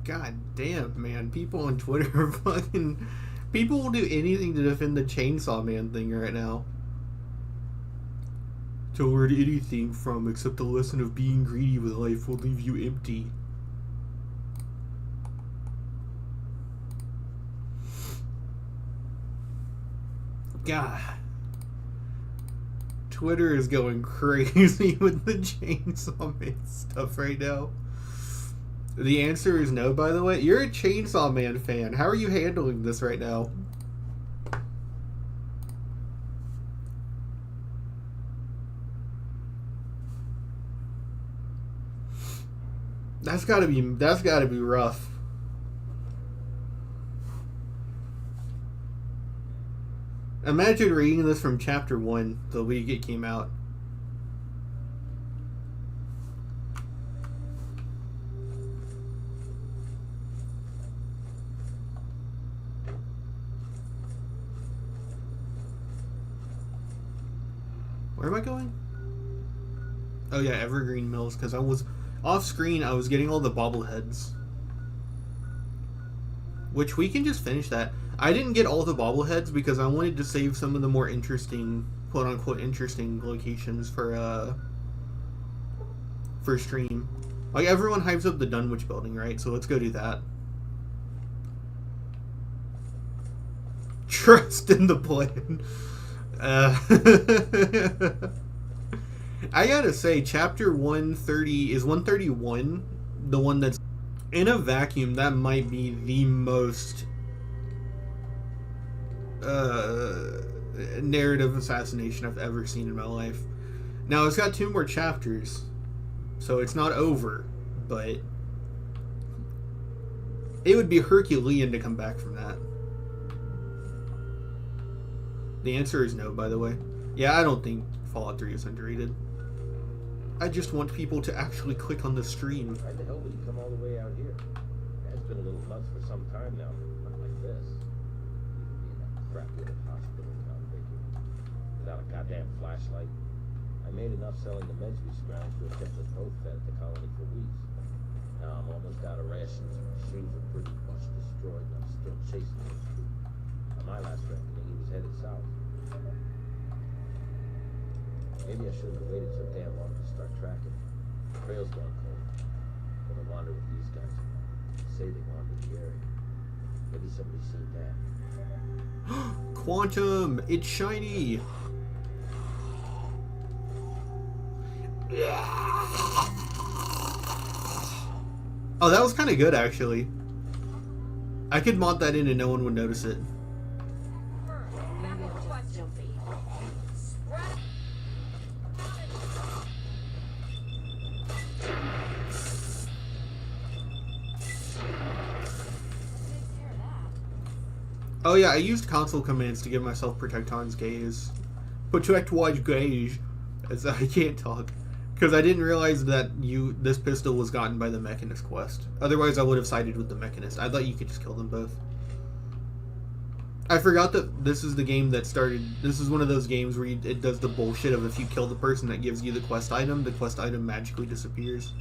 God damn, man. People on Twitter are fucking... People will do anything to defend the Chainsaw Man thing right now. To learn anything from except the lesson of being greedy with life will leave you empty. God. Twitter is going crazy with the Chainsaw Man stuff right now. The answer is no, by the way. You're a Chainsaw Man fan. How are you handling this right now? That's gotta be rough. Imagine reading this from chapter 1 the week it came out. Where am I going? Oh yeah, Evergreen Mills, because I was off screen. I was getting all the bobbleheads, which we can just finish that. I didn't get all the bobbleheads because I wanted to save some of the more interesting, quote unquote, interesting locations for stream. Like, everyone hypes up the Dunwich building, right? So let's go do that. Trust in the plan. I gotta say, chapter 130 is 131, the one that's in a vacuum. That might be the most narrative assassination I've ever seen in my life. Now, it's got 2 more chapters, so it's not over, but it would be Herculean to come back from that. The answer is no, by the way. Yeah, I don't think Fallout 3 is underrated. I just want people to actually click on the stream. Why the hell would you come all the way out here? Dad's been a little nuts for some time now. Not like this. Even be in that crap little hospital without thinking. Without a goddamn flashlight. I made enough selling the meds we scrounged to have kept us both fed at the colony for weeks. Now I'm almost out of rations. My shoes are pretty much destroyed and I'm still chasing him. On my last reckoning, he was headed south. Maybe I shouldn't have waited so damn long to start tracking. The trail's gone cold. I'm gonna wander with these guys. Say they wandered the area. Maybe somebody's seen Dad. Quantum! It's shiny! Oh, that was kind of good, actually. I could mod that in and no one would notice it. Oh yeah, I used console commands to give myself Protecton's gaze. Protectoide's gaze. As I can't talk. Because I didn't realize that this pistol was gotten by the Mechanist quest. Otherwise I would have sided with the Mechanist. I thought you could just kill them both. I forgot that this is the game that started... This is one of those games where it does the bullshit of if you kill the person that gives you the quest item magically disappears.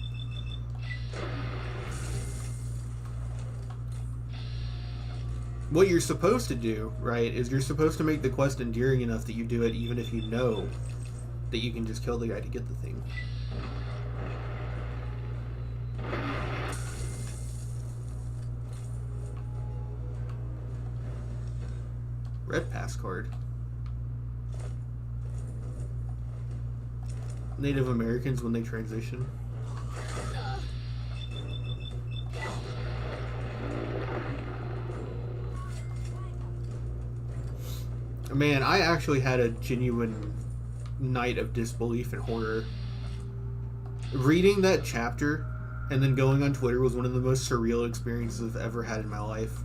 What you're supposed to do, right, is you're supposed to make the quest endearing enough that you do it even if you know that you can just kill the guy to get the thing. Red pass card. Native Americans when they transition. Man, I actually had a genuine night of disbelief and horror. Reading that chapter and then going on Twitter was one of the most surreal experiences I've ever had in my life.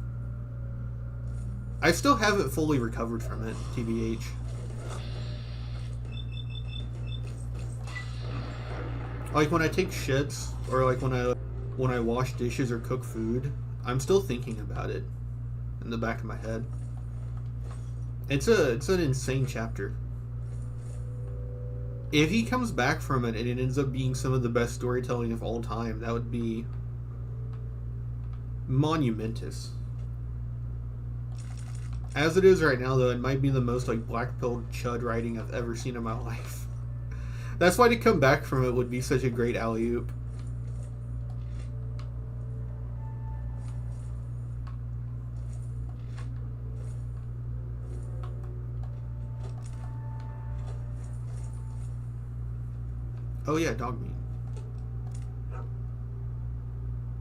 I still haven't fully recovered from it, TBH. Like when I take shits, or like when I wash dishes or cook food, I'm still thinking about it in the back of my head. It's an insane chapter. If he comes back from it and it ends up being some of the best storytelling of all time, that would be monumentous. As it is right now, though, it might be the most like black-pilled chud writing I've ever seen in my life. That's why to come back from it would be such a great alley-oop. Oh yeah, dog meat.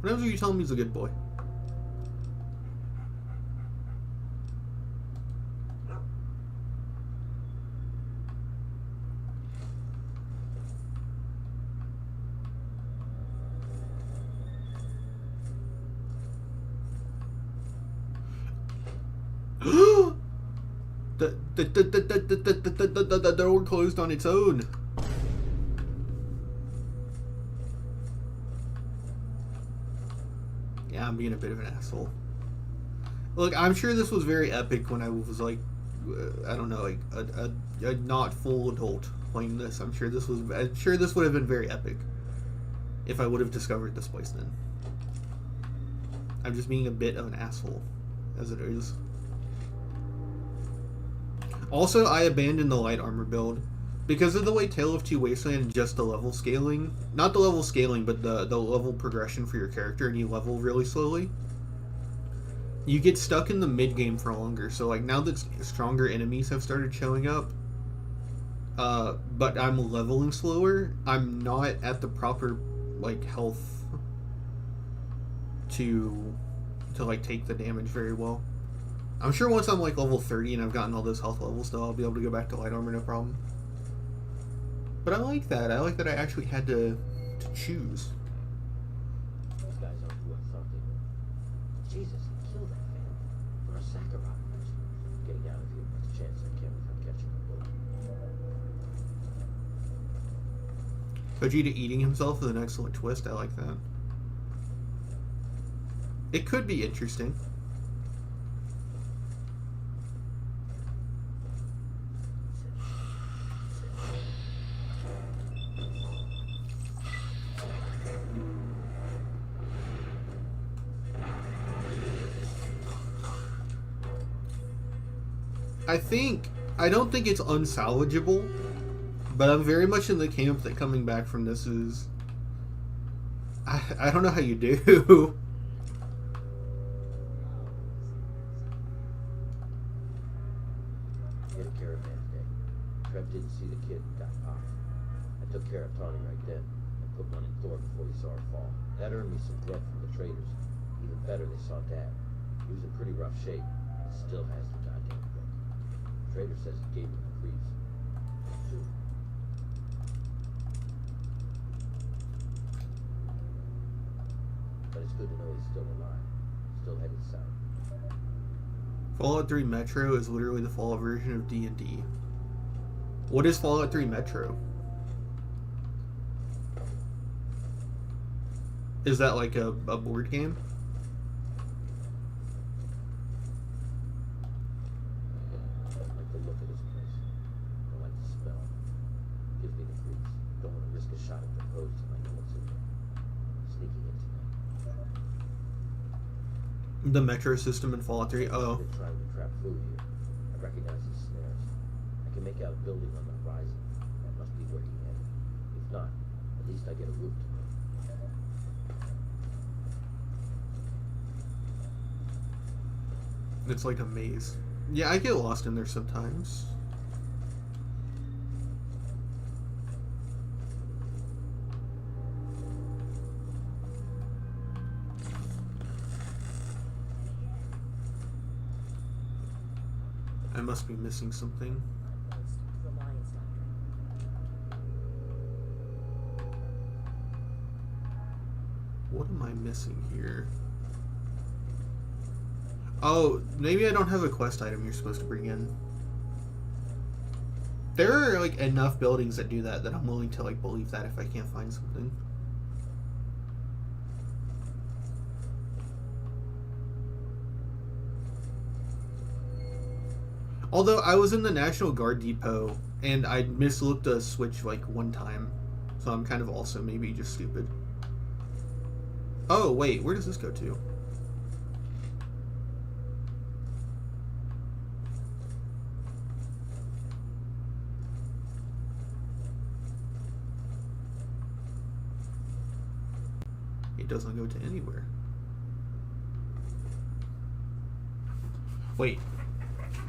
What else are you telling me he's a good boy? The door closed on its own. Yeah, I'm being a bit of an asshole. Look, I'm sure this was very epic when I was like, I don't know, like a not full adult playing this. I'm sure this would have been very epic if I would have discovered this place then. I'm just being a bit of an asshole, as it is. Also, I abandoned the light armor build because of the way Tale of Two Wasteland just the level scaling, not the level scaling, but the level progression for your character, and you level really slowly. You get stuck in the mid game for longer. So like now that stronger enemies have started showing up, but I'm leveling slower, I'm not at the proper like health to like take the damage very well. I'm sure once I'm like level 30 and I've gotten all those health levels, though, I'll be able to go back to light armor no problem. But I like that. I like that I actually had to choose. Those guys aren't who I thought they were. Jesus, they killed that man for a sack of rockets. Getting out of here, best chance I can without catching a bullet. Vegeta eating himself with an excellent twist. I like that. It could be interesting. I don't think it's unsalvageable, but I'm very much in the camp that coming back from this is... I don't know how you do. Hit a caravan day. Trev didn't see the kid and got popped. I took care of Tawny right then and put one in Thor before he saw her fall. That earned me some cred from the traders. Even better, they saw Dad. He was in pretty rough shape, but still has the goddamn book. Trader says he gave him the creeps. Too. But it's good to know he's still alive. Still headed south. Fallout 3 Metro is literally the Fallout version of D&D. What is Fallout 3 Metro? Is that like a board game? The metro system in Fallout 3. Oh. They're trying to trap food here. I recognize these snares. I can make out a building on the horizon. That must be where he headed. If not, at least I get a route to It's like a maze. Yeah, I get lost in there sometimes. I must be missing something. What am I missing here? Oh, maybe I don't have a quest item you're supposed to bring in. There are like enough buildings that do that I'm willing to like believe that if I can't find something. Although I was in the National Guard Depot and I mislooked a switch like one time. So I'm kind of also maybe just stupid. Oh, wait, where does this go to? doesn't go to anywhere. Wait.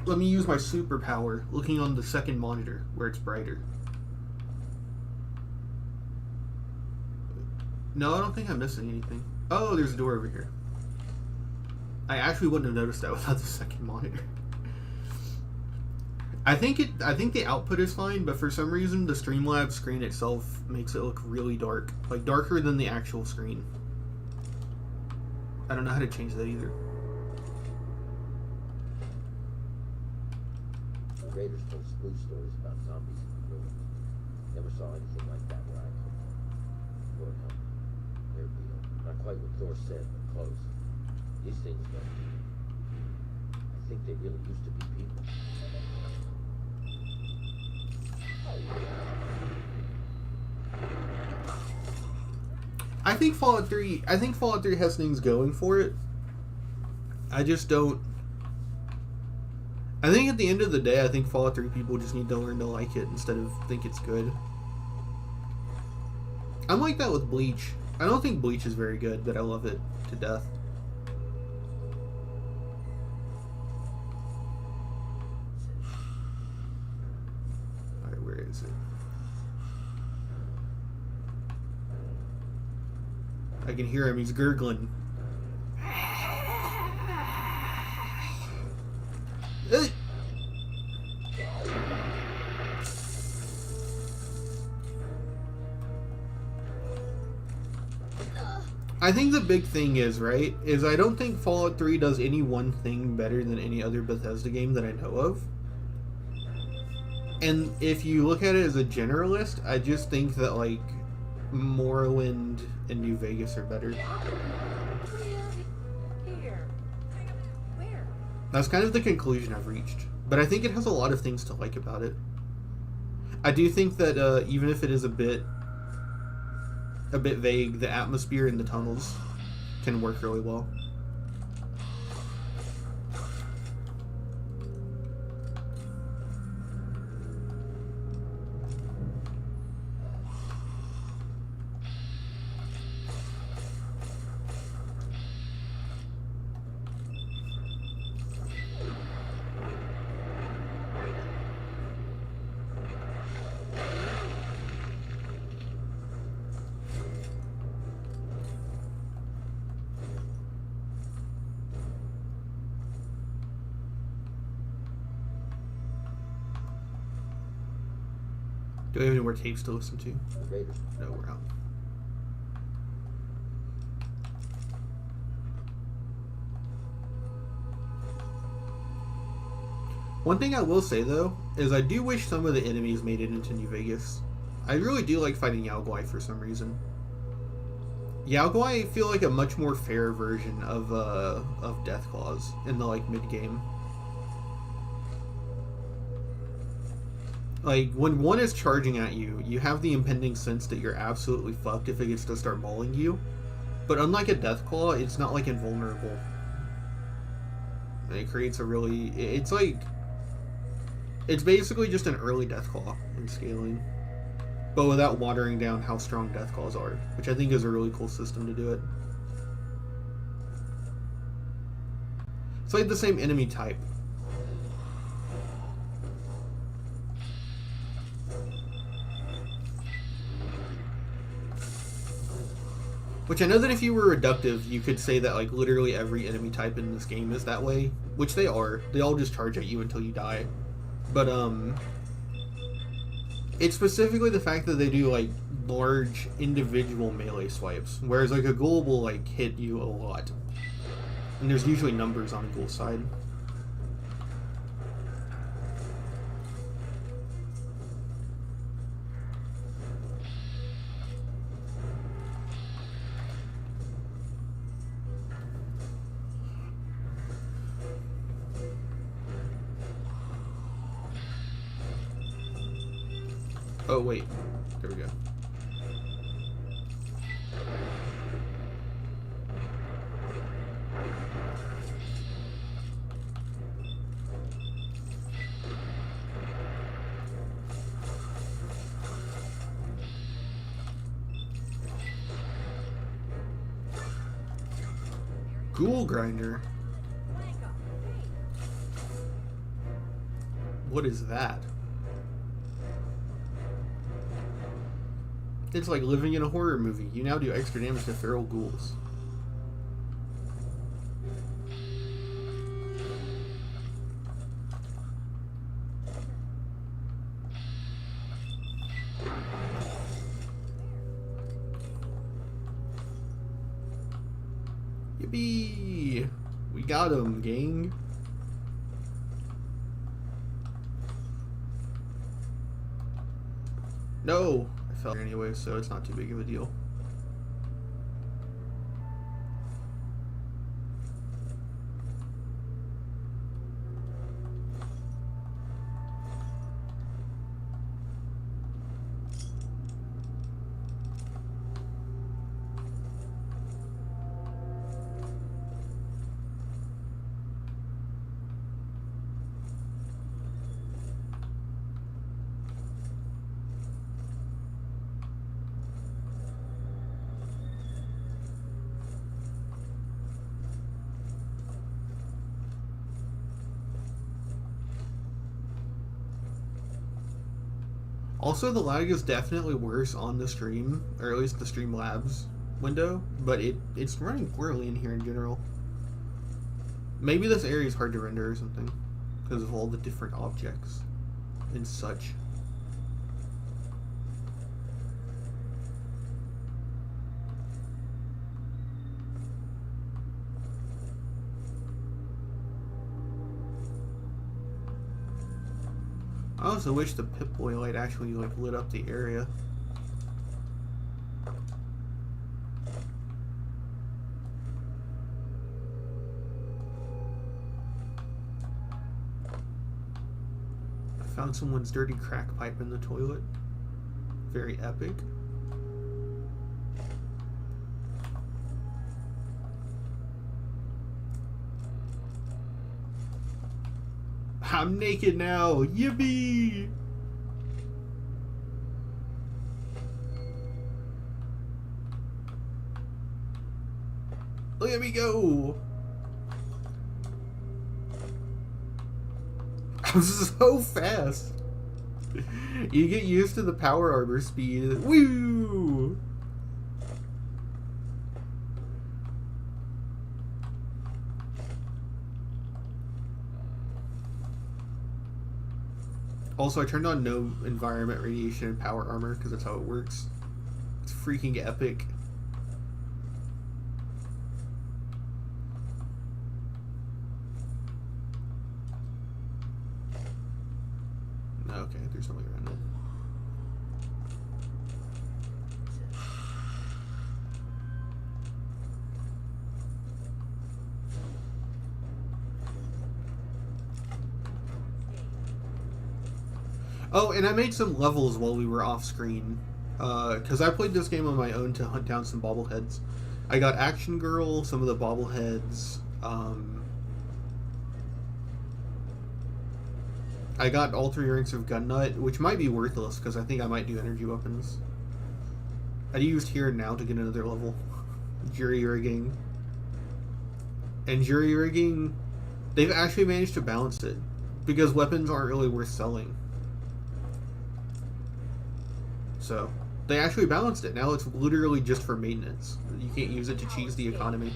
Let me use my superpower, looking on the second monitor, where it's brighter. No, I don't think I'm missing anything. Oh, there's a door over here. I actually wouldn't have noticed that without the second monitor. I think the output is fine, but for some reason the Streamlabs screen itself makes it look really dark. Like, darker than the actual screen. I don't know how to change that either. The Raiders told spoof stories about zombies in the ruins. Never saw anything like that where I come from. Lord help me. They're real. Not quite what Thor said, but close. These things, though, I think they really used to be people. I think Fallout 3 has things going for it. I just don't. I think at the end of the day, I think Fallout 3 people just need to learn to like it instead of think it's good. I'm like that with Bleach. I don't think Bleach is very good, but I love it to death. Alright, where is it? I can hear him, he's gurgling. I think the big thing is, right, is I don't think Fallout 3 does any one thing better than any other Bethesda game that I know of. And if you look at it as a generalist, I just think that, like, Morrowind and New Vegas are better. That's kind of the conclusion I've reached. But I think it has a lot of things to like about it. I do think that even if it is a bit vague, the atmosphere in the tunnels can work really well. Do we have any more tapes to listen to? No, we're out. One thing I will say, though, is I do wish some of the enemies made it into New Vegas. I really do like fighting Yao Guai for some reason. Yao Guai I feel like a much more fair version of Deathclaws in the, like, mid-game. Like, when one is charging at you, you have the impending sense that you're absolutely fucked if it gets to start mauling you. But unlike a Deathclaw, it's not, like, invulnerable. It creates a really... It's like... It's basically just an early Deathclaw in scaling. But without watering down how strong Deathclaws are. Which I think is a really cool system to do it. It's like the same enemy type. Which I know that if you were reductive, you could say that, like, literally every enemy type in this game is that way. Which they are. They all just charge at you until you die. But, it's specifically the fact that they do, like, large individual melee swipes. Whereas, like, a ghoul will, like, hit you a lot. And there's usually numbers on a ghoul side. Oh, wait. There we go. Ghoul grinder. What is that? It's like living in a horror movie. You now do extra damage to feral ghouls. Yippee! We got him, gang. No! I fell anyway, so it's not too big of a deal. Also, the lag is definitely worse on the stream, or at least the Streamlabs window, but it's running poorly in here in general. Maybe this area is hard to render or something, because of all the different objects and such. I also wish the Pip-Boy light actually like lit up the area. I found someone's dirty crack pipe in the toilet. Very epic. I'm naked now! Yippee! Look at me go! I'm so fast! You get used to the power armor speed. Woo! Also, I turned on no environment radiation and power armor because that's how it works. It's freaking epic. Okay, there's something around it. Oh, and I made some levels while we were off screen. Because I played this game on my own to hunt down some bobbleheads. I got Action Girl, some of the bobbleheads. I got all 3 ranks of Gun Nut, which might be worthless because I think I might do energy weapons. I used Here and Now to get another level. Jury rigging. And jury rigging, they've actually managed to balance it because weapons aren't really worth selling. So, they actually balanced it. Now it's literally just for maintenance. You can't use it to cheese the economy.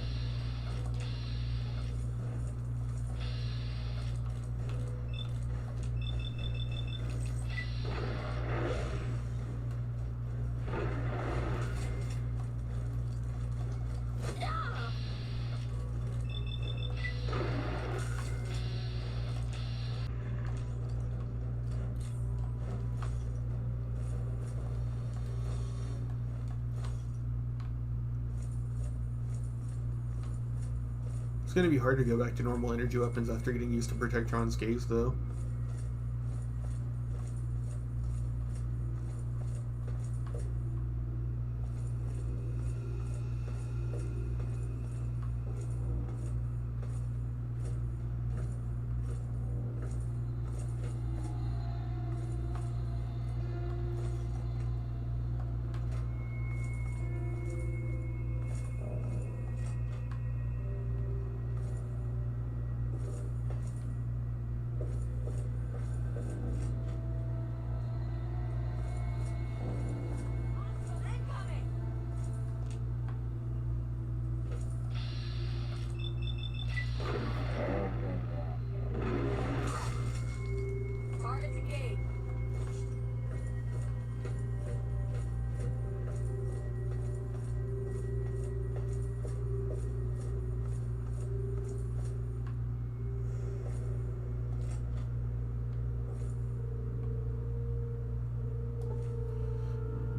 It's going to be hard to go back to normal energy weapons after getting used to Protectron's gaze, though.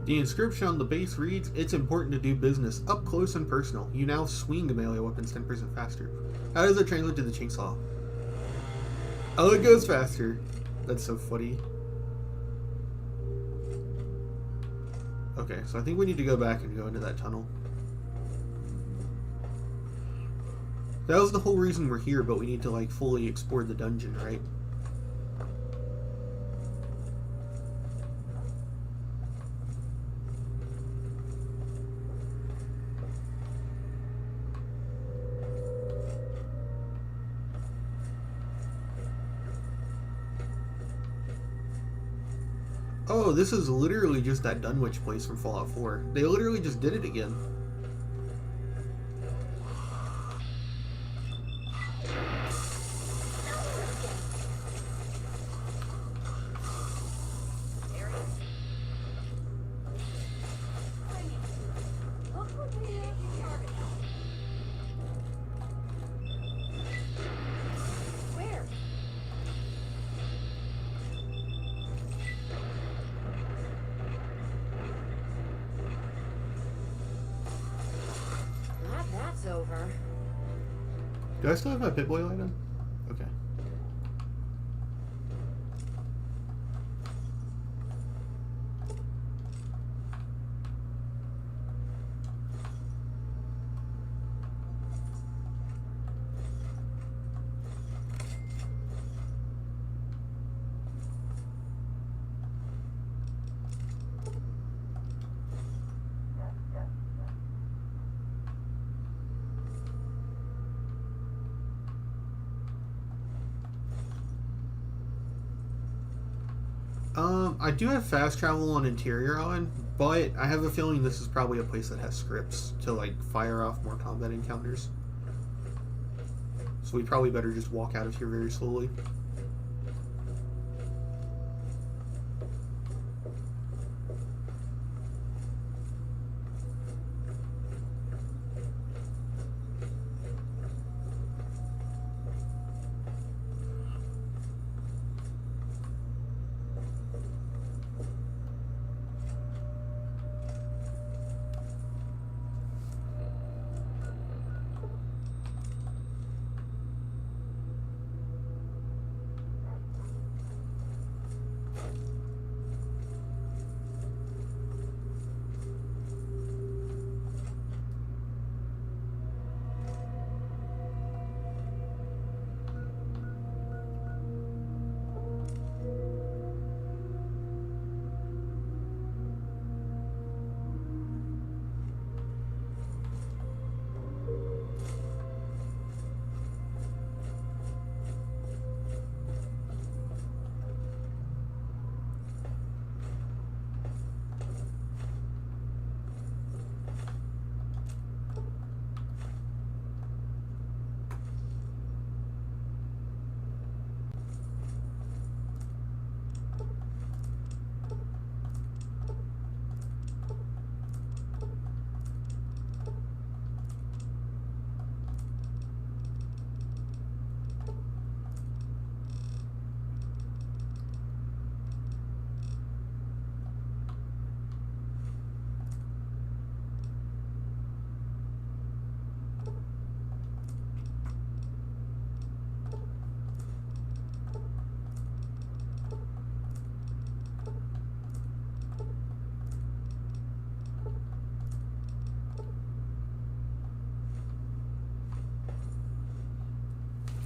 The inscription on the base reads, "It's important to do business up close and personal. You now swing melee weapons 10% faster." How does it translate to the chainsaw? Oh, it goes faster. That's so funny. Okay, so I think we need to go back and go into that tunnel. That was the whole reason we're here, but we need to, like, fully explore the dungeon, right? Oh, this is literally just that Dunwich place from Fallout 4. They literally just did it again. Over. Do I still have my Pip-Boy light on? Okay. I do have fast travel on Interior on, but I have a feeling this is probably a place that has scripts to, like, fire off more combat encounters. So we probably better just walk out of here very slowly.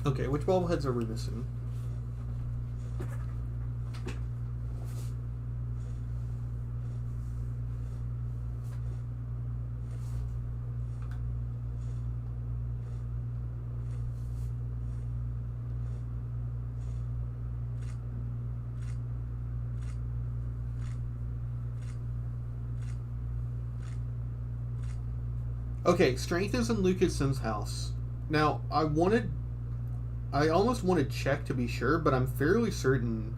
Okay, which bobbleheads are we missing? Okay, strength is in Lucas Sim's house. Now, I almost want to check to be sure, but I'm fairly certain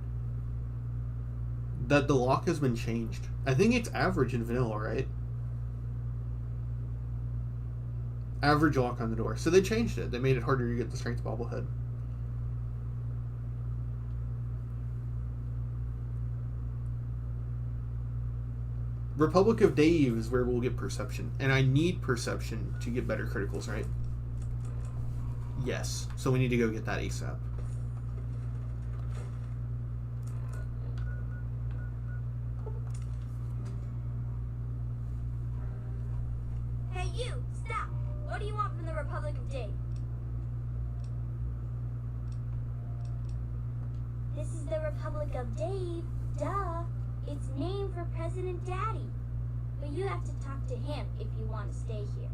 that the lock has been changed. I think it's average in vanilla, right? Average lock on the door. So they changed it. They made it harder to get the strength bobblehead. Republic of Dave is where we'll get perception. And I need perception to get better criticals, right? Yes. So we need to go get that ASAP. Hey you, stop! What do you want from the Republic of Dave? This is the Republic of Dave, duh. It's named for President Daddy. But you have to talk to him if you want to stay here.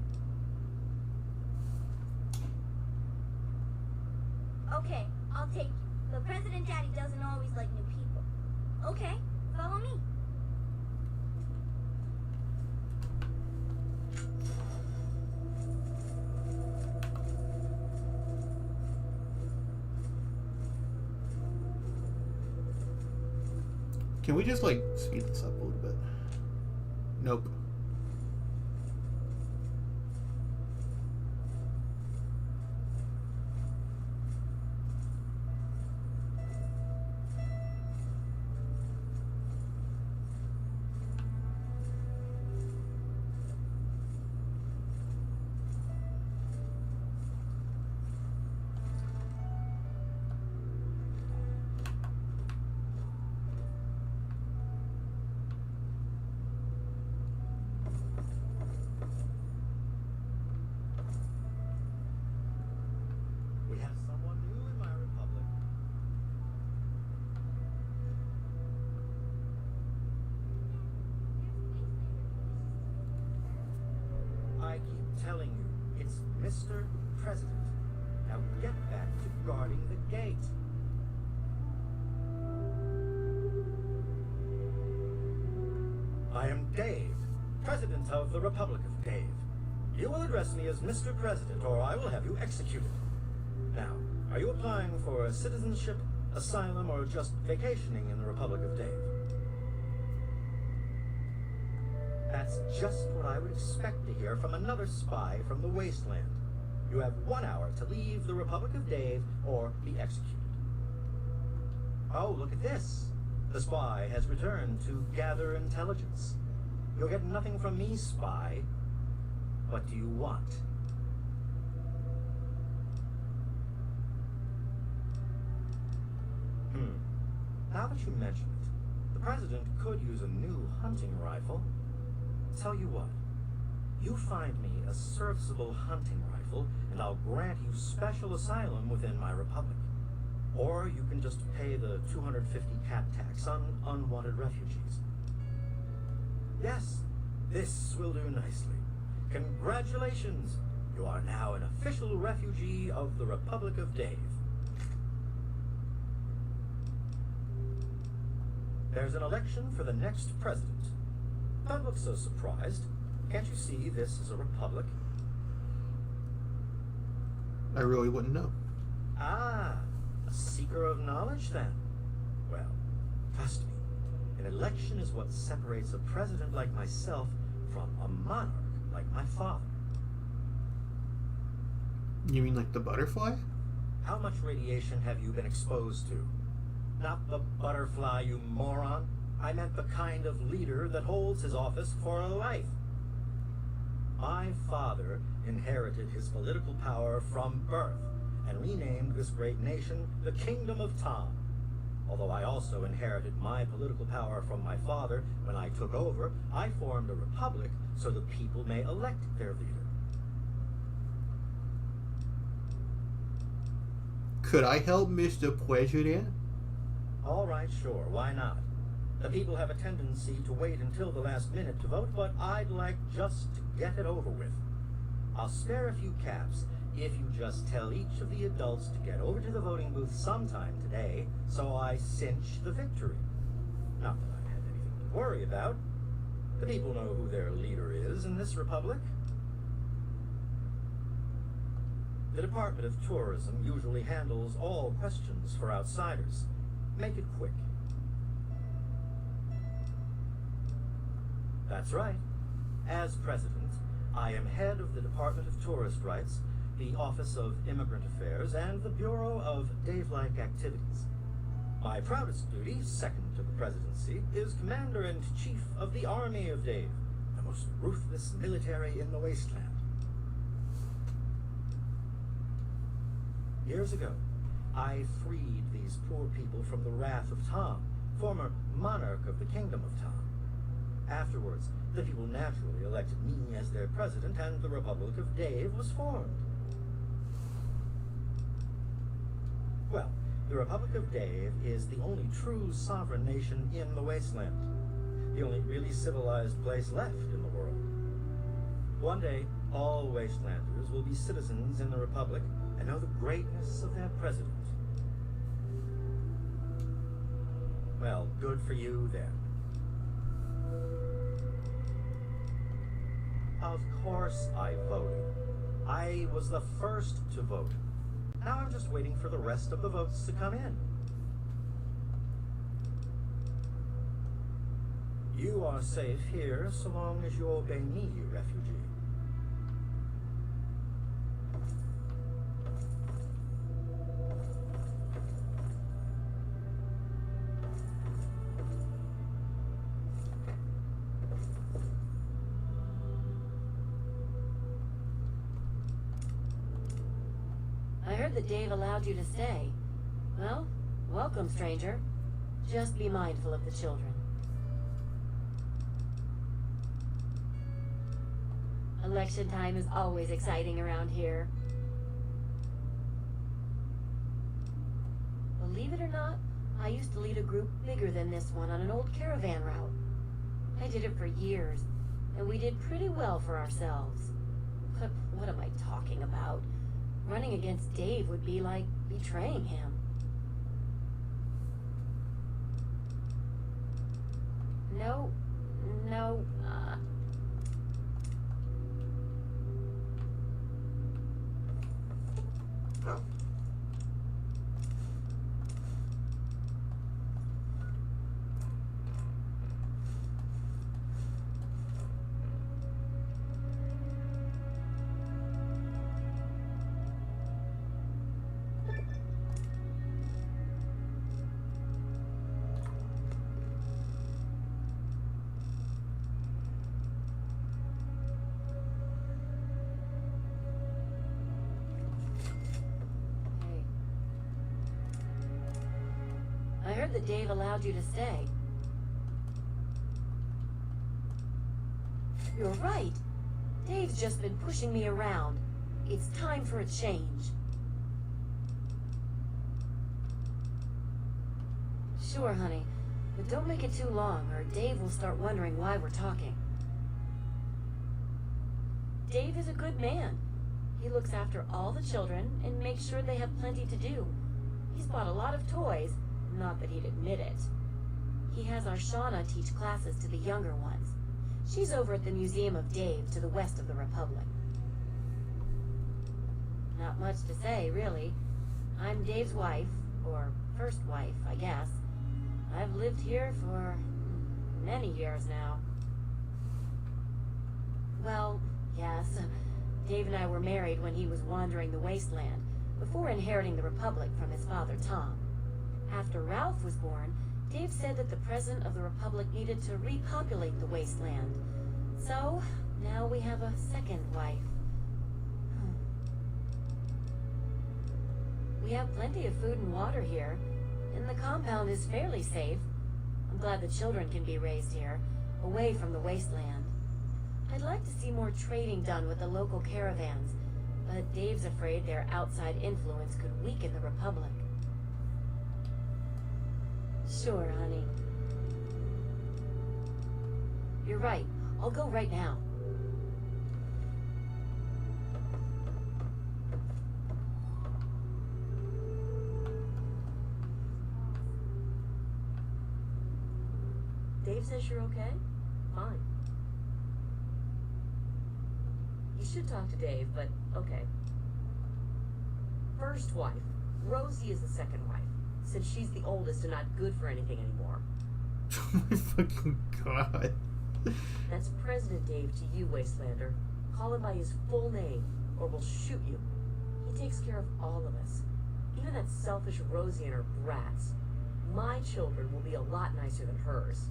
Okay, I'll take you. But President Daddy doesn't always like new people. Okay, follow me. Can we just, like, speed this up a little bit? Nope. We have someone new in my republic. I keep telling you, it's Mr. President. Now get back to guarding the gate. I am Dave, President of the Republic of Dave. You will address me as Mr. President, or I will have you executed. Now, are you applying for citizenship, asylum, or just vacationing in the Republic of Dave? That's just what I would expect to hear from another spy from the Wasteland. You have 1 hour to leave the Republic of Dave or be executed. Oh, look at this. The spy has returned to gather intelligence. You'll get nothing from me, spy. What do you want? Now that you mention it, the President could use a new hunting rifle. Tell you what, you find me a serviceable hunting rifle, and I'll grant you special asylum within my republic. Or you can just pay the 250 cap tax on unwanted refugees. Yes, this will do nicely. Congratulations! You are now an official refugee of the Republic of Dave. There's an election for the next president. Don't look so surprised. Can't you see this is a republic? I really wouldn't know. Ah, a seeker of knowledge then? Well, trust me, an election is what separates a president like myself from a monarch like my father. You mean like the butterfly? How much radiation have you been exposed to? Not the butterfly, you moron. I meant the kind of leader that holds his office for life. My father inherited his political power from birth and renamed this great nation the Kingdom of Tom. Although I also inherited my political power from my father when I took over, I formed a republic so the people may elect their leader. Could I help Mr. President? All right, sure, why not? The people have a tendency to wait until the last minute to vote, but I'd like just to get it over with. I'll spare a few caps if you just tell each of the adults to get over to the voting booth sometime today, so I cinch the victory. Not that I had anything to worry about. The people know who their leader is in this republic. The Department of Tourism usually handles all questions for outsiders. Make it quick. That's right. As president, I am head of the Department of Tourist Rights, the Office of Immigrant Affairs, and the Bureau of Dave-like Activities. My proudest duty, second to the presidency, is Commander-in-Chief of the Army of Dave, the most ruthless military in the Wasteland. Years ago, I freed these poor people from the wrath of Tom, former monarch of the Kingdom of Tom. Afterwards, the people naturally elected me as their president, and the Republic of Dave was formed. Well, the Republic of Dave is the only true sovereign nation in the Wasteland. The only really civilized place left in the world. One day, all Wastelanders will be citizens in the Republic and know the greatness of their president. Well, good for you then. Of course I voted. I was the first to vote. Now I'm just waiting for the rest of the votes to come in. You are safe here so long as you obey me, refugee. I heard that Dave allowed you to stay. Well, welcome, stranger. Just be mindful of the children. Election time is always exciting around here. Believe it or not, I used to lead a group bigger than this one on an old caravan route. I did it for years, and we did pretty well for ourselves. But what am I talking about? Running against Dave would be like betraying him. No, I heard that Dave allowed you to stay. You're right. Dave's just been pushing me around. It's time for a change. Sure, honey. But don't make it too long, or Dave will start wondering why we're talking. Dave is a good man. He looks after all the children and makes sure they have plenty to do. He's bought a lot of toys. Not that he'd admit it. He has our Shauna teach classes to the younger ones. She's over at the Museum of Dave to the west of the Republic. Not much to say, really. I'm Dave's wife, or first wife, I guess. I've lived here for many years now. Well, yes, Dave and I were married when he was wandering the wasteland, before inheriting the Republic from his father, Tom. After Ralph was born, Dave said that the President of the Republic needed to repopulate the wasteland. So, now we have a second wife. We have plenty of food and water here, and the compound is fairly safe. I'm glad the children can be raised here, away from the wasteland. I'd like to see more trading done with the local caravans, but Dave's afraid their outside influence could weaken the Republic. Sure, honey. You're right. I'll go right now. Dave says you're okay? Fine. You should talk to Dave, but okay. First wife. Rosie is the second wife, since she's the oldest and not good for anything anymore. Oh my fucking god. That's President Dave to you, Wastelander. Call him by his full name, or we'll shoot you. He takes care of all of us. Even that selfish Rosie and her brats. My children will be a lot nicer than hers.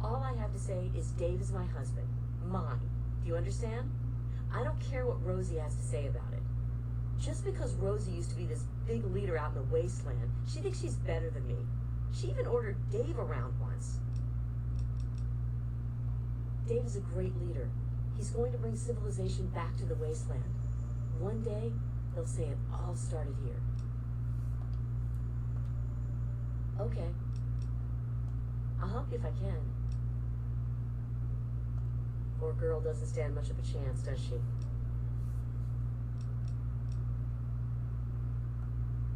All I have to say is Dave is my husband. Mine. Do you understand? I don't care what Rosie has to say about it. Just because Rosie used to be this big leader out in the wasteland, she thinks she's better than me. She even ordered Dave around once. Dave is a great leader. He's going to bring civilization back to the wasteland. One day, they'll say it all started here. Okay. I'll help you if I can. Poor girl doesn't stand much of a chance, does she?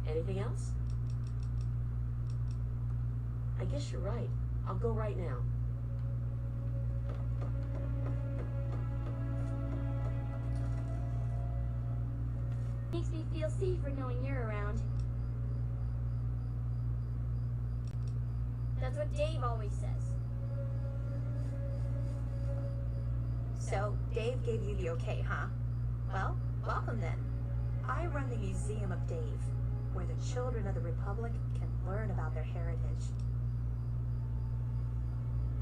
Anything else? I guess you're right. I'll go right now. Makes me feel safer knowing you're around. That's what Dave always says. So, Dave gave you the okay, huh? Well, welcome then. I run the Museum of Dave, where the children of the Republic can learn about their heritage.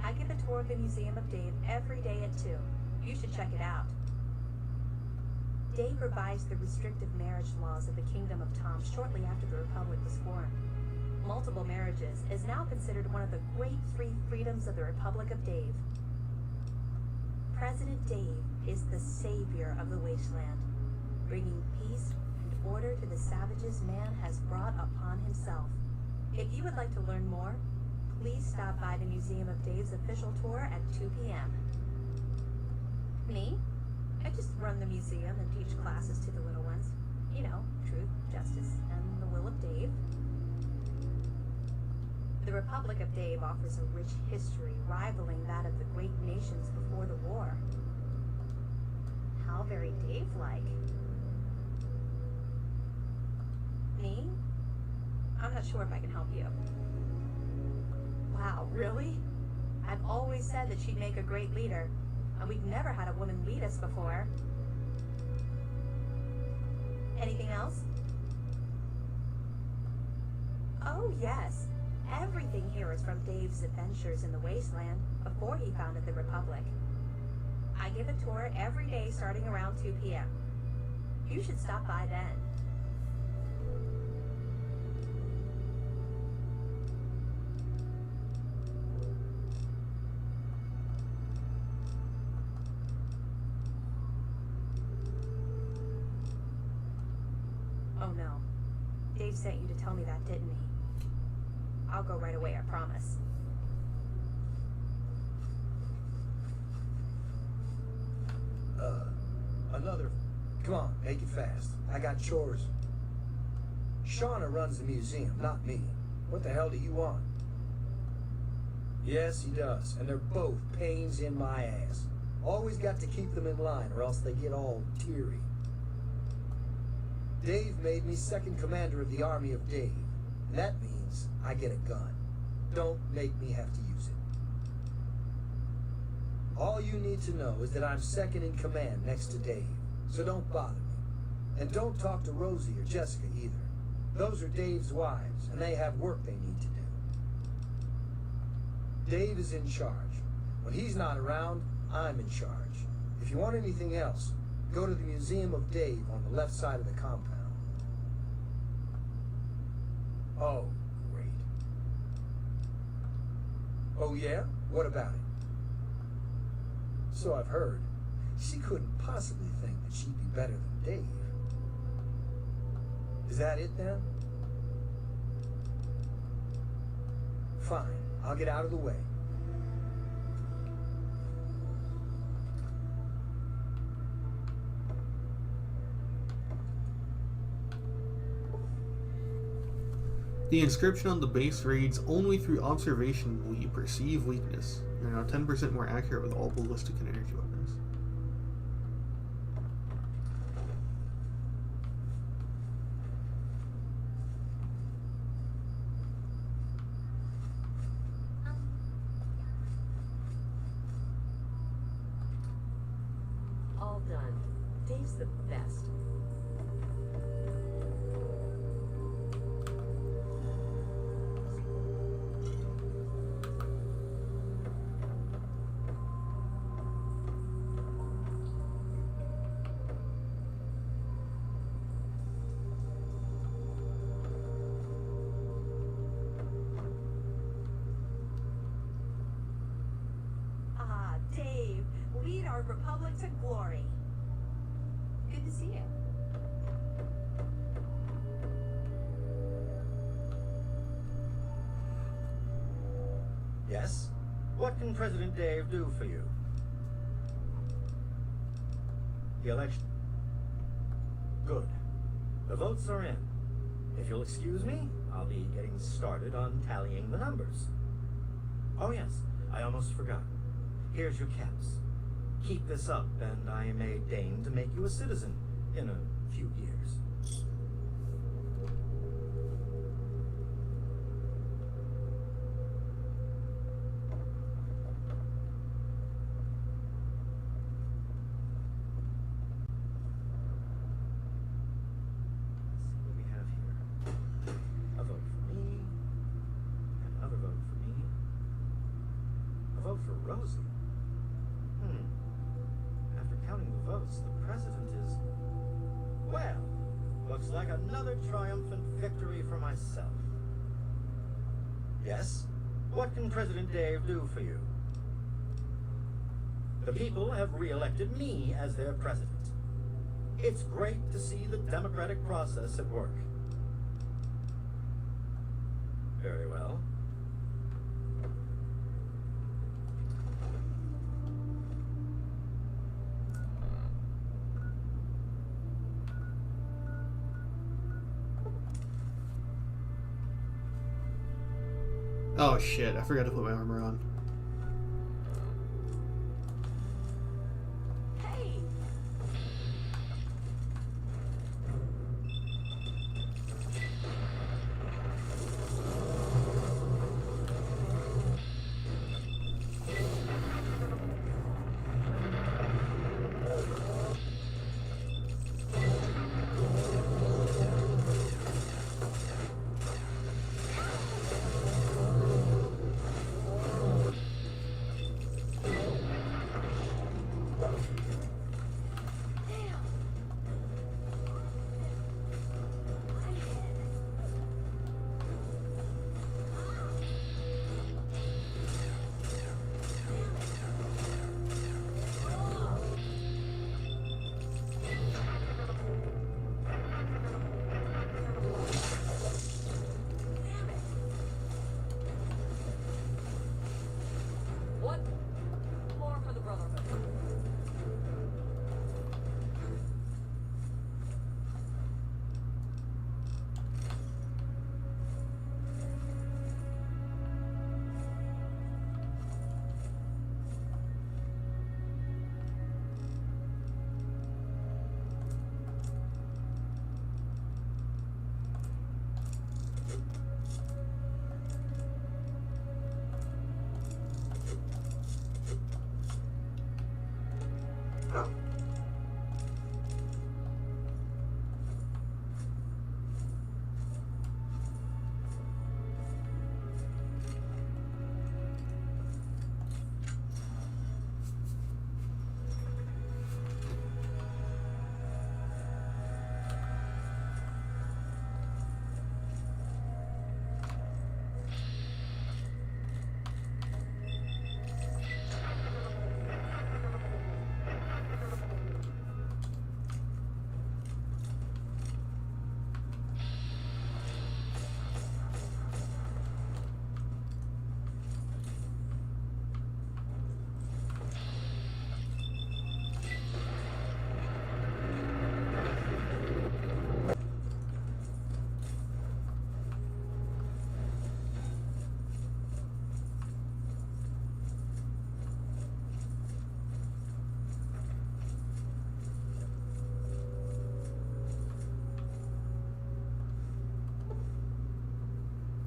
I give a tour of the Museum of Dave every day at 2. You should check it out. Dave revised the restrictive marriage laws of the Kingdom of Tom shortly after the Republic was formed. Multiple marriages is now considered one of the great 3 freedoms of the Republic of Dave. President Dave is the savior of the wasteland, bringing peace and order to the savages man has brought upon himself. If you would like to learn more, please stop by the Museum of Dave's official tour at 2 p.m. Me? I just run the museum and teach classes to the little ones. You know, truth, justice, and the will of Dave. The Republic of Dave offers a rich history rivaling that of the great nations before the war. How very Dave-like. Me? I'm not sure if I can help you. Wow, really? I've always said that she'd make a great leader, and we've never had a woman lead us before. Anything else? Oh, yes. Everything here is from Dave's adventures in the wasteland before he founded the Republic. I give a tour every day starting around 2 p.m. You should stop by then. Oh no. Dave sent you to tell me that, didn't he? I'll go right away, I promise. Another... Come on, make it fast. I got chores. Shauna runs the museum, not me. What the hell do you want? Yes, he does, and they're both pains in my ass. Always got to keep them in line, or else they get all teary. Dave made me second commander of the Army of Dave. And that means I get a gun. Don't make me have to use it. All you need to know is that I'm second in command next to Dave. So don't bother me. And don't talk to Rosie or Jessica either. Those are Dave's wives, and they have work they need to do. Dave is in charge. When he's not around, I'm in charge. If you want anything else, go to the Museum of Dave on the left side of the compound. Oh, great. Oh, yeah? What about it? So I've heard. She couldn't possibly think that she'd be better than Dave. Is that it, then? Fine. I'll get out of the way. The inscription on the base reads, "Only through observation will you perceive weakness. You're now 10% more accurate with all ballistic and energy weapons." All done. Dave's the best. our republic to glory. Good to see you. Yes? What can President Dave do for you? The election. Good. The votes are in. If you'll excuse me, I'll be getting started on tallying the numbers. Oh yes, I almost forgot. Here's your caps. Keep this up, and I may deign to make you a citizen in a few years. Rosie. After counting the votes, the president is... Well, looks like another triumphant victory for myself. Yes? What can President Dave do for you? The people have re-elected me as their president. It's great to see the democratic process at work. Very well. Oh shit, I forgot to put my armor on. Hey! What? More for the Brotherhood.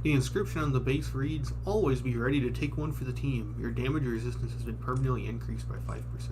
The inscription on the base reads, "Always be ready to take one for the team. Your damage resistance has been permanently increased by 5%.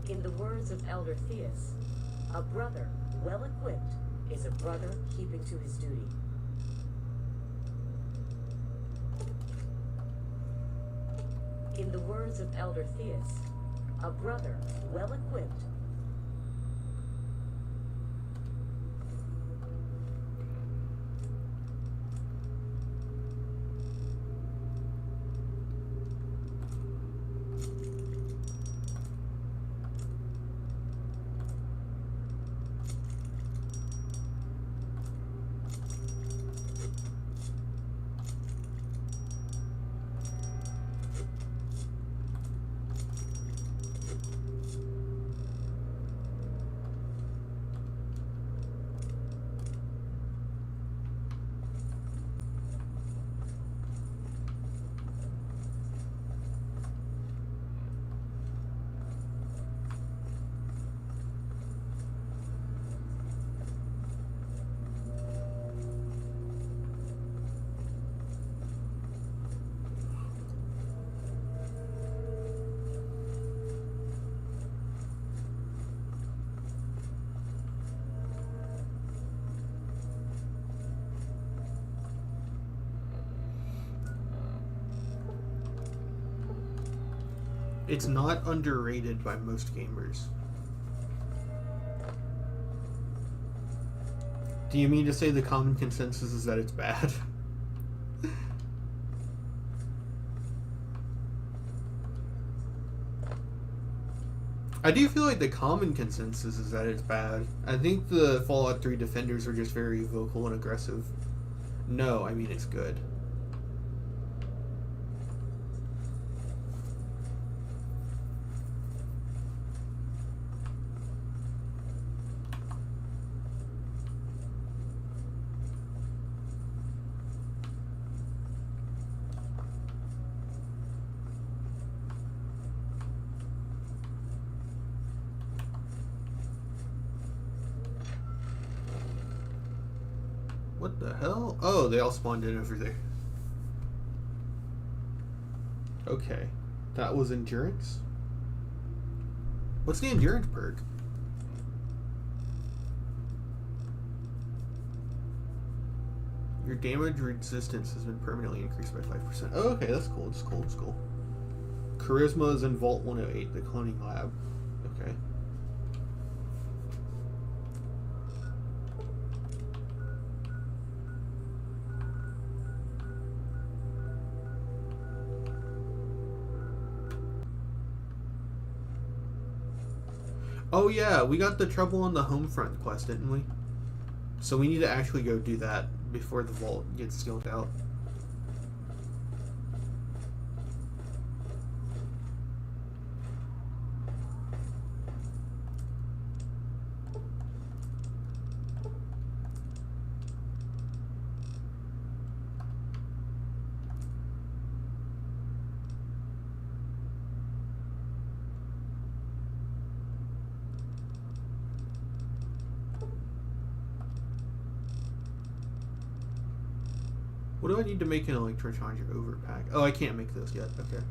In the words of Elder Theus, a brother well equipped is a brother keeping to his duty. In the words of Elder Theus, a brother well equipped. It's not underrated by most gamers. Do you mean to say the common consensus is that it's bad? I do feel like the common consensus is that it's bad. I think the Fallout 3 defenders are just very vocal and aggressive. No, I mean it's good. What the hell? Oh, they all spawned in over there. Okay. That was endurance? What's the endurance perk? Your damage resistance has been permanently increased by 5%. Oh, okay, that's cool. That's cool. That's cool. Charisma is in Vault 108, the cloning lab. Okay. Oh yeah, we got the Trouble on the Homefront quest, didn't we? So we need to actually go do that before the vault gets sealed out. What do I need to make an electrocharger overpack? Oh, I can't make those yet. Okay.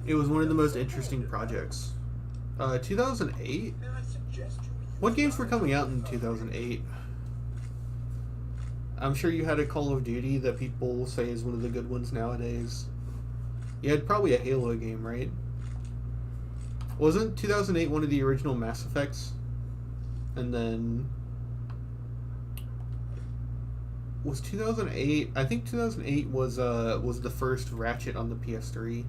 It was one of the most interesting projects. 2008? What games were coming out in 2008? I'm sure you had a Call of Duty that people say is one of the good ones nowadays. You had probably a Halo game, right? Wasn't 2008 one of the original Mass Effects? And then... Was 2008... I think 2008 was the first Ratchet on the PS3.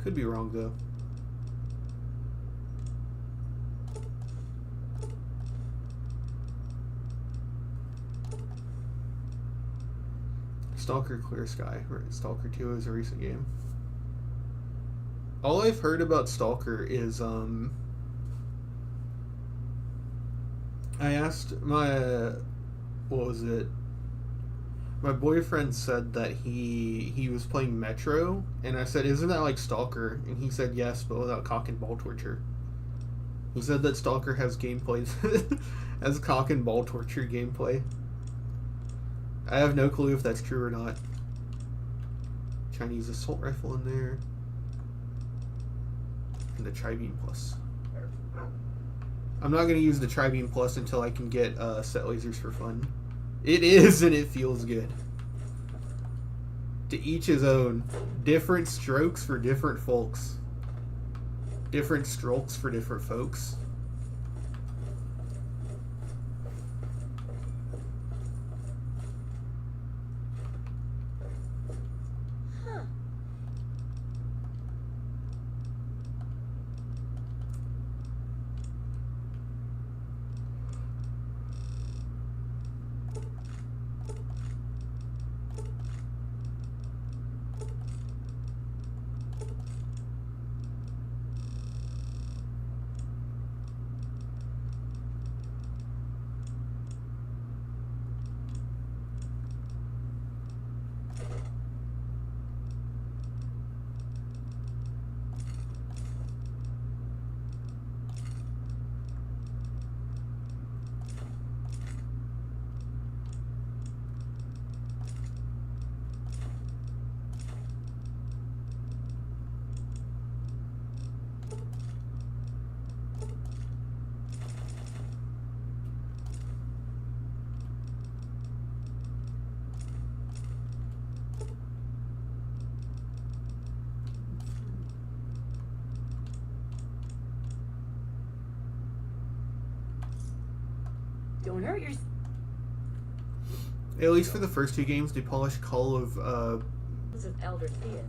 Could be wrong, though. Stalker Clear Sky. Stalker 2 is a recent game. All I've heard about Stalker is, I asked my, what was it? My boyfriend said that he was playing Metro, and I said, isn't that like Stalker? And he said yes, but without cock and ball torture. He said that Stalker has gameplay, has cock and ball torture gameplay. I have no clue if that's true or not. Chinese assault rifle in there. And the Tri-Beam Plus. I'm not going to use the Tri-Beam Plus until I can get set lasers for fun. It is, and it feels good. To each his own. Different strokes for different folks. Different strokes for different folks. Don't hurt yourself. At least for the first two games, they polished Call of, This is Elder Theus.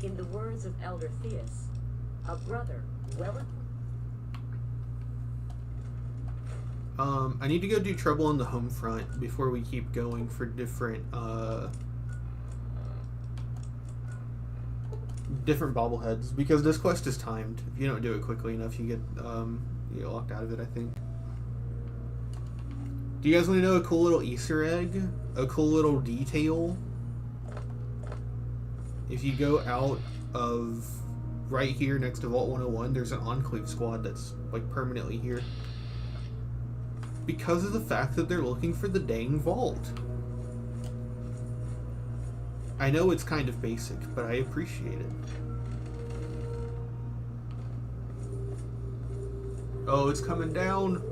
In the words of Elder Theus, a brother well equipped. I need to go do Trouble on the Home Front before we keep going for different, different bobbleheads, because this quest is timed. If you don't do it quickly enough, you get locked out of it, I think. Do you guys want to know a cool little Easter egg? A cool little detail? If you go out of right here next to Vault 101, there's an Enclave squad that's like permanently here. Because of the fact that they're looking for the dang vault. I know it's kind of basic, but I appreciate it. Oh, it's coming down.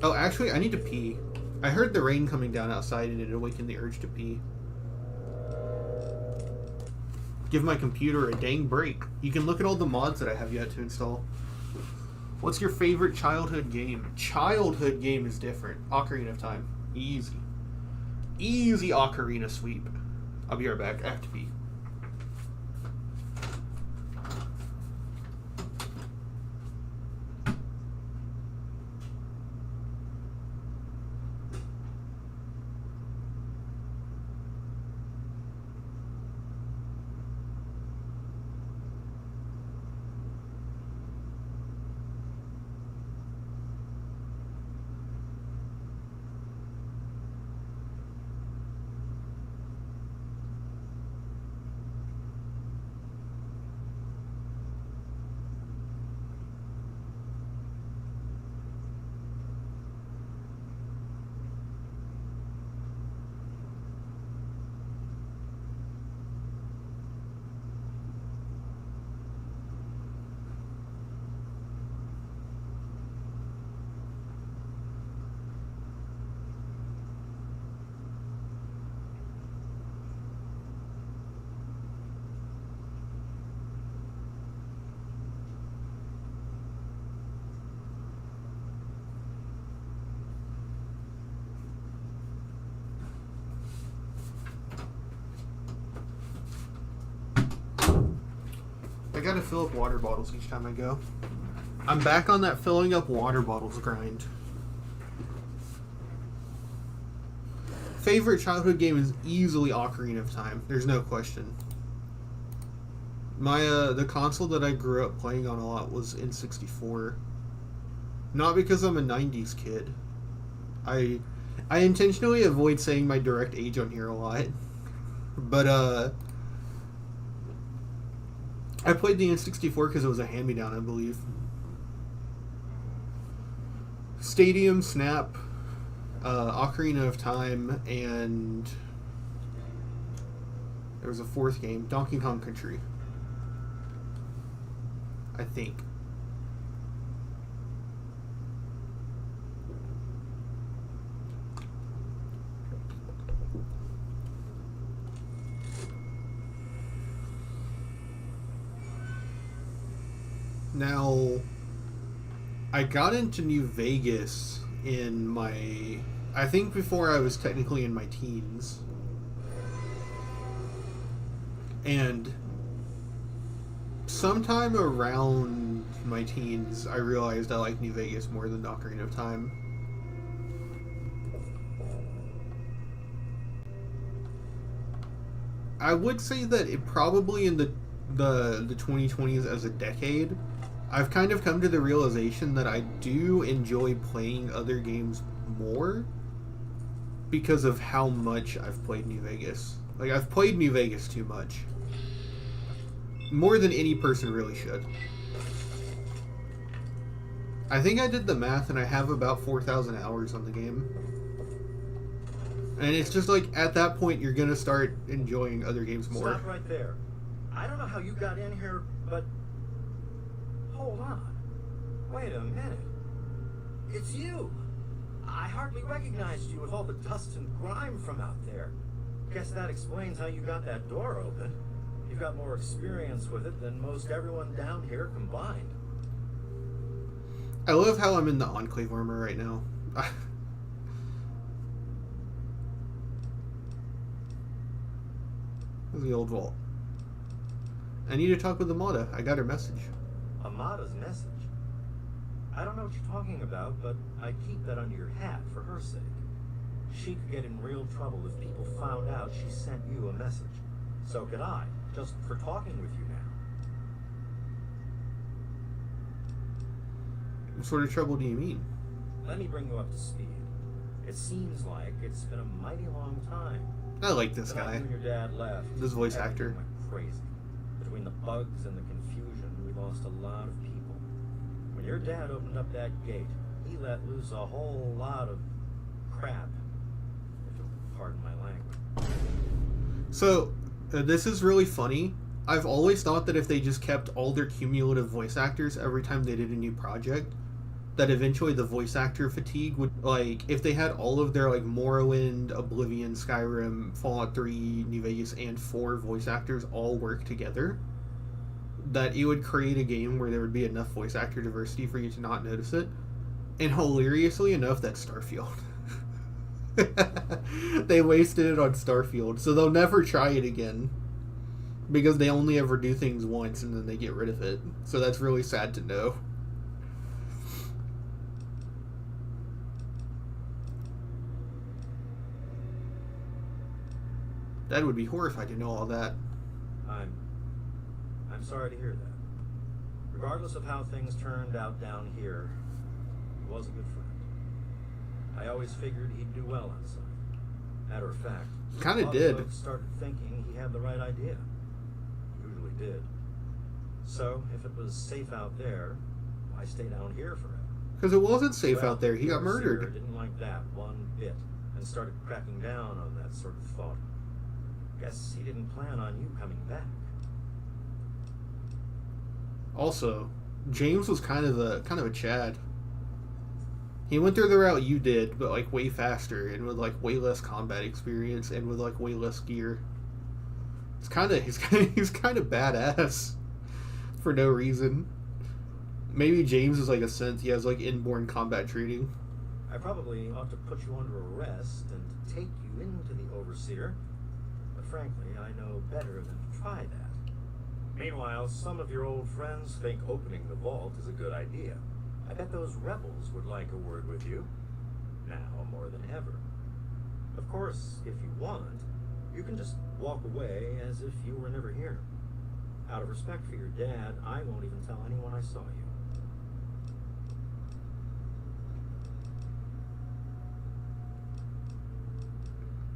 Oh, actually, I need to pee. I heard the rain coming down outside and it awakened the urge to pee. Give my computer a dang break. You can look at all the mods that I have yet to install. What's your favorite childhood game? Childhood game is different. Ocarina of Time. Easy. Easy Ocarina sweep. I'll be right back. I have to pee. gotta fill up water bottles each time I go. I'm back on that filling up water bottles grind. Favorite childhood game is easily Ocarina of Time. There's no question. The console that I grew up playing on a lot was N64. Not because I'm a 90s kid. I intentionally avoid saying my direct age on here a lot. But, I played the N64 because it was a hand-me-down, I believe. Stadium, Snap, Ocarina of Time, and there was a fourth game, Donkey Kong Country. I think. Now, I got into New Vegas in I think before I was technically in my teens. And sometime around my teens, I realized I liked New Vegas more than Ocarina of Time. I would say that it probably in the 2020s as a decade, I've kind of come to the realization that I do enjoy playing other games more because of how much I've played New Vegas. Like, I've played New Vegas too much. More than any person really should. I think I did the math and I have about 4,000 hours on the game. And it's just like, at that point, you're gonna start enjoying other games more. Stop right there. I don't know how you got in here, but... Hold on. Wait a minute. It's you! I hardly recognized you with all the dust and grime from out there. Guess that explains how you got that door open. You've got more experience with it than most everyone down here combined. I love how I'm in the Enclave armor right now. This is the old vault. I need to talk with Amada. I got her message. Amada's message? I don't know what you're talking about, but I'd keep that under your hat for her sake. She could get in real trouble if people found out she sent you a message. So could I, just for talking with you now. What sort of trouble do you mean? Let me bring you up to speed. It seems like it's been a mighty long time. I like this Since guy. you and your dad left. This voice everything actor. went crazy. Between the bugs and the confusion, we lost a lot of people. When your dad opened up that gate, he let loose a whole lot of crap. If you'll pardon my language. So, this is really funny. I've always thought that if they just kept all their cumulative voice actors every time they did a new project, that eventually the voice actor fatigue would, like, if they had all of their, like, Morrowind, Oblivion, Skyrim, Fallout 3, New Vegas, and 4 voice actors all work together, that it would create a game where there would be enough voice actor diversity for you to not notice it. And hilariously enough, that's Starfield. They wasted it on Starfield, so they'll never try it again. Because they only ever do things once and then they get rid of it. So that's really sad to know. Dad would be horrified to know all that. I'm sorry to hear that. Regardless of how things turned out down here, he was a good friend. I always figured he'd do well outside. Matter of fact, Kinda a lot did. of folks started thinking he had the right idea. Usually did. So, if it was safe out there, why stay down here forever? Because it wasn't safe Well, out there. He got the overseer murdered. Didn't like that one bit and started cracking down on that sort of thought. Guess he didn't plan on you coming back. Also, James was kind of a Chad. He went through the route you did, but like way faster and with like way less combat experience and with like way less gear. He's kind of badass for no reason. Maybe James is like a synth. He has like inborn combat training. I probably ought to put you under arrest and take you into the overseer, but frankly, I know better than to try that. Meanwhile, some of your old friends think opening the vault is a good idea. I bet those rebels would like a word with you. Now more than ever. Of course, if you want, you can just walk away as if you were never here. Out of respect for your dad, I won't even tell anyone I saw you.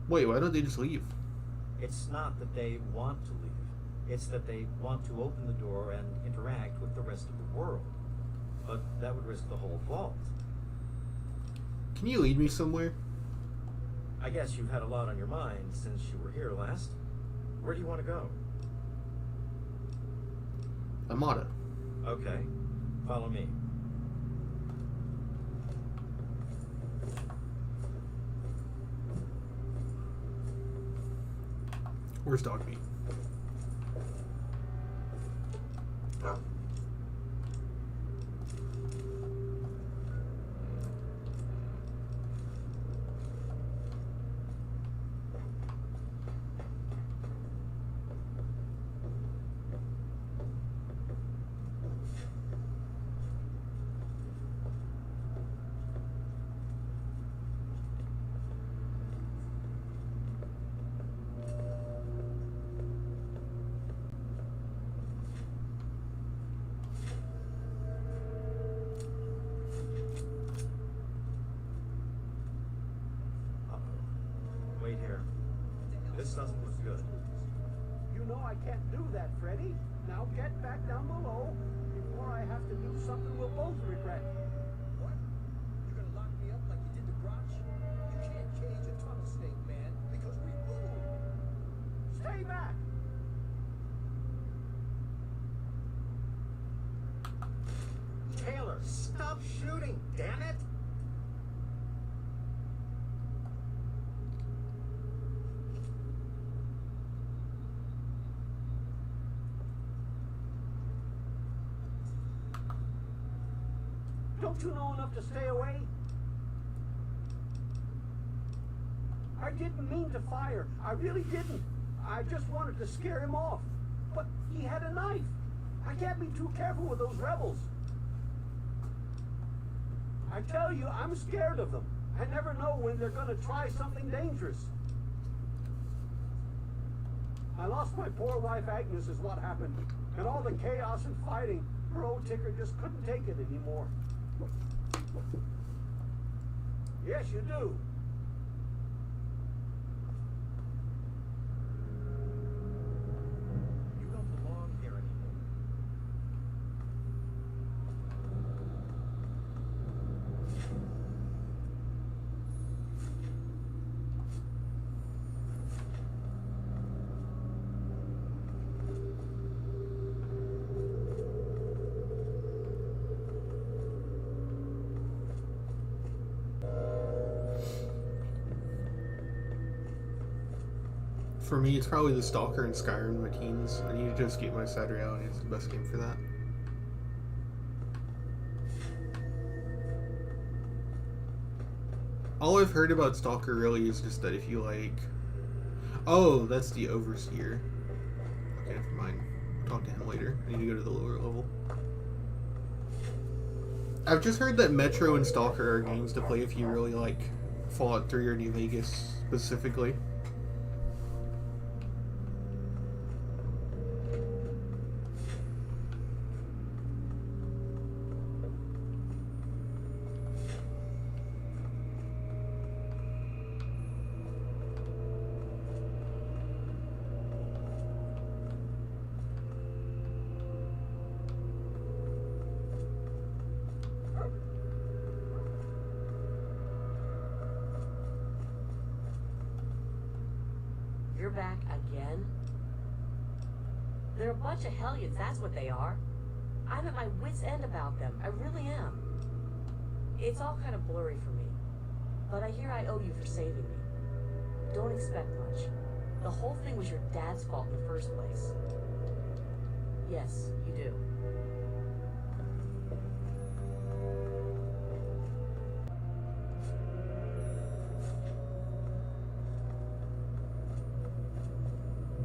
Wait, why don't they just leave? It's not that they want to leave. It's that they want to open the door and interact with the rest of the world. But that would risk the whole vault. Can you lead me somewhere? I guess you've had a lot on your mind since you were here last. Where do you want to go? Amada. Okay, follow me. Where's Dogmeat? Wait here. This doesn't look good. You know I can't do that, Freddy. Now get back down below before I have to do something we'll both regret. What? You're gonna lock me up like you did to Brotch? You can't cage a tunnel snake, man, because we rule. Stay back! Taylor, stop shooting, damn it! Don't you know enough to stay away? I didn't mean to fire. I really didn't. I just wanted to scare him off. But he had a knife. I can't be too careful with those rebels. I tell you, I'm scared of them. I never know when they're going to try something dangerous. I lost my poor wife Agnes is what happened. And all the chaos and fighting, her old ticker just couldn't take it anymore. Yes, you do. You don't belong here anymore. For me, it's probably the Stalker and Skyrim routines. I need to escape my sad reality. It's the best game for that. All I've heard about Stalker really is just that if you like... Oh, that's the Overseer. Okay, never mind. I'll talk to him later. I need to go to the lower level. I've just heard that Metro and Stalker are games to play if you really like Fallout 3 or New Vegas specifically. You're back again? They're a bunch of hellions, that's what they are. I'm at my wit's end about them. I really am. It's all kind of blurry for me. But I hear I owe you for saving me. Don't expect much. The whole thing was your dad's fault in the first place. Yes, you do.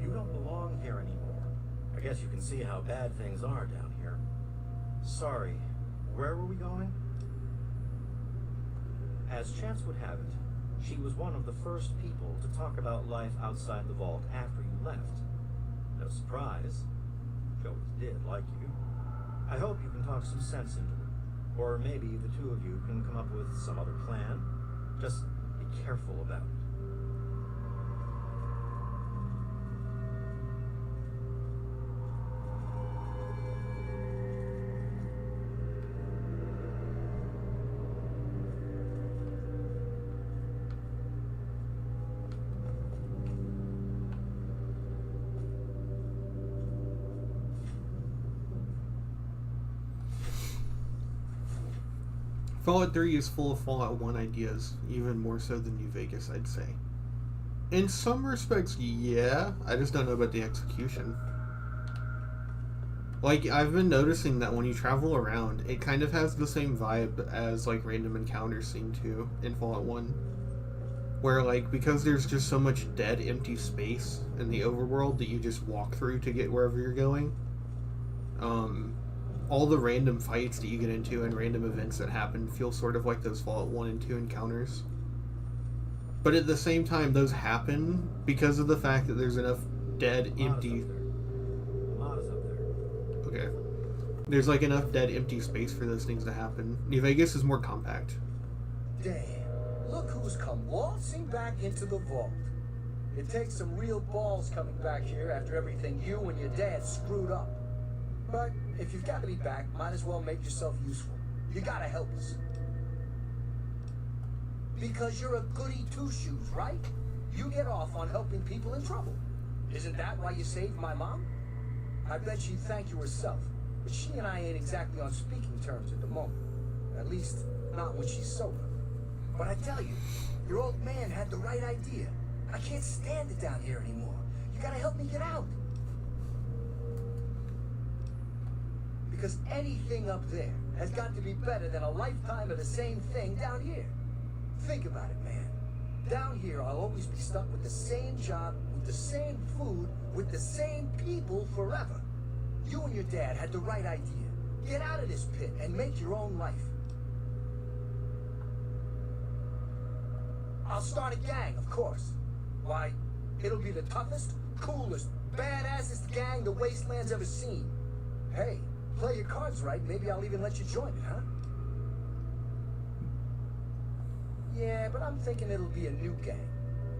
You don't belong here anymore. I I guess you can see how bad things are down here. Sorry, where were we going? As chance would have it, she was one of the first people to talk about life outside the vault after you left. No surprise. She always did like you. I hope you can talk some sense into her. Or maybe the two of you can come up with some other plan. Just be careful about it. Fallout 3 is full of Fallout 1 ideas, even more so than New Vegas, I'd say. In some respects, yeah, I just don't know about the execution. Like, I've been noticing that when you travel around, it kind of has the same vibe as, like, random encounters seem to in Fallout 1. Where, like, because there's just so much dead, empty space in the overworld that you just walk through to get wherever you're going, all the random fights that you get into and random events that happen feel sort of like those Fallout 1 and 2 encounters. But at the same time, those happen because of the fact that there's enough dead, empty... Mata's up there. Okay. There's like enough dead, empty space for those things to happen. New Vegas is more compact. Damn, look who's come waltzing back into the vault. It takes some real balls coming back here after everything you and your dad screwed up. But if you've got to be back, might as well make yourself useful. You gotta help us. Because you're a goody two-shoes, right? You get off on helping people in trouble. Isn't that why you saved my mom? I bet she'd thank you herself, but she and I ain't exactly on speaking terms at the moment. At least, not when she's sober. But I tell you, your old man had the right idea. I can't stand it down here anymore. You gotta help me get out. Because anything up there has got to be better than a lifetime of the same thing down here. Think about it, man. Down here, I'll always be stuck with the same job, with the same food, with the same people forever. You and your dad had the right idea. Get out of this pit and make your own life. I'll start a gang, of course. Why, it'll be the toughest, coolest, badassest gang the Wasteland's ever seen. Hey, play your cards right, maybe I'll even let you join it, huh? Yeah, but I'm thinking it'll be a new gang.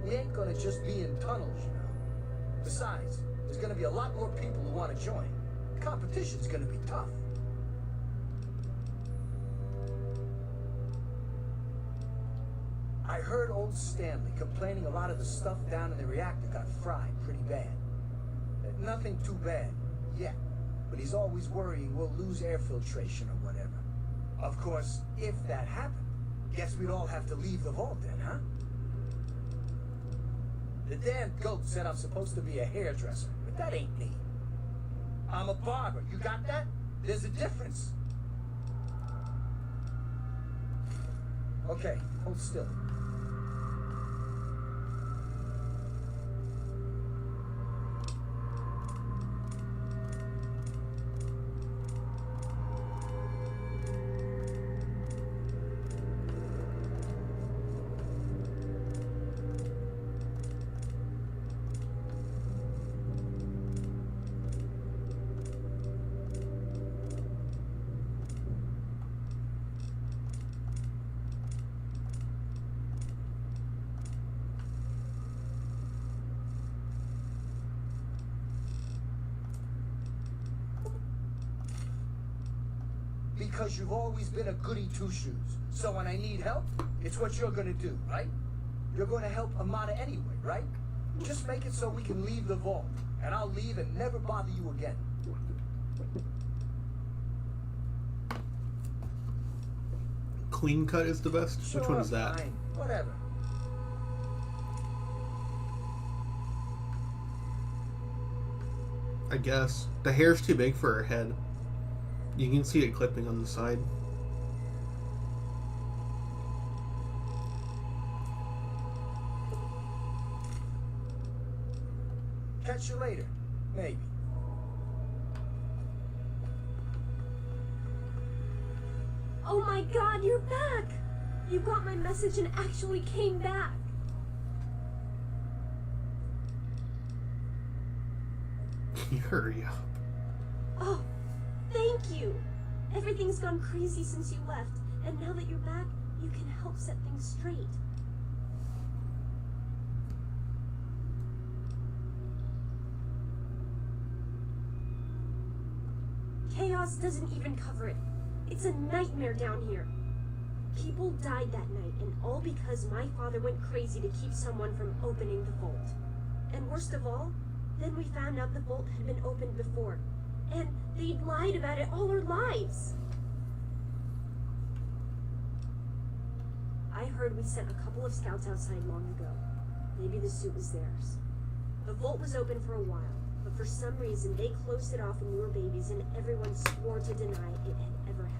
We ain't gonna just be in tunnels, you know. Besides, there's gonna be a lot more people who want to join. Competition's gonna be tough. I heard old Stanley complaining a lot of the stuff down in the reactor got fried pretty bad. Nothing too bad yet, but he's always worrying we'll lose air filtration or whatever. Of course, if that happened, guess we'd all have to leave the vault then, huh? The damn goat said I'm supposed to be a hairdresser, but that ain't me. I'm a barber, you got that? There's a difference. Okay, hold still. Because you've always been a goody two-shoes. So when I need help, it's what you're gonna do, right? You're gonna help Amata anyway, right? Just make it so we can leave the vault, and I'll leave and never bother you again. Clean cut is the best? Sure, Which one is that? Fine. Whatever. I guess. The hair's too big for her head. You can see it clipping on the side. Catch you later. Maybe. Oh my god, you're back! You got my message and actually came back. Hurry up. Oh, thank you. Everything's gone crazy since you left, and now that you're back, you can help set things straight. Chaos doesn't even cover it. It's a nightmare down here. People died that night, and all because my father went crazy to keep someone from opening the vault. And worst of all, then we found out the vault had been opened before, and they'd lied about it all our lives. I heard we sent a couple of scouts outside long ago. Maybe the suit was theirs. The vault was open for a while, but for some reason they closed it off when we were babies, and everyone swore to deny it had ever happened.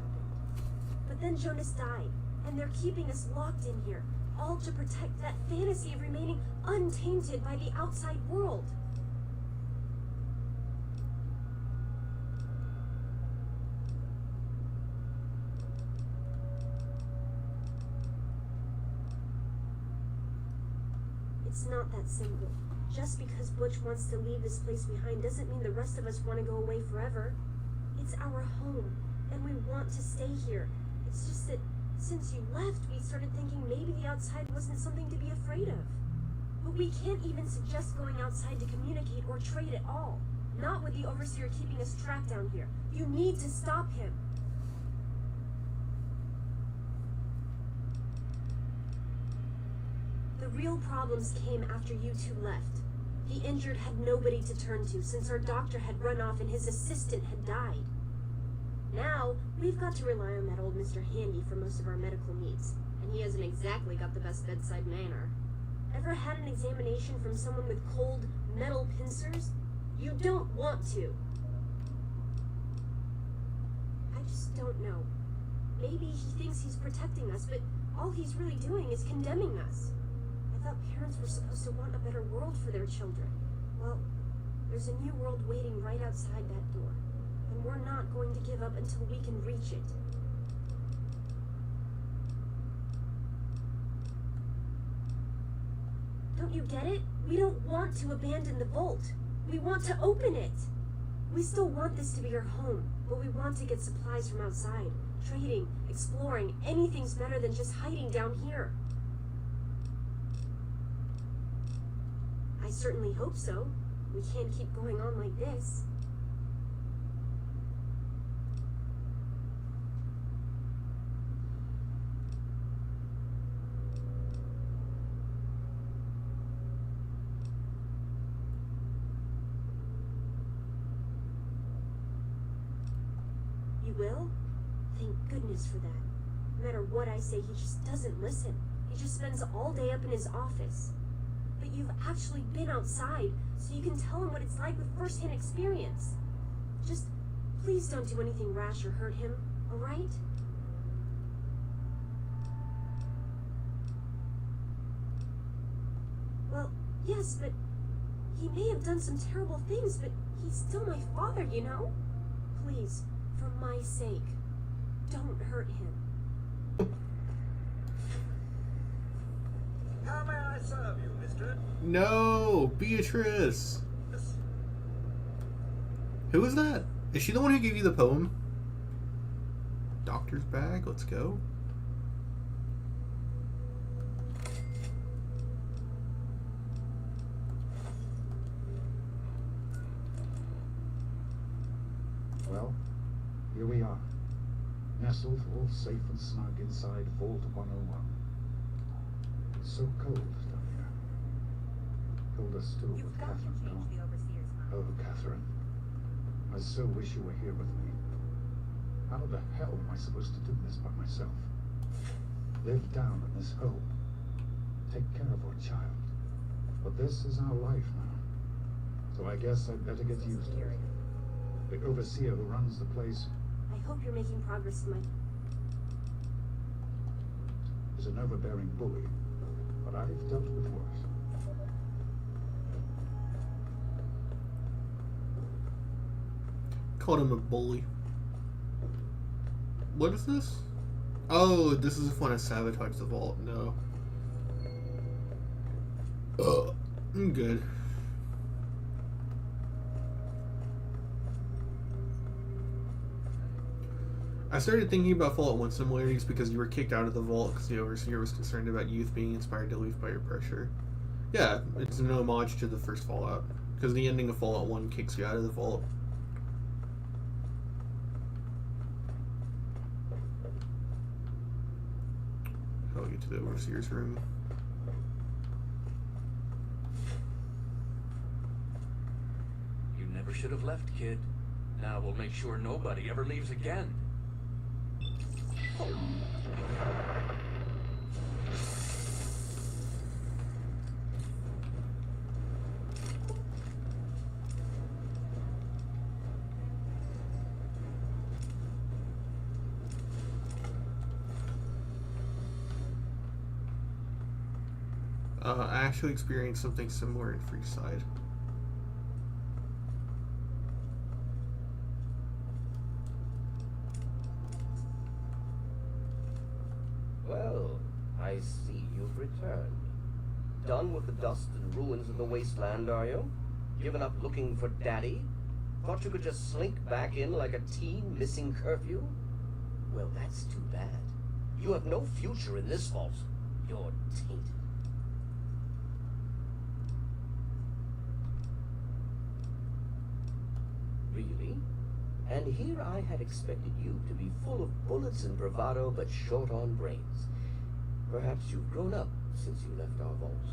But then Jonas died, and they're keeping us locked in here, all to protect that fantasy of remaining untainted by the outside world. It's not that simple. Just because Butch wants to leave this place behind doesn't mean the rest of us want to go away forever. It's our home, and we want to stay here. It's just that since you left, we started thinking maybe the outside wasn't something to be afraid of. But we can't even suggest going outside to communicate or trade at all. Not with the Overseer keeping us trapped down here. You need to stop him. The real problems came after you two left. The injured had nobody to turn to since our doctor had run off and his assistant had died. Now, we've got to rely on that old Mr. Handy for most of our medical needs, and he hasn't exactly got the best bedside manner. Ever had an examination from someone with cold, metal pincers? You don't want to. I just don't know. Maybe he thinks he's protecting us, but all he's really doing is condemning us. I thought parents were supposed to want a better world for their children. Well, there's a new world waiting right outside that door, and we're not going to give up until we can reach it. Don't you get it? We don't want to abandon the vault. We want to open it. We still want this to be our home, but we want to get supplies from outside. Trading, exploring, anything's better than just hiding down here. I certainly hope so. We can't keep going on like this. You will? Thank goodness for that. No matter what I say, he just doesn't listen. He just spends all day up in his office. But you've actually been outside, so you can tell him what it's like with first-hand experience. Just, please don't do anything rash or hurt him, all right? Well, yes, but he may have done some terrible things, but he's still my father, you know? Please, for my sake, don't hurt him. How may I serve you, mister? No, Beatrice. Who is that? Is she the one who gave you the poem? Doctor's bag, let's go. Well, here we are, nestled all safe and snug inside Vault 101. It's so cold down here. Colder still with You've got to Catherine change gone. the Overseer's mind. Oh, Catherine, I so wish you were here with me. How the hell am I supposed to do this by myself? Live down in this hole. Take care of our child. But this is our life now. So I guess I'd better get used to it. The Overseer who runs the place I hope you're making progress, Mike. is an overbearing bully, but I've dealt with worse. Called him a bully. What is this? Oh, this is if one has sabotaged the vault. No. Ugh. I'm good. I started thinking about Fallout 1 similarities because you were kicked out of the vault because the overseer was concerned about youth being inspired to leave by your pressure. Yeah, it's an homage to the first Fallout because the ending of Fallout 1 kicks you out of the vault. I'll get to the overseer's room. You never should have left, kid. Now we'll make sure nobody ever leaves again. I actually experienced something similar in Freeside. Well, I see you've returned. Done with the dust and ruins of the wasteland, are you? Given up looking for Daddy? Thought you could just slink back in like a teen missing curfew? Well, that's too bad. You have no future in this vault. You're tainted. Really? And here I had expected you to be full of bullets and bravado, but short on brains. Perhaps you've grown up since you left our vaults.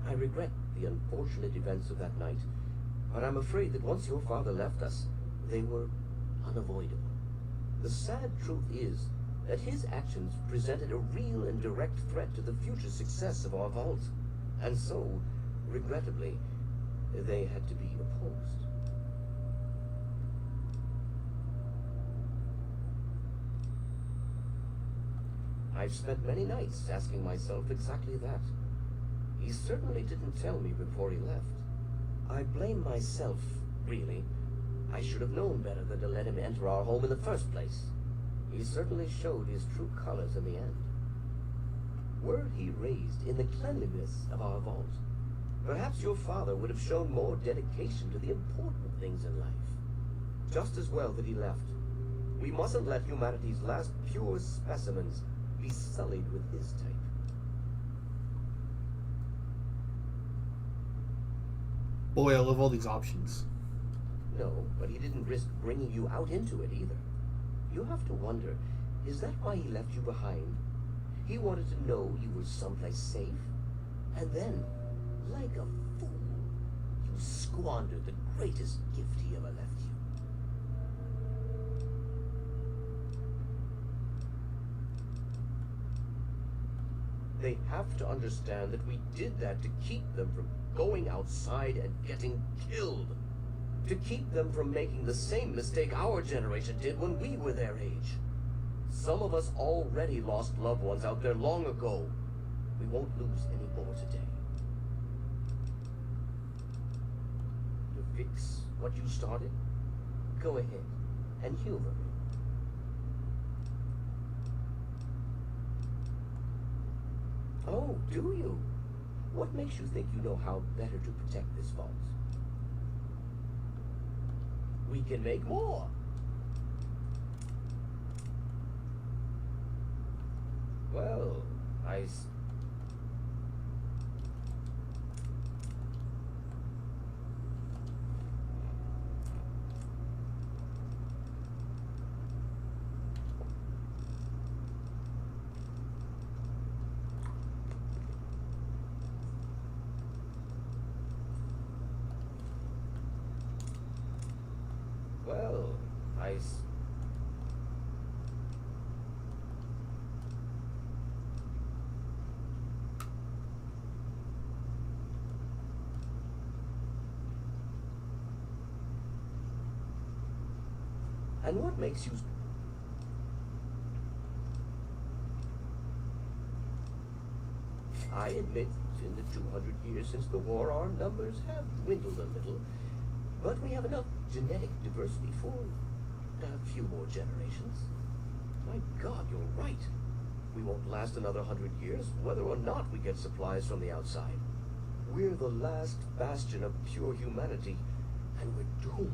I regret the unfortunate events of that night, but I'm afraid that once your father left us, they were unavoidable. The sad truth is that his actions presented a real and direct threat to the future success of our vault, and so, regrettably, they had to be opposed. I've spent many nights asking myself exactly that. He certainly didn't tell me before he left. I blame myself, really. I should have known better than to let him enter our home in the first place. He certainly showed his true colors in the end. Were he raised in the cleanliness of our vault, perhaps your father would have shown more dedication to the important things in life. Just as well that he left. We mustn't let humanity's last pure specimens be sullied with his type. Boy, I love all these options. No, but he didn't risk bringing you out into it either. You have to wonder, is that why he left you behind? He wanted to know you were someplace safe? And then, like a fool, you squandered the greatest gift he ever left you. They have to understand that we did that to keep them from going outside and getting killed. To keep them from making the same mistake our generation did when we were their age. Some of us already lost loved ones out there long ago. We won't lose any more today. To fix what you started, go ahead and humor me. Oh, do you? What makes you think you know how better to protect this vault? We can make more. Well, And what makes you... I admit, in the 200 years since the war, our numbers have dwindled a little, but we have enough genetic diversity for a few more generations. My God, you're right. We won't last another 100 years, whether or not we get supplies from the outside. We're the last bastion of pure humanity, and we're doomed.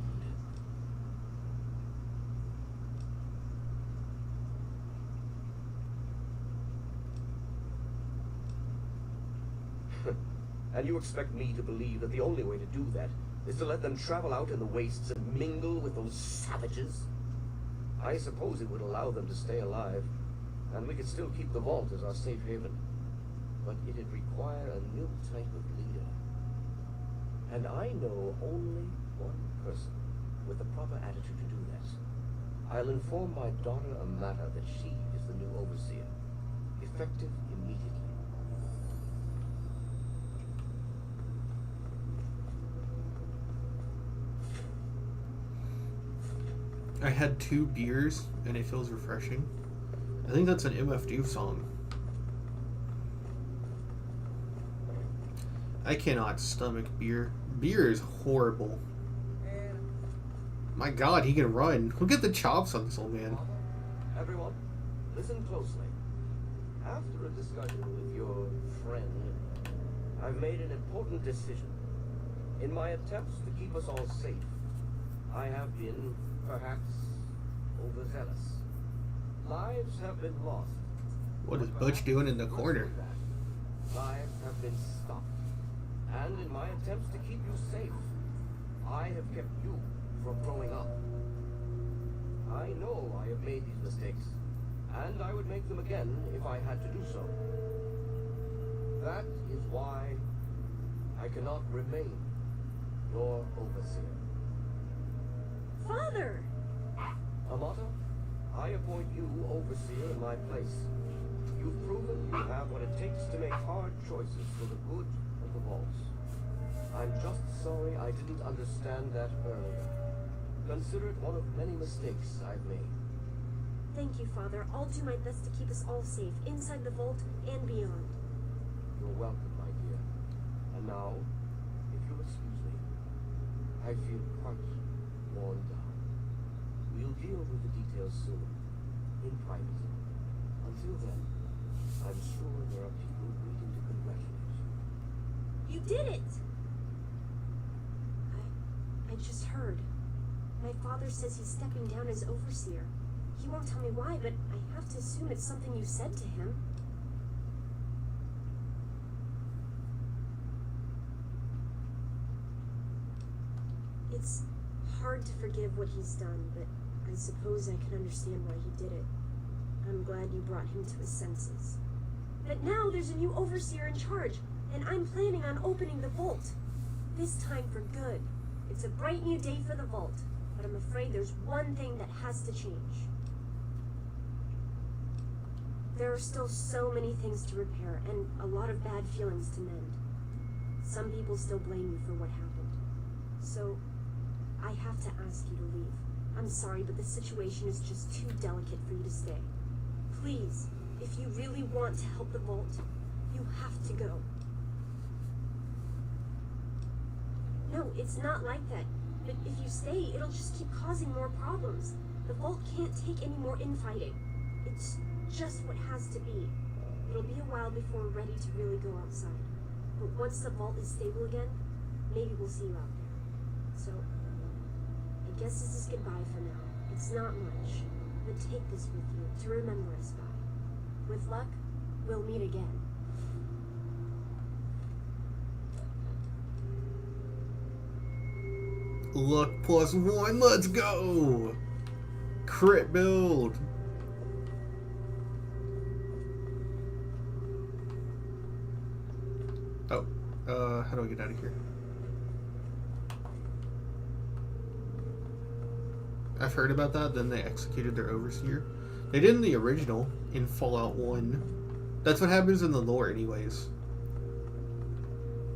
And you expect me to believe that the only way to do that is to let them travel out in the wastes and mingle with those savages? I suppose it would allow them to stay alive, and we could still keep the vault as our safe haven. But it'd require a new type of leader. And I know only one person with the proper attitude to do that. I'll inform my daughter Amata that she is the new overseer, effective immediately. I had 2 beers and it feels refreshing. I think that's an MF Doom song. I cannot stomach beer. Beer is horrible. My God, he can run. Look at the chops on this old man. Everyone, listen closely. After a discussion with your friend, I've made an important decision. In my attempts to keep us all safe, I have been, perhaps, overzealous. Lives have been lost. What is Butch doing in the corner? Lives have been stopped. And in my attempts to keep you safe, I have kept you from growing up. I know I have made these mistakes, and I would make them again if I had to do so. That is why I cannot remain your overseer. Father! Amata, I appoint you overseer in my place. You've proven you have what it takes to make hard choices for the good of the vaults. I'm just sorry I didn't understand that earlier. Consider it one of many mistakes I've made. Thank you, Father. I'll do my best to keep us all safe, inside the vault and beyond. You're welcome, my dear. And now, if you'll excuse me, I feel quite worn down. We'll deal with the details soon, in private. Until then, I'm sure there are people waiting to congratulate you. You did it! I just heard. My father says he's stepping down as overseer. He won't tell me why, but I have to assume it's something you said to him. It's hard to forgive what he's done, but I suppose I can understand why he did it. I'm glad you brought him to his senses. But now there's a new overseer in charge, and I'm planning on opening the vault. This time for good. It's a bright new day for the vault, but I'm afraid there's one thing that has to change. There are still so many things to repair, and a lot of bad feelings to mend. Some people still blame you for what happened. So, I have to ask you to leave. I'm sorry, but the situation is just too delicate for you to stay. Please, if you really want to help the vault, you have to go. No, it's not like that. But if you stay, it'll just keep causing more problems. The vault can't take any more infighting. It's just what has to be. It'll be a while before we're ready to really go outside. But once the vault is stable again, maybe we'll see you out there. So, I guess this is goodbye for now. It's not much, but take this with you to remember us by. With luck, we'll meet again. Luck +1, let's go! Crit build! Oh, how do I get out of here? I've heard about that, then they executed their overseer. They did in the original, in Fallout 1. That's what happens in the lore anyways.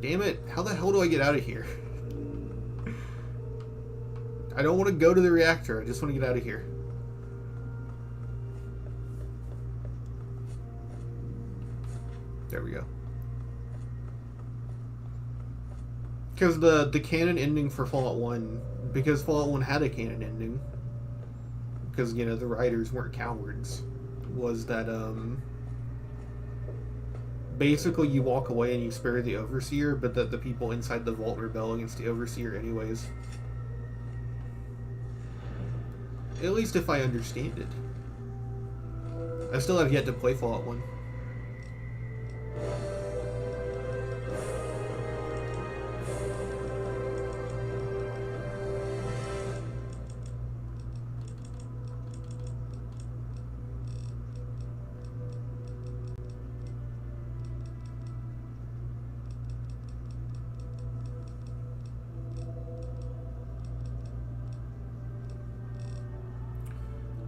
Damn it, how the hell do I get out of here? I don't want to go to the reactor, I just want to get out of here. There we go. Because the canon ending for Fallout 1, because Fallout 1 had a canon ending, because, you know, the writers weren't cowards, was that, basically you walk away and you spare the Overseer, but that the people inside the vault rebel against the Overseer anyways. At least if I understand it. I still have yet to play Fallout 1.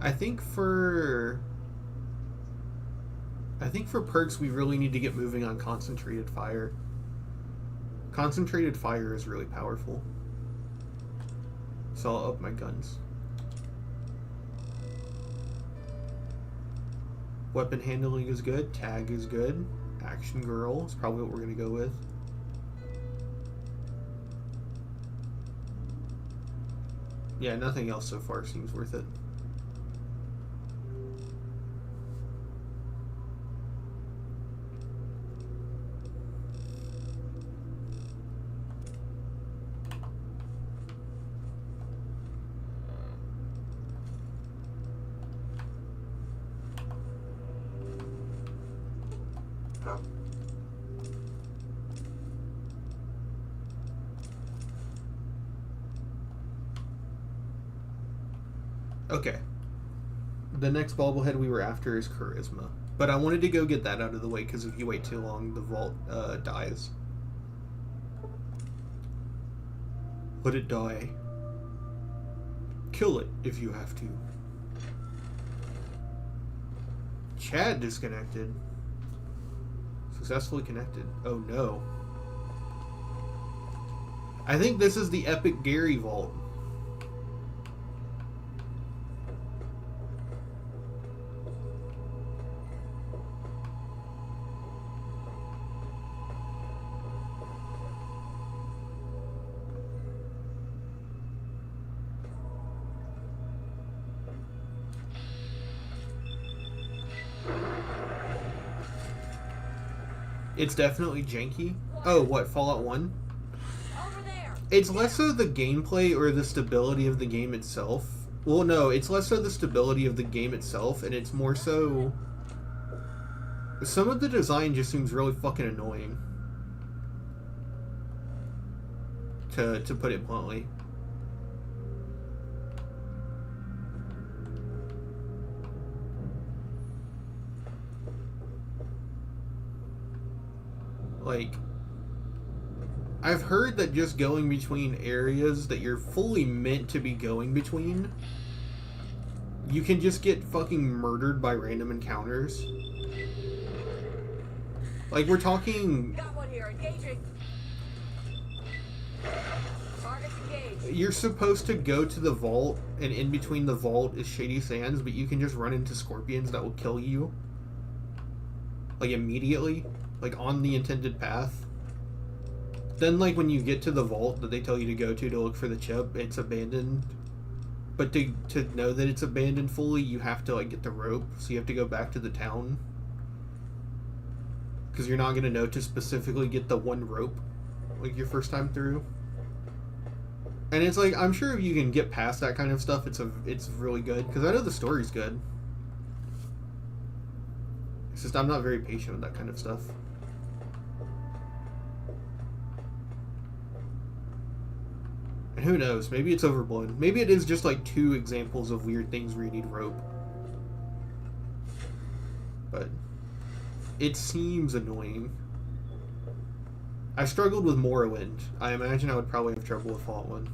I think for perks we really need to get moving on Concentrated Fire. Concentrated Fire is really powerful. So I'll up my guns. Weapon handling is good. Tag is good. Action Girl is probably what we're going to go with. Yeah, nothing else so far seems worth it. Okay. The next bobblehead we were after is Charisma. But I wanted to go get that out of the way because if you wait too long, the vault dies. Let it die. Kill it if you have to. Chat disconnected. Successfully connected. Oh no. I think this is the Epic Gary vault. It's definitely janky. Oh, what, Fallout 1? Over there. It's less so the gameplay or the stability of the game itself. Well, no, it's less so the stability of the game itself, and it's more so... Some of the design just seems really fucking annoying. To put it bluntly. Like, I've heard that just going between areas that you're fully meant to be going between, you can just get fucking murdered by random encounters. Like, we're talking... Got one here, engaging. Target's engaged. You're supposed to go to the vault, and in between the vault is Shady Sands, but you can just run into scorpions that will kill you. Like, immediately. Like, on the intended path. Then, like, when you get to the vault that they tell you to go to look for the chip, it's abandoned. But to know that it's abandoned fully, you have to, like, get the rope. So you have to go back to the town. Because you're not going to know to specifically get the one rope, like, your first time through. And it's like, I'm sure if you can get past that kind of stuff, it's really good. Because I know the story's good. It's just I'm not very patient with that kind of stuff. And who knows, maybe it's overblown. Maybe it is just like 2 examples of weird things where you need rope. But it seems annoying. I struggled with Morrowind. I imagine I would probably have trouble with Fallout 1.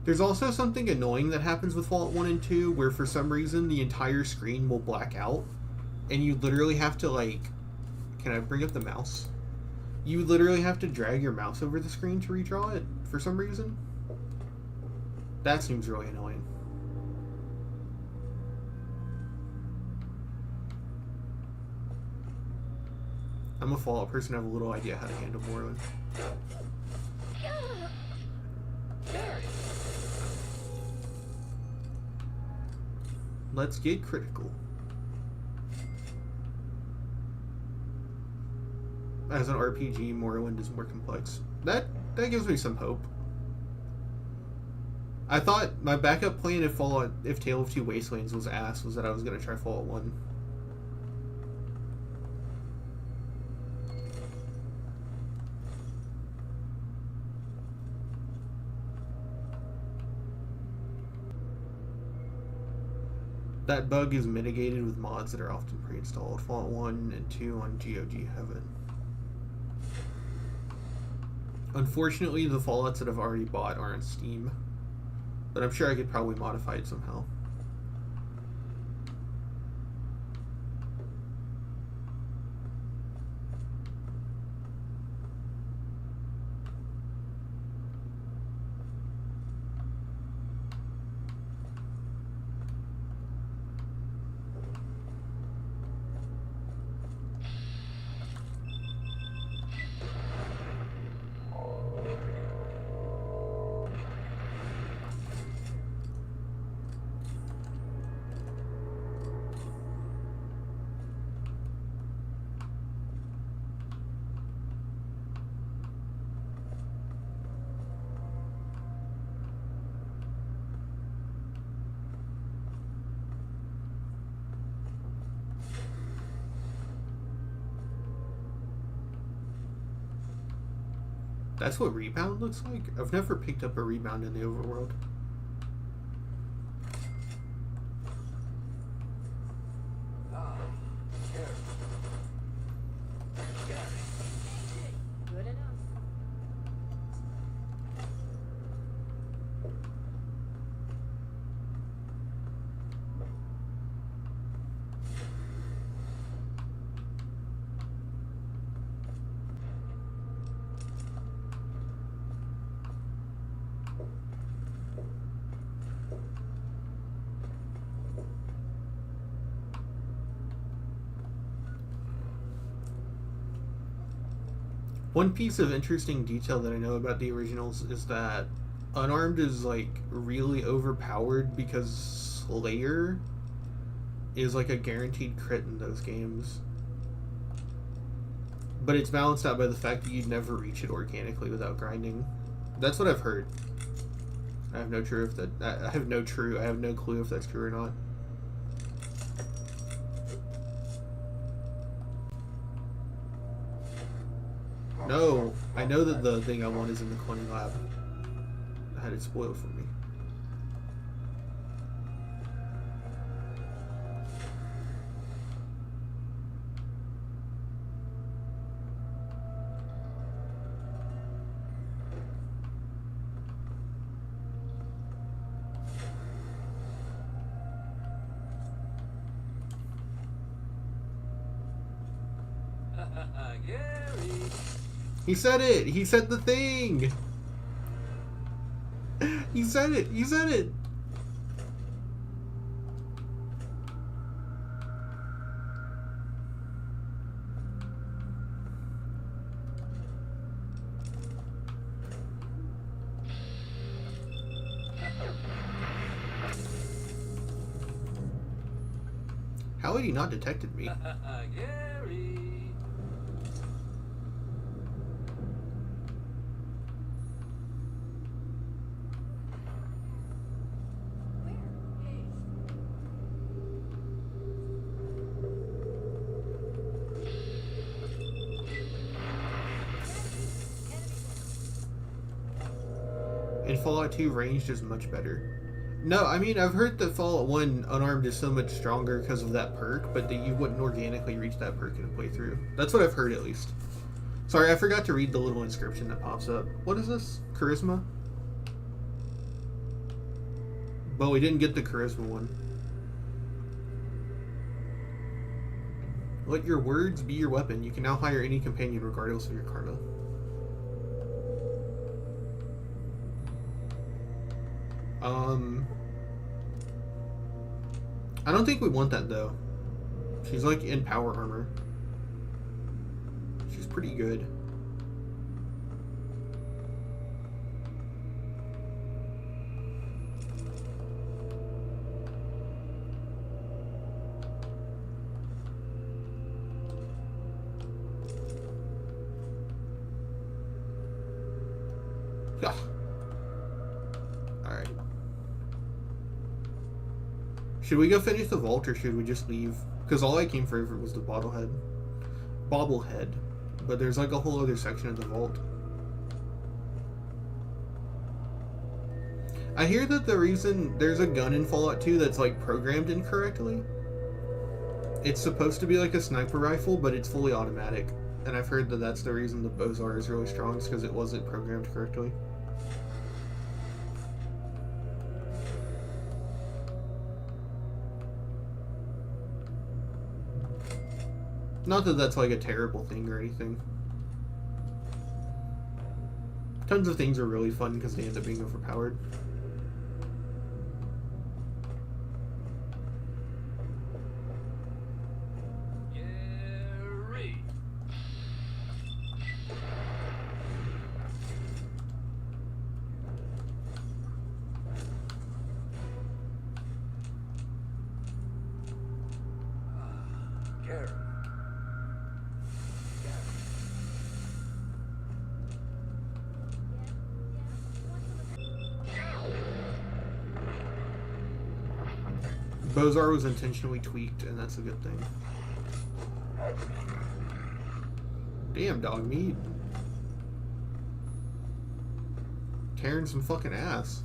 There's also something annoying that happens with Fallout 1 and 2 where for some reason the entire screen will black out and you literally have to, like... Can I bring up the mouse? You literally have to drag your mouse over the screen to redraw it for some reason. That seems really annoying. I'm a Fallout person, I have a little idea how to handle Moreland. Let's get critical. As an RPG, Morrowind is more complex. That gives me some hope. I thought my backup plan if Tale of Two Wastelands was ass was that I was gonna try Fallout 1. That bug is mitigated with mods that are often pre-installed. Fallout 1 and 2 on GOG Heaven. Unfortunately, the Fallouts that I've already bought are on Steam, but I'm sure I could probably modify it somehow. That's what Rebound looks like? I've never picked up a Rebound in the overworld. Good enough. One piece of interesting detail that I know about the originals is that Unarmed is like really overpowered because Slayer is like a guaranteed crit in those games. But it's balanced out by the fact that you'd never reach it organically without grinding. That's what I've heard. I have no clue if that's true or not. No, I know that the thing I want is in the cloning lab. I had it spoiled for me. Gary. He said it! He said the thing! He said it! He said it! How had he not detected me? Gary. In Fallout 2, ranged is much better. No, I mean, I've heard that Fallout 1 Unarmed is so much stronger because of that perk, but that you wouldn't organically reach that perk in a playthrough. That's what I've heard, at least. Sorry, I forgot to read the little inscription that pops up. What is this? Charisma? But we didn't get the Charisma one. Let your words be your weapon. You can now hire any companion regardless of your karma. I don't think we want that though. She's like in power armor. She's pretty good. Yeah. Alright. Should we go finish the vault or should we just leave? Because all I came for was the bobblehead. But there's like a whole other section of the vault. I hear that the reason there's a gun in Fallout 2 that's like programmed incorrectly. It's supposed to be like a sniper rifle, but it's fully automatic. And I've heard that that's the reason the Bozar is really strong, is because it wasn't programmed correctly. Not that that's like a terrible thing or anything. Tons of things are really fun because they end up being overpowered. Bozar was intentionally tweaked, and that's a good thing. Damn, dog meat. Tearing some fucking ass.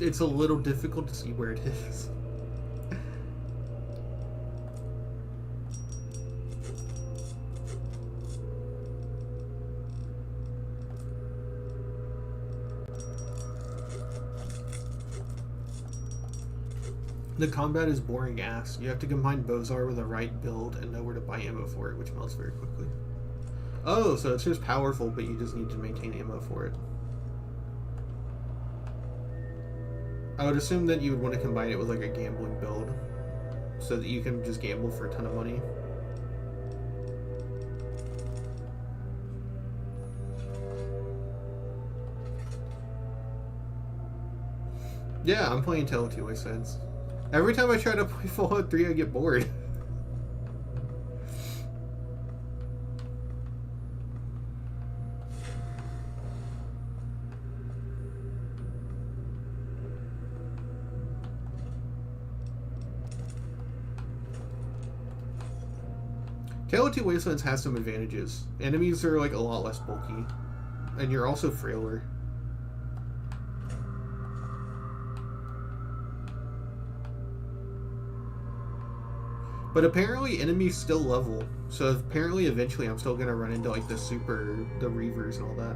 It's a little difficult to see where it is. The combat is boring ass. You have to combine Bozar with the right build and know where to buy ammo for it, which melts very quickly. Oh, so it's just powerful, but you just need to maintain ammo for it. I would assume that you would want to combine it with like a gambling build so that you can just gamble for a ton of money. Yeah, I'm playing Tale of Two Wastelands. Every time I try to play Fallout 3, I get bored. Tale of Two Wastelands has some advantages. Enemies are like a lot less bulky, and you're also frailer. But apparently enemies still level, so apparently eventually I'm still gonna run into like the Reavers and all that.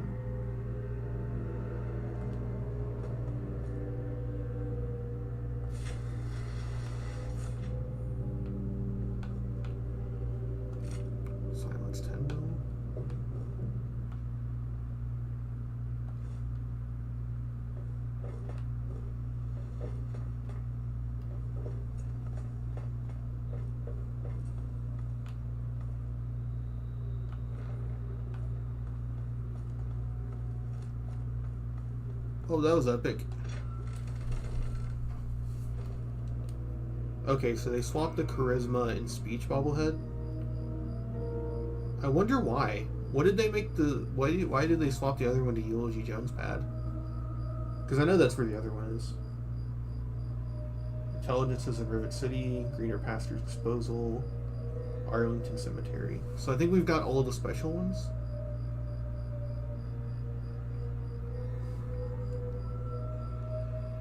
Silence 10 mil. Oh, that was epic. Okay, so they swapped the charisma and speech bobblehead. I wonder why. What did they make the... Why did they swap the other one to Eulogy Jones pad? Because I know that's where the other one is. Intelligences in Rivet City, Greener Pastures Disposal, Arlington Cemetery. So I think we've got all of the special ones.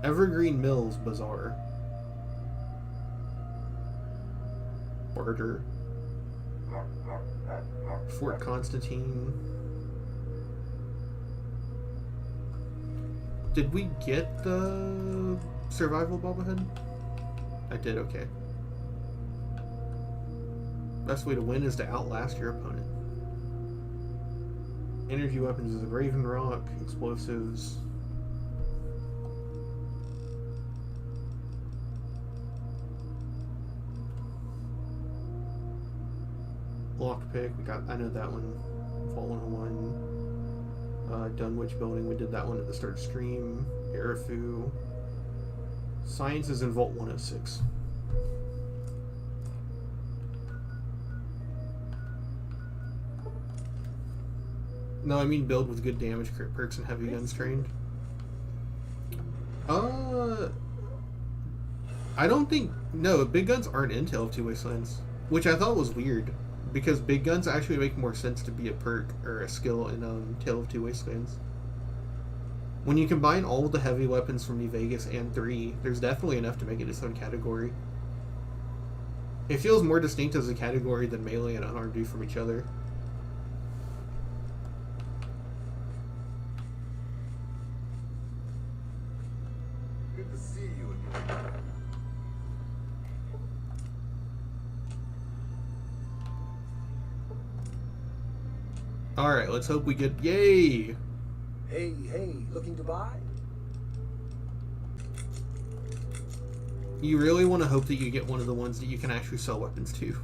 Evergreen Mills Bazaar. Barter. Fort Constantine. Did we get the survival bobblehead? I did, okay. Best way to win is to outlast your opponent. Energy weapons is a Raven Rock, explosives. Lockpick, we got, I know that one. Fallen one. Dunwich Building, we did that one at the start of stream. Arafu. Science is in Vault 106. No, I mean build with good damage perks and heavy guns trained. I don't think... No, big guns aren't in Tale of Two Wastelands. Which I thought was weird. Because big guns actually make more sense to be a perk or a skill in Tale of Two Wastelands. When you combine all of the heavy weapons from New Vegas and 3, there's definitely enough to make it its own category. It feels more distinct as a category than melee and unarmed do from each other. Good to see you again. Alright, let's hope we get... Yay! Hey, looking to buy? You really want to hope that you get one of the ones that you can actually sell weapons to.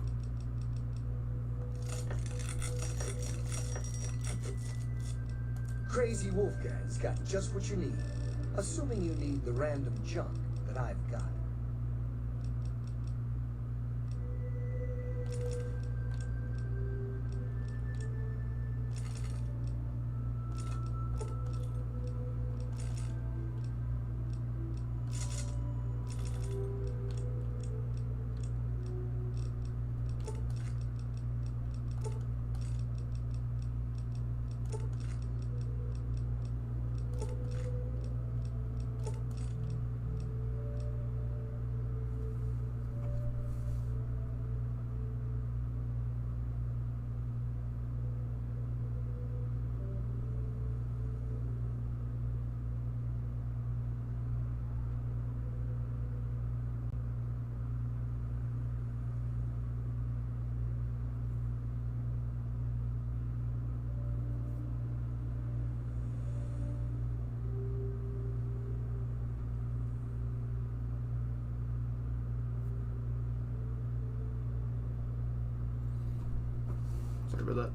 Crazy Wolfgang's got just what you need. Assuming you need the random junk that I've got. Sorry about that.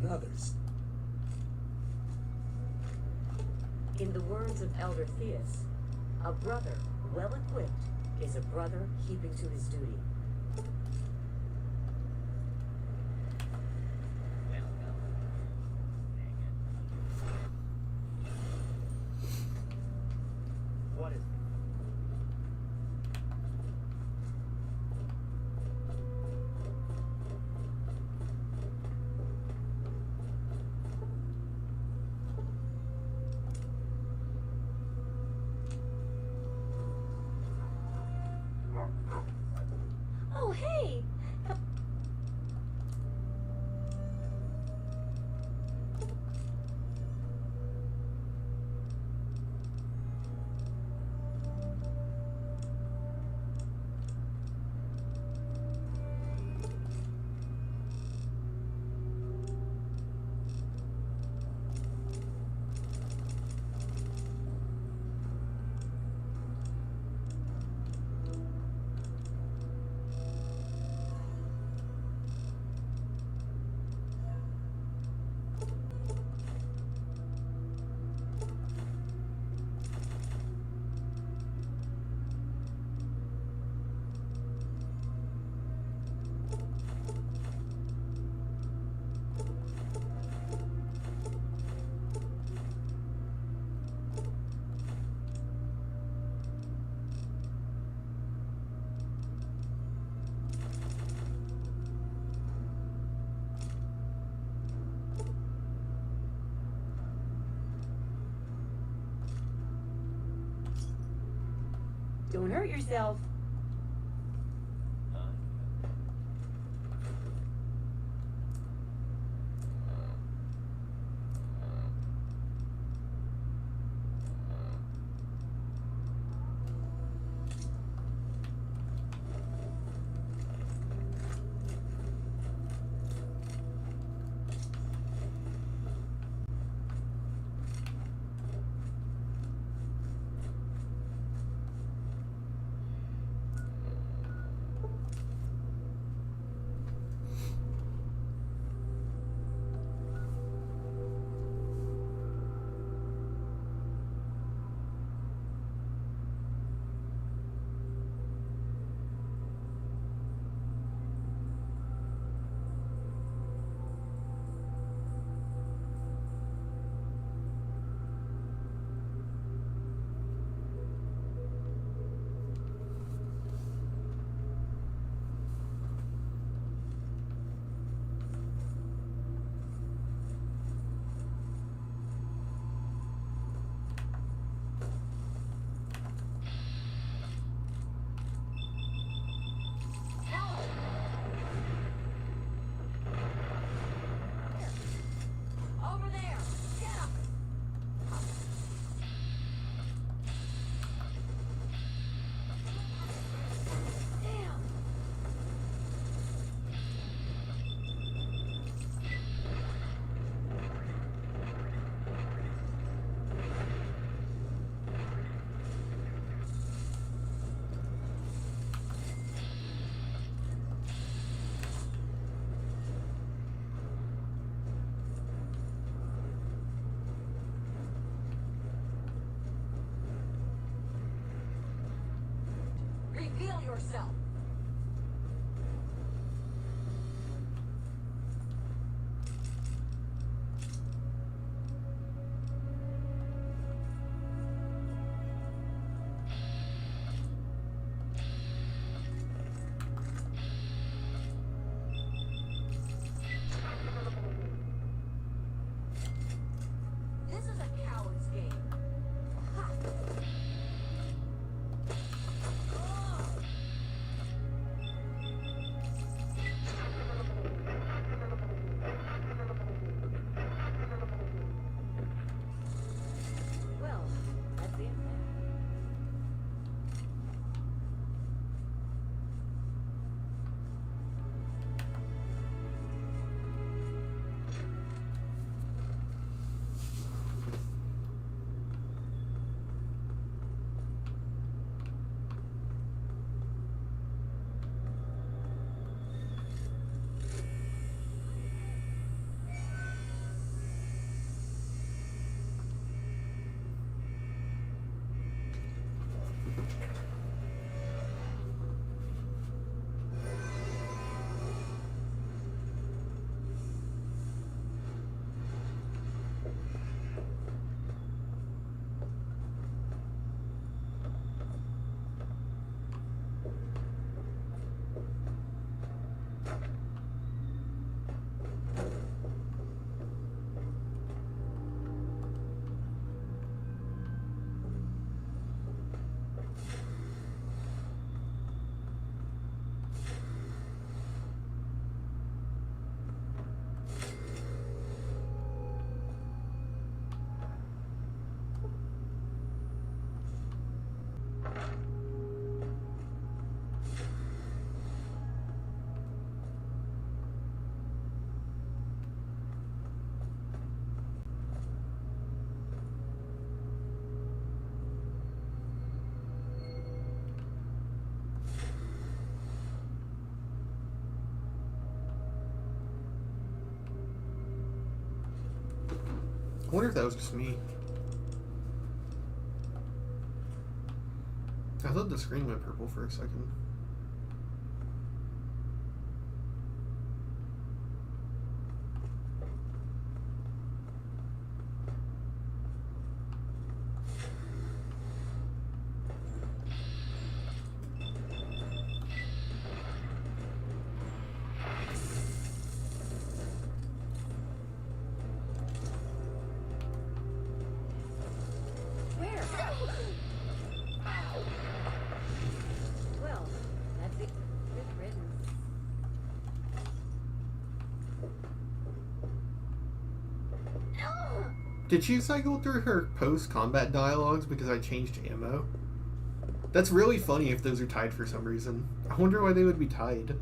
Another's. In the words of Elder Theus, a brother well equipped is a brother keeping to his duty. What is it? Oh, hey! Don't hurt yourself. Over there! Get him! Damn! Reveal yourself! This is a coward's game. Ha! wonder if that was just me. I thought the screen went purple for a second. Well, that's it. Good riddance. Did she cycle through her post-combat dialogues because I changed ammo? That's really funny if those are tied for some reason. I wonder why they would be tied.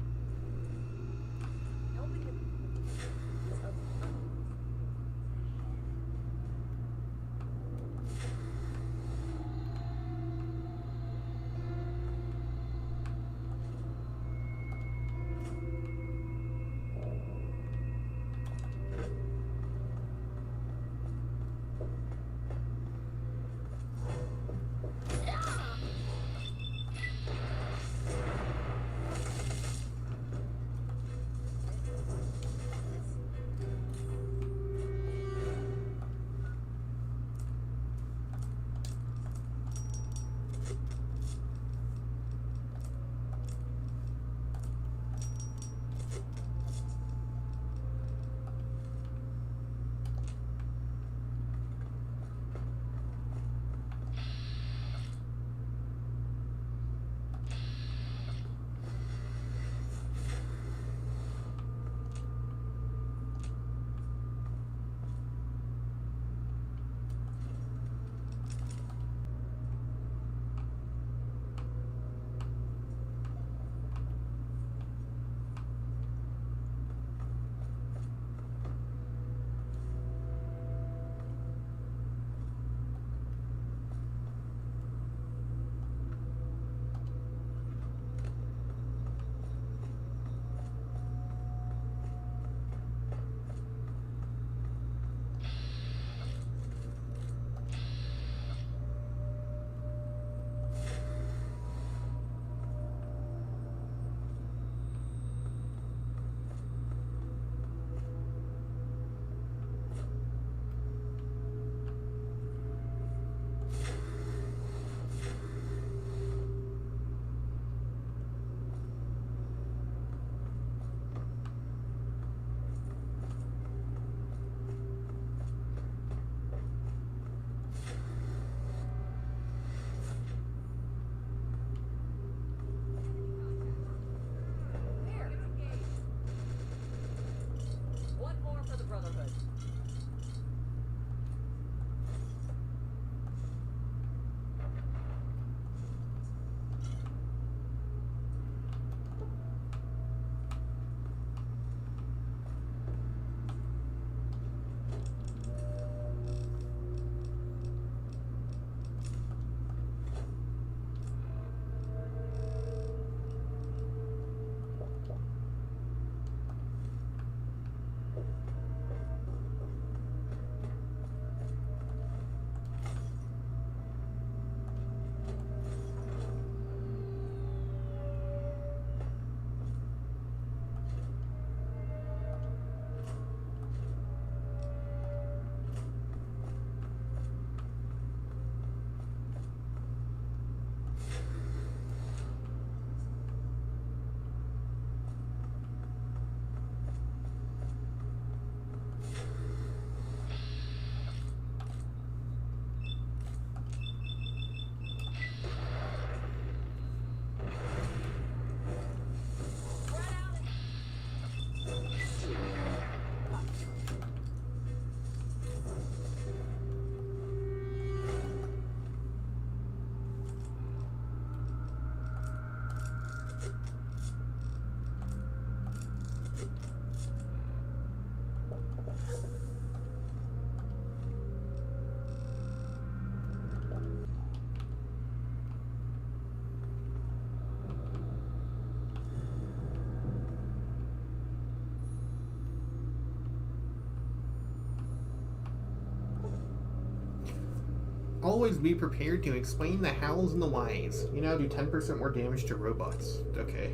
always be prepared to explain the hows and the whys. You now do 10% more damage to robots. Okay.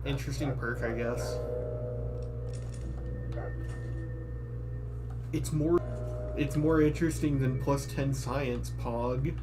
Interesting perk, I guess. It's more interesting than plus 10 science, Pog.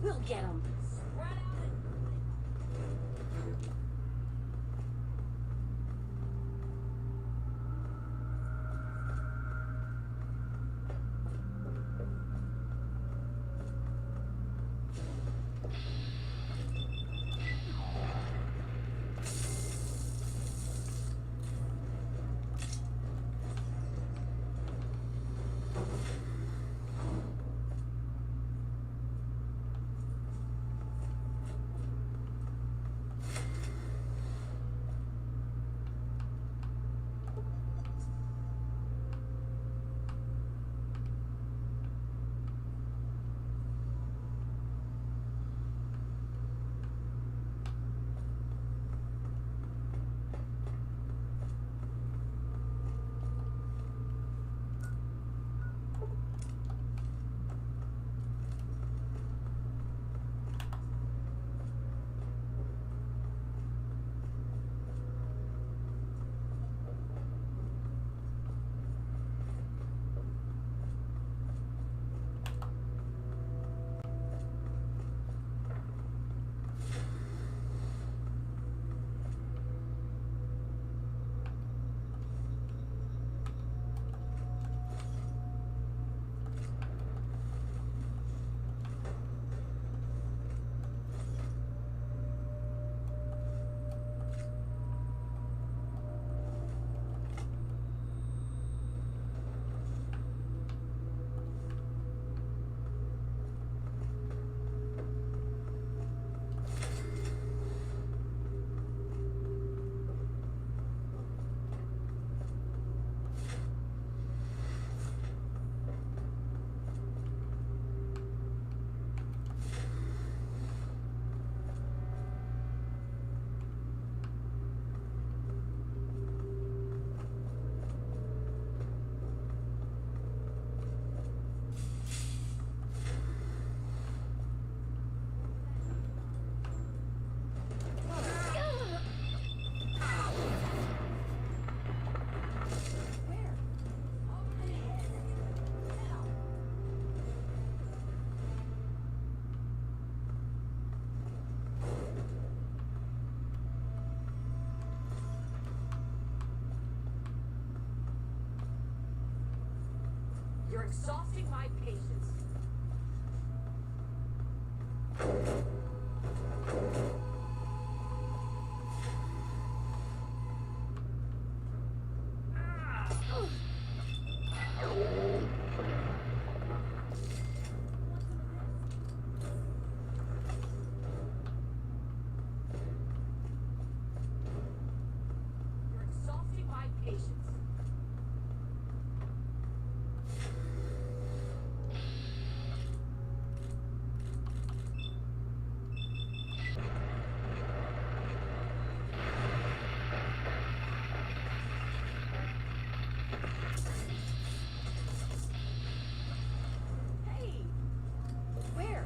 We'll get him. You're exhausting my patience. You're exhausting my patience. Hey! Where?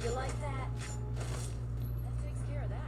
You like that? That takes care of that.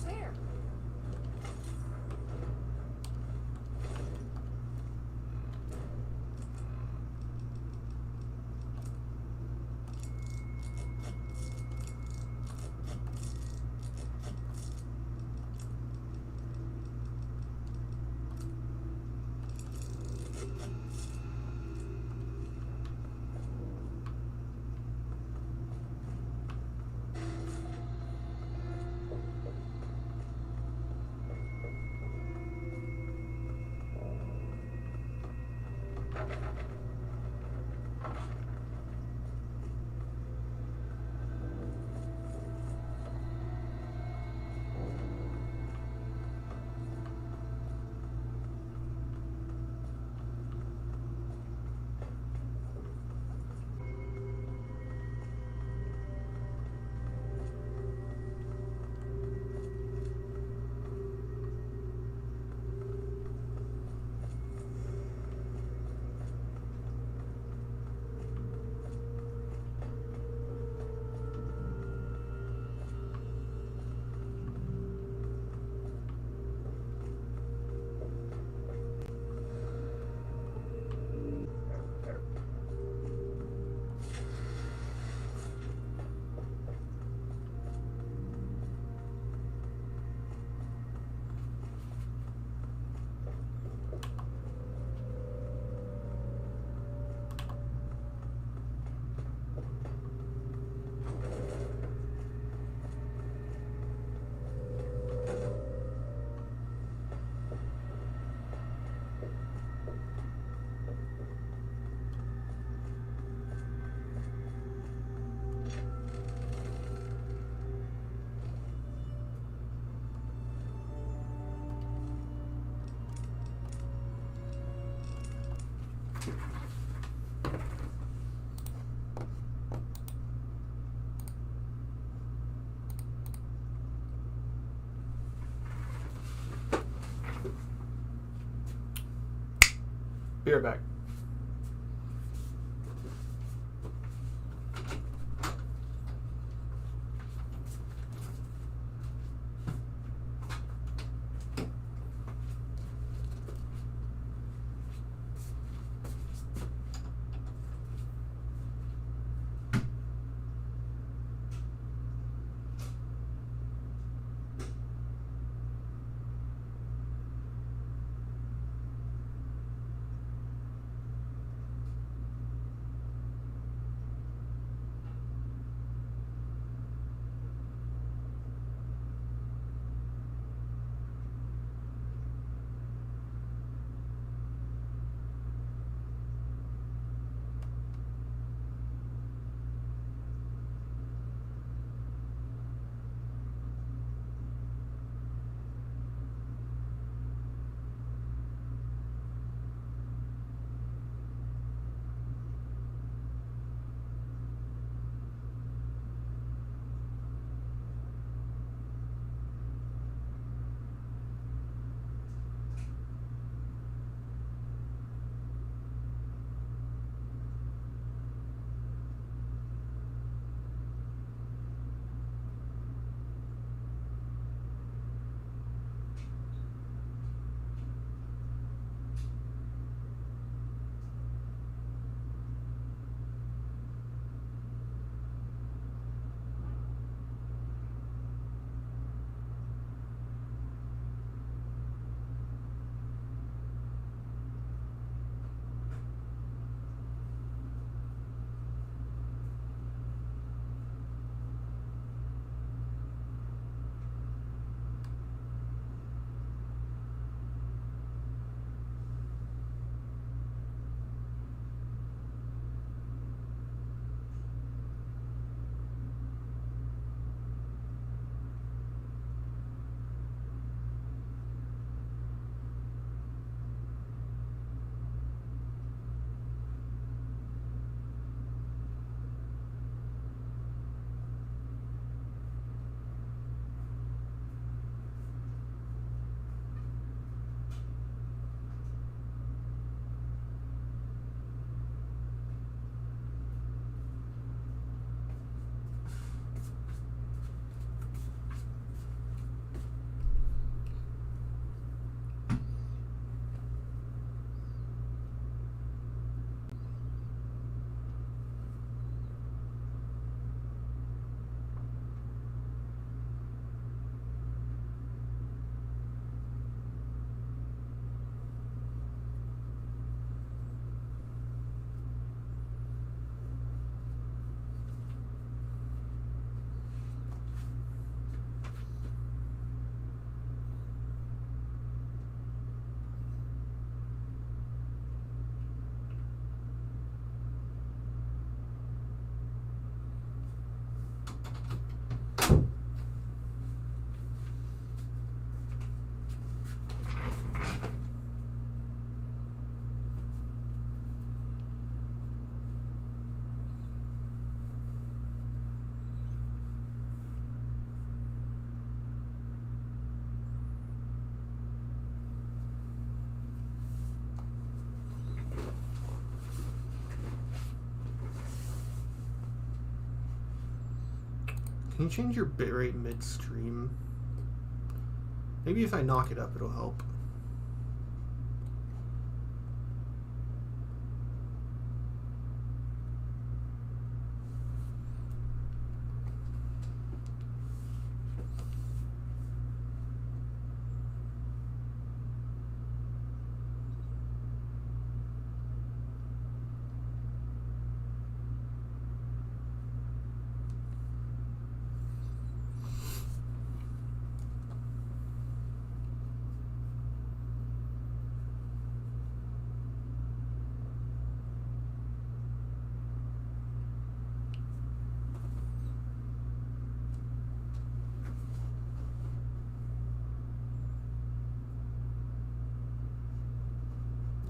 Where? Be right back. Can you change your bitrate midstream? Maybe if I knock it up, it'll help.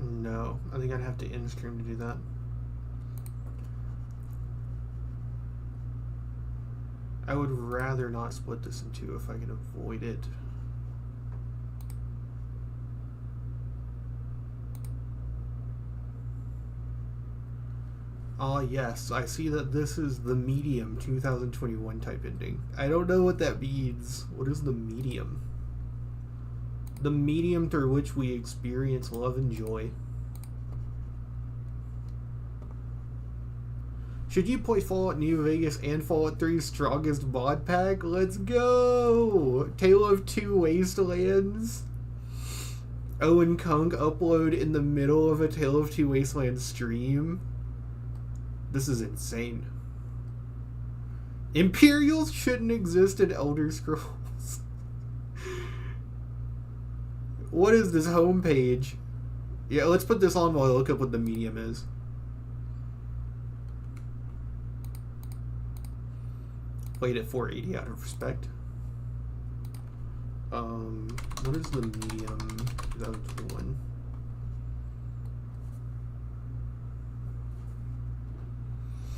No, I think I'd have to in-stream to do that. I would rather not split this in two if I can avoid it. Ah, yes, I see that this is the medium 2021 type ending. I don't know what that means. What is the medium? The medium through which we experience love and joy. Should you play Fallout New Vegas and Fallout 3's strongest mod pack? Let's go! Tale of Two Wastelands. Owen Kunk upload in the middle of a Tale of Two Wastelands stream. This is insane. Imperials shouldn't exist in Elder Scrolls. What is this homepage? Yeah, let's put this on while I look up what the medium is. Played at 480 out of respect. What is the medium 2021?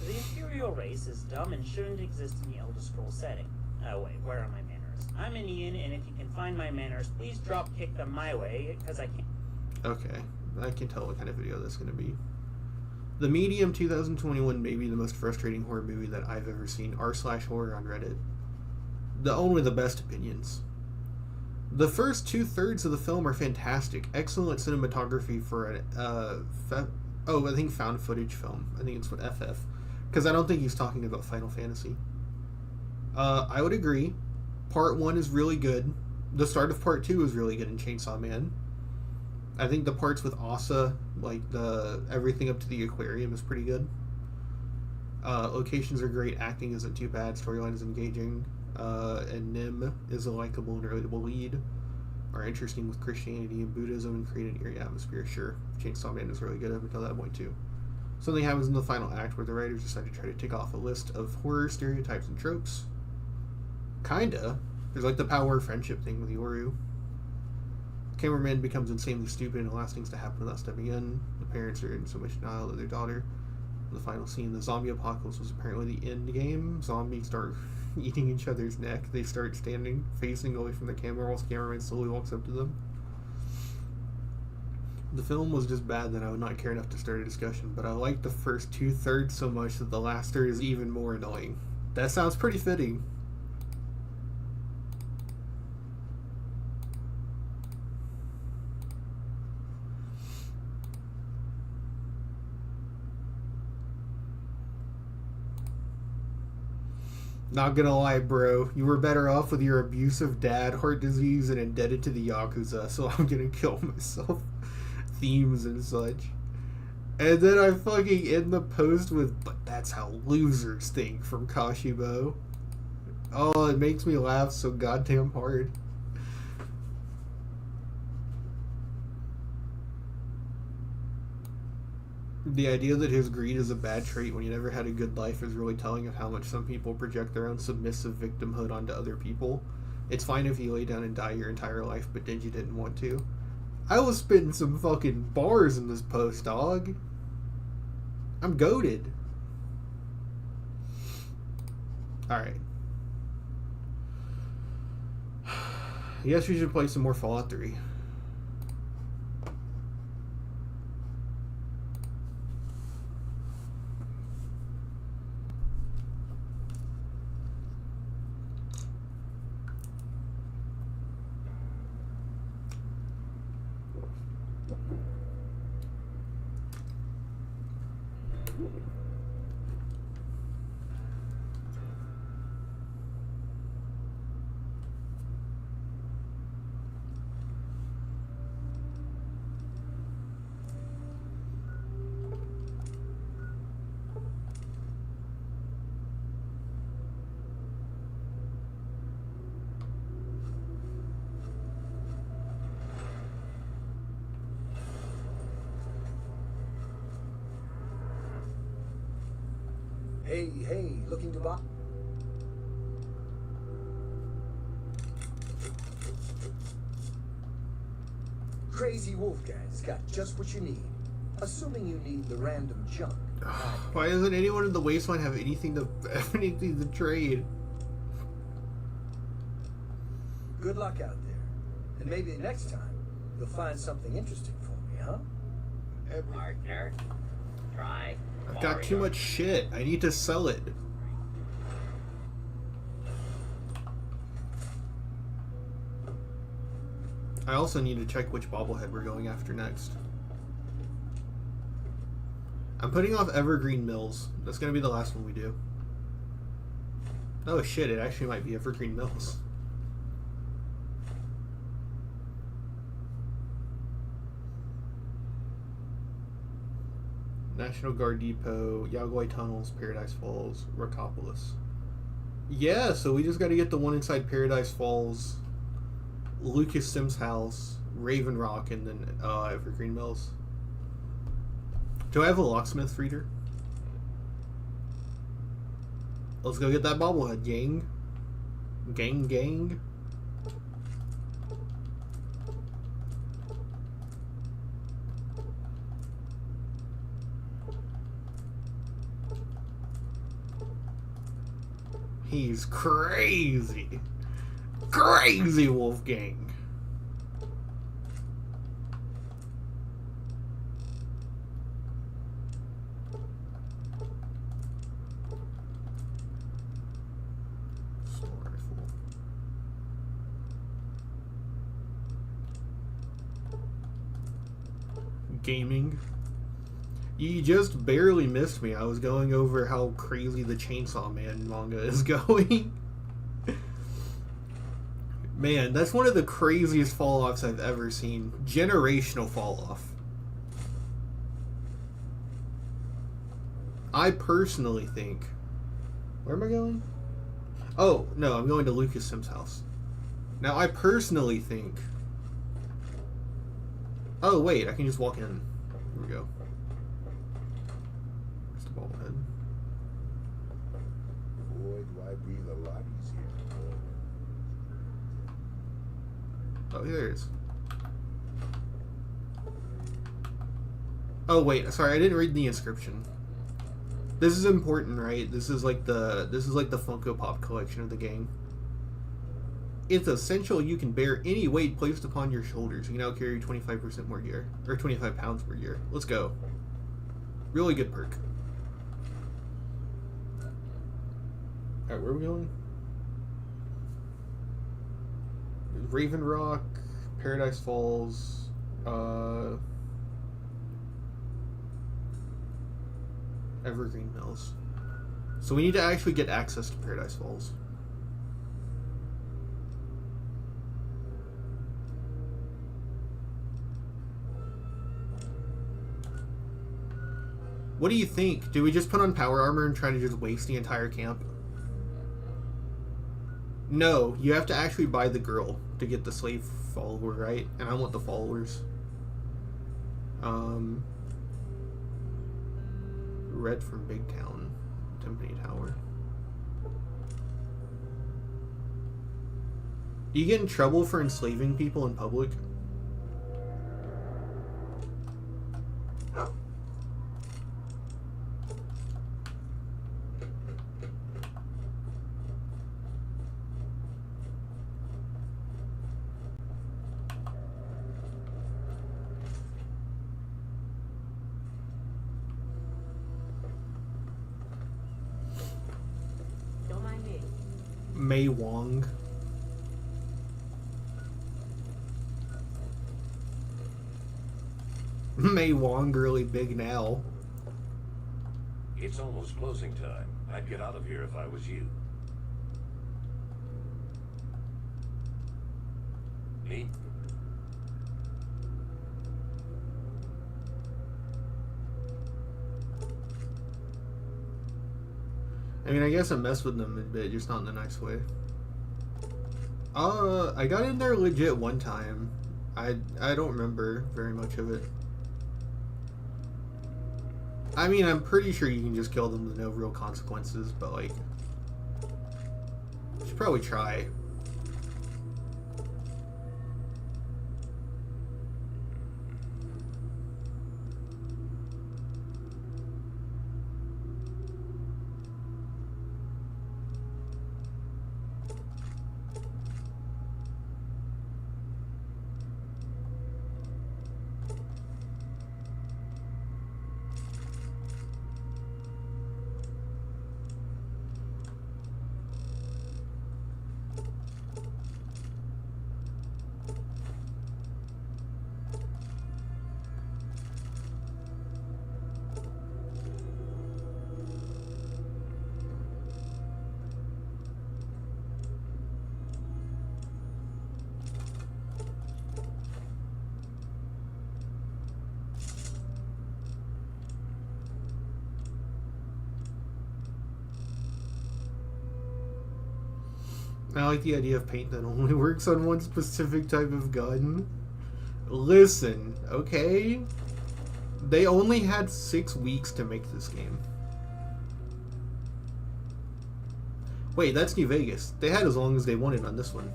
The Imperial race is dumb and shouldn't exist in the Elder Scrolls setting. Oh wait, where are my manners? I'm in Ian, and if you can find my manners, please drop kick them my way, because I can't. Okay, I can tell what kind of video this is going to be. The Medium 2021 may be the most frustrating horror movie that I've ever seen. r/horror on Reddit. Only the best opinions. The first 2/3 of the film are fantastic. Excellent cinematography for an I think found footage film. I think it's what FF. Because I don't think he's talking about Final Fantasy. I would agree. Part 1 is really good. The start of Part 2 is really good in Chainsaw Man. I think the parts with Asa, like everything up to the aquarium, is pretty good. Locations are great, acting isn't too bad, storyline is engaging, and Nim is a likable and relatable lead. Are interesting with Christianity and Buddhism and create an eerie atmosphere, sure. Chainsaw Man is really good up until that point too. Something happens in the final act where the writers decide to try to tick off a list of horror stereotypes and tropes. Kinda. There's like the power of friendship thing with Yoru. Cameraman becomes insanely stupid and allows things to happen without stepping in. The parents are in so much denial of their daughter. The final scene, the zombie apocalypse was apparently the end game. Zombies start eating each other's neck. They start standing, facing away from the camera while cameraman slowly walks up to them. The film was just bad that I would not care enough to start a discussion, but I liked the first 2/3 so much that the last third is even more annoying. That sounds pretty fitting. Not gonna lie, bro. You were better off with your abusive dad, heart disease, and indebted to the Yakuza, so I'm gonna kill myself. Themes and such. And then I fucking end the post with, but that's how losers think, from Kashibo. Oh, it makes me laugh so goddamn hard. The idea that his greed is a bad trait when he never had a good life is really telling of how much some people project their own submissive victimhood onto other people. It's fine if you lay down and die your entire life, but then you didn't want to. I was spitting some fucking bars in this post, dog. I'm goated. Alright. I guess we should play some more Fallout 3. Hey, looking to buy? Crazy Wolf Guy's got just what you need. Assuming you need the random junk. Why doesn't anyone in the Wasteland have anything to trade? Good luck out there. And maybe next time you'll find something interesting for me, huh? Partner, try. I've got too much shit. I need to sell it. I also need to check which bobblehead we're going after next. I'm putting off Evergreen Mills. That's going to be the last one we do. Oh shit, it actually might be Evergreen Mills. National Guard Depot, Yaogwai Tunnels, Paradise Falls, Rotopolis. Yeah, so we just got to get the one inside Paradise Falls, Lucas Sims' house, Raven Rock, and then Evergreen Mills. Do I have a locksmith reader? Let's go get that bobblehead, gang. Gang. He's crazy. Crazy Wolfgang. Gaming. You just barely missed me. I was going over how crazy the Chainsaw Man manga is going. Man, that's one of the craziest fall-offs I've ever seen. Generational fall-off. I personally think... Where am I going? Oh, no, I'm going to Lucas Sims' house. Now, I personally think... Oh, wait, I can just walk in. Here we go. Where's the bobblehead? Boy, do I breathe a lot easier. Oh, there it is. Oh, wait, sorry, I didn't read the inscription. This is important, right? This is like the Funko Pop collection of the game. It's essential you can bear any weight placed upon your shoulders. You now carry 25% more gear. Or 25 pounds more gear. Let's go. Really good perk. Alright, where are we going? Raven Rock, Paradise Falls, Evergreen Mills. So we need to actually get access to Paradise Falls. What do you think? Do we just put on power armor and try to just waste the entire camp? No, you have to actually buy the girl to get the slave follower, right? And I want the followers. Red from Big Town, Timpani Tower. Do you get in trouble for enslaving people in public? Mei Wong. May Wong really big now. It's almost closing time. I'd get out of here if I was you. Me? I mean, I guess I messed with them a bit, just not in a nice way. I got in there legit one time. I don't remember very much of it. I mean, I'm pretty sure you can just kill them with no real consequences, but like, you should probably try. I like the idea of paint that only works on one specific type of gun. Listen, okay? They only had 6 weeks to make this game. Wait, that's New Vegas. They had as long as they wanted on this one.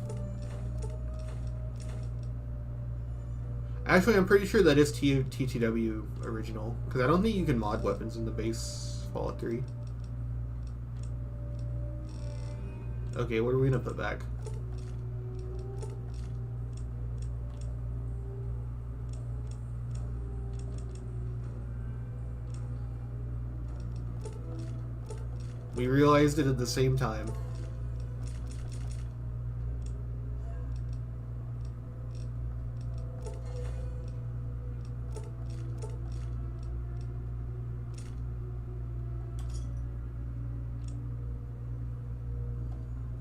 Actually, I'm pretty sure that is TTW original, because I don't think you can mod weapons in the base Fallout 3. Okay, what are we gonna put back? We realized it at the same time.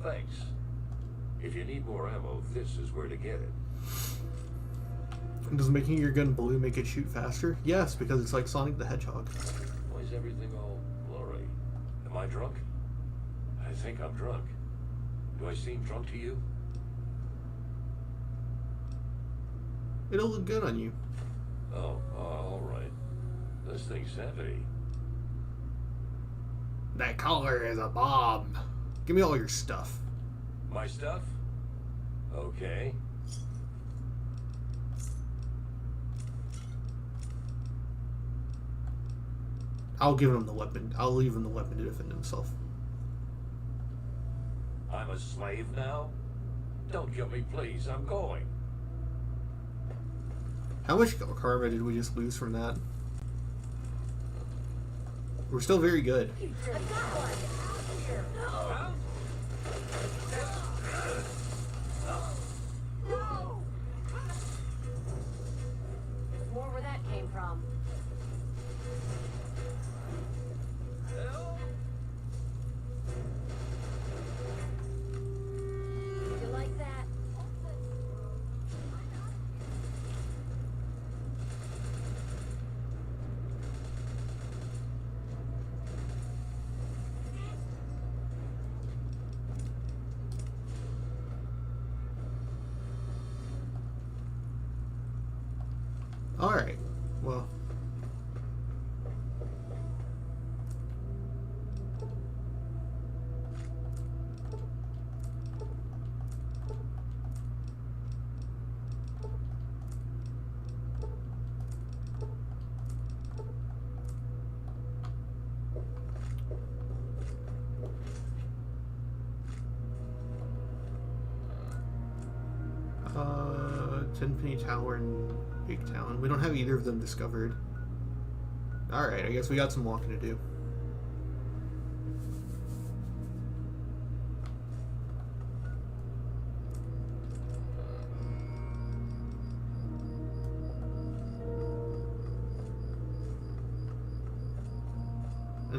Thanks. If you need more ammo, this is where to get it. Does making your gun blue make it shoot faster? Yes, because it's like Sonic the Hedgehog. Why is everything all blurry? Am I drunk? I think I'm drunk. Do I seem drunk to you? It'll look good on you. Oh, all right. This thing's heavy. That collar is a bomb. Give me all your stuff. My stuff? Okay. I'll give him the weapon. I'll leave him the weapon to defend himself. I'm a slave now? Don't kill me, please. I'm going. How much karma did we just lose from that? We're still very good. More where that came from. You like that? Alright, well. Tenpenny Tower and Big Town. We don't have either of them discovered. Alright, I guess we got some walking to do.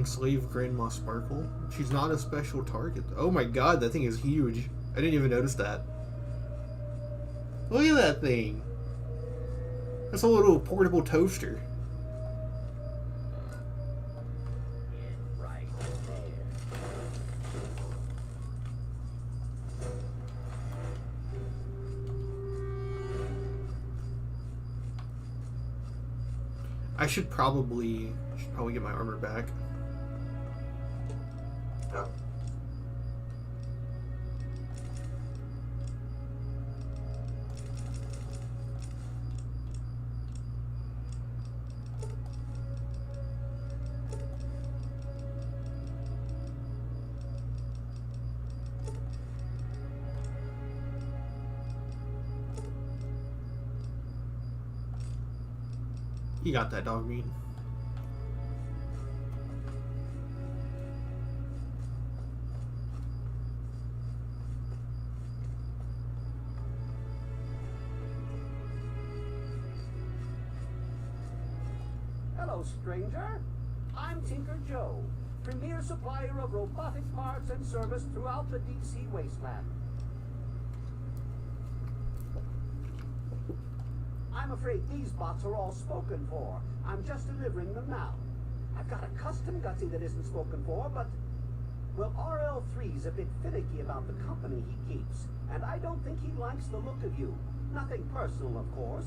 enslave Grandma Sparkle. She's not a special target. Oh my god, that thing is huge. I didn't even notice that. Look at that thing. That's a little portable toaster. Right there. I should probably get my armor back. You got that, dog meat. Hello, stranger. I'm Tinker Joe, premier supplier of robotic parts and service throughout the DC Wasteland. I'm afraid these bots are all spoken for. I'm just delivering them now. I've got a custom Gutsy that isn't spoken for, but... well, RL3's a bit finicky about the company he keeps, and I don't think he likes the look of you. Nothing personal, of course.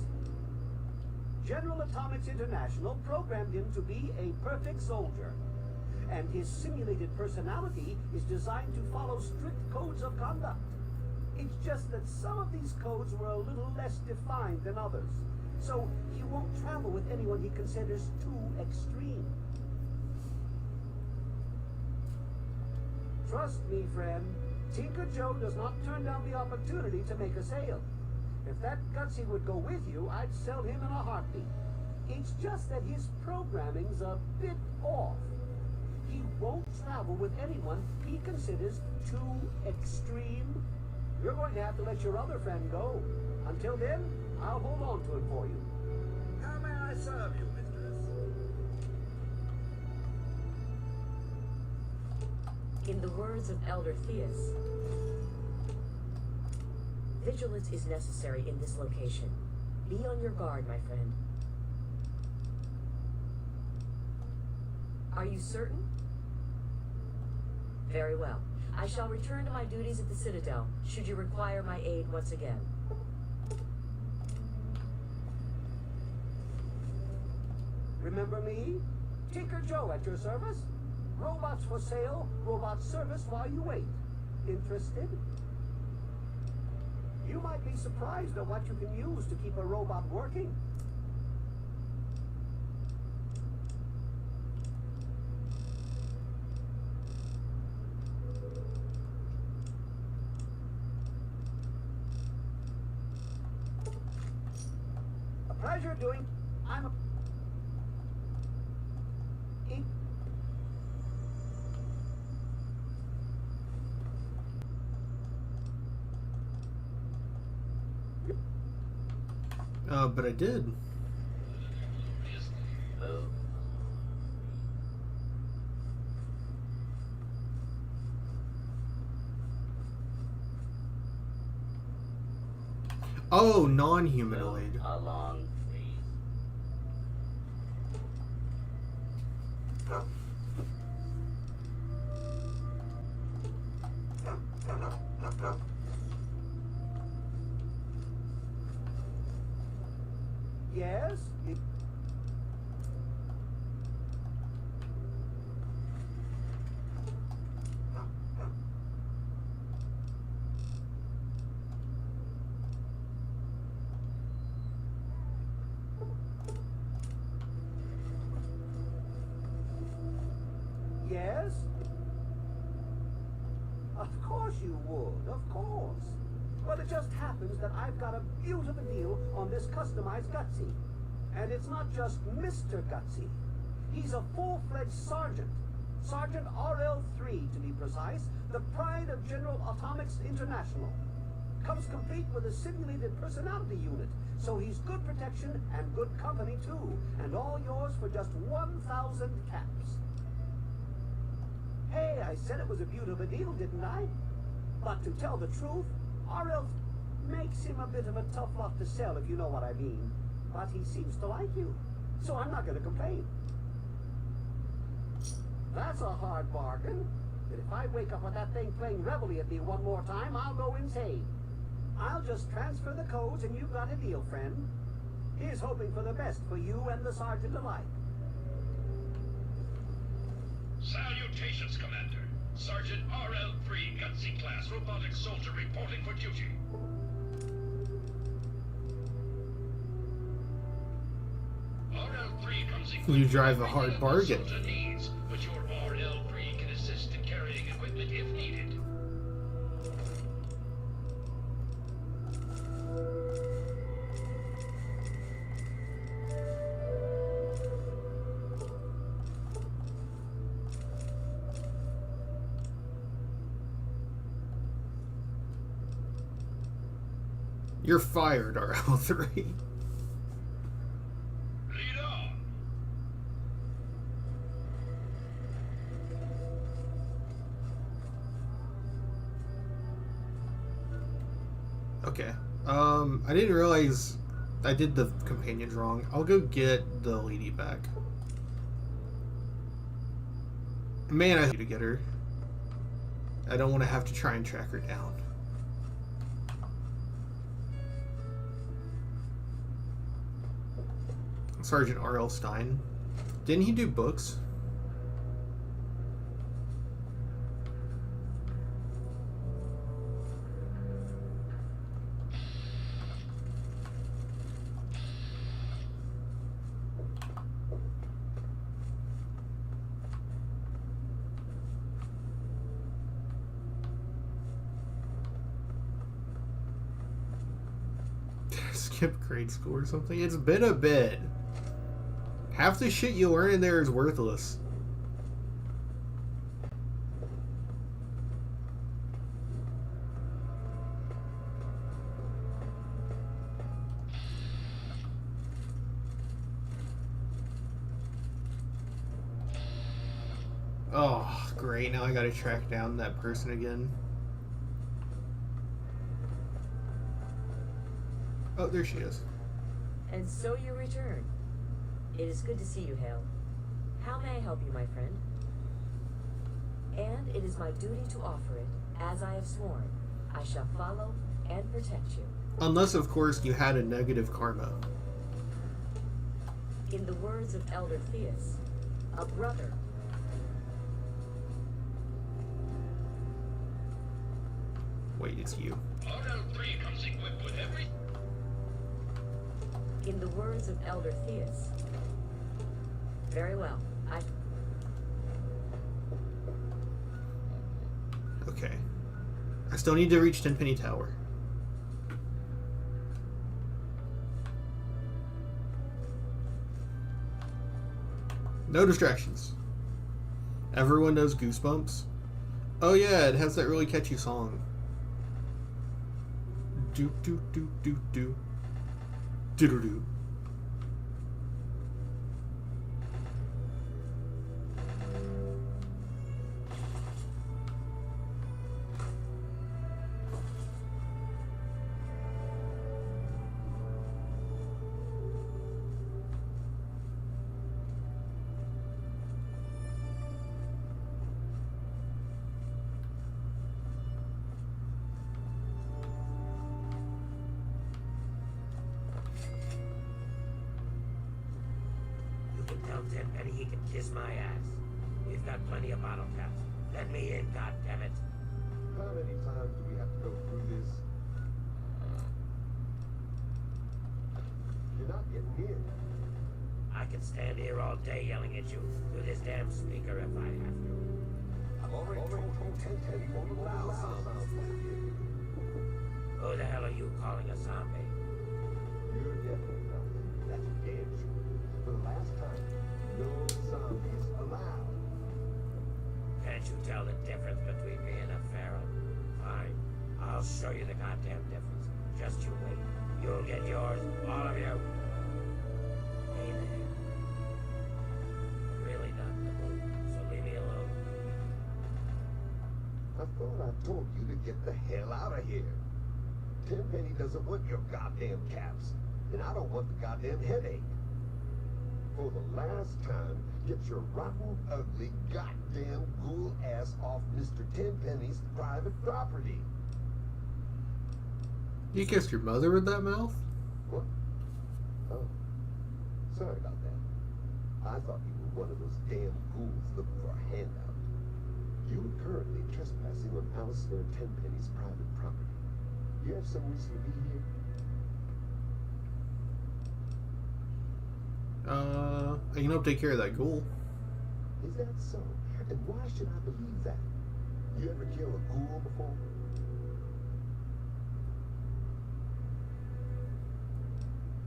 General Atomics International programmed him to be a perfect soldier, and his simulated personality is designed to follow strict codes of conduct. It's just that some of these codes were a little less defined than others, so he won't travel with anyone he considers too extreme. Trust me, friend, Tinker Joe does not turn down the opportunity to make a sale. If that Gutsy would go with you, I'd sell him in a heartbeat. It's just that his programming's a bit off. He won't travel with anyone he considers too extreme. You're going to have to let your other friend go. Until then, I'll hold on to it for you. How may I serve you, mistress? In the words of Elder Theus, vigilance is necessary in this location. Be on your guard, my friend. Are you certain? Very well. I shall return to my duties at the Citadel, should you require my aid once again. Remember me? Tinker Joe at your service. Robots for sale, robot service while you wait. Interested? You might be surprised at what you can use to keep a robot working. A pleasure doing. I'm a... But I did. Oh, non-humanoid. Along, Yes? Yes? Of course you would, of course. Well, it just happens that I've got a beautiful deal on this customized Gutsy. And it's not just Mr. Gutsy. He's a full-fledged sergeant. Sergeant RL3, to be precise, the pride of General Atomics International. Comes complete with a simulated personality unit, so he's good protection and good company too. And all yours for just 1,000 caps. Hey, I said it was a beautiful deal, didn't I? But to tell the truth, R.L. makes him a bit of a tough lot to sell, if you know what I mean. But he seems to like you, so I'm not going to complain. That's a hard bargain. But if I wake up with that thing playing reveille at me one more time, I'll go insane. I'll just transfer the codes and you've got a deal, friend. Here's hoping for the best for you and the sergeant alike. Salutations, Commander. Sergeant RL3 Gutsy Class Robotic Soldier reporting for duty. RL3 comes equipped You drive a with hard everything bargain. the soldier needs, but your RL3 can assist in carrying equipment if needed. You're fired, RL3. Lead on. Okay. I didn't realize I did the companions wrong. I'll go get the lady back. Man, I need to get her. I don't want to have to try and track her down. Sergeant R.L. Stein. Didn't he do books? Skip grade school or something? It's been a bit. Half the shit you learn in there is worthless. Oh, great. Now I gotta track down that person again. Oh, there she is. And so you return. It is good to see you, Hale. How may I help you, my friend? And it is my duty to offer it, as I have sworn. I shall follow and protect you. Unless, of course, you had a negative karma. In the words of Elder Theus, a brother. Wait, it's you. RL3 comes equipped with every... In the words of Elder Theus. Very well. Okay. I still need to reach Tenpenny Tower. No distractions. Everyone knows Goosebumps. Oh yeah, it has that really catchy song. Do do do do do. Do do do. Tell Tenpenny he can kiss my ass. We've got plenty of bottle caps. Let me in, goddammit. How many times do we have to go through this? You're not getting in. I can stand here all day yelling at you through this damn speaker if I have to. I've already told Tenpenny won't allow zombies to live here. Who the hell are you calling a zombie? You're definitely not. That's damn sure. For the last time, no zombies allowed. Can't you tell the difference between me and a pharaoh? Fine. I'll show you the goddamn difference. Just you wait. You'll get yours, all of you. Hey there. I'm really not in the mood, so leave me alone. thought I told you to get the hell out of here. Tenpenny doesn't want your goddamn caps, and I don't want the goddamn headache. For the last time, get your rotten, ugly, goddamn ghoul ass off Mr. Tenpenny's private property. You kissed your mother with that mouth? What? Oh. Sorry about that. I thought you were one of those damn ghouls looking for a handout. You are currently trespassing on Alistair Tenpenny's private property. You have some reason to be here? I can help take care of that ghoul. Is that so? And why should I believe that? You ever kill a ghoul before?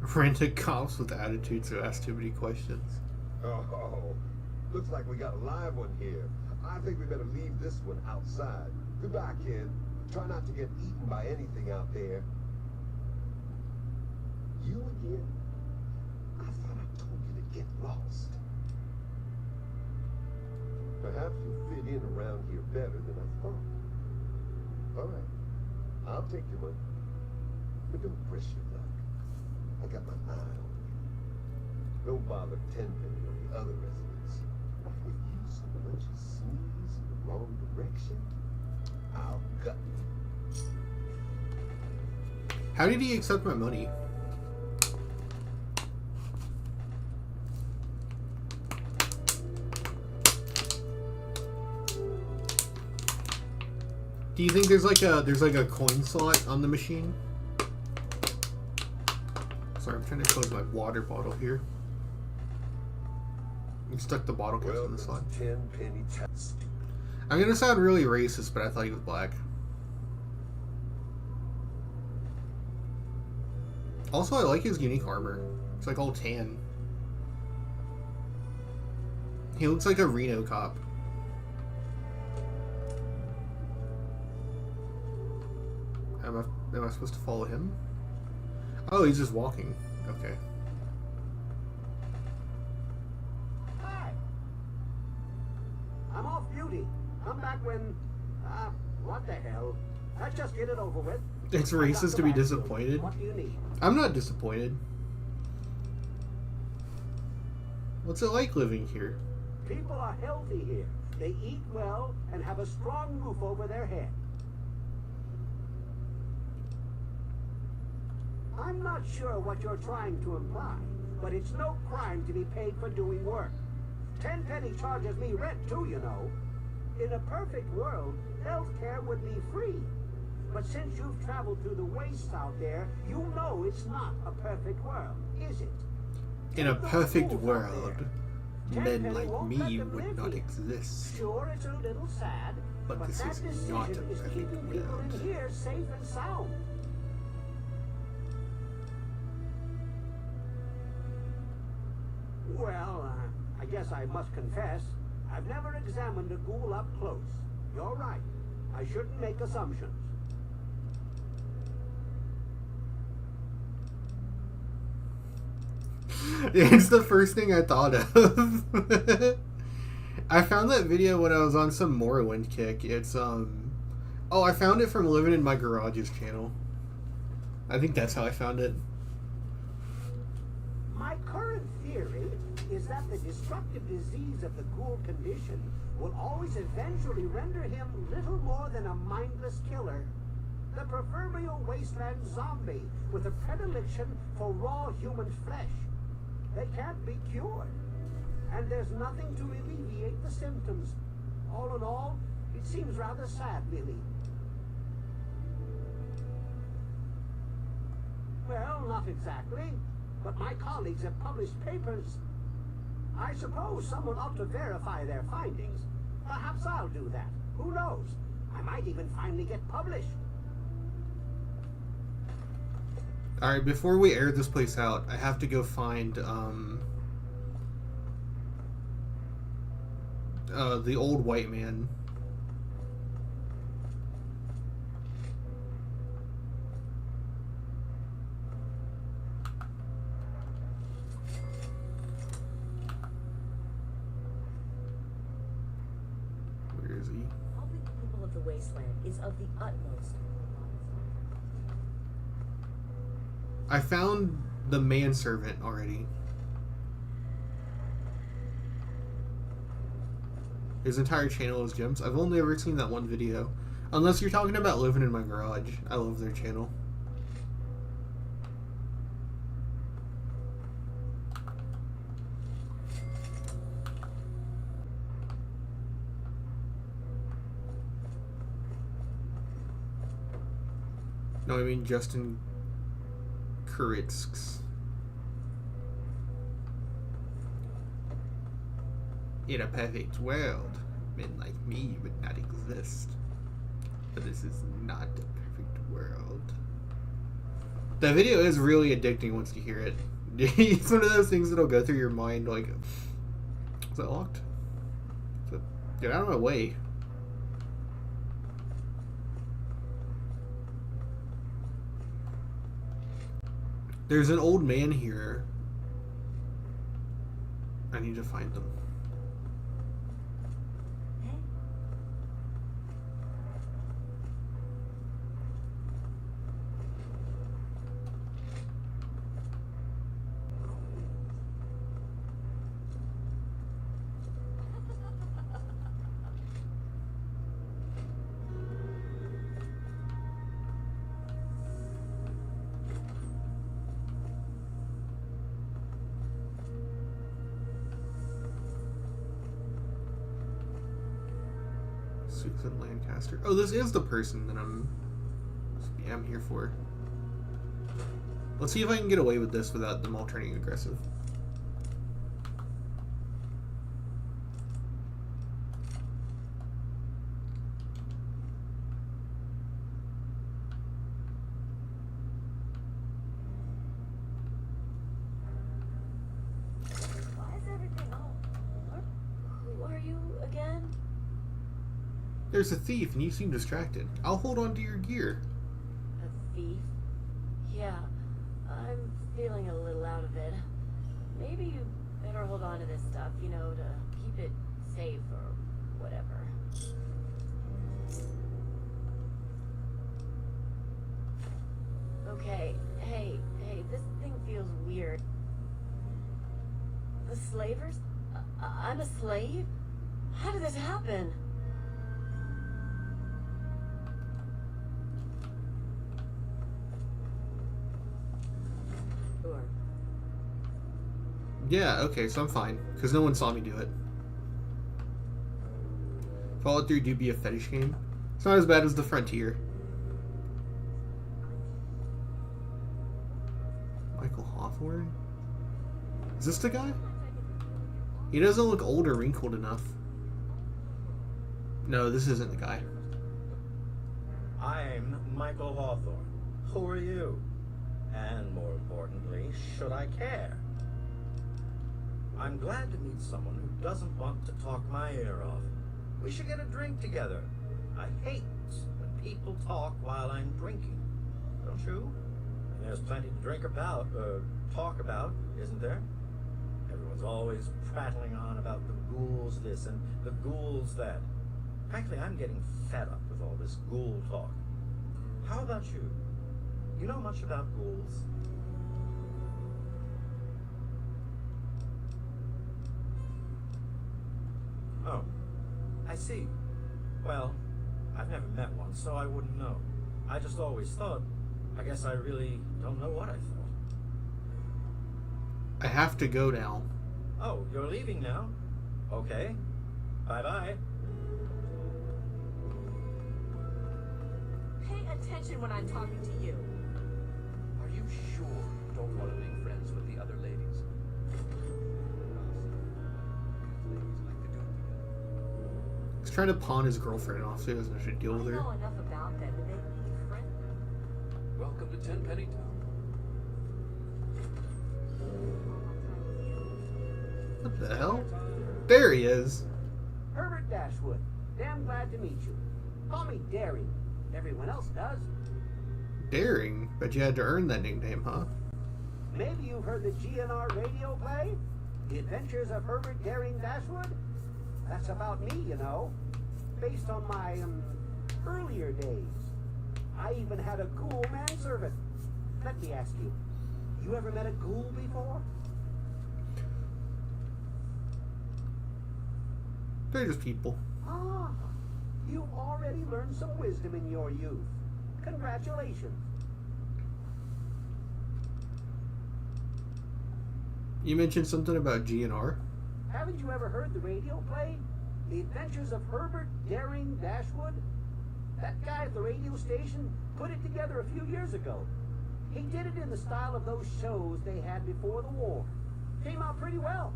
Frantic cops with attitudes who ask too many questions. Oh, looks like we got a live one here. I think we better leave this one outside. Goodbye, kid. Try not to get eaten by anything out there. You again? I thought I told you to get lost. Perhaps you fit in around here better than I thought. All right, I'll take your money. But don't press your luck. I got my eye on you. Don't bother Tenpenny or the other residents. If you so much as sneeze in the wrong direction, I'll gut you. How did he accept my money? Do you think there's like a coin slot on the machine? Sorry, I'm trying to close my water bottle here. You stuck the bottle caps in the slot. Tenpenny test. I'm gonna sound really racist, but I thought he was black. Also, I like his unique armor. It's like all tan. He looks like a Reno cop. Am I supposed to follow him? Oh, he's just walking. Okay. Hi. I'm off duty. Come back when... what the hell? Let's just get it over with. It's racist to be disappointed. What do you need? I'm not disappointed. What's it like living here? People are healthy here. They eat well and have a strong roof over their head. I'm not sure what you're trying to imply, but it's no crime to be paid for doing work. Tenpenny charges me rent too, you know. In a perfect world, healthcare would be free. But since you've traveled through the wastes out there, you know it's not a perfect world, is it? In a perfect world, men like me would not exist. Sure, it's a little sad, but this is not a perfect keeping people world. in here safe and sound. Well, I guess I must confess, I've never examined a ghoul up close. You're right. I shouldn't make assumptions. It's the first thing I thought of. I found that video when I was on some Morrowind kick. It's oh, I found it from Living in My Garage's channel. I think that's how I found it. My current theory is that the destructive disease of the ghoul condition will always eventually render him little more than a mindless killer. The proverbial wasteland zombie with a predilection for raw human flesh. They can't be cured. And there's nothing to alleviate the symptoms. All in all, it seems rather sad, really. Well, not exactly. But my colleagues have published papers. I suppose someone ought to verify their findings. Perhaps I'll do that. Who knows? I might even finally get published. Alright, before we air this place out, I have to go find, the old white man. All the people of the the wasteland is of the utmost. I found the manservant already. His entire channel is gems. I've only ever seen that one video. Unless you're talking about living in my garage. I love their channel. No, I mean Justin Kuritzks. In a perfect world, men like me would not exist. But this is not a perfect world. That video is really addicting once you hear it. It's one of those things that'll go through your mind like, is that locked? Get out of my way. There's an old man here. I need to find them. Susan Lancaster. Oh, this is the person that I'm here for. Let's see if I can get away with this without them all turning aggressive. Why is everything all... Who are you again? There's a thief and you seem distracted. I'll hold on to your gear. A thief? Yeah, I'm feeling a little out of it. Maybe you better hold on to this stuff, you know, to keep it safe or whatever. Okay, hey, this thing feels weird. The slavers? I'm a slave? How did this happen? Sure. Yeah, okay, so I'm fine. Because no one saw me do it. Fallout 3 do be a fetish game. It's not as bad as the Frontier. Michael Hawthorne? Is this the guy? He doesn't look old or wrinkled enough. No, this isn't the guy. I'm Michael Hawthorne. Who are you? And more importantly, should I care? I'm glad to meet someone who doesn't want to talk my ear off. We should get a drink together. I hate when people talk while I'm drinking. Don't you? And there's plenty to drink about, talk about, isn't there? Everyone's always prattling on about the ghouls this and the ghouls that. Frankly, I'm getting fed up with all this ghoul talk. How about you? You know much about ghouls? Oh, I see. Well, I've never met one, so I wouldn't know. I just always thought, I guess I really don't know what I thought. I have to go now. Oh, you're leaving now? Okay. Bye-bye. Pay attention when I'm talking to you. Are you sure you don't want to make friends with the other ladies? He's trying to pawn his girlfriend off so he doesn't have to deal with I her. know enough about them to make me friendly. Welcome to Tenpenny Town. What the hell? There he is. Herbert Dashwood. Damn glad to meet you. Call me Daring. Everyone else does. Daring? Bet you had to earn that nickname, huh? Maybe you've heard the GNR radio play? The Adventures of Herbert Daring Dashwood? That's about me, you know. Based on my, earlier days. I even had a ghoul manservant. Let me ask you, you ever met a ghoul before? They're just people. Ah, you already learned some wisdom in your youth. Congratulations. You mentioned something about GNR? Haven't you ever heard the radio play? The Adventures of Herbert Daring Dashwood? That guy at the radio station put it together a few years ago. He did it in the style of those shows they had before the war. Came out pretty well.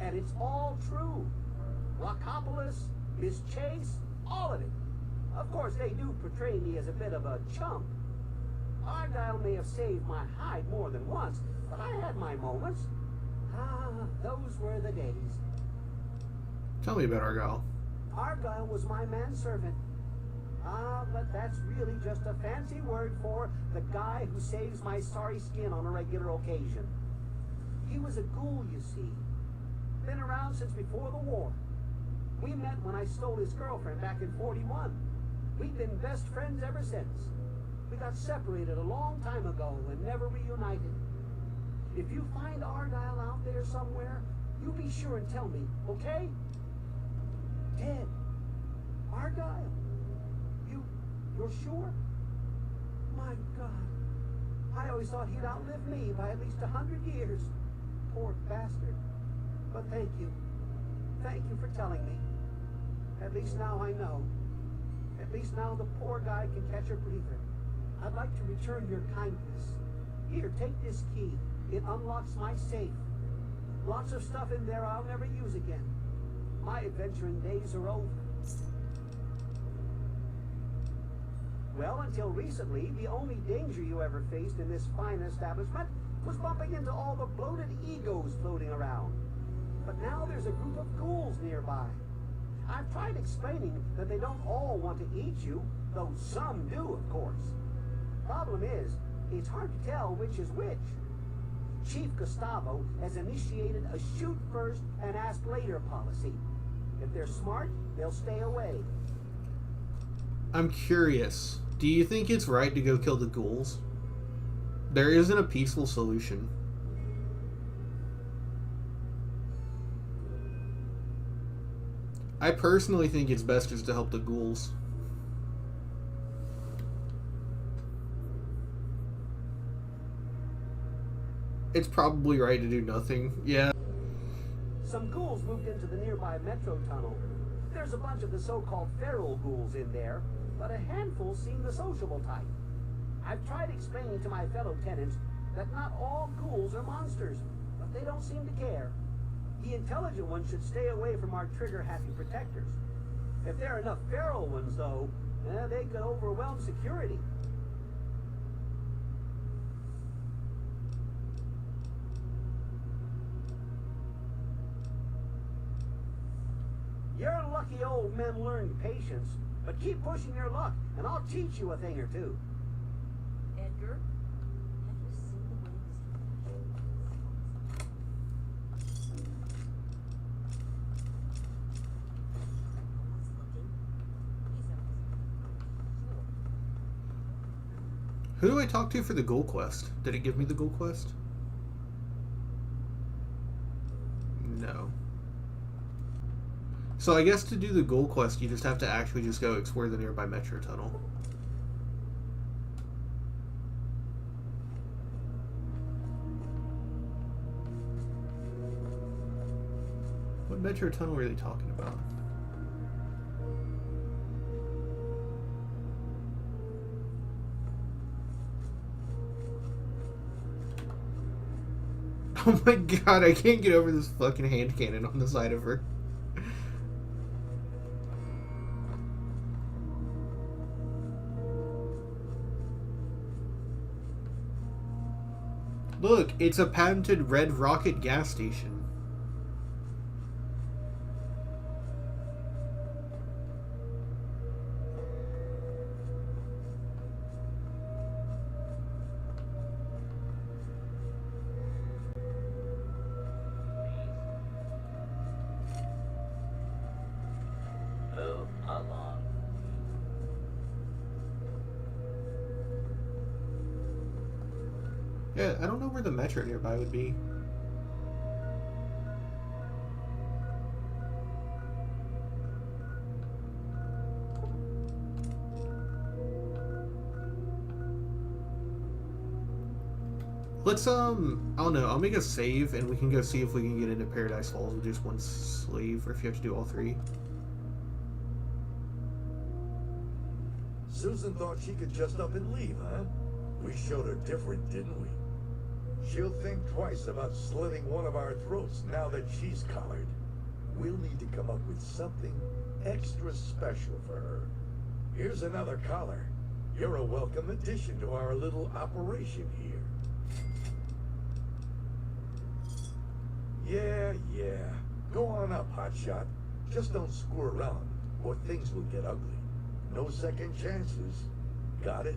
And it's all true. Rockopolis, Miss Chase, all of it. Of course, they do portray me as a bit of a chump. Argyle may have saved my hide more than once, but I had my moments. Ah, those were the days. Tell me about Argyle. Argyle was my manservant. Ah, but that's really just a fancy word for the guy who saves my sorry skin on a regular occasion. He was a ghoul, you see. Been around since before the war. We met when I stole his girlfriend back in '41. We've been best friends ever since. We got separated a long time ago and never reunited. If you find Argyle out there somewhere, you be sure and tell me, okay? Dead. Argyle? You're sure? My God. I always thought he'd outlive me by at least 100 years. Poor bastard. But thank you. Thank you for telling me. At least now I know. At least now the poor guy can catch a breather. I'd like to return your kindness. Here, take this key. It unlocks my safe. Lots of stuff in there I'll never use again. My adventuring days are over. Well, until recently, the only danger you ever faced in this fine establishment was bumping into all the bloated egos floating around. But now there's a group of ghouls nearby. I've tried explaining that they don't all want to eat you, though some do, of course. Problem is, it's hard to tell which is which. Chief Gustavo has initiated a shoot first and ask later policy. If they're smart, they'll stay away. I'm curious. Do you think it's right to go kill the ghouls? There isn't a peaceful solution. I personally think it's best just to help the ghouls. It's probably right to do nothing. Yeah. Some ghouls moved into the nearby metro tunnel. There's a bunch of the so-called feral ghouls in there, but a handful seem the sociable type. I've tried explaining to my fellow tenants that not all ghouls are monsters, but they don't seem to care. The intelligent ones should stay away from our trigger-happy protectors. If there are enough feral ones, though, they could overwhelm security. Your lucky old men learned patience, but keep pushing your luck, and I'll teach you a thing or two. Edgar, have you seen the way Who do I talk to for the goal quest? Did it give me the goal quest? No. So I guess to do the goal quest, you just have to actually just go explore the nearby metro tunnel. What metro tunnel are they talking about? Oh my god, I can't get over this fucking hand cannon on the side of her. Look, it's a patented Red Rocket gas station. Yeah, I don't know where the metro nearby would be. Let's, I don't know, I'll make a save and we can go see if we can get into Paradise Falls with just one slave, or if you have to do all three. Susan thought she could just up and leave, huh? We showed her different, didn't we? She'll think twice about slitting one of our throats now that she's collared. We'll need to come up with something extra special for her. Here's another collar. You're a welcome addition to our little operation here. Yeah. Go on up, hotshot. Just don't screw around, or things will get ugly. No second chances. Got it?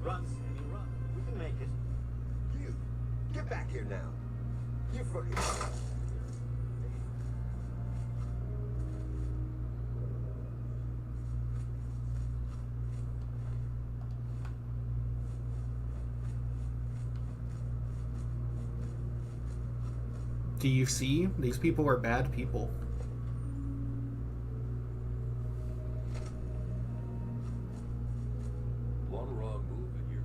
Run, Sammy, run. We can make it. You, get back here now. You fucking... Do you see? These people are bad people. One wrong move and you're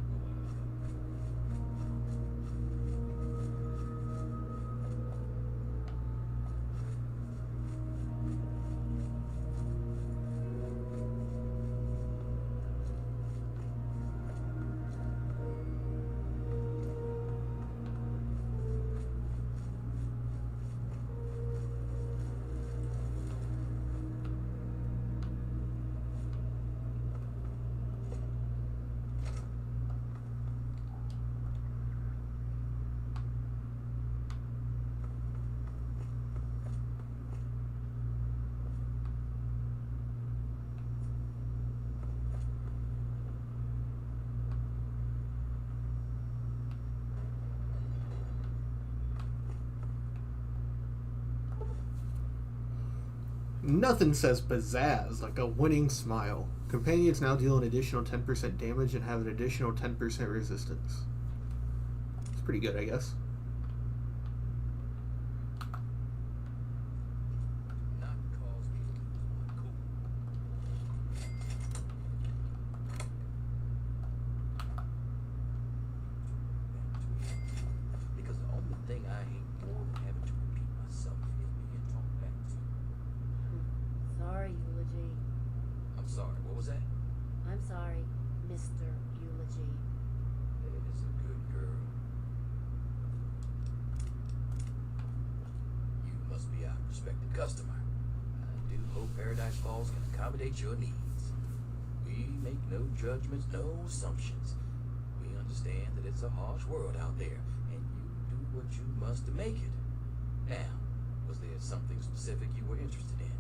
Nothing says pizzazz like a winning smile. Companions now deal an additional 10% damage and have an additional 10% resistance. It's pretty good, I guess. Because the only thing I hate more than having to repeat myself is being talked back to. Sorry, Eulogy. I'm sorry, what was that? I'm sorry, Mr. Eulogy. There's a good girl. You must be our prospective customer. I do hope Paradise Falls can accommodate your needs. We make no judgments, no assumptions. We understand that it's a harsh world out there, and you do what you must to make it. Now, was there something specific you were interested in?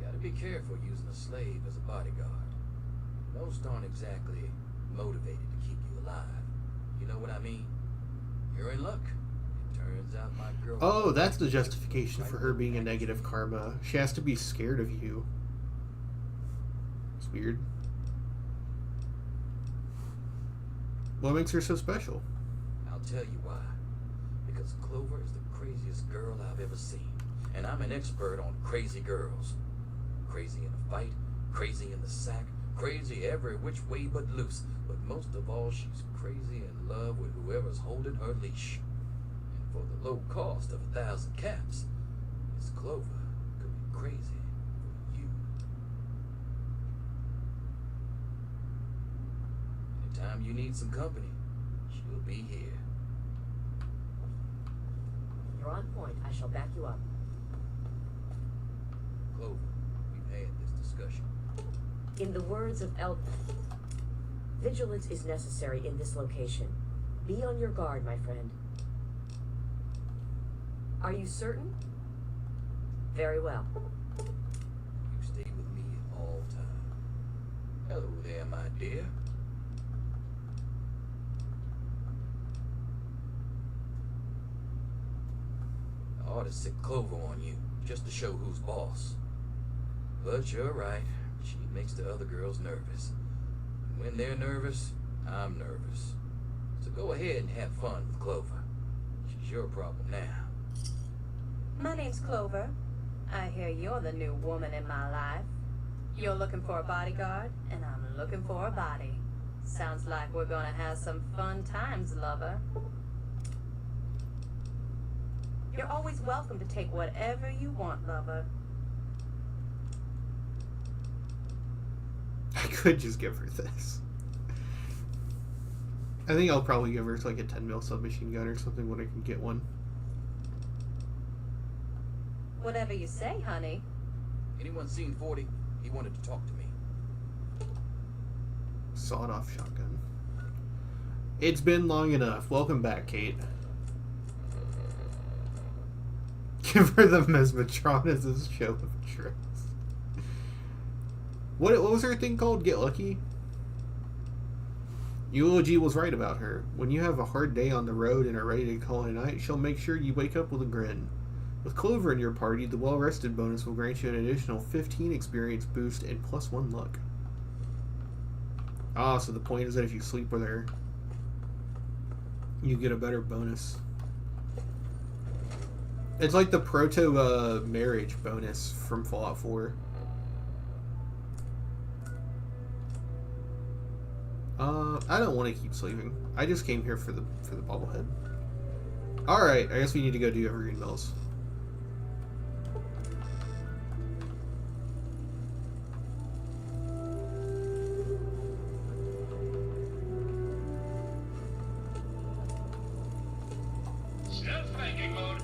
Gotta be careful using a slave as a bodyguard. Most aren't exactly motivated to keep you alive. You know what I mean? You're in luck. It turns out my girl... Oh, that's the justification for her being a negative karma. She has to be scared of you. It's weird. What makes her so special? I'll tell you why. Because Clover is the craziest girl I've ever seen. And I'm an expert on crazy girls. Crazy in a fight, crazy in the sack, crazy every which way but loose. But most of all, she's crazy in love with whoever's holding her leash. And for the low cost of 1,000 caps, Miss Clover could be crazy for you. Anytime you need some company, she'll be here. You're on point. I shall back you up. Clover, we've had this discussion. In the words of vigilance is necessary in this location. Be on your guard, my friend. Are you certain? Very well. You stay with me at all times. Hello there, my dear. ought to sick Clover on you, just to show who's boss. But you're right, she makes the other girls nervous. And when they're nervous, I'm nervous. So go ahead and have fun with Clover. She's your problem now. My name's Clover. I hear you're the new woman in my life. You're looking for a bodyguard, and I'm looking for a body. Sounds like we're gonna have some fun times, lover. You're always welcome to take whatever you want, lover. I could just give her this. I think I'll probably give her like a 10 mil submachine gun or something when I can get one. Whatever you say, honey. Anyone seen 40? He wanted to talk to me. Sawed-off shotgun. It's been long enough. Welcome back, Kate. Give her the Mesmatron as a show of trust. What was her thing called? Get Lucky? Eulogy was right about her. When you have a hard day on the road and are ready to call it a night, she'll make sure you wake up with a grin. With Clover in your party, the well-rested bonus will grant you an additional 15 experience boost and +1 luck. Ah, so the point is that if you sleep with her, you get a better bonus. It's like the proto marriage bonus from Fallout 4. I don't want to keep sleeping. I just came here for the bobblehead. All right, I guess we need to go do Evergreen Mills. Stealth banking mode.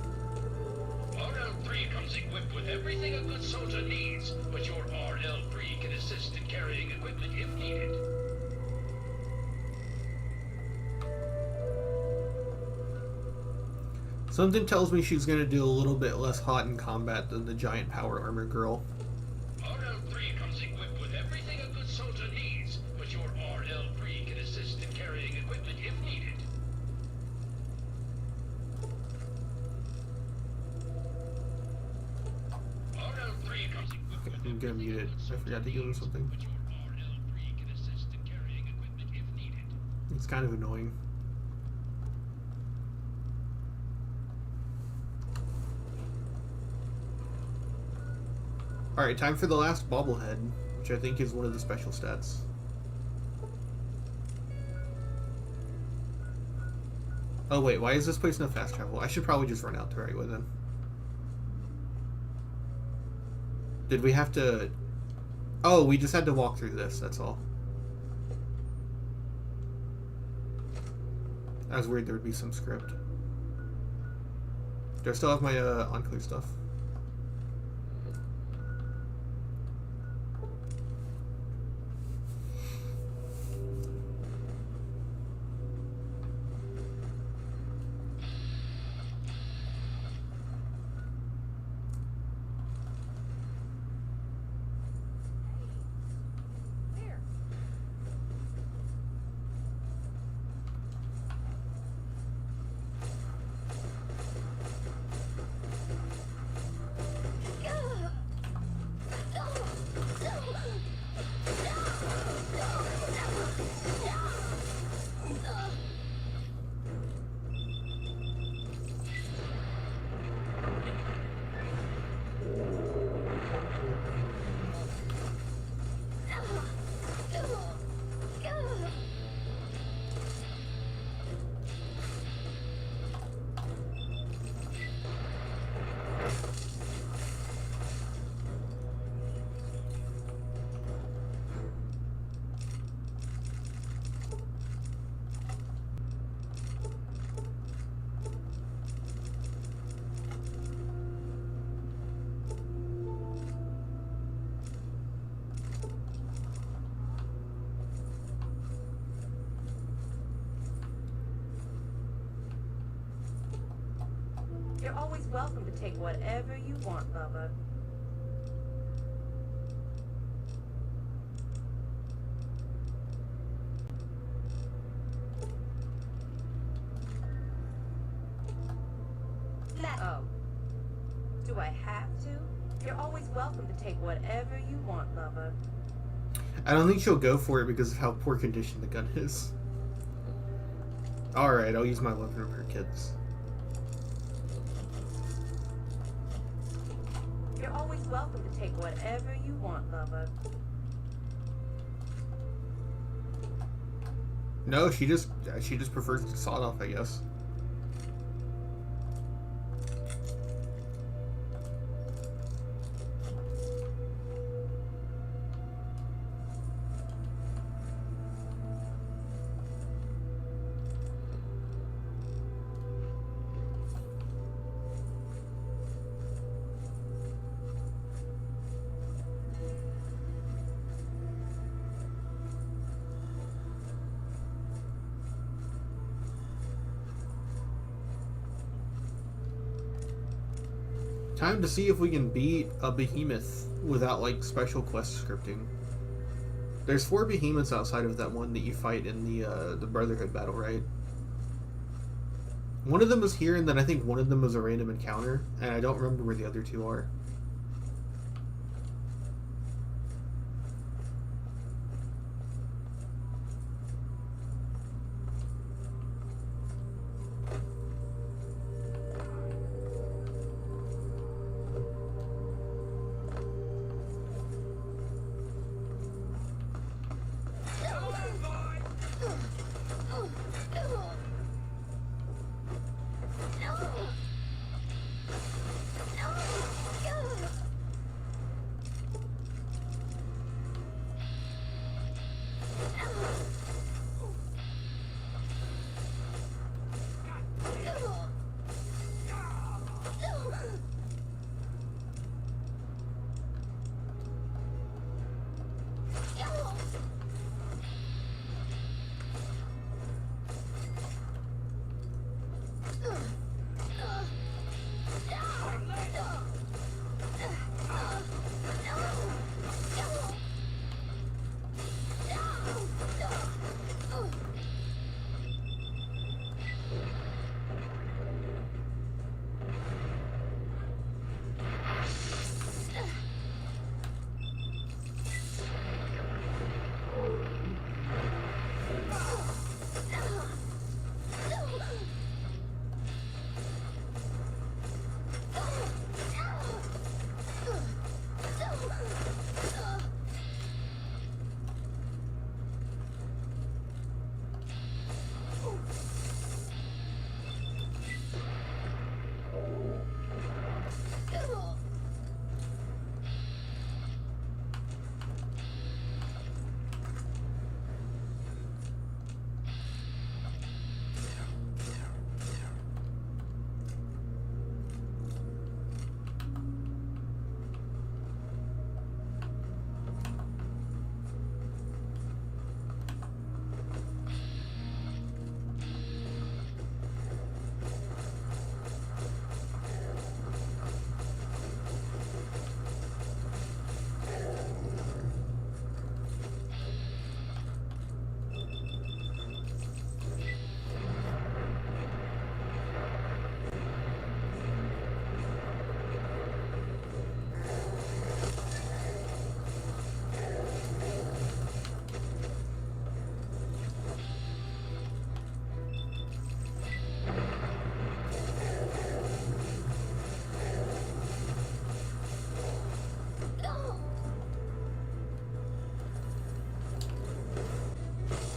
RL3 comes equipped with everything a good soldier needs, but your RL3 can assist in carrying equipment if needed. Something tells me she's going to do a little bit less hot in combat than the giant power armor girl. RL3 comes equipped with everything a good soldier needs, but your RL3 can assist in carrying equipment if needed. RL3 comes equipped with I'm gonna mute it. I forgot to give her something. RL3 can assist in carrying equipment if needed. It's kind of annoying. Alright, time for the last bobblehead, which I think is one of the special stats. Oh wait, why is this place no fast travel? I should probably just run out the right way then. Did we have to... Oh, we just had to walk through this, that's all. I was worried there would be some script. Do I still have my unclear stuff? You're always welcome to take whatever you want, lover. Oh. Do I have to? You're always welcome to take whatever you want, lover. I don't think she'll go for it because of how poor condition the gun is. Alright, I'll use my weapon over her kids. You're always welcome to take whatever you want, lover. No, she just prefers the sawed off, I guess. Time to see if we can beat a behemoth without, like, special quest scripting. There's 4 behemoths outside of that one that you fight in the Brotherhood battle, right? One of them was here, and then I think one of them was a random encounter, and I don't remember where the other 2 are.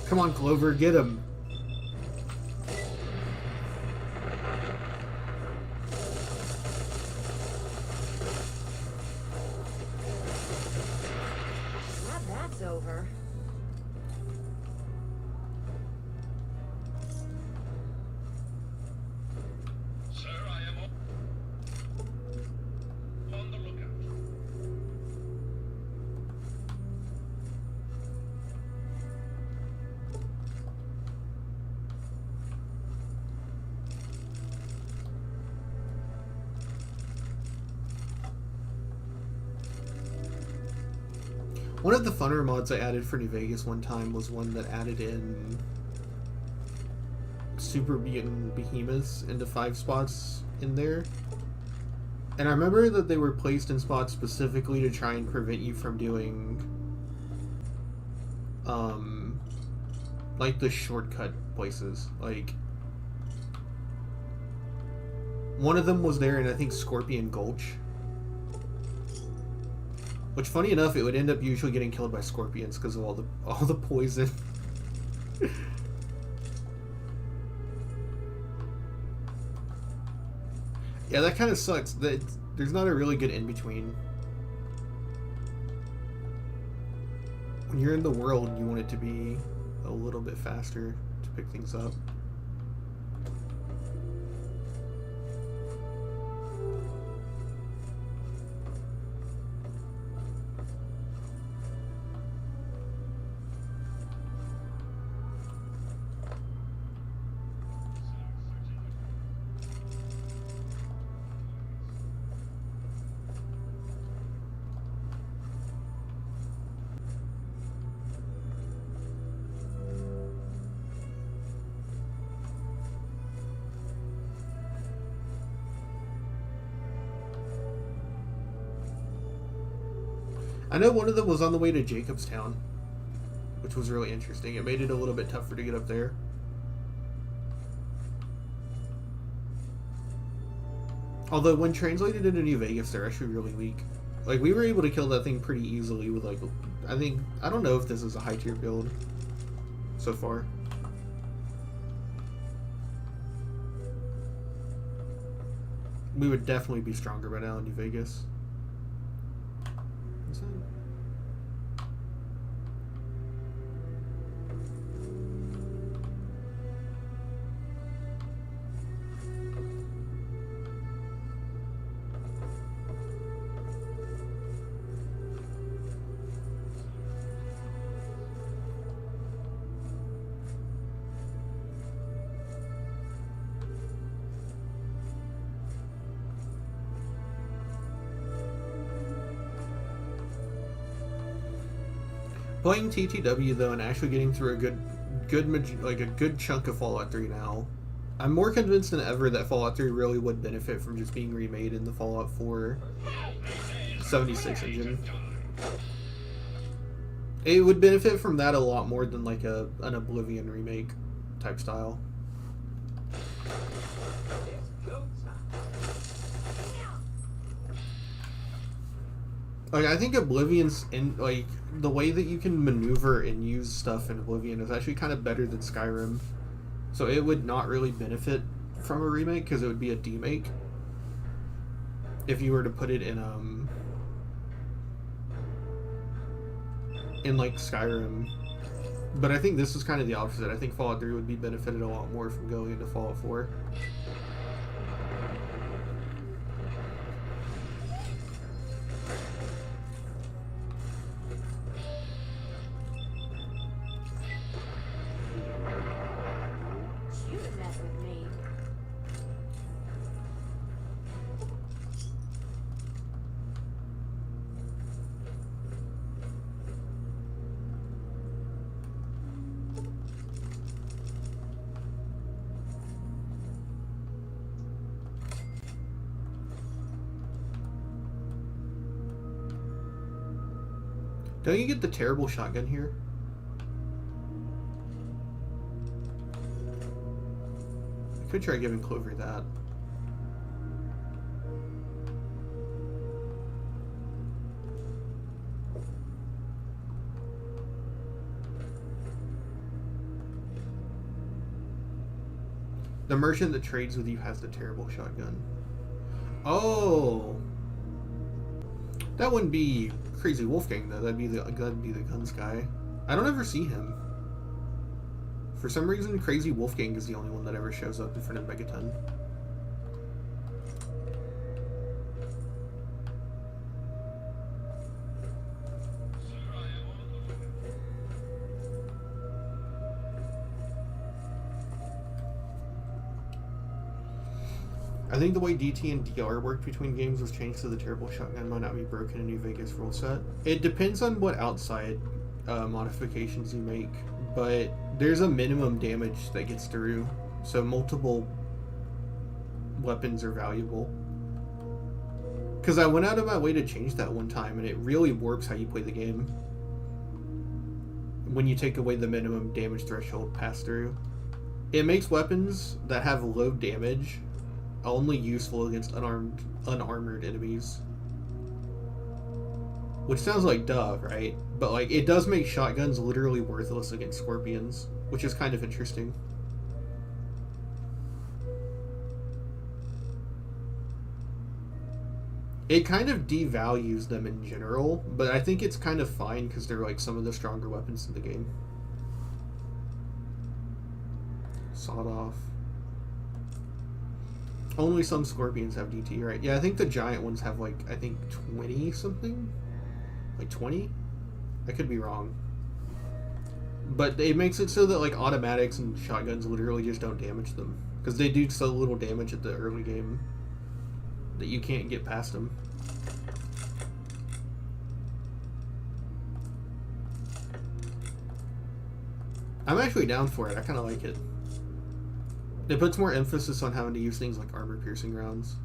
Come on, Clover, get him. Glad that's over. Sir, I am on the lookout. One of the funner mods I added for New Vegas one time was one that added in super mutant behemoths into 5 spots in there. And I remember that they were placed in spots specifically to try and prevent you from doing, like the shortcut places. Like, one of them was there in, I think, Scorpion Gulch. Which, funny enough, it would end up usually getting killed by scorpions because of all the poison. Yeah, that kind of sucks. There's not a really good in-between. When you're in the world, you want it to be a little bit faster to pick things up. I know one of them was on the way to Jacobstown, which was really interesting. It made it a little bit tougher to get up there. Although when translated into New Vegas, they're actually really weak. Like, we were able to kill that thing pretty easily with, like, I don't know if this is a high tier build so far. We would definitely be stronger by now in New Vegas. What's that? Playing TTW though, and actually getting through a good chunk of Fallout 3 now, I'm more convinced than ever that Fallout 3 really would benefit from just being remade in the Fallout 4 76 engine. It would benefit from that a lot more than like an Oblivion remake type style. Like, I think Oblivion's like the way that you can maneuver and use stuff in Oblivion is actually kind of better than Skyrim. So it would not really benefit from a remake because it would be a demake if you were to put it in like Skyrim. But I think this is kind of the opposite. I think Fallout 3 would be benefited a lot more from going into Fallout 4. Don't you get the terrible shotgun here? I could try giving Clover that. The merchant that trades with you has the terrible shotgun. Oh! That wouldn't be Crazy Wolfgang though. That'd be the guns guy. I don't ever see him. For some reason, Crazy Wolfgang is the only one that ever shows up in front of Megaton. I think the way DT and DR worked between games was changed, so the terrible shotgun might not be broken in New Vegas rule set. It depends on what outside modifications you make, but there's a minimum damage that gets through, so multiple weapons are valuable. Because I went out of my way to change that one time, and it really warps how you play the game. When you take away the minimum damage threshold pass-through. It makes weapons that have low damage only useful against unarmored enemies. Which sounds like duh, right? But like, it does make shotguns literally worthless against scorpions, which is kind of interesting. It kind of devalues them in general, but I think it's kind of fine because they're like some of the stronger weapons in the game. Sawed off. Only some scorpions have DT, right? Yeah, I think the giant ones have like, I think 20 something? Like 20? I could be wrong. But it makes it so that like automatics and shotguns literally just don't damage them. Because they do so little damage at the early game that you can't get past them. I'm actually down for it. I kind of like it. It puts more emphasis on having to use things like armor-piercing rounds.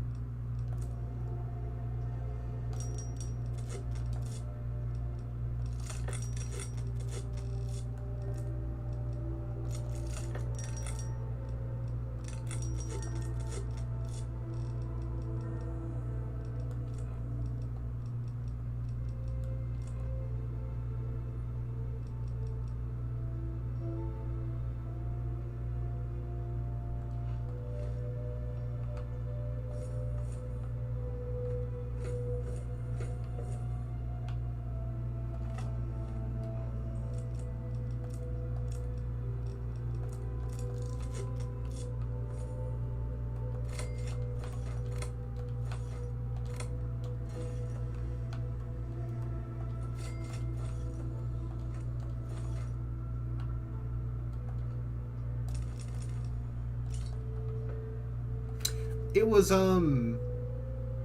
It was, I'm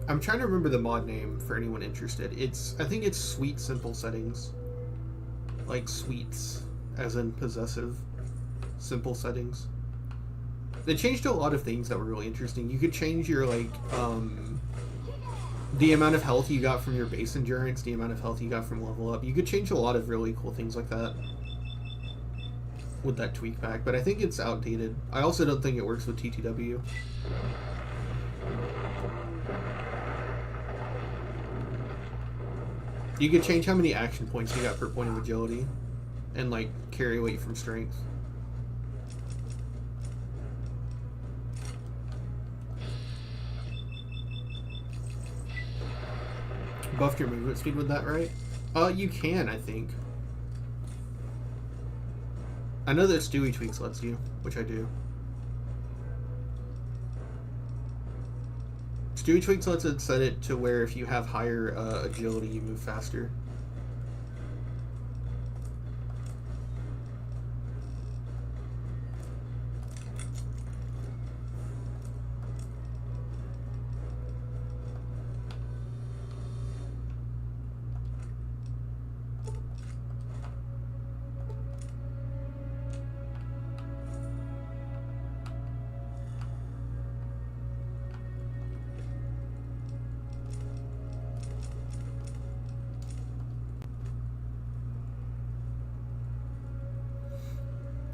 trying to remember the mod name for anyone interested. I think it's Sweet Simple Settings. Like sweets, as in possessive. Simple settings. They changed a lot of things that were really interesting. You could change your, like, the amount of health you got from your base endurance, the amount of health you got from level up. You could change a lot of really cool things like that with that tweak pack, but I think it's outdated. I also don't think it works with TTW. You could change how many action points you got per point of agility and like carry weight from strength. Buffed your movement speed with that, right? You can, I think. I know that Stewie Tweaks lets you, which I do. Stewie Tweaks lets it set it to where if you have higher agility, you move faster.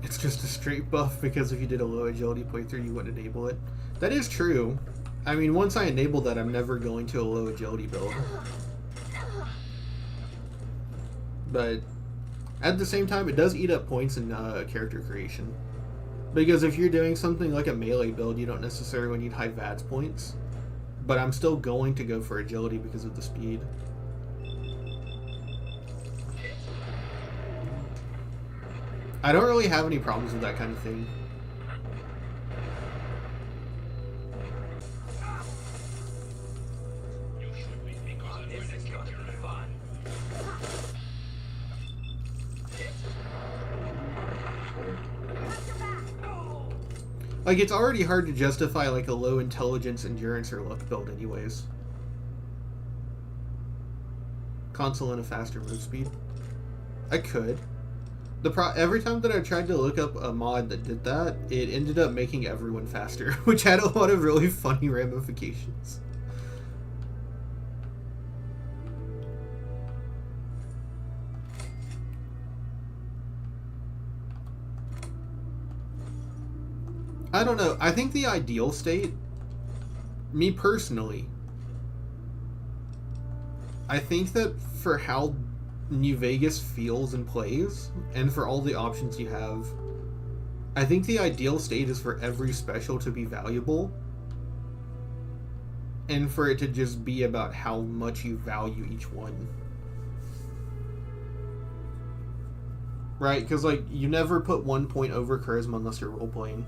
It's just a straight buff because if you did a low agility playthrough, you wouldn't enable it. That is true. I mean, once I enable that, I'm never going to a low agility build. But at the same time, it does eat up points in character creation. Because if you're doing something like a melee build, you don't necessarily need high VADS points. But I'm still going to go for agility because of the speed. I don't really have any problems with that kind of thing. Like, it's already hard to justify like a low intelligence, endurance, or luck build anyways. Console and a faster move speed. I could. Every time that I tried to look up a mod that did that, it ended up making everyone faster, which had a lot of really funny ramifications. I don't know. I think the ideal state, me personally, I think that for how New Vegas feels and plays, and for all the options you have, I think the ideal state is for every special to be valuable, and for it to just be about how much you value each one. Right? Because, like, you never put 1 point over charisma unless you're role-playing.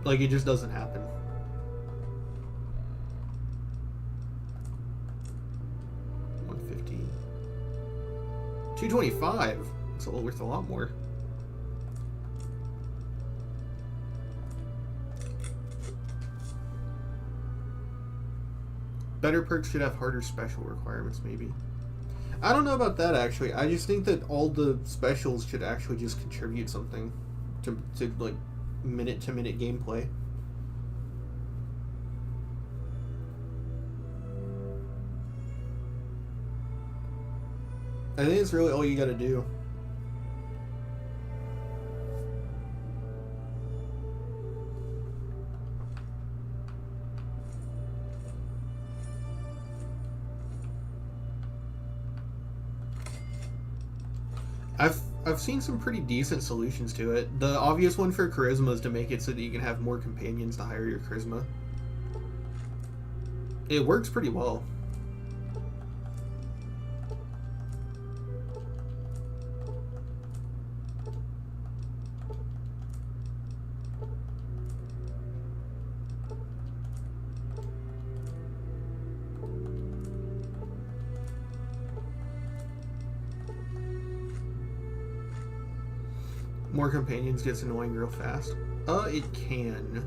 Like, it just doesn't happen. $150. $225. It's worth a lot more. Better perks should have harder special requirements, maybe. I don't know about that, actually. I just think that all the specials should actually just contribute something to like, minute-to-minute gameplay. I think it's really all you gotta do. I've seen some pretty decent solutions to it. The obvious one for charisma is to make it so that you can have more companions to hire your charisma. It works pretty well. More companions gets annoying real fast. It can.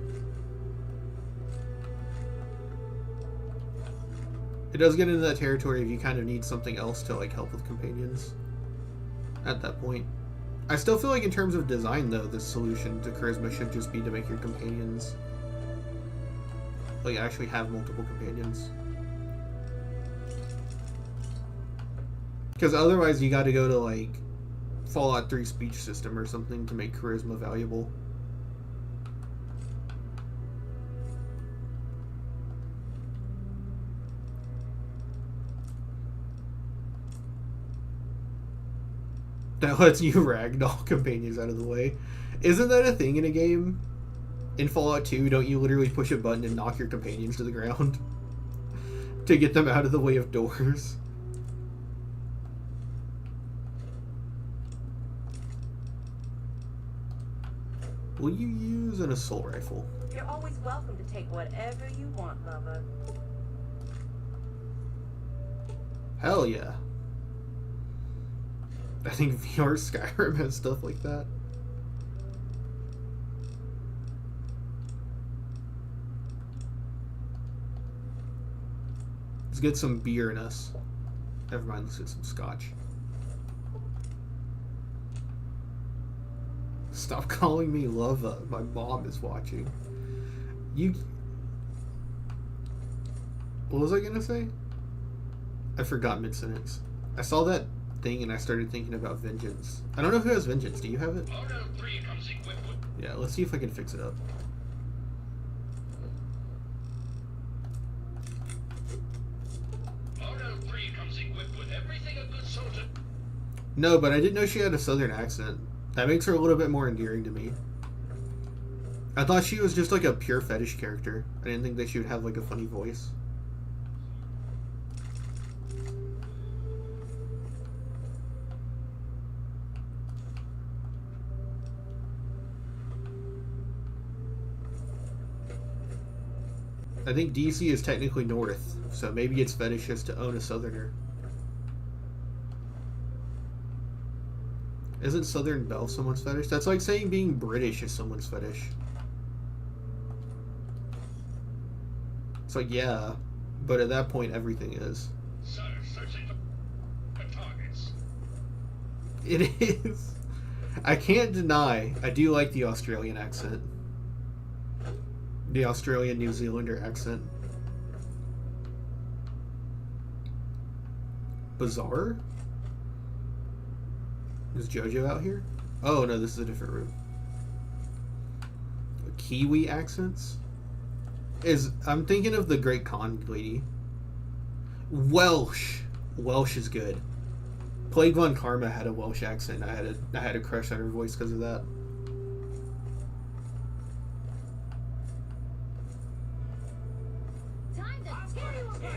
It does get into that territory if you kind of need something else to, like, help with companions at that point. I still feel like in terms of design, though, the solution to charisma should just be to make your companions, like, actually have multiple companions. Because otherwise you gotta go to, like, Fallout 3 speech system or something to make charisma valuable. That lets you ragdoll companions out of the way. Isn't that a thing in a game? In Fallout 2, don't you literally push a button and knock your companions to the ground to get them out of the way of doors? Will you use an assault rifle? You're always welcome to take whatever you want, lover. Hell yeah. I think VR Skyrim has stuff like that. Let's get some beer in us. Never mind, let's get some scotch. Stop calling me Lova. My mom is watching. You... What was I gonna say? I forgot mid-sentence. I saw that thing and I started thinking about Vengeance. I don't know who has Vengeance. Do you have it? Yeah, let's see if I can fix it up. No, but I didn't know she had a southern accent. That makes her a little bit more endearing to me. I thought she was just like a pure fetish character. I didn't think that she would have like a funny voice. I think DC is technically north, so maybe it's fetishist to own a southerner. Isn't Southern Belle someone's fetish? That's like saying being British is someone's fetish. It's like, yeah, but at that point everything is. Sir, searching for targets. It is. I can't deny, I do like the Australian accent. The Australian New Zealander accent. Bizarre? Is JoJo out here? Oh no, this is a different room. Kiwi accents? I'm thinking of the Great Khan lady. Welsh. Welsh is good. Plague Von Karma had a Welsh accent. I had a crush on her voice because of that. Time to tear you apart.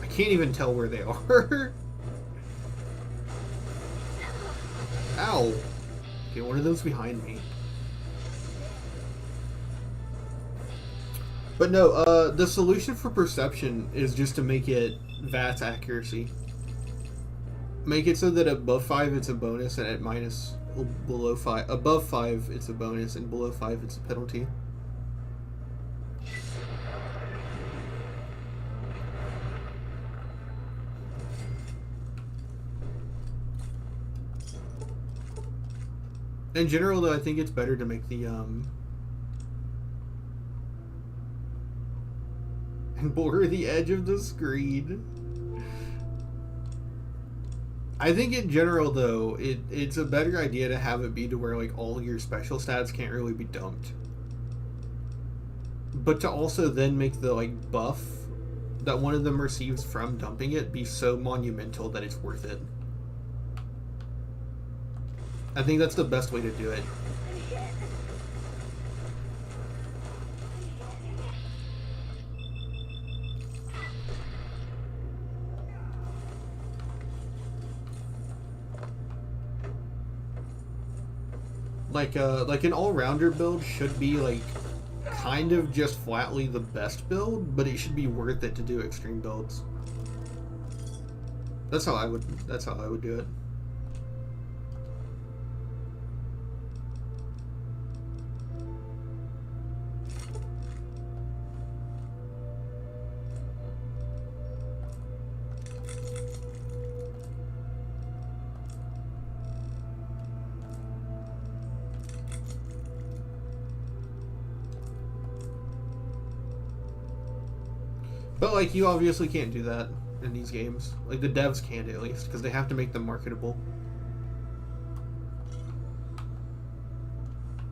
Can't even tell where they are. Ow. Okay, one of them's behind me. But no, the solution for perception is just to make it VATS accuracy. Make it so that above 5 it's a bonus, and at minus below 5, above 5 it's a bonus, and below 5 it's a penalty. In general, though, I think it's better to make the, and blur the edge of the screen. I think in general, though, it's a better idea to have it be to where, like, all your special stats can't really be dumped. But to also then make the, like, buff that one of them receives from dumping it be so monumental that it's worth it. I think that's the best way to do it. Like an all-rounder build should be like kind of just flatly the best build, but it should be worth it to do extreme builds. That's how I would do it. But, like, you obviously can't do that in these games. Like, the devs can't, at least, because they have to make them marketable.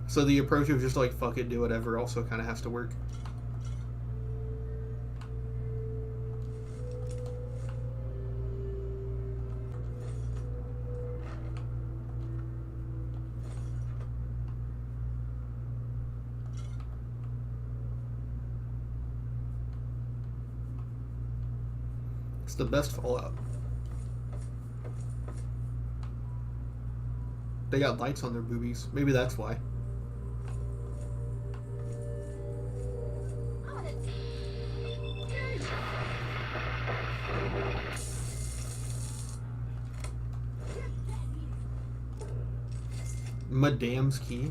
So the approach of just, like, fuck it, do whatever also kind of has to work. The best Fallout. They got lights on their boobies. Maybe that's why. Madame's key.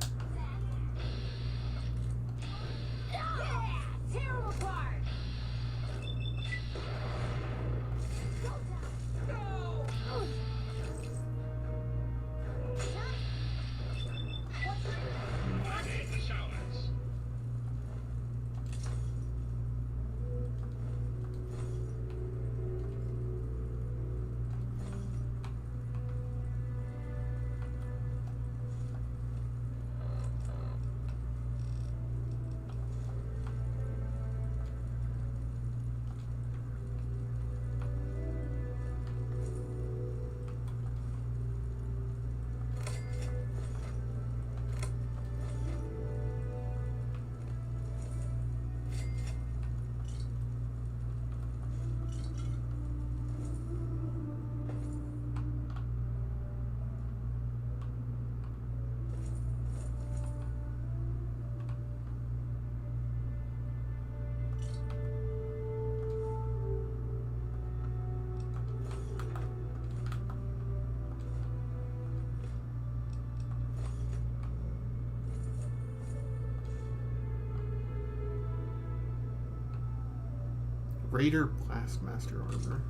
Raider Blastmaster armor.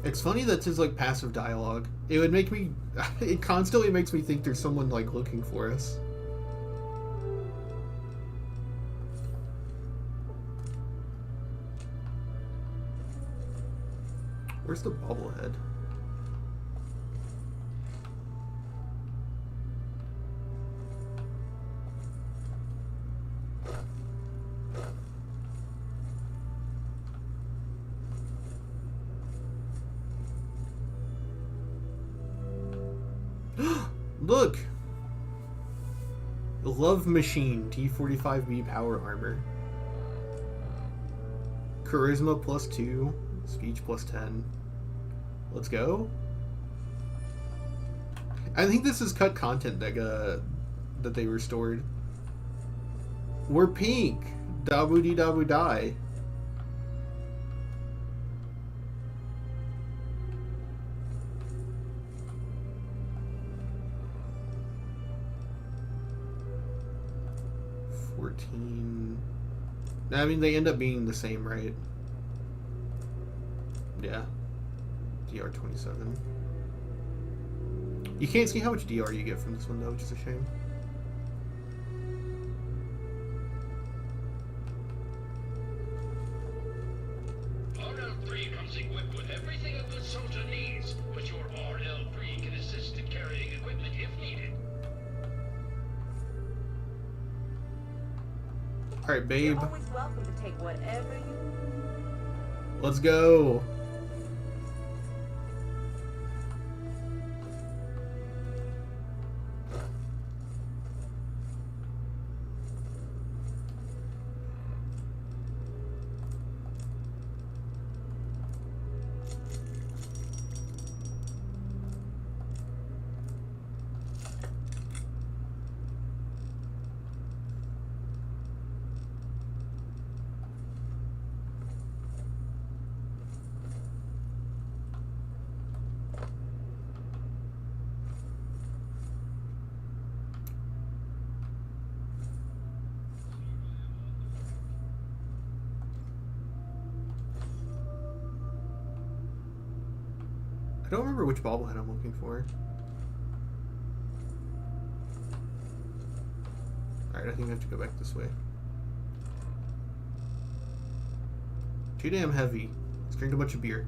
It's funny that's his like passive dialogue. It would make me. It constantly makes me think there's someone like looking for us. Where's the bobblehead? Look! The Love Machine T-45B power armor. Charisma +2, speech +10. Let's go. I think this is cut content that they restored. We're pink. Dabu dee dabu die. I mean, they end up being the same, right? Yeah. DR27. You can't see how much DR you get from this one, though, which is a shame. RL3 comes equipped with everything a good soldier needs, but your RL3 can assist in carrying equipment if needed. Alright, babe. You're always welcome to take whatever you... Let's go. I don't remember which bobblehead I'm looking for. Alright, I think I have to go back this way. Too damn heavy. Let's drink a bunch of beer.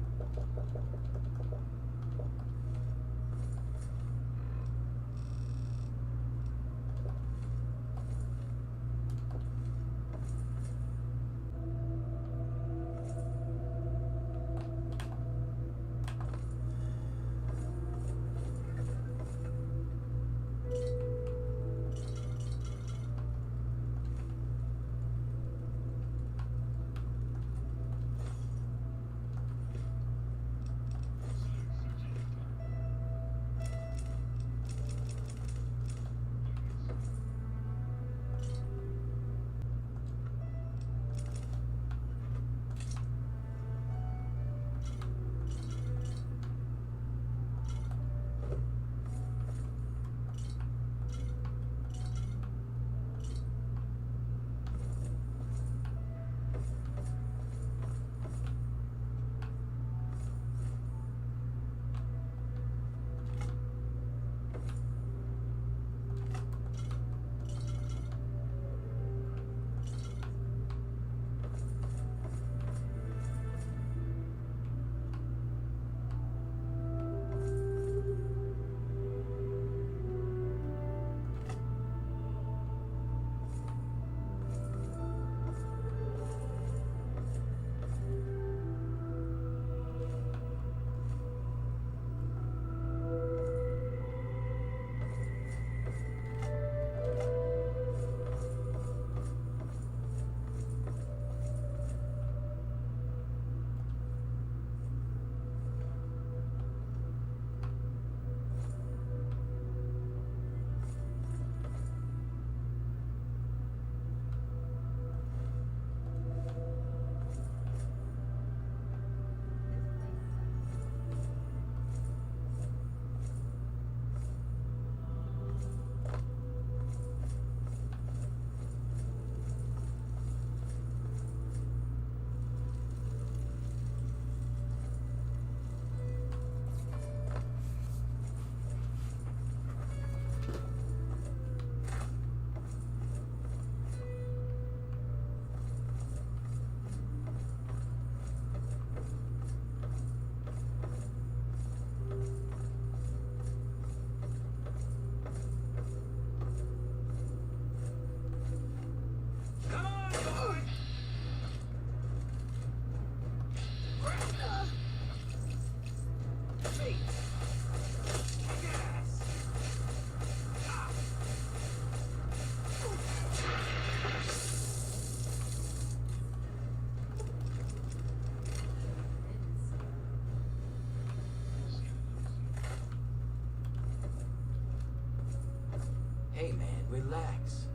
relax.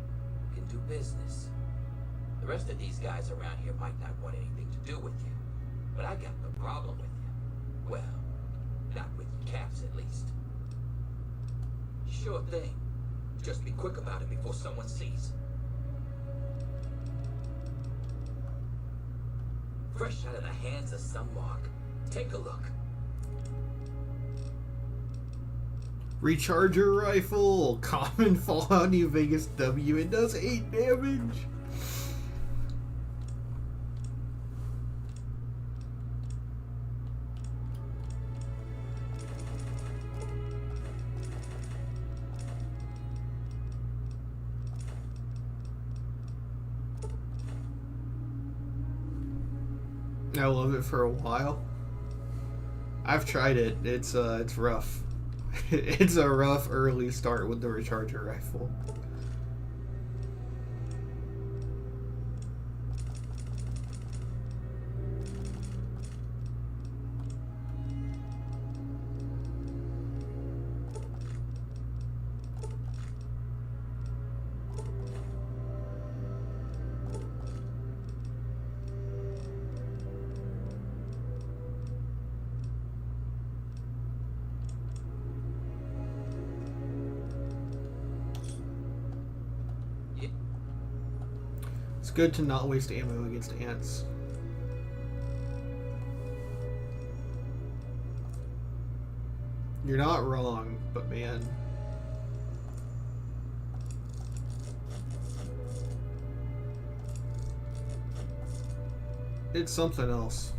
We can do business. The rest of these guys around here might not want anything to do with you, but I got no problem with you. Well, not with you Caps at least. Sure thing. Just be quick about it before someone sees. Fresh out of the hands of some mark. Take a look. Recharger rifle, common Fallout New Vegas W, and does 8 damage. I love it for a while. I've tried it. It's rough. It's a rough early start with the recharger rifle. It's good to not waste ammo against ants. You're not wrong, but man. It's something else.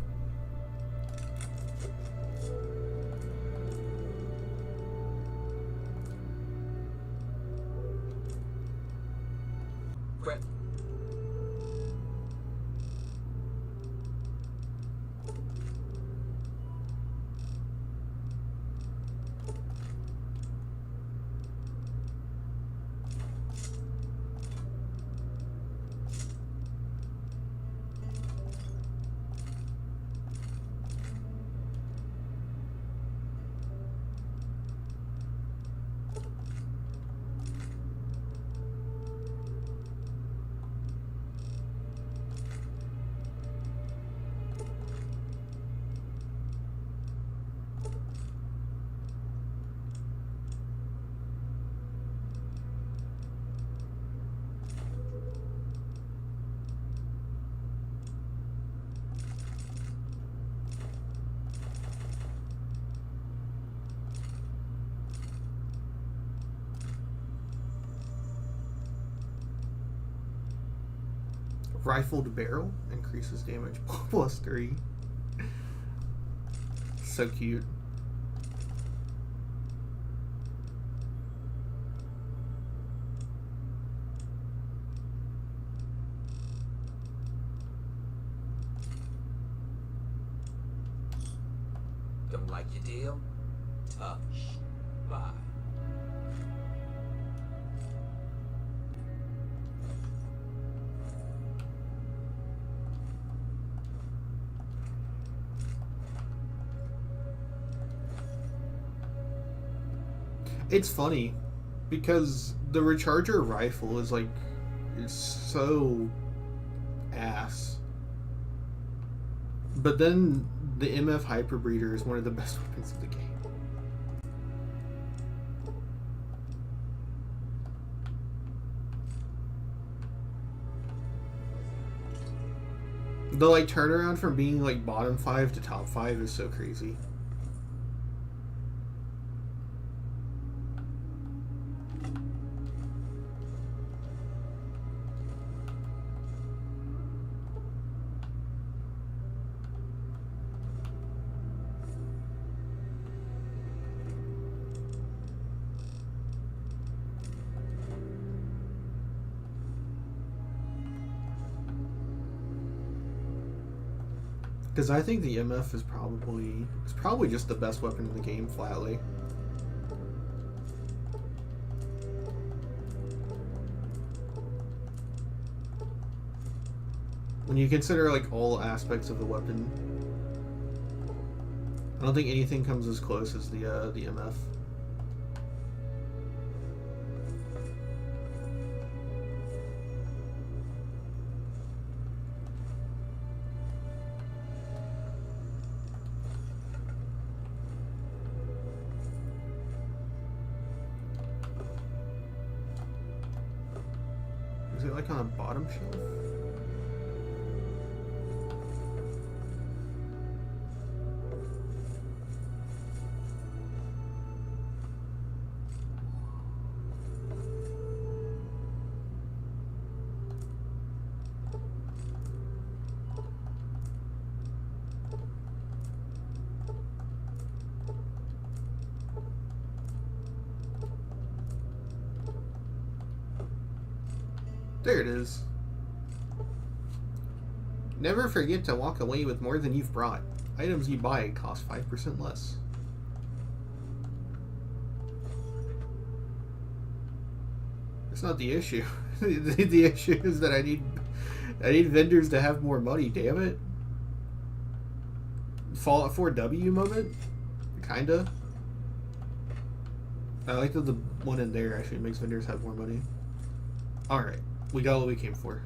Rifled barrel increases damage +3. So cute. Don't like your deal? Tough. Bye. It's funny because the recharger rifle is like, it's so ass. But then the MF Hyperbreeder is one of the best weapons of the game. The like turnaround from being like bottom 5 to top 5 is so crazy. Because I think the MF is probably just the best weapon in the game, flatly. When you consider like all aspects of the weapon, I don't think anything comes as close as the MF. like on a bottom shelf? There it is. Never forget to walk away with more than you've brought. Items you buy cost 5% less. That's not the issue. The issue is that I need vendors to have more money, damn it. Fallout 4W moment? Kinda. I like that the one in there actually makes vendors have more money. Alright. We got what we came for.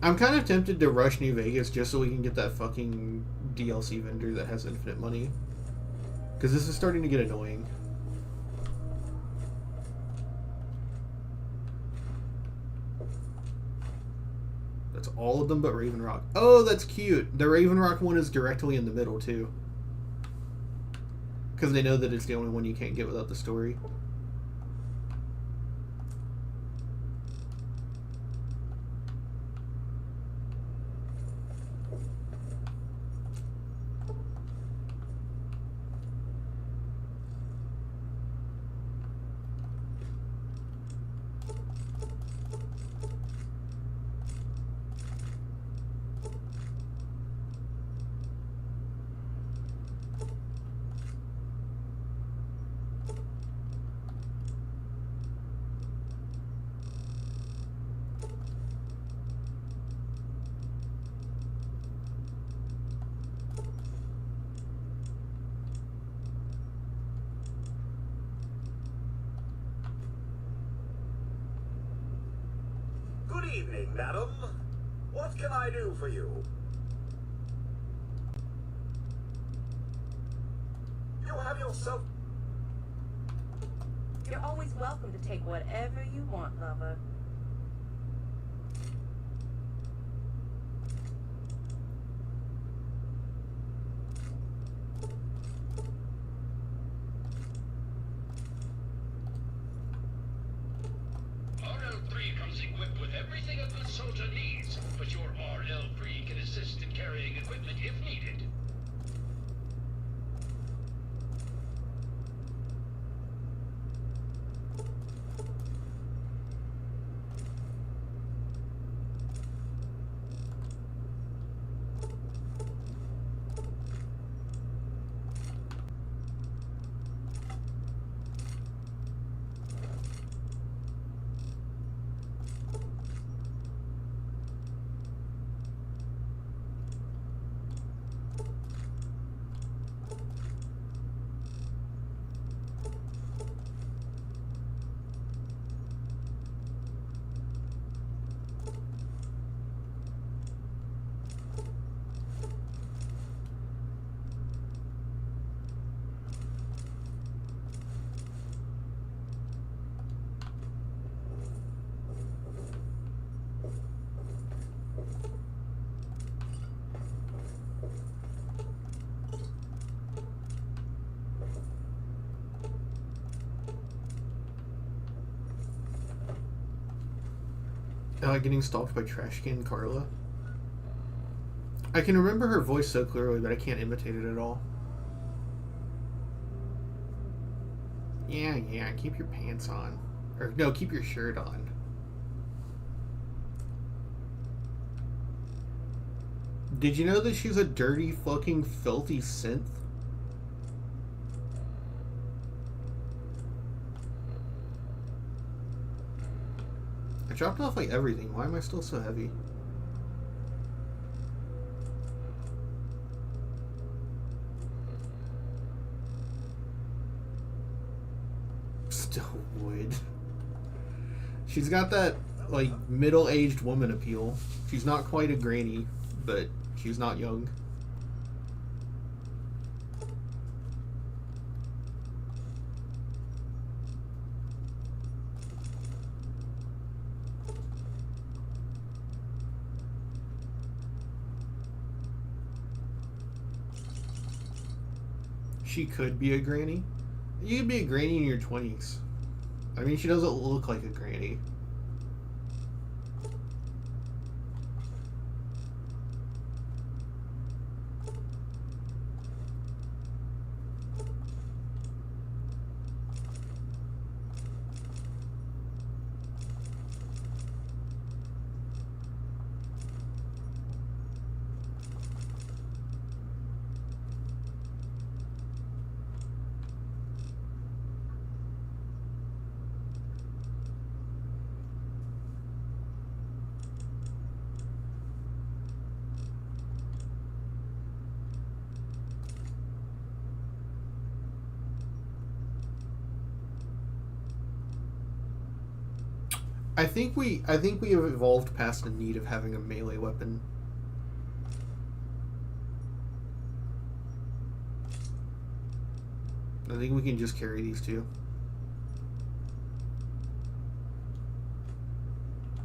I'm kind of tempted to rush New Vegas just so we can get that fucking DLC vendor that has infinite money. Because this is starting to get annoying. That's all of them but Raven Rock. Oh, that's cute. The Raven Rock one is directly in the middle, too. Because they know that it's the only one you can't get without the story. Good evening, madam. What can I do for you? You have yourself... You're always welcome to take whatever you want, lover. RL3 comes equipped with everything a good soldier needs, but your RL3 can assist in carrying equipment if needed. Getting stalked by Trash Can Carla. I can remember her voice so clearly, but I can't imitate it at all. Yeah, keep your pants on. Or, no, keep your shirt on. Did you know that she's a dirty, fucking, filthy synth? I dropped off like everything. Why am I still so heavy? Still wood. She's got that like middle-aged woman appeal. She's not quite a granny, but she's not young. She could be a granny. You could be a granny in your 20s. I mean, she doesn't look like a granny. I think we have evolved past the need of having a melee weapon. I think we can just carry these two.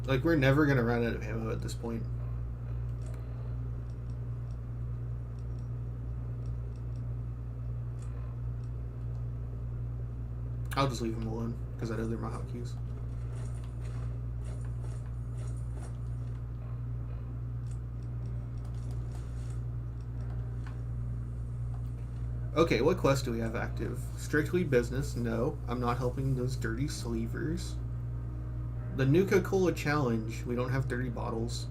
Like, we're never gonna run out of ammo at this point. I'll just leave them alone, because I know they're my hotkeys. Okay, what quest do we have active? Strictly business. No, I'm not helping those dirty slavers. The Nuka-Cola challenge. We don't have 30 bottles.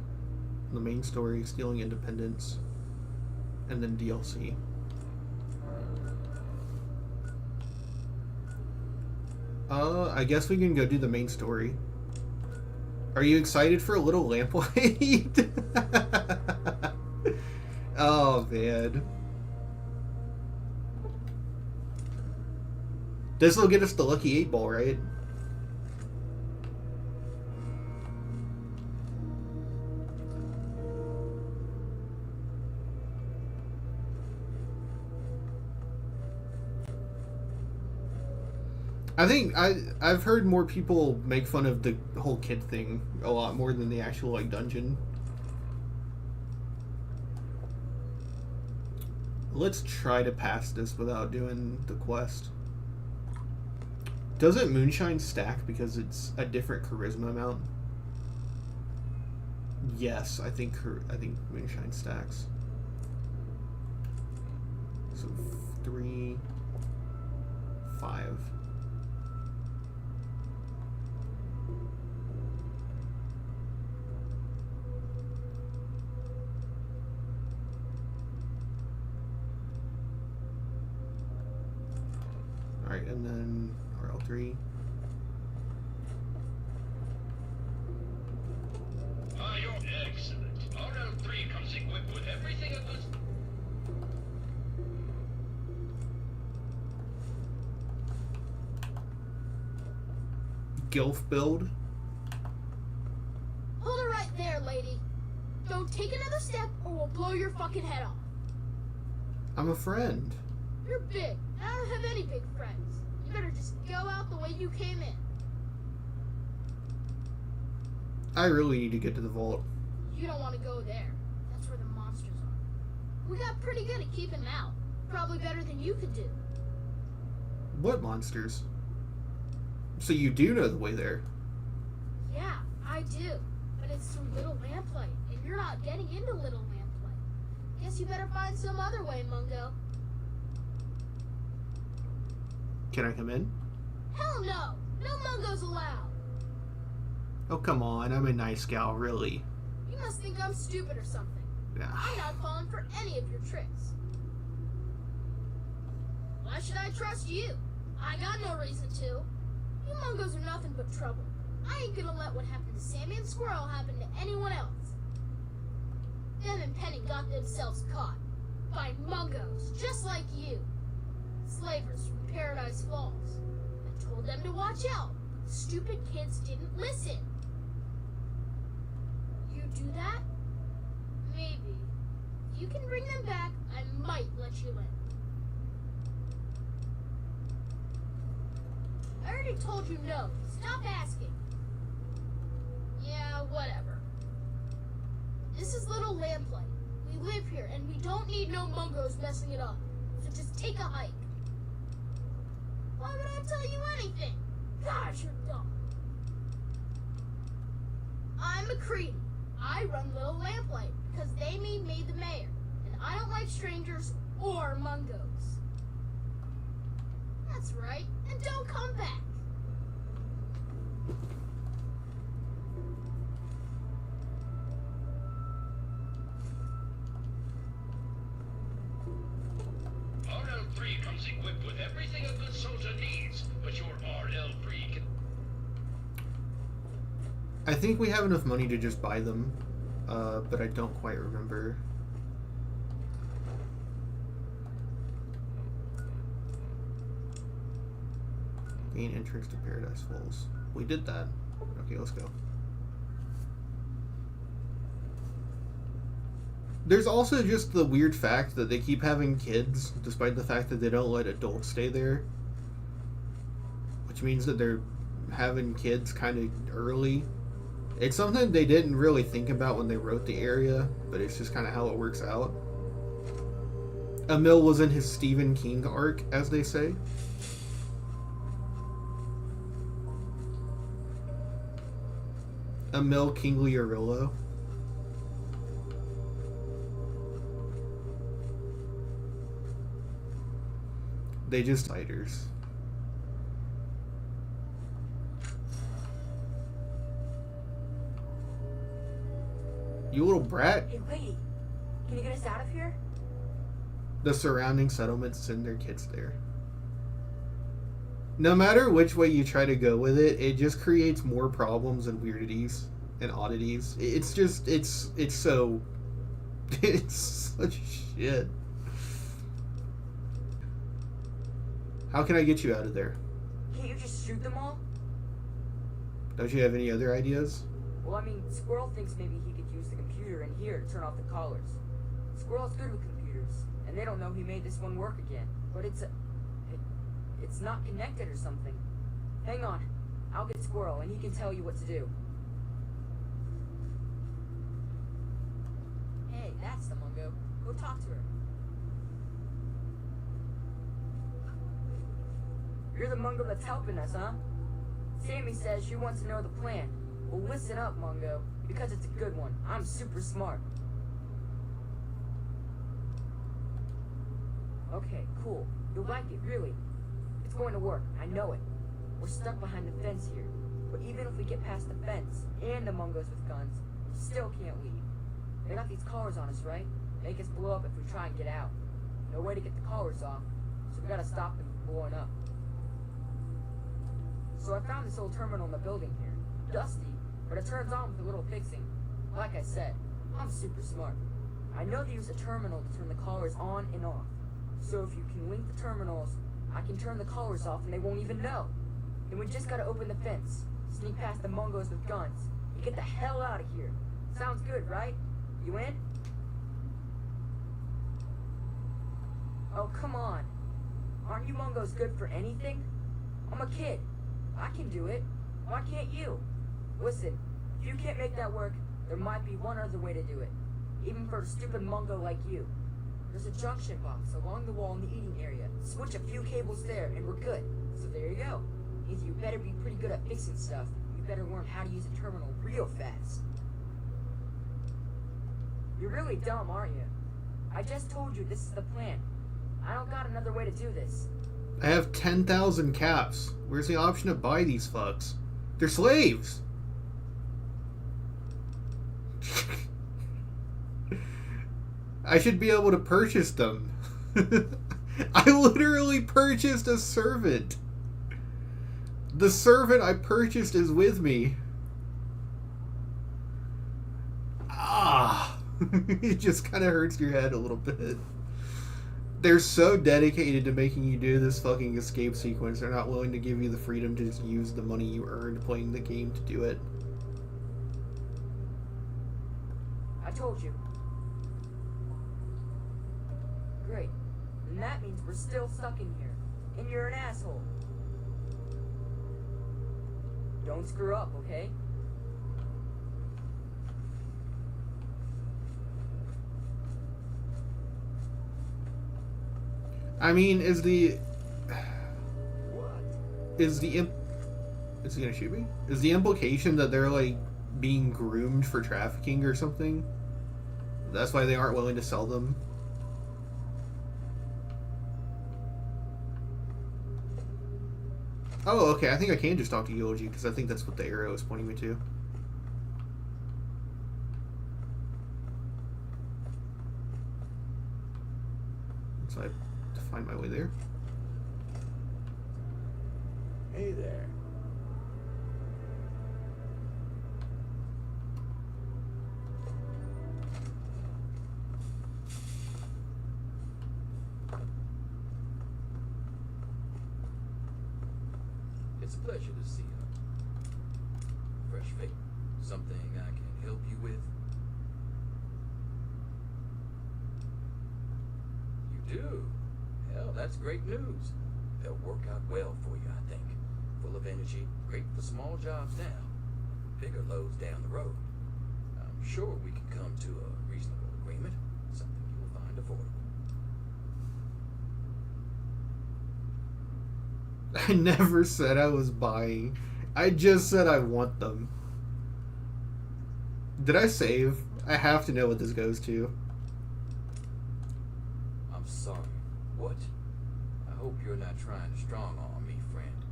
The main story, stealing independence. And then DLC. I guess we can go do the main story. Are you excited for a little lamplight? Oh, man. This will get us the lucky 8-ball, right? I think I've heard more people make fun of the whole kid thing a lot more than the actual, like, dungeon. Let's try to pass this without doing the quest. Doesn't moonshine stack because it's a different charisma amount? Yes, I think moonshine stacks. So 3, 5. All right, and then RL3. You're excellent. RL3 comes equipped with everything a good... Gilf build. Hold it right there, lady. Don't take another step or we'll blow your fucking head off. I'm a friend. You're big. I don't have any big friends. You better just go out the way you came in. I really need to get to the vault. You don't want to go there. That's where the monsters are. We got pretty good at keeping them out. Probably better than you could do. What monsters? So you do know the way there. Yeah, I do. But it's through Little Lamplight, and you're not getting into Little Lamplight. Guess you better find some other way, Mungo. Can I come in? Hell no! No Mungos allowed! Oh, come on. I'm a nice gal, really. You must think I'm stupid or something. Yeah. I'm not falling for any of your tricks. Why should I trust you? I got no reason to. You Mungos are nothing but trouble. I ain't gonna let what happened to Sammy and Squirrel happen to anyone else. Them and Penny got themselves caught. By Mungos, just like you. Slavers from Paradise Falls. I told them to watch out, but the stupid kids didn't listen. You do that? Maybe. If you can bring them back, I might let you in. I already told you no. Stop asking. Yeah, whatever. This is Little Lamplight. We live here, and we don't need no Mungos messing it up. So just take a hike. Why would I tell you anything? Gosh, you're dumb. I'm McCready. I run Little Lamplight because they made me the mayor, and I don't like strangers or mungos. That's right, and don't come back. RL3 comes equipped with everything a good soldier needs, but your RL3 can... I think we have enough money to just buy them, but I don't quite remember. Gain entrance to Paradise Falls. We did that. Okay, let's go. There's also just the weird fact that they keep having kids, despite the fact that they don't let adults stay there. Which means that they're having kids kind of early. It's something they didn't really think about when they wrote the area, but it's just kind of how it works out. Emil was in his Stephen King arc, as they say. Emil Kingley-Arillo. They just fighters. You little brat. Hey, wait. Can you get us out of here? The surrounding settlements send their kids there. No matter which way you try to go with it, it just creates more problems and weirdities and oddities. It's just, it's so... It's such shit. How can I get you out of there? Can't you just shoot them all? Don't you have any other ideas? Well, I mean, Squirrel thinks maybe he could use the computer in here to turn off the collars. Squirrel's good with computers, and they don't know he made this one work again. But it's not connected or something. Hang on. I'll get Squirrel, and he can tell you what to do. Hey, that's the Mungo. Go talk to her. You're the Mungo that's helping us, huh? Sammy says she wants to know the plan. Well, listen up, Mungo, because it's a good one. I'm super smart. Okay, cool. You'll like it, really. It's going to work. I know it. We're stuck behind the fence here. But even if we get past the fence and the Mungos with guns, we still can't leave. They got these collars on us, right? Make us blow up if we try and get out. No way to get the collars off, so we gotta stop them from blowing up. So I found this old terminal in the building here. Dusty, but it turns on with a little fixing. Like I said, I'm super smart. I know they use a terminal to turn the collars on and off. So if you can link the terminals, I can turn the collars off and they won't even know. Then we just gotta open the fence, sneak past the Mungos with guns, and get the hell out of here. Sounds good, right? You in? Oh, come on. Aren't you Mungos good for anything? I'm a kid. I can do it. Why can't you? Listen, if you can't make that work, there might be one other way to do it. Even for a stupid Mungo like you. There's a junction box along the wall in the eating area. Switch a few cables there and we're good. So there you go. Means you better be pretty good at fixing stuff. You better learn how to use a terminal real fast. You're really dumb, aren't you? I just told you this is the plan. I don't got another way to do this. I have 10,000 caps. Where's the option to buy these fucks? They're slaves! I should be able to purchase them. I literally purchased a servant. The servant I purchased is with me. Ah! It just kind of hurts your head a little bit. They're so dedicated to making you do this fucking escape sequence, they're not willing to give you the freedom to just use the money you earned playing the game to do it. I told you. Great. And that means we're still stuck in here. And you're an asshole. Don't screw up, okay? I mean, is the... Is the is he gonna shoot me? Is the implication that they're like being groomed for trafficking or something? That's why they aren't willing to sell them. Oh, okay. I think I can just talk to Eulogy because I think that's what the arrow is pointing me to. So I have to find my way there. Hey there. It's a pleasure to see you. Fresh face. Something I can help you with? You do? Hell, that's great news. They'll work out well for you, I think. Full of energy, great for small jobs now. Bigger loads down the road. I'm sure we can come to a reasonable agreement. Something you'll find affordable. I never said I was buying. I just said I want them. Did I save? I have to know what this goes to. I'm sorry. What? I hope you're not trying to strong arm me, friend.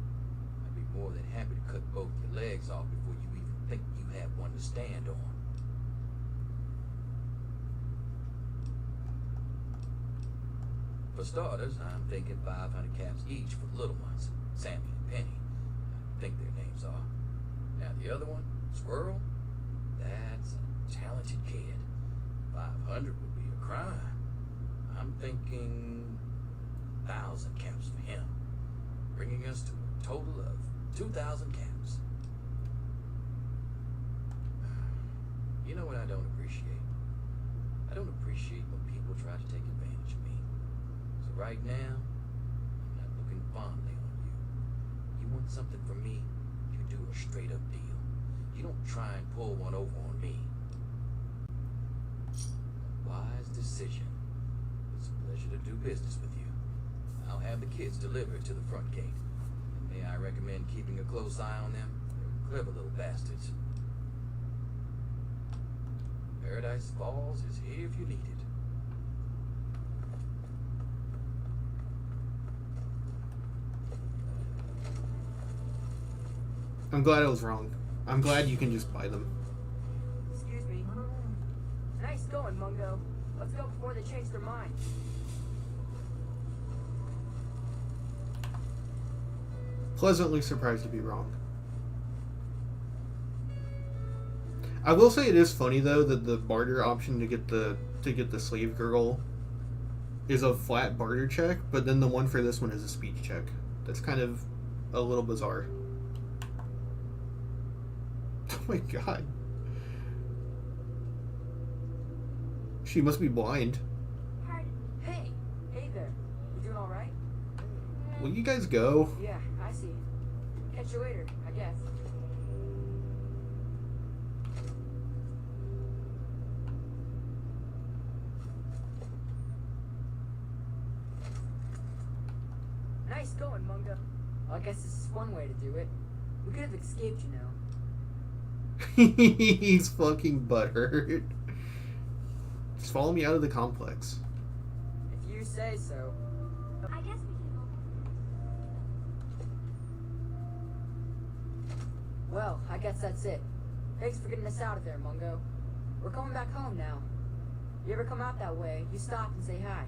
I'd be more than happy to cut both your legs off before you even think you have one to stand on. For starters, I'm thinking 500 caps each for the little ones, Sammy and Penny. I think their names are. Now the other one, Squirrel, that's a talented kid. 500 would be a crime. I'm thinking 1,000 caps for him, bringing us to a total of 2,000 caps. You know what I don't appreciate? I don't appreciate when people try to take advantage of me. So right now, I'm not looking fondly on you. You want something from me, you do a straight up deal. You don't try and pull one over on me. Wise decision. It's a pleasure to do business with you. I'll have the kids delivered to the front gate. And may I recommend keeping a close eye on them? They're clever little bastards. Paradise Falls is here if you need it. I'm glad I was wrong. I'm glad you can just buy them. Excuse me. Nice going, Mungo. Let's go before they change their mind. Pleasantly surprised to be wrong. I will say it is funny though that the barter option to get the slave girl is a flat barter check, but then the one for this one is a speech check. That's kind of a little bizarre. Oh my god. She must be blind. Hey! Hey there. You doing alright? Will you guys go? Yeah, I see. Catch you later, I guess. Nice going, Mungo. Well, I guess this is one way to do it. We could have escaped, you know. He's fucking butthurt. Just follow me out of the complex. If you say so. I guess we can go. Well, I guess that's it. Thanks for getting us out of there, Mungo. We're going back home now. You ever come out that way, you stop and say hi.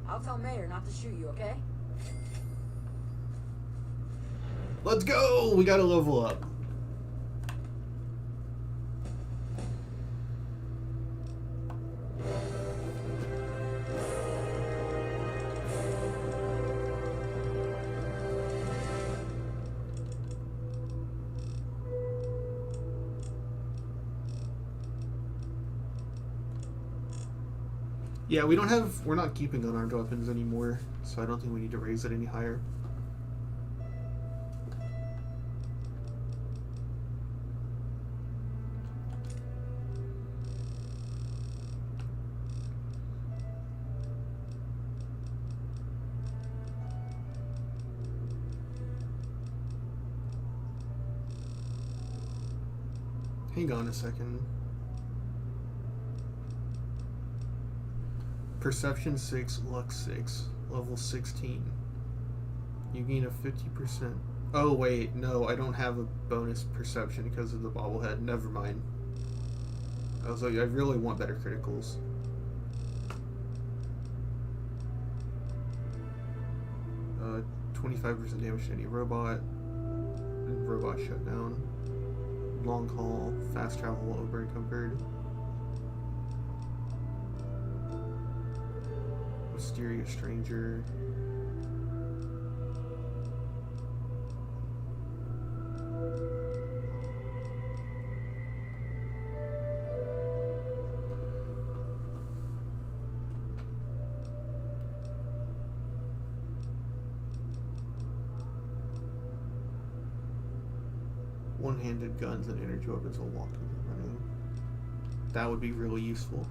I'll tell Mayor not to shoot you, okay? Let's go! We gotta level up. Yeah, we're not keeping unarmed weapons anymore, so I don't think we need to raise it any higher. Hang on a second. Perception 6, Luck 6, level 16. You gain a 50%. Oh wait, no, I don't have a bonus perception because of the bobblehead. Never mind. I was like, I really want better criticals. 25% damage to any robot. Robot shutdown. Long haul, fast travel over encumbered. Mysterious stranger. One-handed guns and energy weapons will walk through the running. That would be really useful.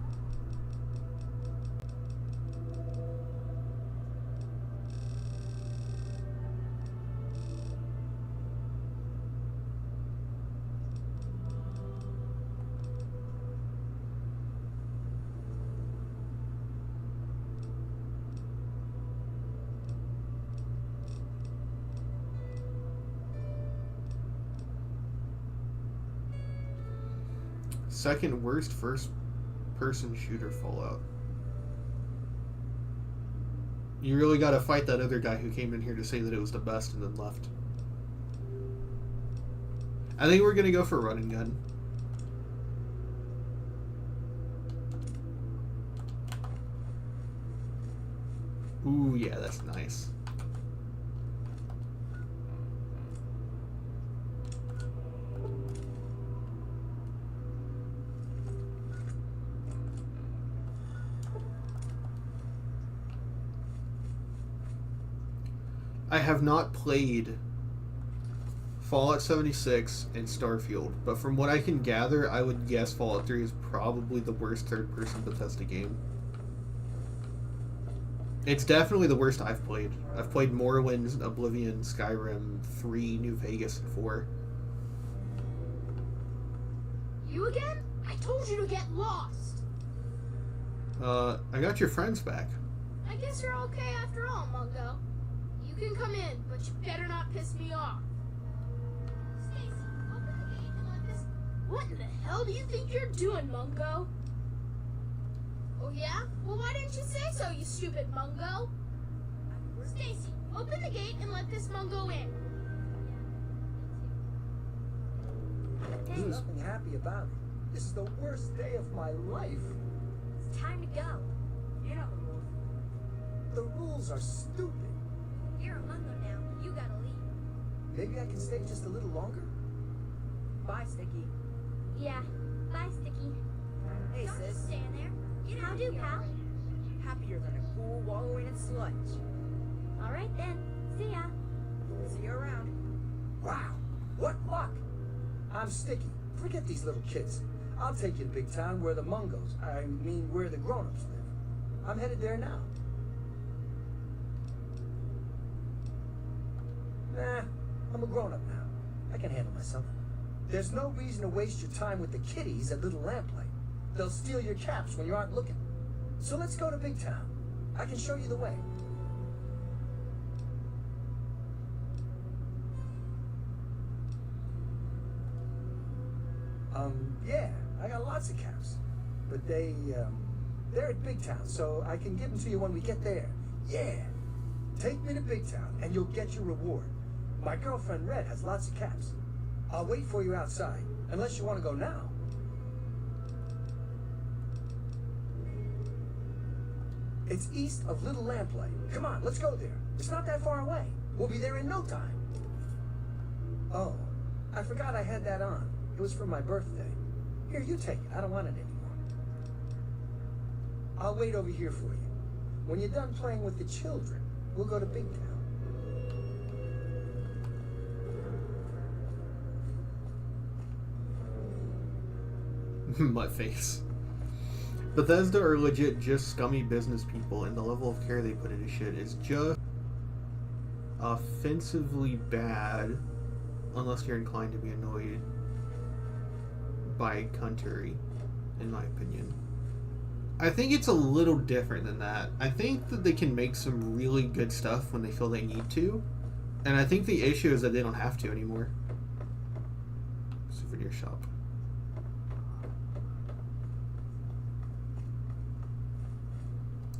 Second worst first-person shooter Fallout. You really gotta fight that other guy who came in here to say that it was the best and then left. I think we're gonna go for run and gun. Ooh, yeah, that's nice. I have not played Fallout 76 and Starfield, but from what I can gather, I would guess Fallout 3 is probably the worst third-person Bethesda game. It's definitely the worst I've played. I've played Morrowind, Oblivion, Skyrim, 3, New Vegas, and 4. You again? I told you to get lost. I got your friends back. I guess you're okay after all, Mungo. You can come in, but you better not piss me off. Stacy, open the gate and let this... What in the hell do you think you're doing, Mungo? Oh yeah? Well, why didn't you say so, you stupid Mungo? Stacy, open the gate and let this Mungo in. There's nothing happy about it. This is the worst day of my life. It's time to go. You know the rules. The rules are stupid. You're a Mungo now. You gotta leave. Maybe I can stay just a little longer? Bye, Sticky. Yeah. Bye, Sticky. Hey, Don't sis. just stand there. How do, pal? Happier than a fool wallowing in sludge. All right then. See ya. See you around. Wow. What luck. I'm Sticky. Forget these little kids. I'll take you to big town where the Mungos, where the grown-ups live. I'm headed there now. Nah, I'm a grown-up now. I can handle myself. There's no reason to waste your time with the kiddies at Little Lamplight. They'll steal your caps when you aren't looking. So let's go to Big Town. I can show you the way. Yeah, I got lots of caps. But they're at Big Town, so I can give them to you when we get there. Yeah. Take me to Big Town, and you'll get your reward. My girlfriend Red has lots of caps. I'll wait for you outside, unless you want to go now. It's east of Little Lamplight. Come on, let's go there. It's not that far away. We'll be there in no time. Oh, I forgot I had that on. It was for my birthday. Here, you take it. I don't want it anymore. I'll wait over here for you. When you're done playing with the children, we'll go to Big Town. My face. Bethesda are legit just scummy business people, and the level of care they put into shit is just offensively bad, unless you're inclined to be annoyed by country, in my opinion. I think it's a little different than that. I think that they can make some really good stuff when they feel they need to, and I think the issue is that they don't have to anymore. Souvenir shop.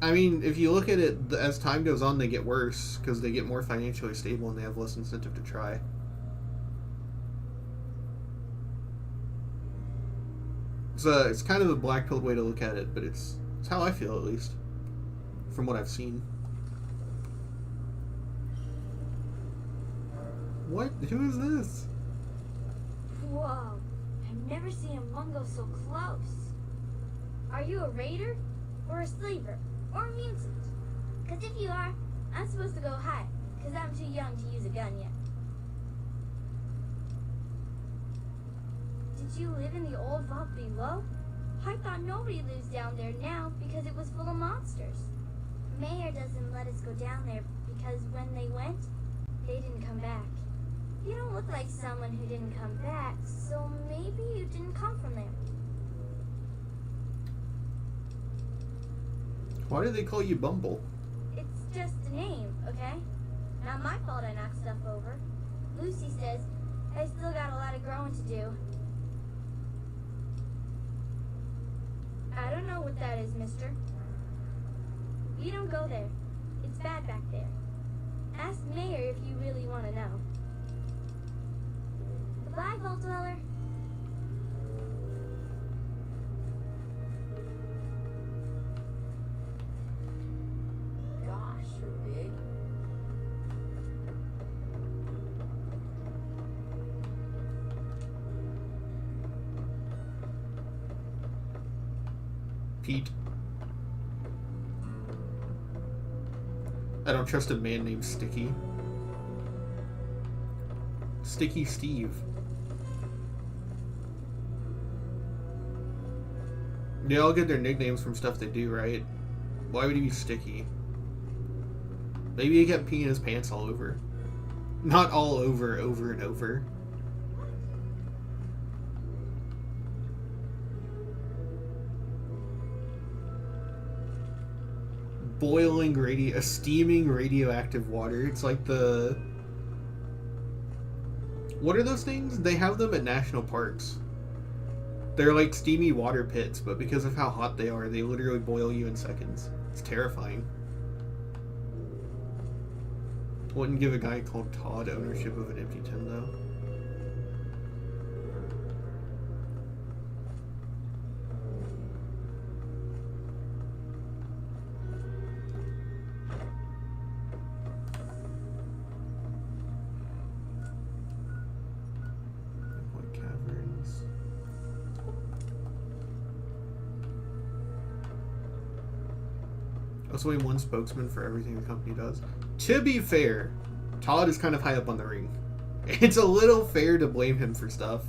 I mean, if you look at it, as time goes on, they get worse because they get more financially stable and they have less incentive to try. So it's kind of a black-pilled way to look at it, but it's how I feel, at least, from what I've seen. What? Who is this? Whoa, I've never seen a Mungo so close. Are you a raider? Or a slaver? Or a mutant? Because if you are, I'm supposed to go hide, because I'm too young to use a gun yet. Did you live in the old vault below? I thought nobody lives down there now because it was full of monsters. Mayor doesn't let us go down there because when they went, they didn't come back. You don't look like someone who didn't come back, so maybe you didn't come from there. Why do they call you Bumble? It's just a name, okay? Not my fault I knocked stuff over. Lucy says I still got a lot of growing to do. I don't know what that is, mister. You don't go there. It's bad back there. Ask Mayor if you really want to know. Goodbye, Vault Dweller. Gosh, you're big. Pete. I don't trust a man named Sticky. Sticky Steve. They all get their nicknames from stuff they do, right? Why would he be Sticky? Maybe he kept peeing his pants all over. Not all over and over. Boiling steaming radioactive water. It's like the... What are those things? They have them at national parks. They're like steamy water pits, but because of how hot they are, they literally boil you in seconds. It's terrifying. Wouldn't give a guy called Todd ownership of an empty tin, though. That's only one spokesman for everything the company does. To be fair, Todd is kind of high up on the ring. It's a little fair to blame him for stuff.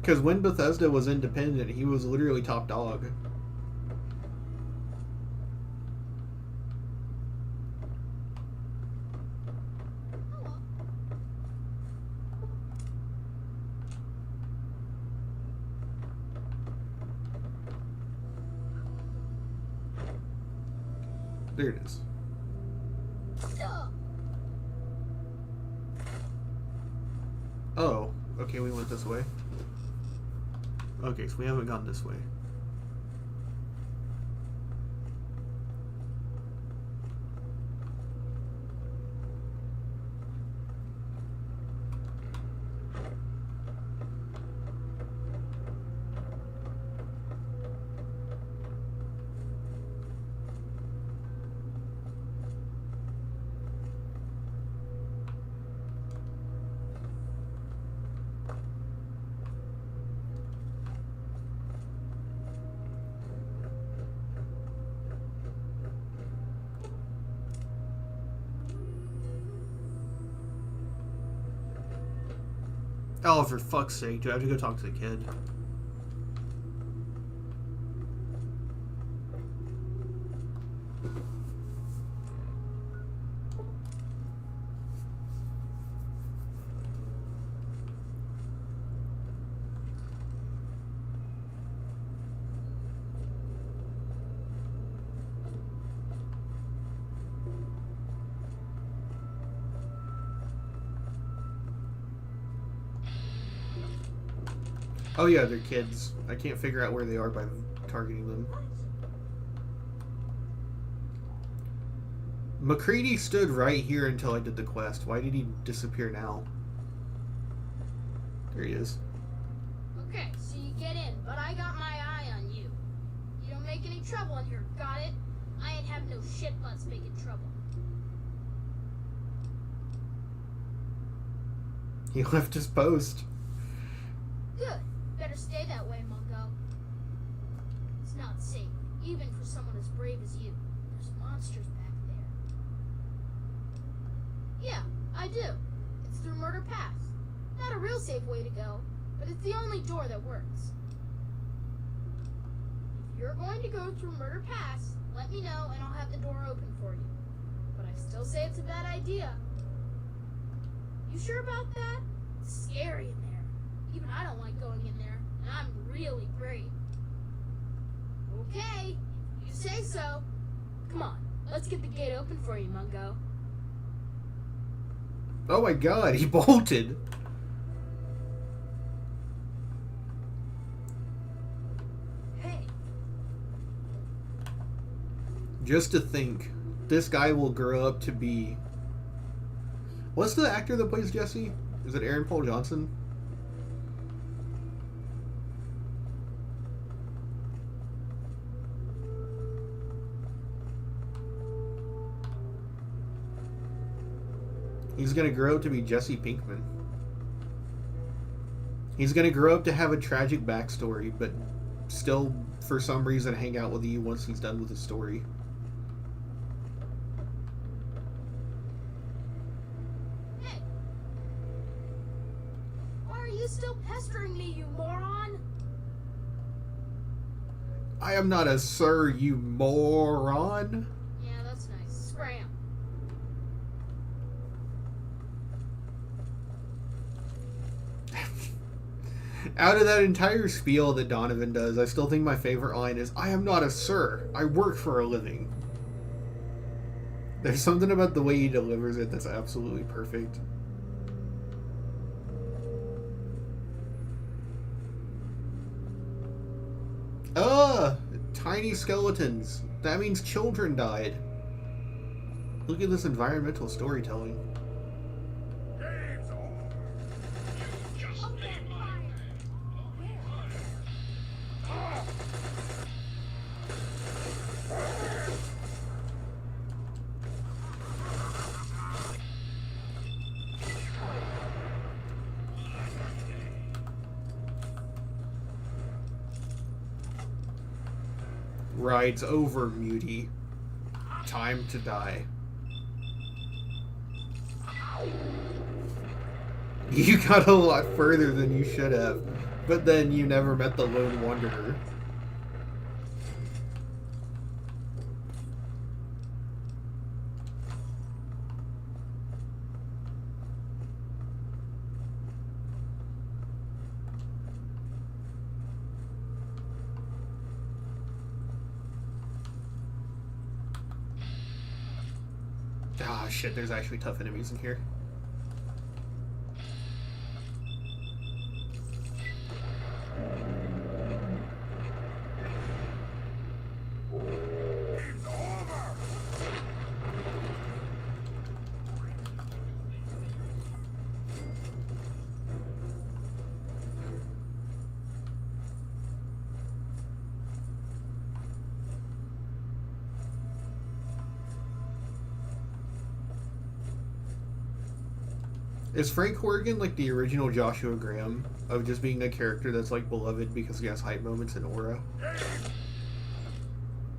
Because when Bethesda was independent, he was literally top dog. There it is. Oh, okay, we went this way. Okay, so we haven't gone this way. Oh, for fuck's sake, do I have to go talk to the kid? Oh yeah, they're kids. I can't figure out where they are by targeting them. McCready stood right here until I did the quest. Why did he disappear now? There he is. Okay, so you get in, but I got my eye on you. You don't make any trouble in here, got it? I ain't have no shit butts making trouble. He left his post. Good. Better stay that way, Mungo. It's not safe, even for someone as brave as you. There's monsters back there. Yeah, I do. It's through Murder Pass. Not a real safe way to go, but it's the only door that works. If you're going to go through Murder Pass, let me know and I'll have the door open for you. But I still say it's a bad idea. You sure about that? It's scary in there. Even I don't like going in there, and I'm really brave. Okay, you say so. Come on, let's get the gate open for you, Mungo. Oh my god, he bolted. Hey. Just to think, this guy will grow up to be... What's the actor that plays Jesse? Is it Aaron Paul Johnson? He's gonna grow up to be Jesse Pinkman. He's gonna grow up to have a tragic backstory, but still, for some reason, hang out with you once he's done with the story. Hey! Why are you still pestering me, you moron? I am not a sir, you moron. Yeah, that's nice. Scram. Out of that entire spiel that Donovan does, I still think my favorite line is, I am not a sir, I work for a living. There's something about the way he delivers it that's absolutely perfect. Tiny skeletons. That means children died. Look at this environmental storytelling. Ride's over, Muty. Time to die. You got a lot further than you should have, but then you never met the Lone Wanderer. Ah, shit, there's actually tough enemies in here. Is Frank Horrigan like the original Joshua Graham of just being a character that's like beloved because he has hype moments and aura?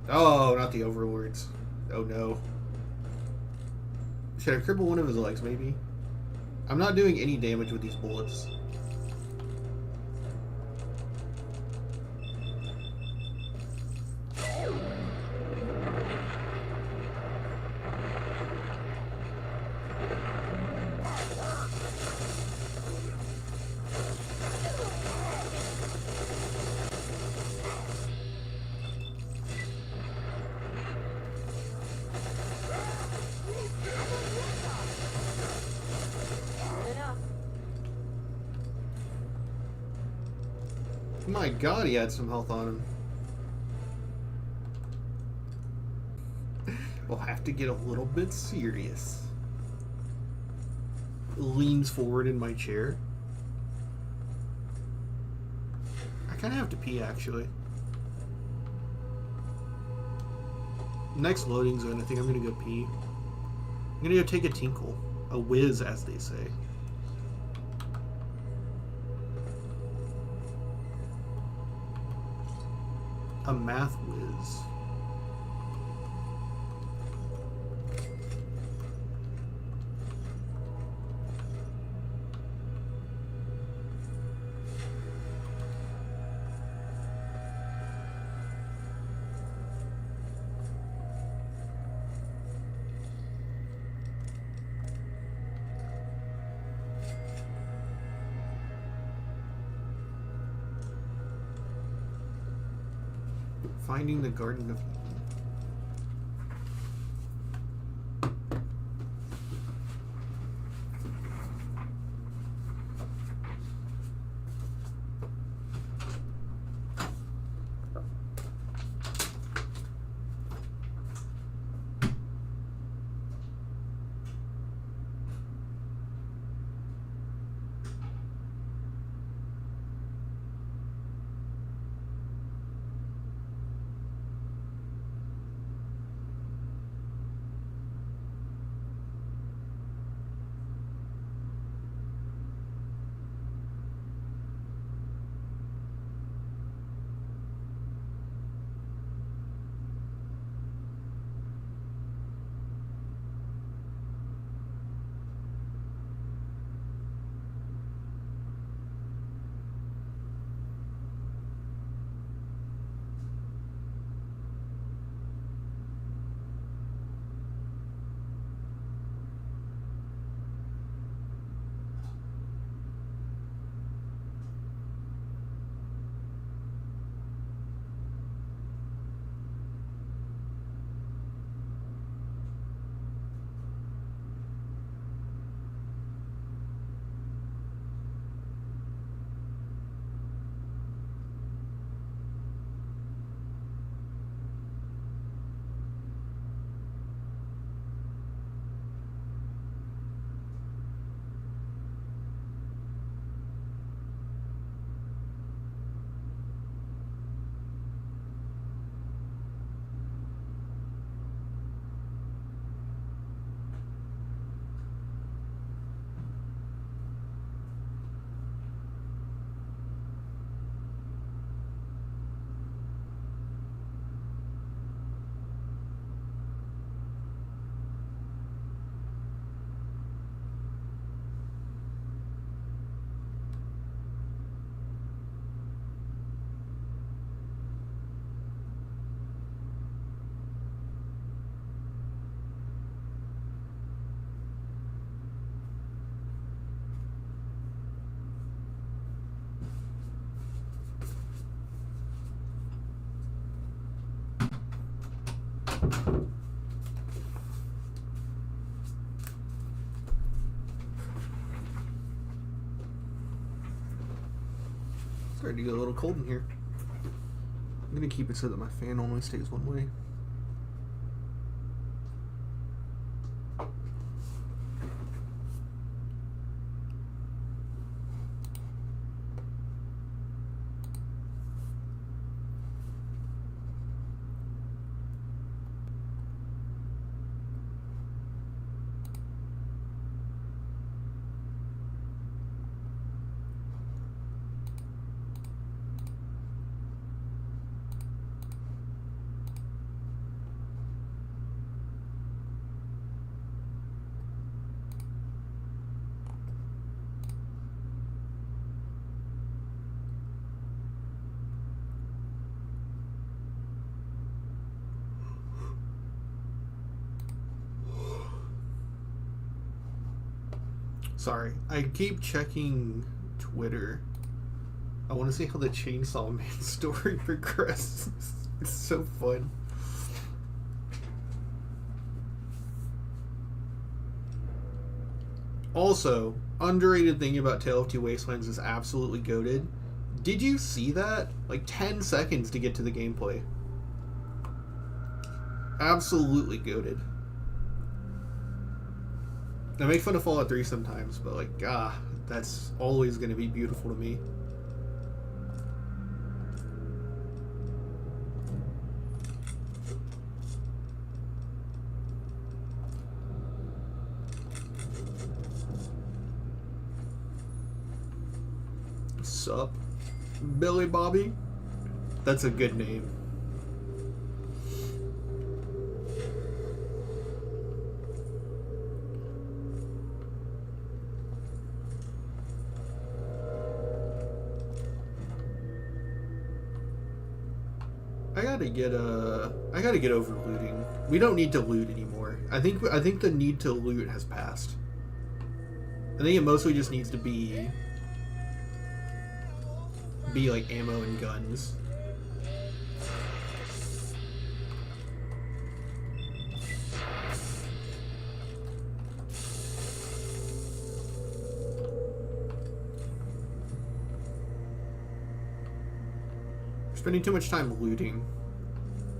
Oh, not the Overlords. Oh no. Should I cripple one of his legs maybe? I'm not doing any damage with these bullets. My god, he had some health on him. We'll have to get a little bit serious. Leans forward in my chair. I kind of have to pee, actually. Next loading zone, I think I'm gonna go pee. I'm gonna go take a tinkle. A whiz, as they say. A math whiz. Finding the Garden of Eden. Starting to get a little cold in here. I'm gonna keep it so that my fan only stays one way. Sorry, I keep checking Twitter. I want to see how the Chainsaw Man story progresses. It's so fun. Also, underrated thing about Tale of Two Wastelands is absolutely goated. Did you see that? Like 10 seconds to get to the gameplay. Absolutely goated. I make fun of Fallout 3 sometimes, but like, that's always going to be beautiful to me. Sup, Billy Bobby? That's a good name. I gotta get over looting. We don't need to loot anymore. I think the need to loot has passed. I think it mostly just needs to be like ammo and guns. Spending too much time looting.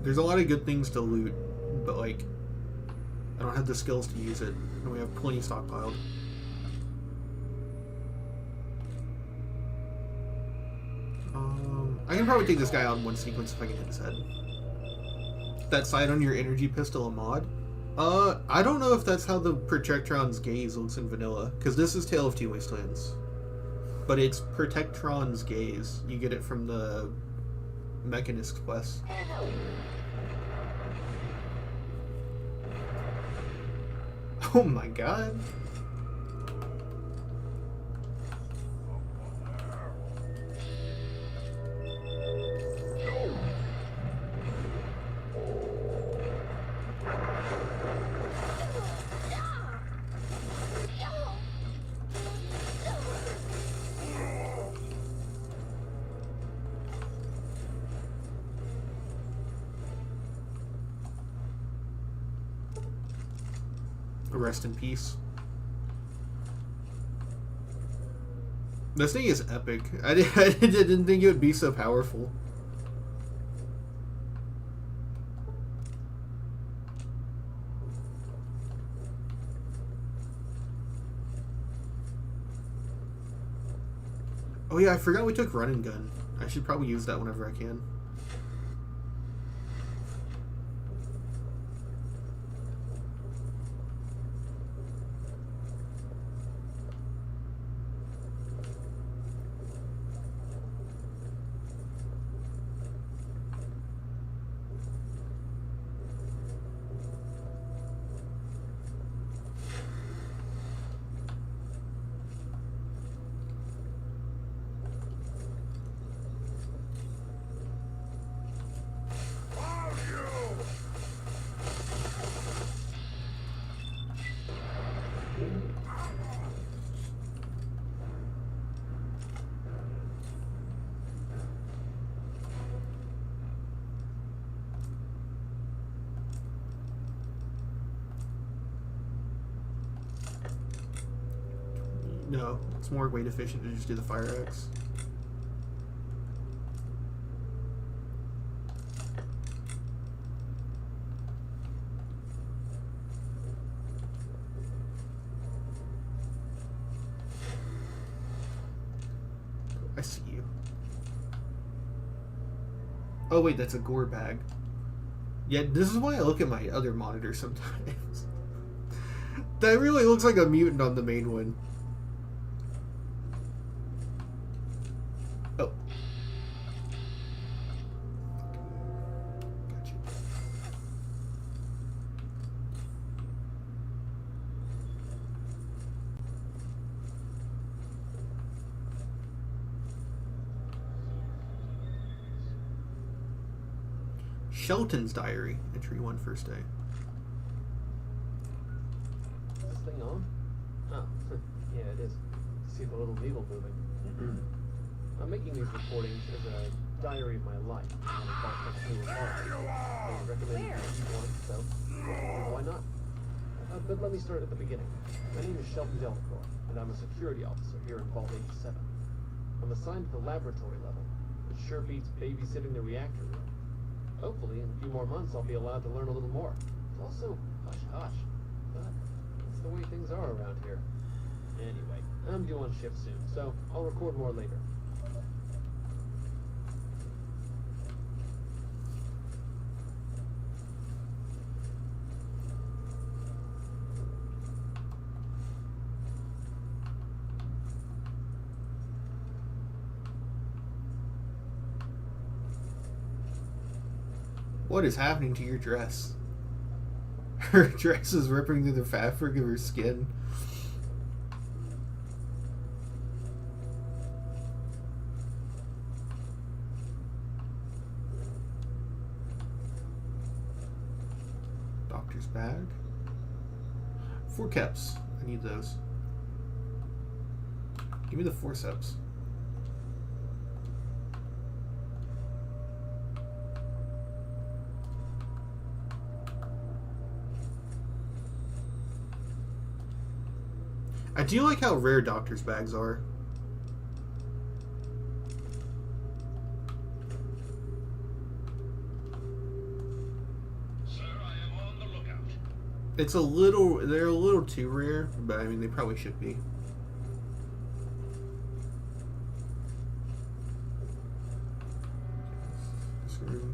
There's a lot of good things to loot, but like, I don't have the skills to use it, and we have plenty stockpiled. I can probably take this guy out in one sequence if I can hit his head. That sight on your energy pistol a mod? I don't know if that's how the Protectron's gaze looks in vanilla, because this is Tale of Two Wastelands. But it's Protectron's gaze. You get it from the Mechanist quest. Oh my god. Rest in peace. This thing is epic. I didn't think it would be so powerful. Oh yeah, I forgot we took run and gun. I should probably use that whenever I can. No, it's more weight efficient to just do the fire axe. I see you. Oh wait, that's a gore bag. Yeah, this is why I look at my other monitor sometimes. That really looks like a mutant on the main one. Oh. Gotcha. Shelton's diary, entry 1, first day. Is this thing on? Oh, yeah, it is. See the little needle moving. I'm making these recordings as a diary of my life. I recommend you one, so why not? But let me start at the beginning. My name is Shelton Delacroix, and I'm a security officer here in Vault 87. I'm assigned to the laboratory level, which sure beats babysitting the reactor room. Hopefully, in a few more months, I'll be allowed to learn a little more. It's also hush-hush, but that's the way things are around here. Anyway, I'm due on shift soon, so I'll record more later. What is happening to your dress? Her dress is ripping through the fabric of her skin. Doctor's bag. 4 caps. I need those. Give me the forceps. I do like how rare doctor's bags are. Sir, I am on the lookout. They're a little too rare, but I mean, they probably should be. Screw.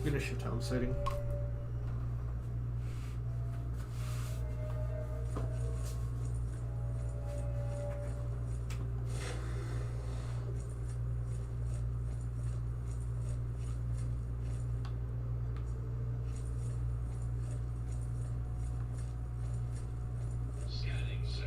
Finish your tone setting. Scanning, sir.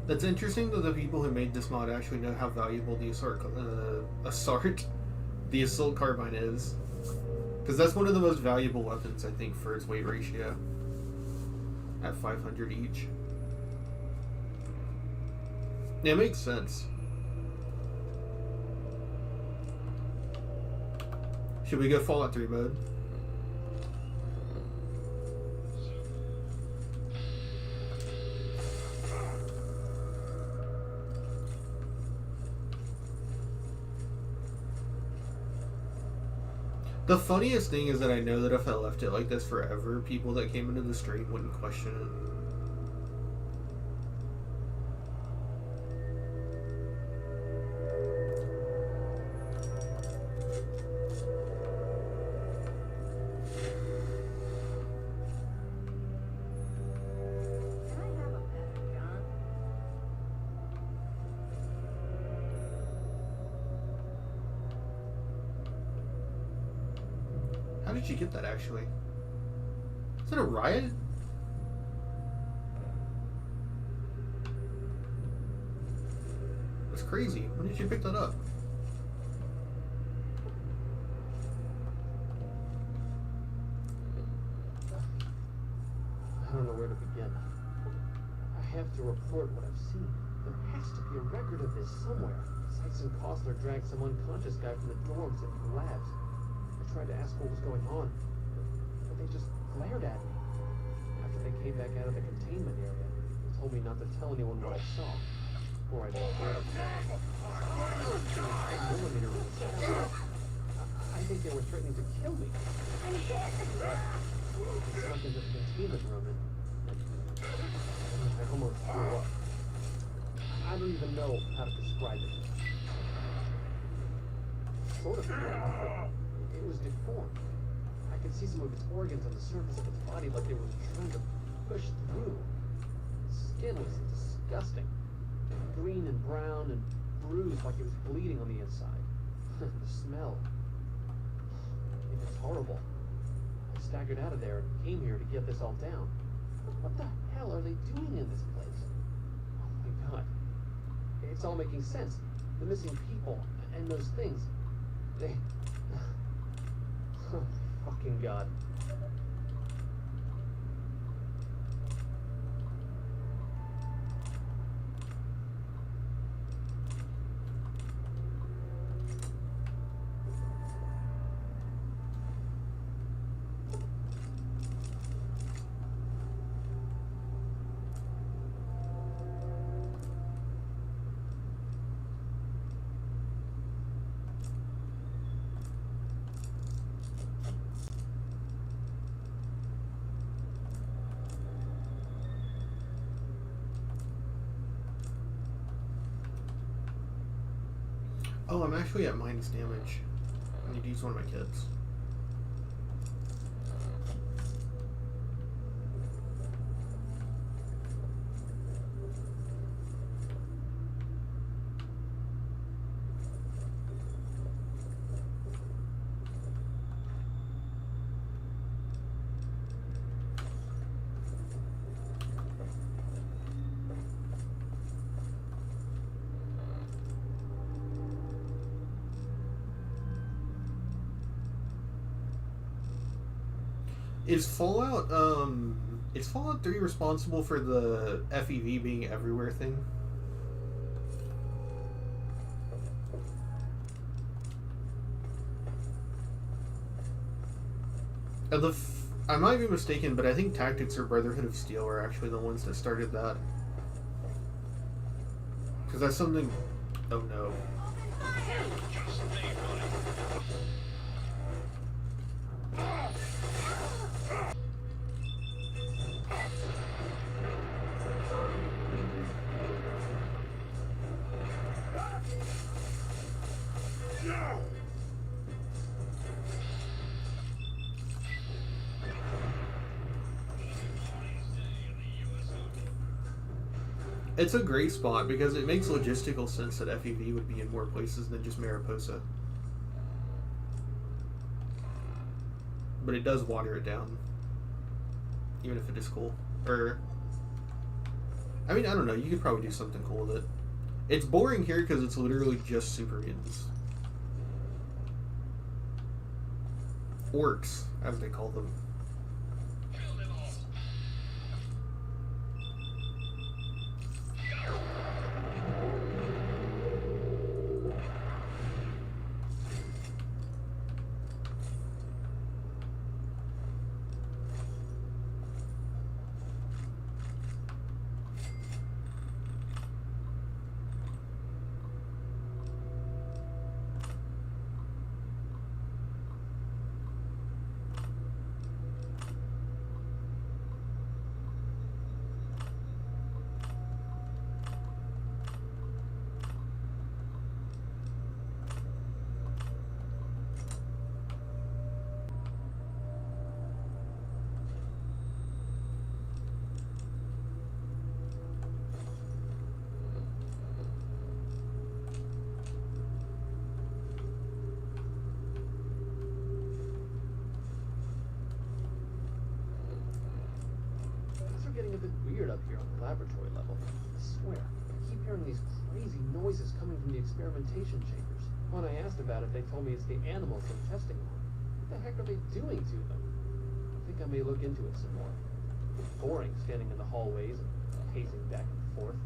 That's interesting that the people who made this mod actually know how valuable the assault carbine is. Because that's one of the most valuable weapons, I think, for its weight ratio. At 500 each. Yeah, it makes sense. Should we go Fallout 3 mode? The funniest thing is that I know that if I left it like this forever, people that came into the stream wouldn't question it. How did you get that, actually? Is that a riot? That's crazy. When did you pick that up? I don't know where to begin. I have to report what I've seen. There has to be a record of this somewhere. Sykes and Costler dragged some unconscious guy from the dorms into the labs. I tried to ask what was going on, but they just glared at me. After they came back out of the containment area, they told me not to tell anyone what I saw, or I'd report it. I think they were threatening to kill me. I snuck into the containment room and I almost threw up. I don't even know how to describe it. Sort of flat, but it was deformed. I could see some of its organs on the surface of its body like they were trying to push through. Its skin was disgusting. Green and brown and bruised like it was bleeding on the inside. The smell. It was horrible. I staggered out of there and came here to get this all down. What the hell are they doing in this place? Oh my god. It's all making sense. The missing people and those things. They... Oh, fucking god. Oh, I'm actually at minus damage. I need to use one of my kits. Is Fallout 3 responsible for the FEV being everywhere thing? I might be mistaken, but I think Tactics or Brotherhood of Steel are actually the ones that started that. Because that's something... Oh no. It's a great spot because it makes logistical sense that FEV would be in more places than just Mariposa. But it does water it down. Even if it is cool. I mean, I don't know. You could probably do something cool with it. It's boring here because it's literally just super mutants. Orcs, as they call them. Getting a bit weird up here on the laboratory level. I swear, I keep hearing these crazy noises coming from the experimentation chambers. When I asked about it, they told me it's the animals they're testing on. What the heck are they doing to them? I think I may look into it some more. It's boring standing in the hallways and pacing back and forth.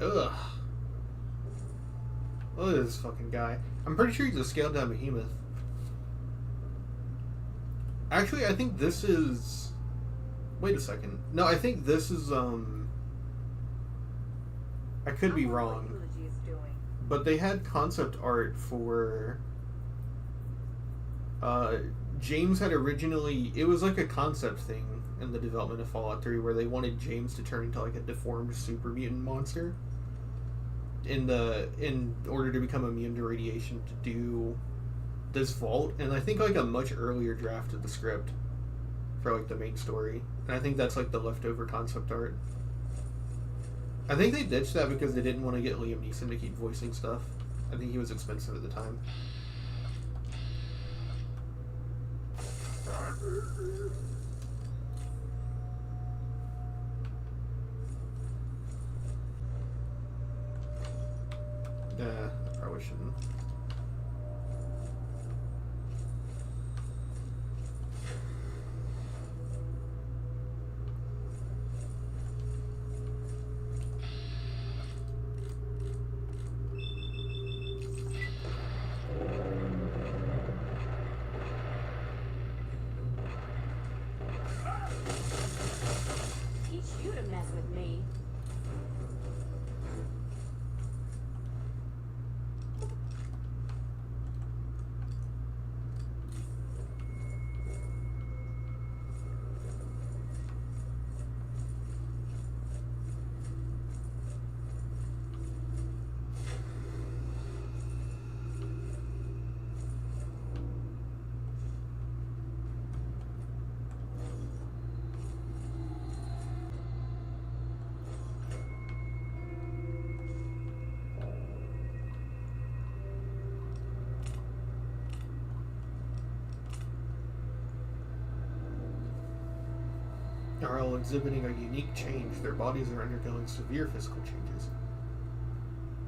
Ugh. Look at this fucking guy. I'm pretty sure he's a scaled down behemoth. Actually, I think this is... Wait a second. No, I think this is, I could be wrong. But they had concept art for... James had originally... It was like a concept thing in the development of Fallout 3 where they wanted James to turn into like a deformed super mutant monster in order to become immune to radiation to do this vault. And I think like a much earlier draft of the script for like the main story, and I think that's like the leftover concept art. I think they ditched that because they didn't want to get Liam Neeson to keep voicing stuff. I think he was expensive at the time. Nah, I probably shouldn't. Teach you to mess with me. are all exhibiting a unique change. Their bodies are undergoing severe physical changes.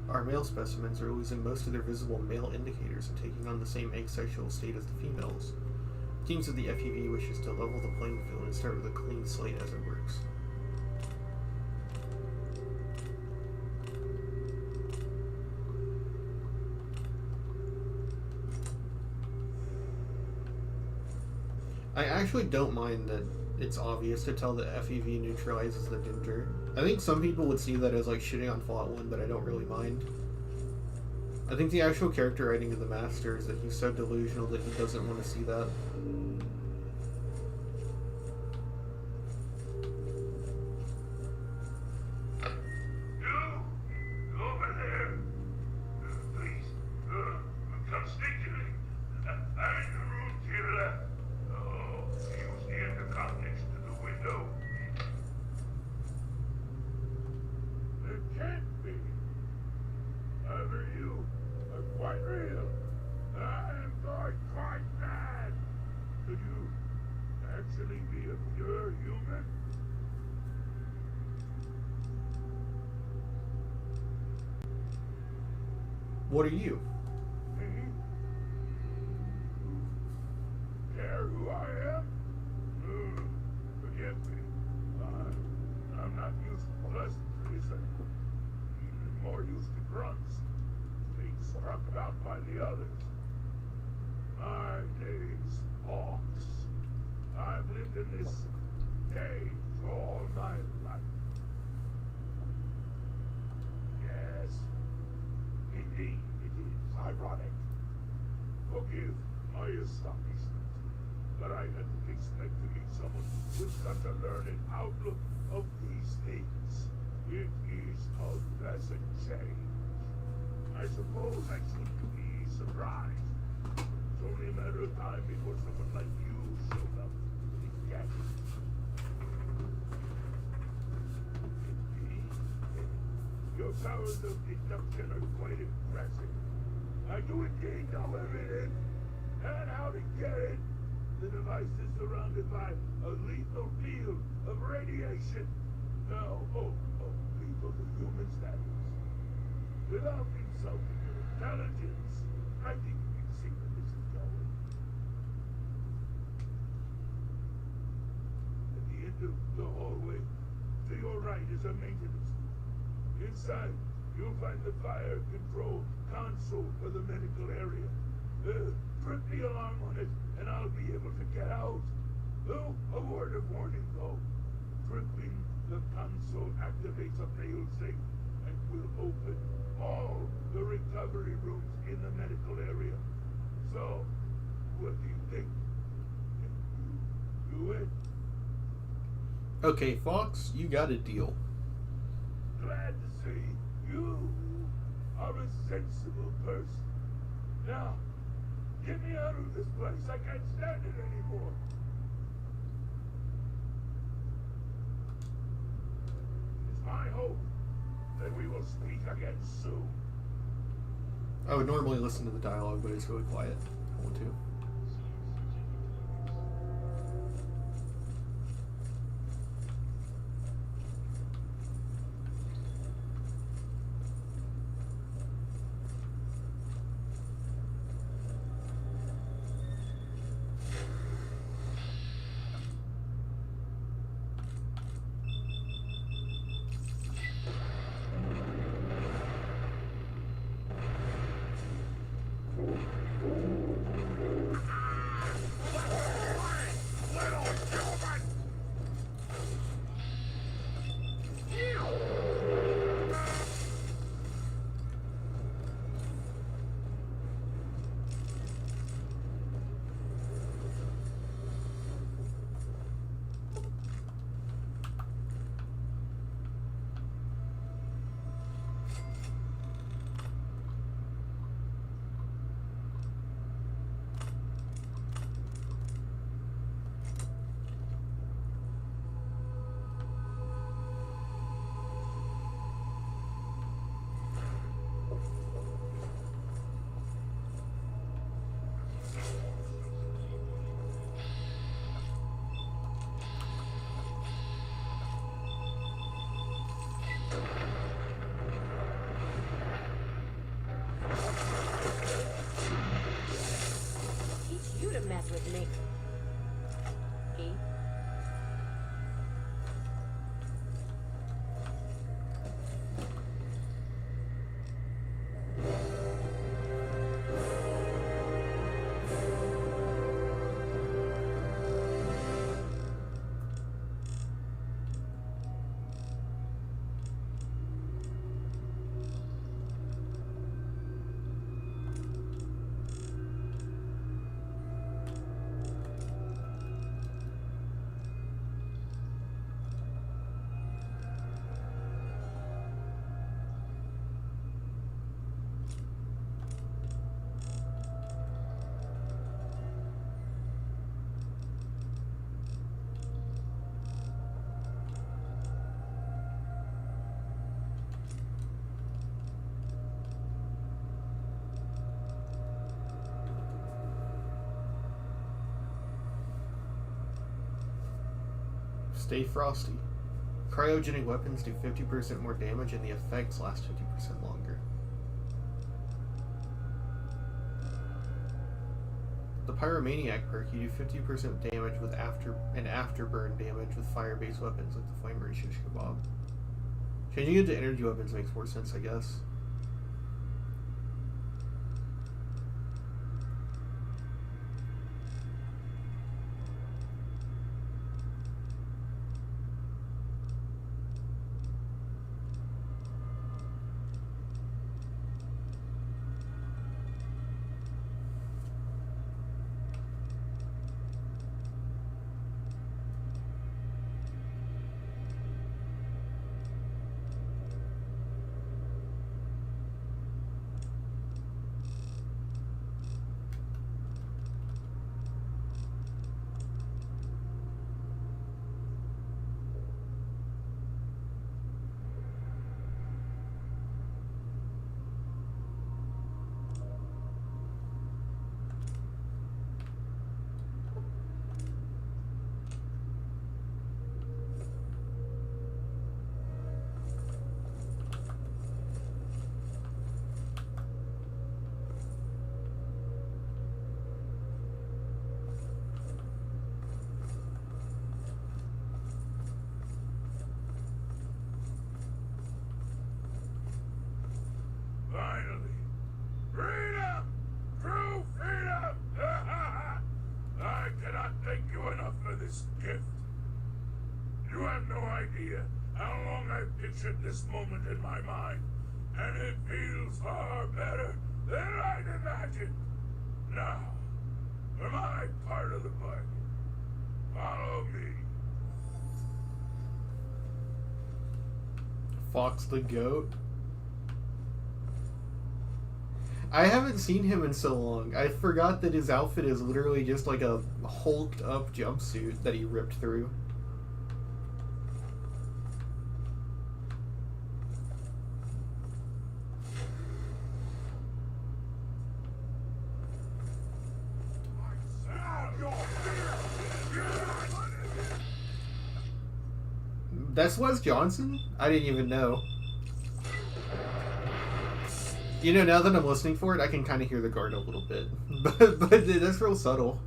Our male specimens are losing most of their visible male indicators and taking on the same asexual state as the females. Teams of the FEV wishes to level the playing field and start with a clean slate as it works. I actually don't mind that it's obvious to tell that FEV neutralizes the ginger. I think some people would see that as like shitting on Fallout 1, but I don't really mind. I think the actual character writing of the Master is that he's so delusional that he doesn't want to see that. What are you? Care who I am? Forgive me. I'm not used to pleasantries and more used to grunts. Being struck about by the others. My name's Hawks. I've lived in this cage all my life. Yes. Indeed, it is ironic. Forgive my astonishment, but I hadn't expected to meet someone with such a learned outlook of these things. It is a pleasant change. I suppose I shouldn't be surprised. It's only a matter of time before someone like you showed up with gadgets. Your powers of deduction are quite impressive. I do indeed know where it is, and how to get it. The device is surrounded by a lethal field of radiation. Now, lethal to humans, that is. Without insulting your intelligence, I think you can see where this is going. At the end of the hallway, to your right is a maintenance. Inside, you'll find the fire control console for the medical area. Trip the alarm on it, and I'll be able to get out. Oh, a word of warning, though. Tripping the console activates a fail-safe and will open all the recovery rooms in the medical area. So, what do you think? Can you do it? Okay, Fox, you got a deal. Glad to see you are a sensible person. Now, get me out of this place. I can't stand it anymore. It's my hope that we will speak again soon. I would normally listen to the dialogue, but it's really quiet. I want to. Stay frosty. Cryogenic weapons do 50% more damage and the effects last 50% longer. The Pyromaniac perk, you do 50% damage with afterburn damage with fire-based weapons like the Flamer and Shish Kebab. Changing it to energy weapons makes more sense, I guess. Finally! Freedom! True freedom! I cannot thank you enough for this gift. You have no idea how long I've pictured this moment in my mind, and it feels far better than I'd imagined. Now, for my part of the bargain, follow me. Fox the Goat. I haven't seen him in so long. I forgot that his outfit is literally just like a hulked up jumpsuit that he ripped through. That's Wes Johnson? I didn't even know. You know, now that I'm listening for it, I can kind of hear the guard a little bit. But that's real subtle.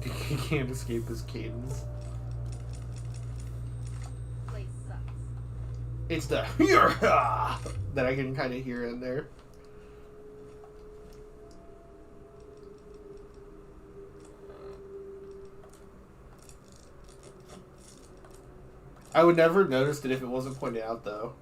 He can't escape his cadence. It's the that I can kind of hear in there. I would never have noticed it if it wasn't pointed out, though.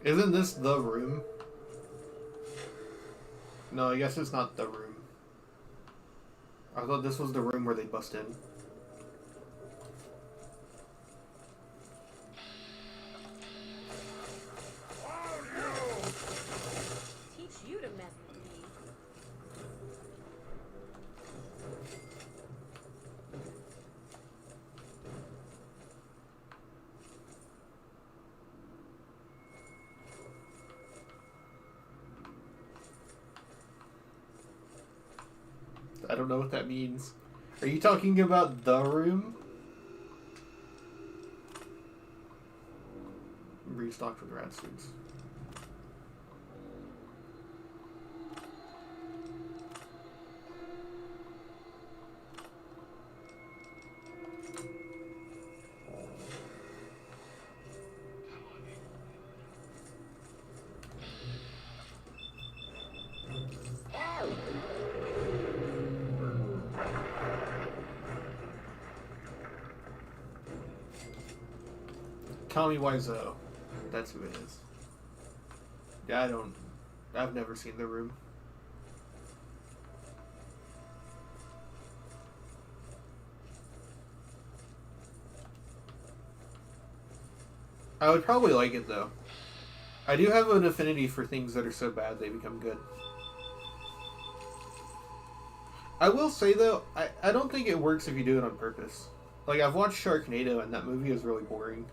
Isn't this the room? No, I guess it's not the room. I thought this was the room where they bust in. Teach you to mess with me. I don't know what that means. Are you talking about the room? Restocked with rat suits. Tommy Wiseau. That's who it is. Yeah, I've never seen The Room. I would probably like it, though. I do have an affinity for things that are so bad they become good. I will say, though, I don't think it works if you do it on purpose. Like, I've watched Sharknado, and that movie is really boring.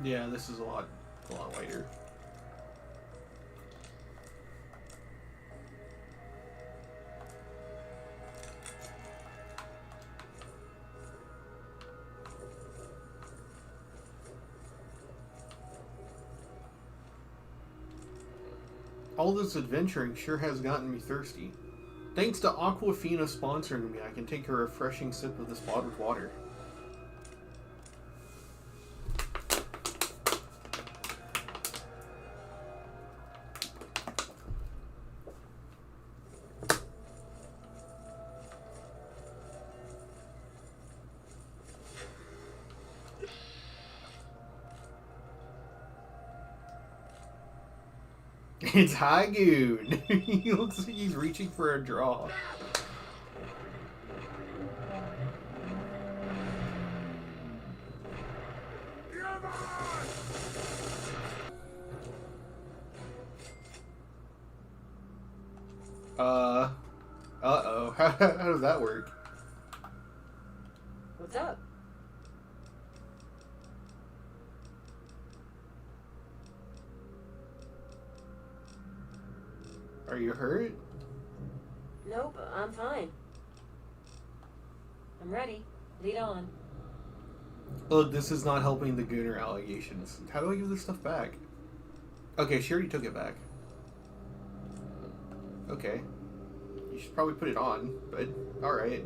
Yeah, this is a lot lighter. All this adventuring sure has gotten me thirsty. Thanks to Aquafina sponsoring me, I can take a refreshing sip of this bottled water. It's Hygoon. He looks like he's reaching for a draw. Uh-oh. How does that work? What's up? Are you hurt? Nope, I'm fine. I'm ready. Lead on. Oh, this is not helping the Gooner allegations. How do I give this stuff back? Okay, she already took it back. Okay. You should probably put it on, but alright.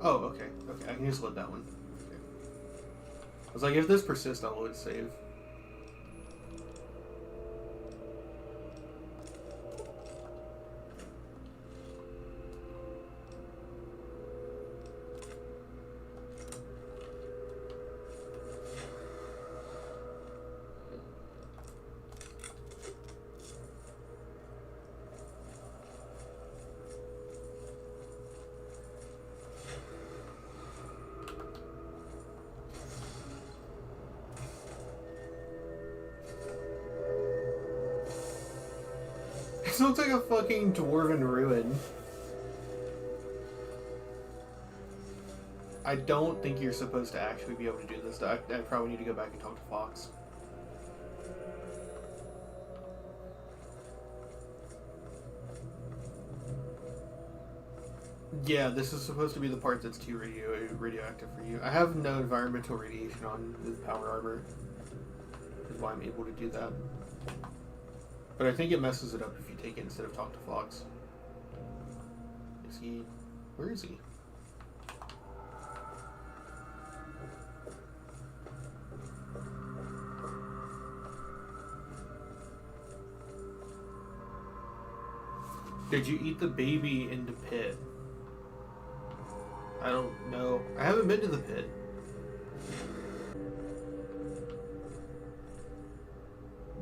Oh, okay. Okay, I can just load that one. Okay. I was like, if this persists, I'll load save. This looks like a fucking dwarven ruin. I don't think you're supposed to actually be able to do this. I probably need to go back and talk to Fox. Yeah, this is supposed to be the part that's too radioactive for you. I have no environmental radiation on with power armor. Is why I'm able to do that. But I think it messes it up if you take it instead of talk to Fox. Is he... Where is he? Did you eat the baby in the pit? I don't know. I haven't been to the pit.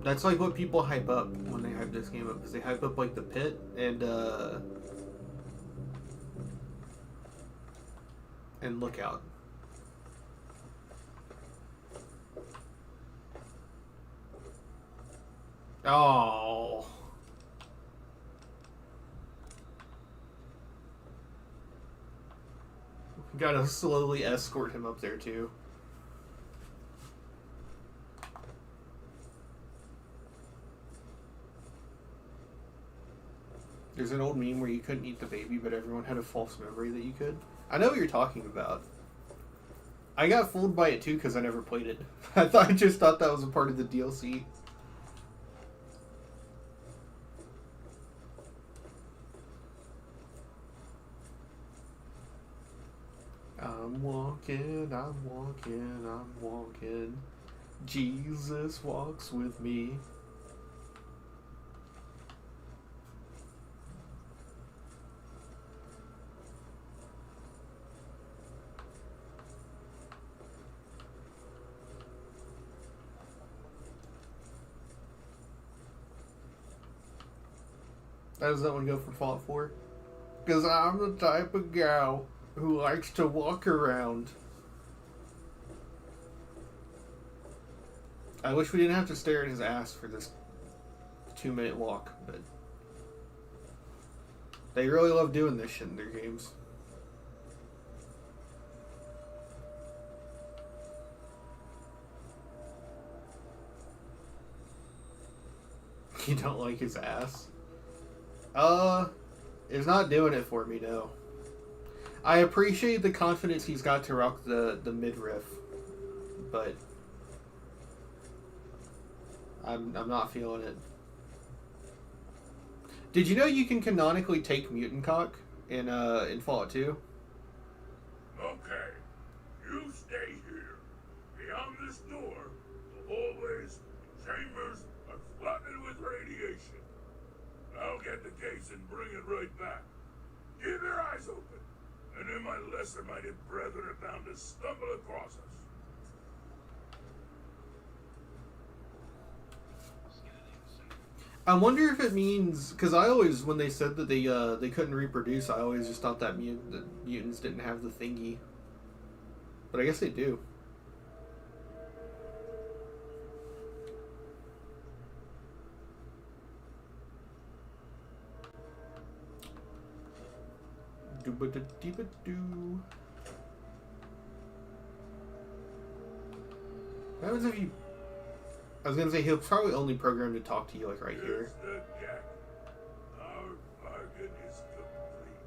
That's like what people hype up when they hype this game up, because they hype up like the pit and and Lookout. Oh. Gotta slowly escort him up there, too. There's an old meme where you couldn't eat the baby, but everyone had a false memory that you could. I know what you're talking about. I got fooled by it too because I never played it. I just thought that was a part of the DLC. I'm walking, I'm walking, I'm walking. Jesus walks with me. How does that one go for Fallout 4? Because I'm the type of gal who likes to walk around. I wish we didn't have to stare at his ass for this 2-minute walk, but they really love doing this shit in their games. You don't like his ass? It's not doing it for me, no. I appreciate the confidence he's got to rock the midriff, but I'm not feeling it. Did you know you can canonically take mutant cock in Fallout 2? Okay, you stay here. Beyond this door, the hallways, chambers are flooded with radiation. I'll get the case and bring it right back. Keep your eyes open, and then my lesser-minded brethren are bound to stumble across us. I wonder if it means, because I always, when they said that they couldn't reproduce, I always just thought that mutants didn't have the thingy. But I guess they do. Do-ba-da-dee-ba-doo. What happens if you... I was gonna say, he'll probably only program to talk to you, like, right here. Here's the gag. Our bargain is complete.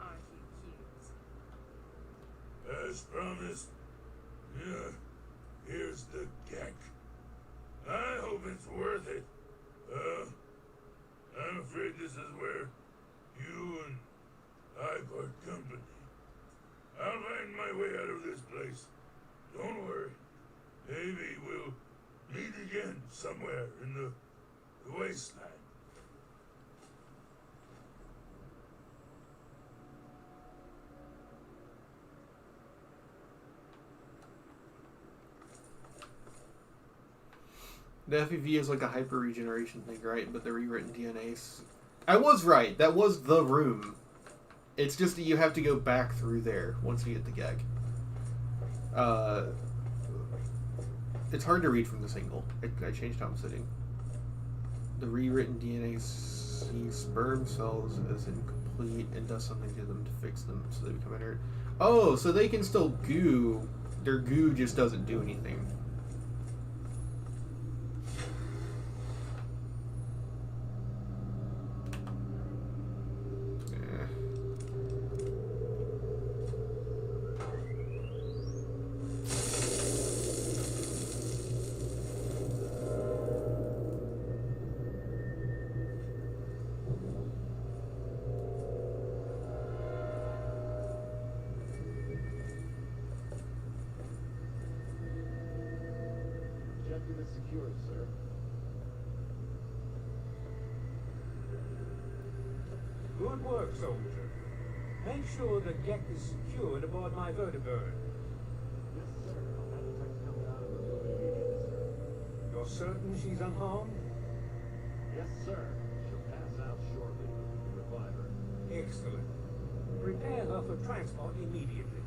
Aren't you cute? As promised. Yeah, here's the gag. I hope it's worth it. I'm afraid this is where you and I part company. I'll find my way out of this place. Don't worry. Maybe we'll meet again somewhere in the wasteland. The FEV is like a hyper regeneration thing, right? But the rewritten DNA's... I was right. That was the room. It's just that you have to go back through there once you get the gag. It's hard to read from this angle. I changed how I'm sitting. The rewritten DNA sees sperm cells as incomplete and does something to them to fix them so they become inert. Oh, so they can still goo. Their goo just doesn't do anything. Objective is secured, sir. Good work, soldier. Make sure the Gek is secured aboard my vertibird. Yes, sir. I'll have the text come down and remove it immediately, sir. You're certain she's unharmed? Yes, sir. She'll pass out shortly. You can revive her. Excellent. Prepare her for transport immediately.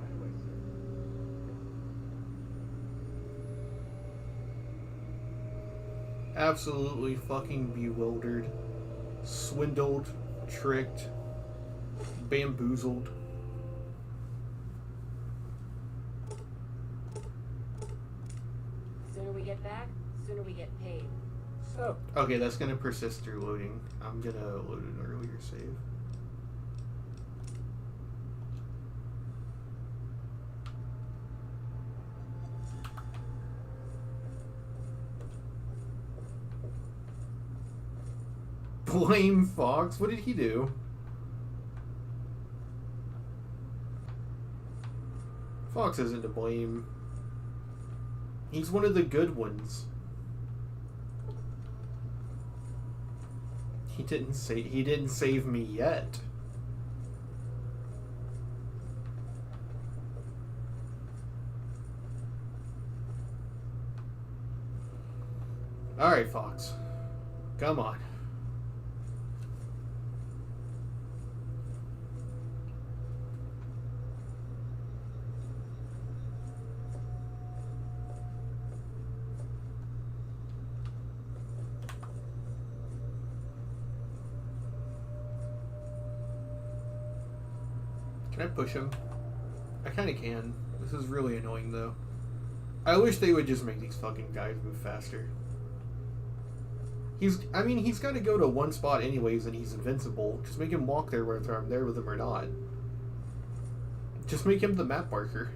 Right away, sir. Absolutely fucking bewildered, swindled, tricked, bamboozled. Sooner we get back, sooner we get paid. So, Okay, that's gonna persist through loading. I'm gonna load an earlier save. Blame Fox? What did he do? Fox isn't to blame. He's one of the good ones. He didn't save me yet. All right, Fox. Come on. Can I push him? I kind of can. This is really annoying, though. I wish they would just make these fucking guys move faster. He's got to go to one spot anyways, and he's invincible. Just make him walk there whether I'm there with him or not. Just make him the map marker.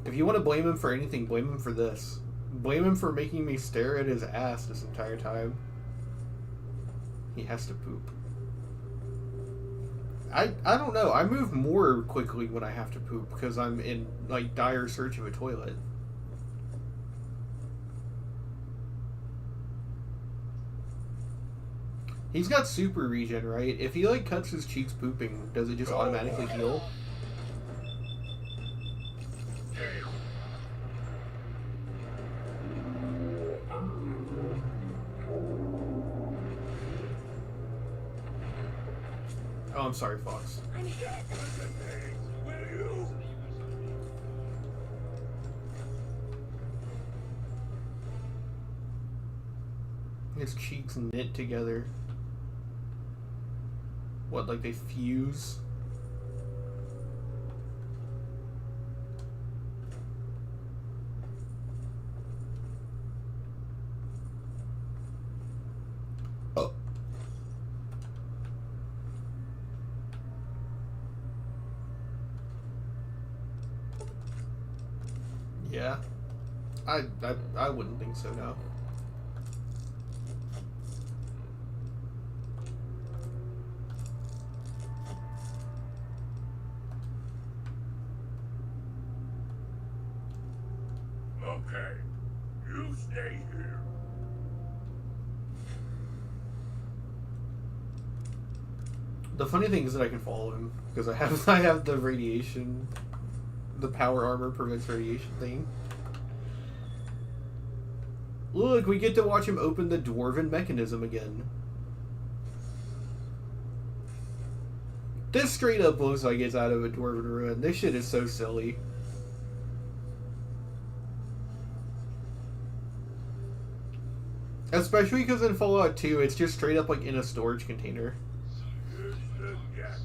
If you want to blame him for anything, blame him for this. Blame him for making me stare at his ass this entire time. He has to poop. I don't know. I move more quickly when I have to poop because I'm in like dire search of a toilet. He's got super regen, right? If he like cuts his cheeks pooping, does it just automatically heal? Oh, I'm sorry, Fox. I'm hit. His cheeks knit together. What, like they fuse? Oh. Yeah. I wouldn't think so, no. Okay, you stay here. The funny thing is that I can follow him because I have the radiation, the power armor prevents radiation thing. Look, we get to watch him open the dwarven mechanism again. This straight up looks like it's out of a dwarven ruin. This shit is so silly. Especially because in Fallout 2, it's just straight up like in a storage container. Here's the gap.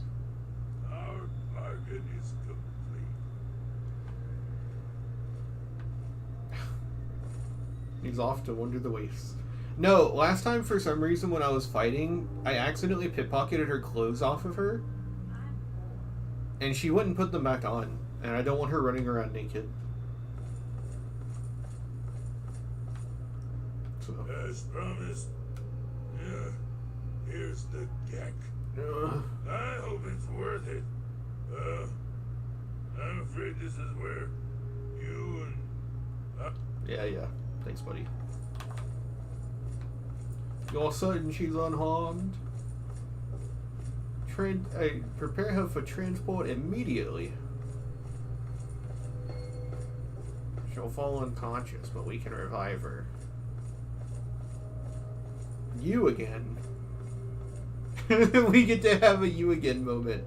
Our bargain is complete. He's off to wander the wastes. No, last time for some reason when I was fighting, I accidentally pickpocketed her clothes off of her. And she wouldn't put them back on. And I don't want her running around naked. So. As promised. Yeah. Here's the deck. I hope it's worth it. I'm afraid this is where you and... Yeah. Thanks, buddy. You're certain she's unharmed? Prepare her for transport immediately. She'll fall unconscious, but we can revive her. You again. We get to have a you again moment.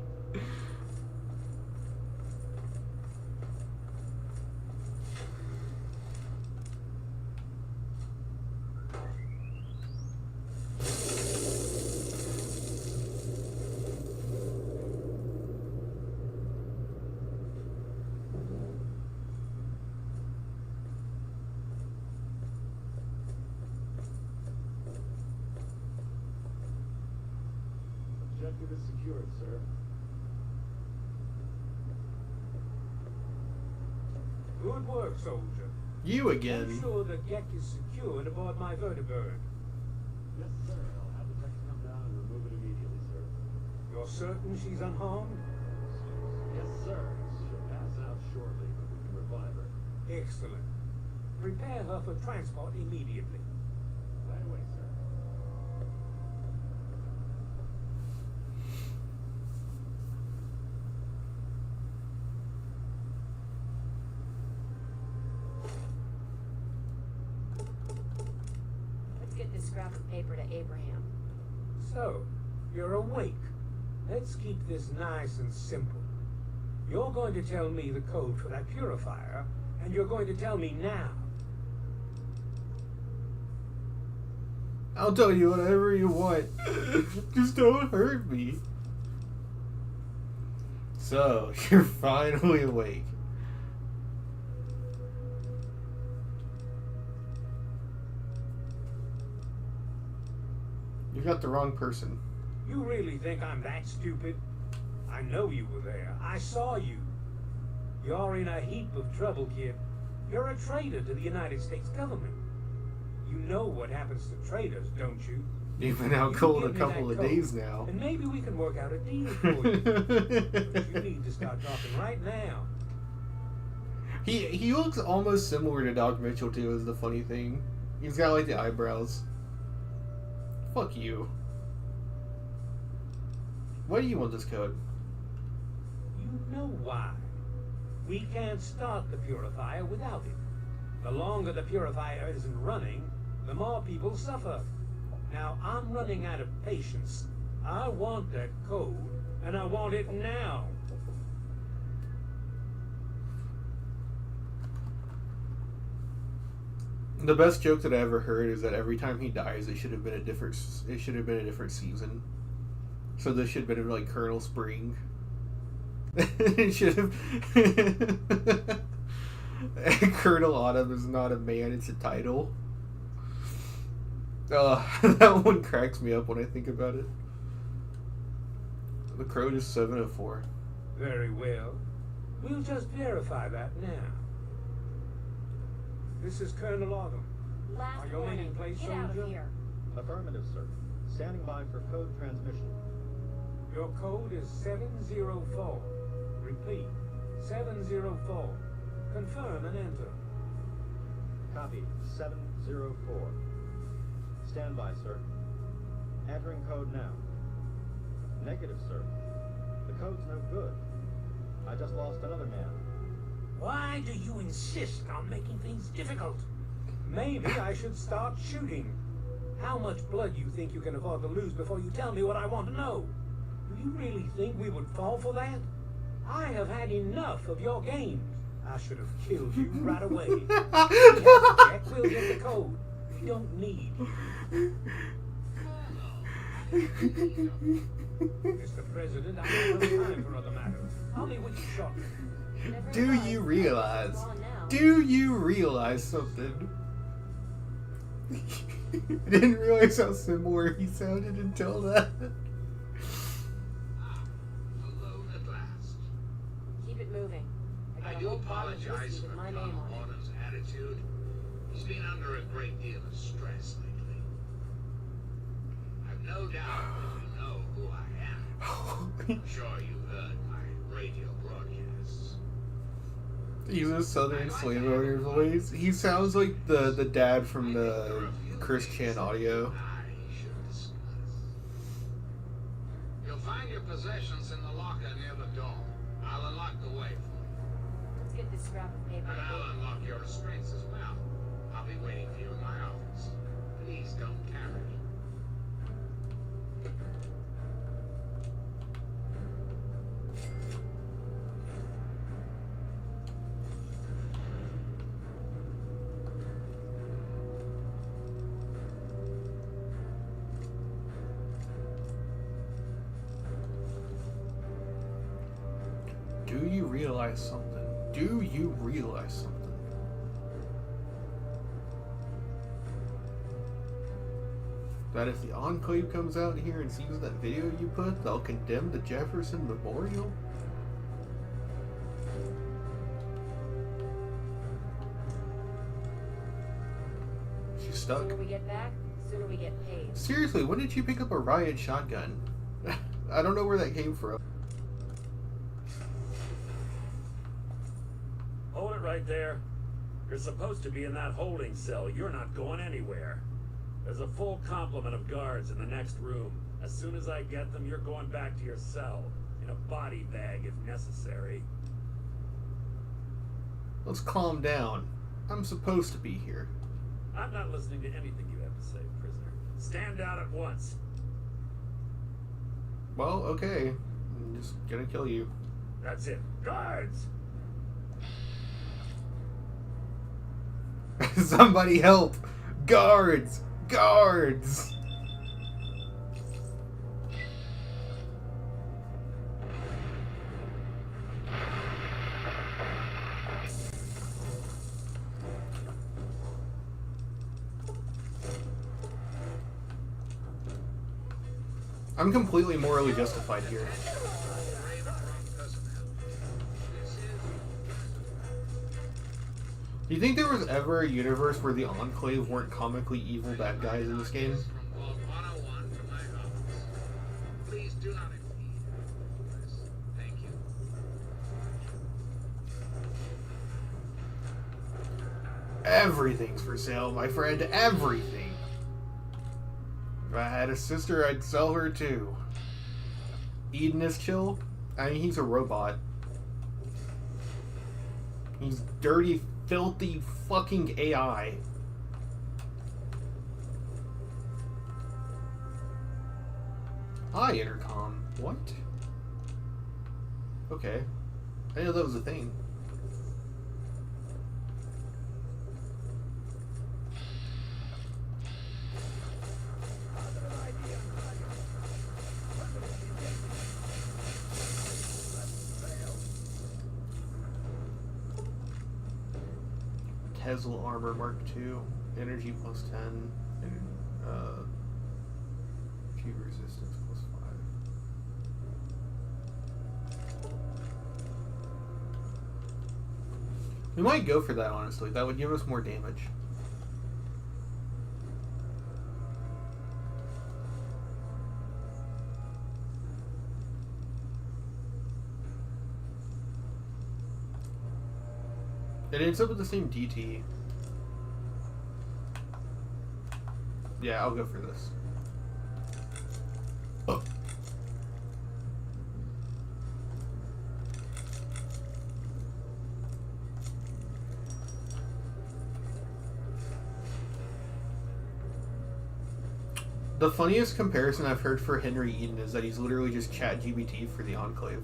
Objective is secured, sir. Good work, soldier. You again. Make sure the Gek is secured aboard my vertibird. Yes, sir. I'll have the tech come down and remove it immediately, sir. You're certain she's unharmed? Yes, sir. She'll pass out shortly, but we can revive her. Excellent. Prepare her for transport immediately. Right away, sir. Let's get this scrap of paper to Abraham. So, you're awake. Let's keep this nice and simple. You're going to tell me the code for that purifier, and you're going to tell me now. I'll tell you whatever you want. Just don't hurt me. So, you're finally awake. You got the wrong person. You really think I'm that stupid? I know you were there. I saw you. You're in a heap of trouble, kid. You're a traitor to the United States government. You know what happens to traitors, don't you? You've been out cold a give me couple that of code, days now. And maybe we can work out a deal for you. But you need to start talking right now. He looks almost similar to Doc Mitchell too, is the funny thing. He's got like the eyebrows. Fuck you. Why do you want this code? You know why. We can't start the purifier without it. The longer the purifier isn't running, the more people suffer. Now, I'm running out of patience. I want that code, and I want it now. The best joke that I ever heard is that every time he dies, it should have been a different season. So this should have been like Colonel Spring. It should have. Colonel Autumn is not a man; it's a title. That one cracks me up when I think about it. The code is 704. Very well. We'll just verify that now. This is Colonel Autumn. Last Are your men in warning. place, Get out of soldier? here. Affirmative, sir. Standing by for code transmission. Your code is 704. Repeat, 704. Confirm and enter. Copy. 704. Stand by, sir. Entering code now. Negative, sir. The code's no good. I just lost another man. Why do you insist on making things difficult? Maybe I should start shooting. How much blood do you think you can afford to lose before you tell me what I want to know? Do you really think we would fall for that? I have had enough of your games. I should have killed you right away. We have to check. We'll get the code. We don't need you. Mr. President, I don't have time for other matters. I'll be with you shortly. Do you realize? Do you realize something? I didn't realize how similar he sounded until that. Alone at last. Keep it moving. I got a do whole bottle of apologize whiskey for with my name Colonel on it. Autumn's attitude. He's been under a great deal of stress lately. I've no doubt that you know who I am. I'm sure you heard my radio broadcasts. He's a southern slave owner voice. He sounds like the dad from the Chris Chan audio. You'll find your possessions in the locker near the door. I'll unlock the way for you. Let's get this scrap of paper. And I'll unlock your restraints as well. I'll be waiting for you in my office. Please don't carry. realize something? Do you realize something? That if the Enclave comes out here and sees that video you put, they'll condemn the Jefferson Memorial? She's The stuck. sooner we get back, the sooner we get paid. Seriously, when did you pick up a riot shotgun? I don't know where that came from. Hold it right there. You're supposed to be in that holding cell. You're not going anywhere. There's a full complement of guards in the next room. As soon as I get them, you're going back to your cell. In a body bag, if necessary. Let's calm down. I'm supposed to be here. I'm not listening to anything you have to say, prisoner. Stand down at once. Well, okay. I'm just gonna kill you. That's it. Guards! Somebody help! Guards! Guards! I'm completely morally justified here. Do you think there was ever a universe where the Enclave weren't comically evil bad guys in this game? Please do not impede. Thank you. Everything's for sale, my friend. Everything. If I had a sister, I'd sell her too. Eden is chill. I mean, he's a robot. He's dirty, filthy, fucking AI. Hi, Intercom. What? Okay. I didn't know that was a thing. Tesla Armor Mark II, energy plus 10, and few resistance plus 5. We might go for that, honestly. That would give us more damage. It ends up with the same DT. Yeah, I'll go for this. Oh. The funniest comparison I've heard for Henry Eden is that he's literally just ChatGPT for the Enclave.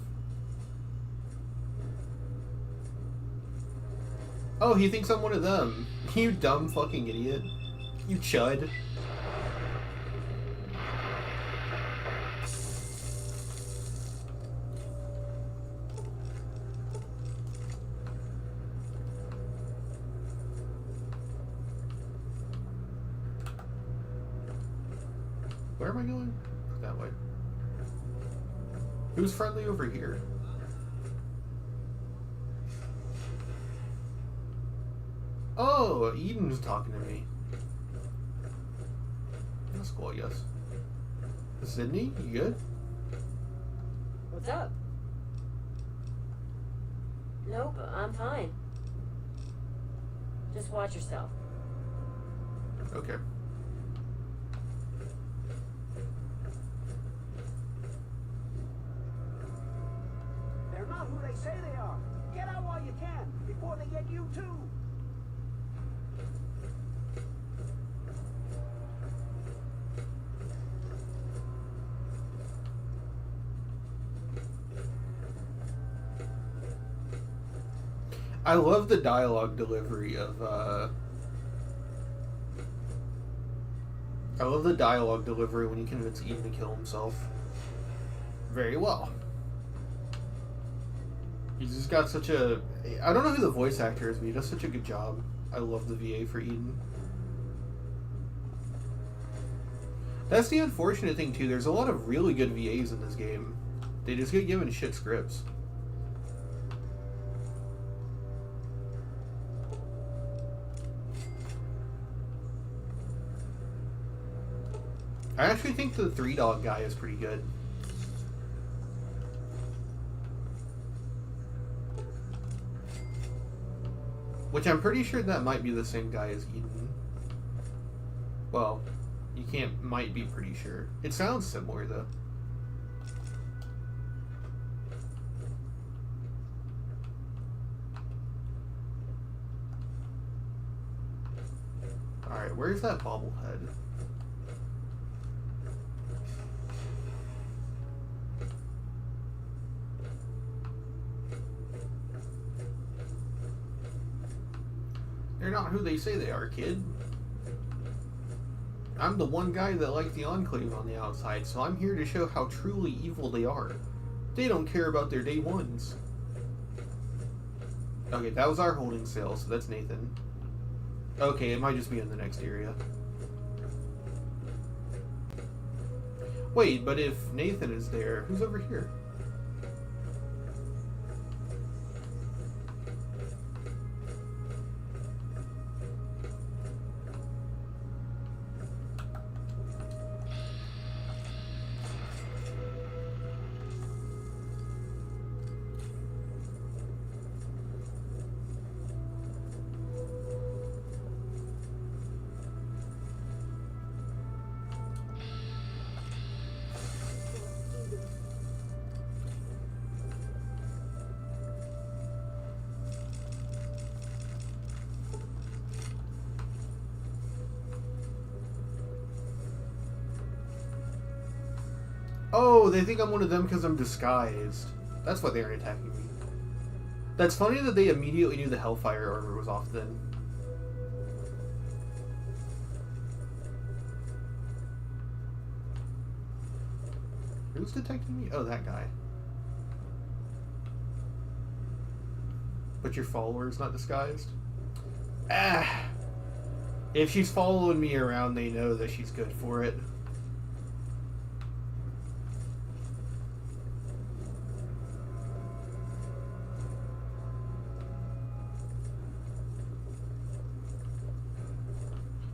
Oh, he thinks I'm one of them. You dumb fucking idiot. You chud. Where am I going? That way. Who's friendly over here? Oh, Eden's talking to me. That's cool, I guess. Sydney, you good? What's up? Nope, I'm fine. Just watch yourself. Okay. They're not who they say they are. Get out while you can, before they get you too. I love the dialogue delivery of, I love the dialogue delivery when he convinces Eden to kill himself. Very well. He's just got such a... I don't know who the voice actor is, but he does such a good job. I love the VA for Eden. That's the unfortunate thing, too. There's a lot of really good VAs in this game. They just get given shit scripts. I actually think the 3-Dog guy is pretty good. Which I'm pretty sure that might be the same guy as Eden. Well, you can't might be pretty sure. It sounds similar though. Alright, where's that bobblehead? They're not who they say they are, kid. I'm the one guy that liked the Enclave on the outside, so I'm here to show how truly evil they are. They don't care about their day ones. Okay, that was our holding cell, so that's Nathan. Okay, it might just be in the next area. Wait, but if Nathan is there, who's over here? Oh, they think I'm one of them because I'm disguised. That's why they aren't attacking me. That's funny that they immediately knew the Hellfire armor was off then. Who's detecting me? Oh, that guy. But your follower's not disguised? Ah! If she's following me around, they know that she's good for it.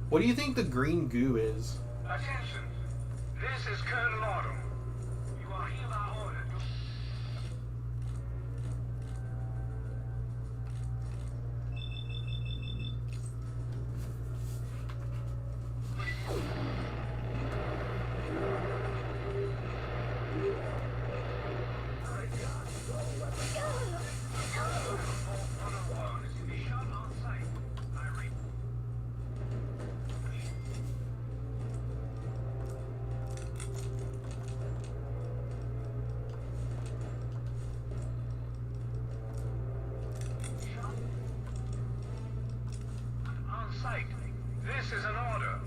What do you think the green goo is? Attention! This is Colonel Autumn. You are hereby ordered. This is an order.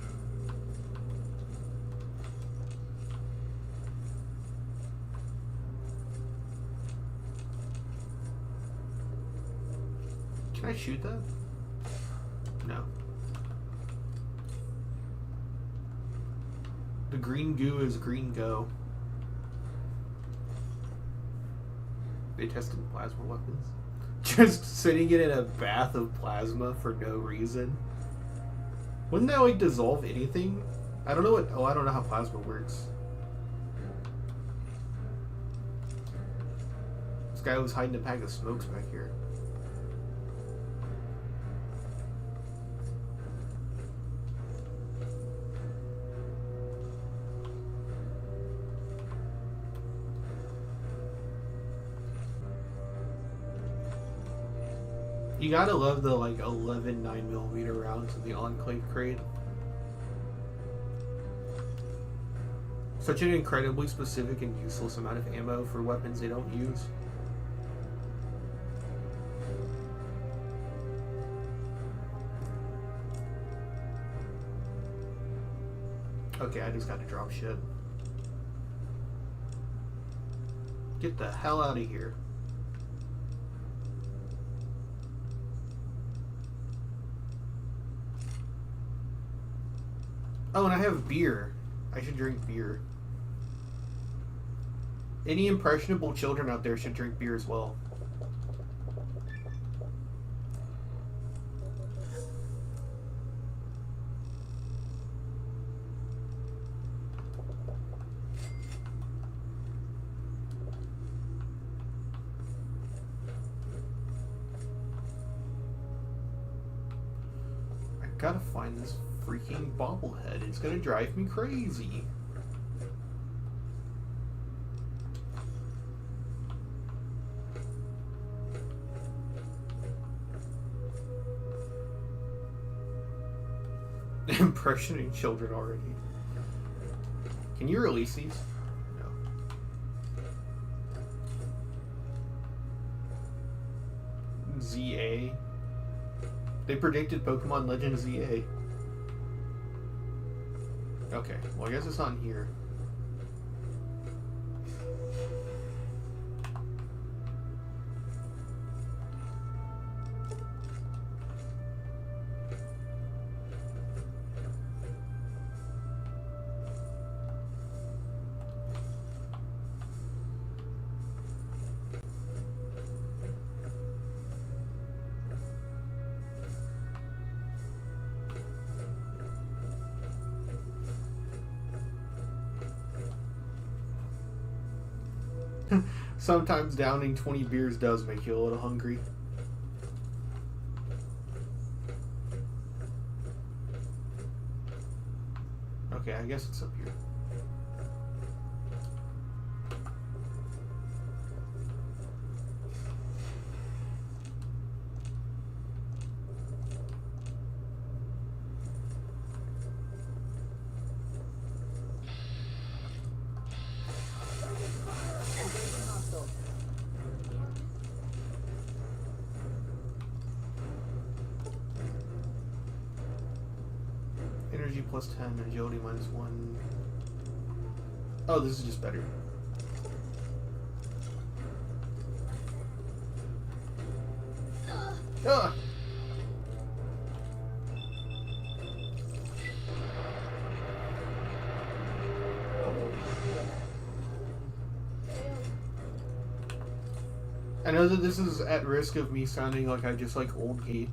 Can I shoot that? No. The green goo is green go. They tested plasma weapons. Just sitting it in a bath of plasma for no reason. Wouldn't that like dissolve anything? I don't know what. Oh, I don't know how plasma works. This guy was hiding a pack of smokes back here. You gotta love the like 11 9mm rounds in the Enclave crate. Such an incredibly specific and useless amount of ammo for weapons they don't use. Okay, I just gotta drop shit. Get the hell out of here. Oh, and I have beer. I should drink beer. Any impressionable children out there should drink beer as well. I gotta find this freaking bobblehead. It's gonna drive me crazy. Impressioning children already. Can you release these? No. ZA. They predicted Pokemon Legend ZA. Okay, well I guess it's not in here. Sometimes downing 20 beers does make you a little hungry. Okay, I guess it's up here. Energy plus 10, agility minus 1. Oh, this is just better. Ah! I know that this is at risk of me sounding like I just like old Gate.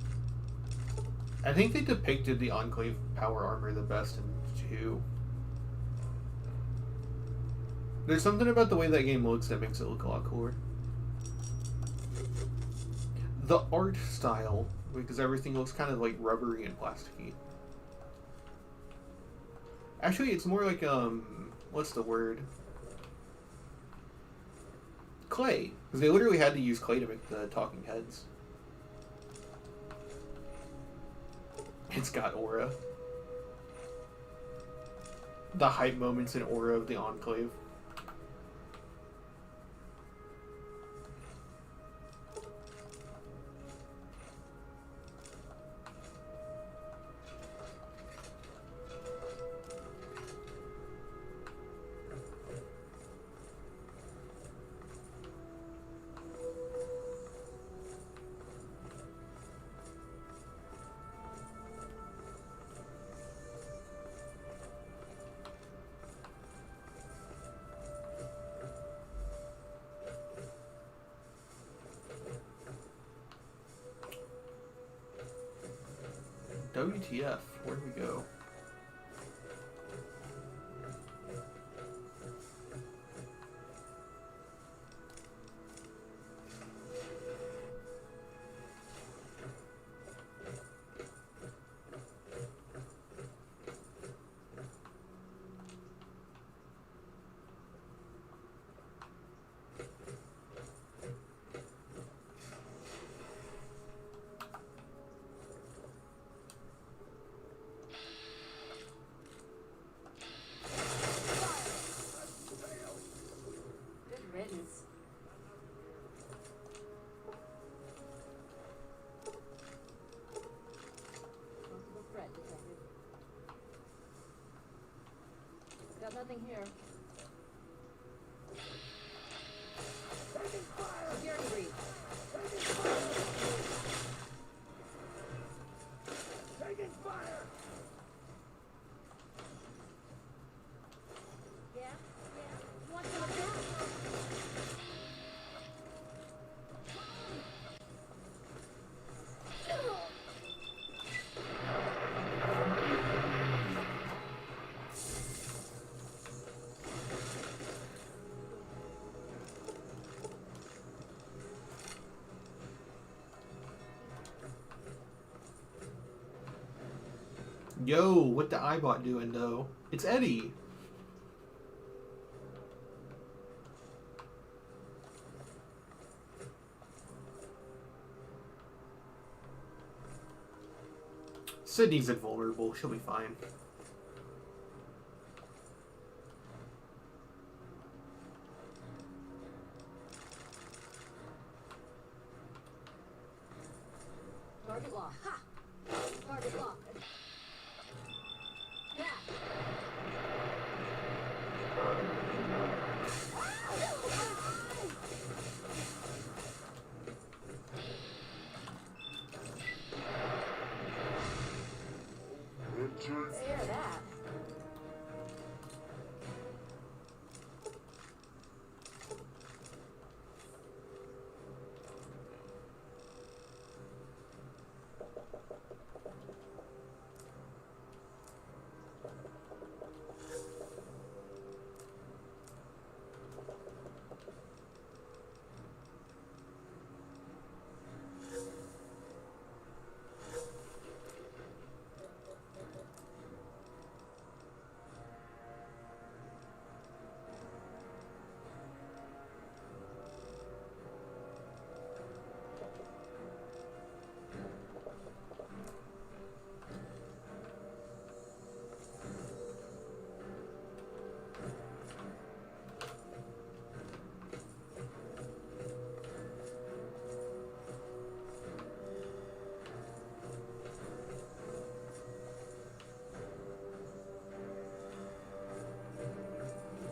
I think they depicted the Enclave power armor the best in 2. There's something about the way that game looks that makes it look a lot cooler. The art style, because everything looks kind of like rubbery and plasticky. Actually, it's more like, what's the word? Clay. Because they literally had to use clay to make the talking heads. It's got aura. The hype moments in aura of the Enclave. WTF, where do we go? Got nothing here. Security breach. Taking fire! Yo, what the iBot doing though? It's Eddie. Sydney's invulnerable. She'll be fine. Target lock. Ha! Target lock. Yeah. Hear that?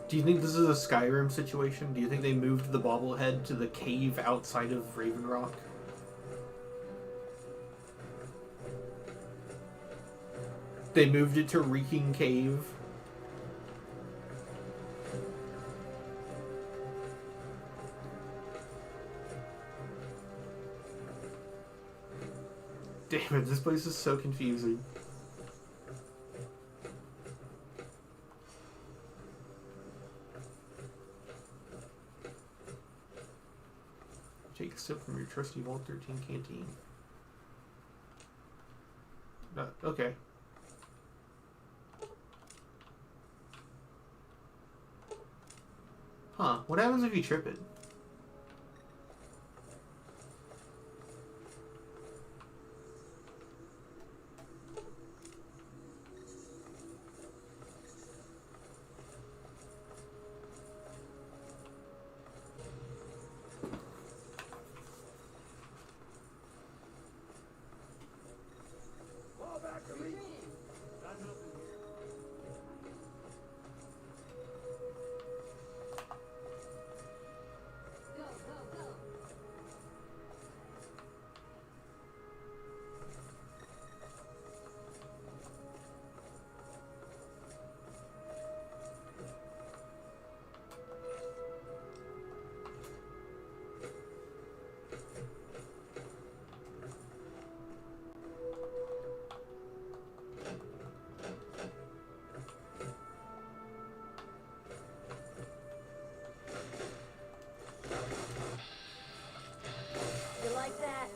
Do you think this is a Skyrim situation? Do you think they moved the bobblehead to the cave outside of Raven Rock? They moved it to Reeking Cave. Damn it, this place is so confusing. Take a sip from your trusty Vault 13 canteen. Okay. Huh, what happens if you trip it? You like that?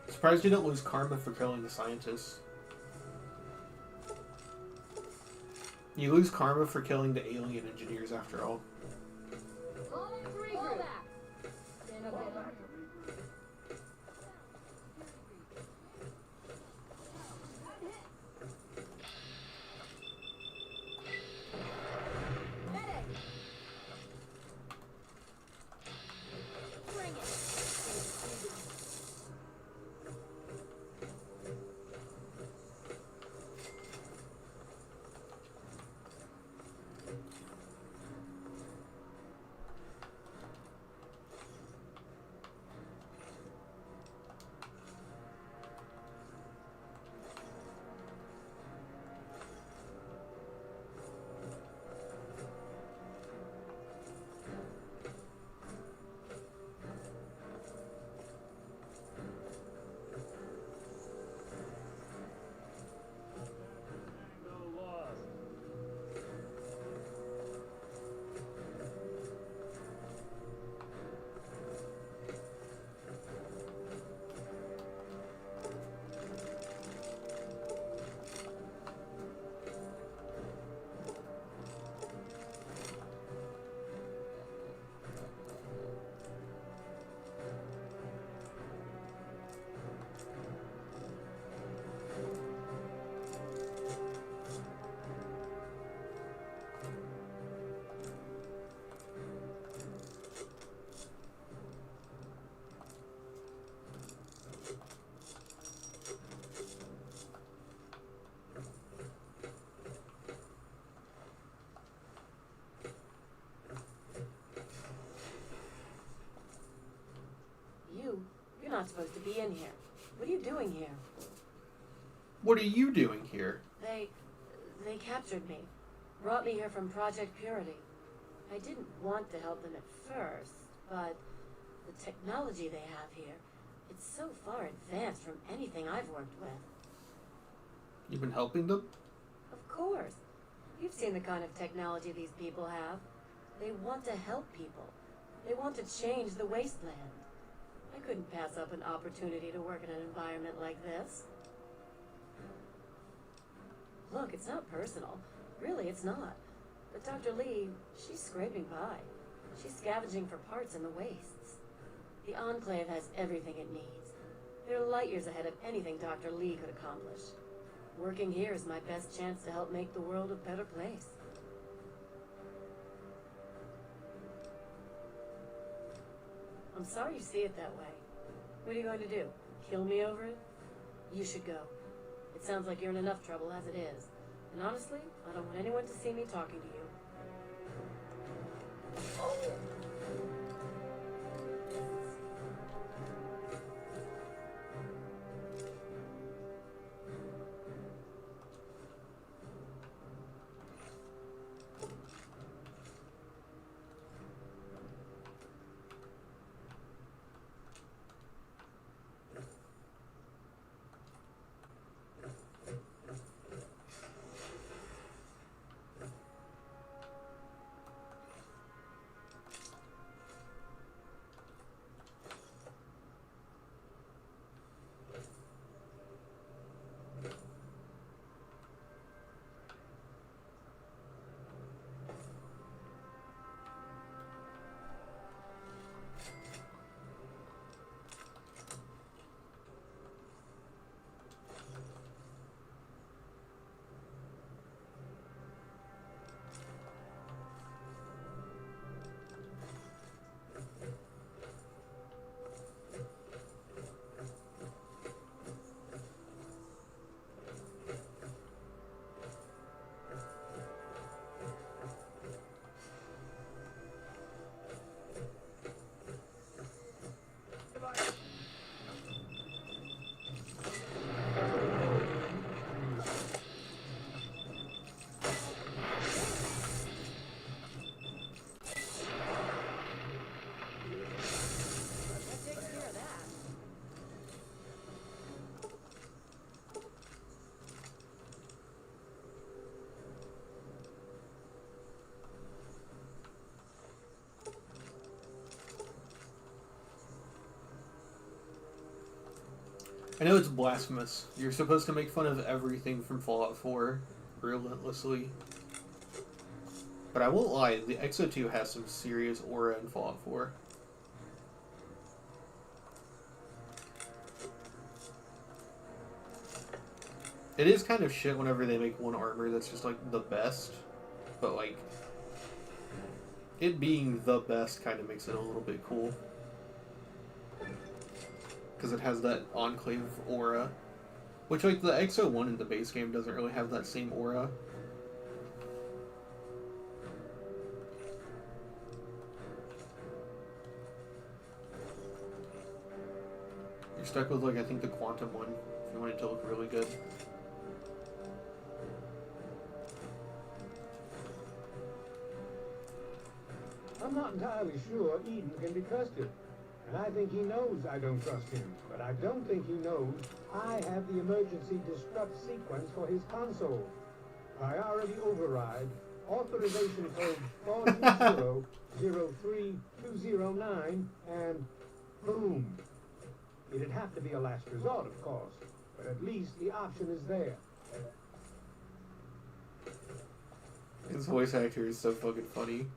Surprised you don't lose karma for killing the scientists. You lose karma for killing the alien engineers after all. Fall back. Stand up. Medic. Bring it. not supposed to be in here. What are you doing here? What are you doing here? They captured me. Brought me here from Project Purity. I didn't want to help them at first, but the technology they have here, it's so far advanced from anything I've worked with. You've been helping them? Of course. You've seen the kind of technology these people have. They want to help people. They want to change the wasteland. I couldn't pass up an opportunity to work in an environment like this. Look, it's not personal. Really, it's not. But Dr. Lee, she's scraping by. She's scavenging for parts in the wastes. The Enclave has everything it needs. They're light years ahead of anything Dr. Lee could accomplish. Working here is my best chance to help make the world a better place. I'm sorry you see it that way. What are you going to do? Kill me over it? You should go. It sounds like you're in enough trouble as it is. And honestly, I don't want anyone to see me talking to you. I know it's blasphemous. You're supposed to make fun of everything from Fallout 4 relentlessly. But I won't lie, the XO2 has some serious aura in Fallout 4. It is kind of shit whenever they make one armor that's just like the best. But like, it being the best kind of makes it a little bit cool. Because it has that Enclave aura. Which, like, the XO1 in the base game doesn't really have that same aura. You're stuck with, like, I think the Quantum one, if you want it to look really good. I'm not entirely sure Eden can be trusted. And I think he knows I don't trust him. But I don't think he knows I have the emergency disrupt sequence for his console. Priority override, authorization code 420-03209, and boom. It'd have to be a last resort, of course. But at least the option is there. His voice actor is so fucking funny.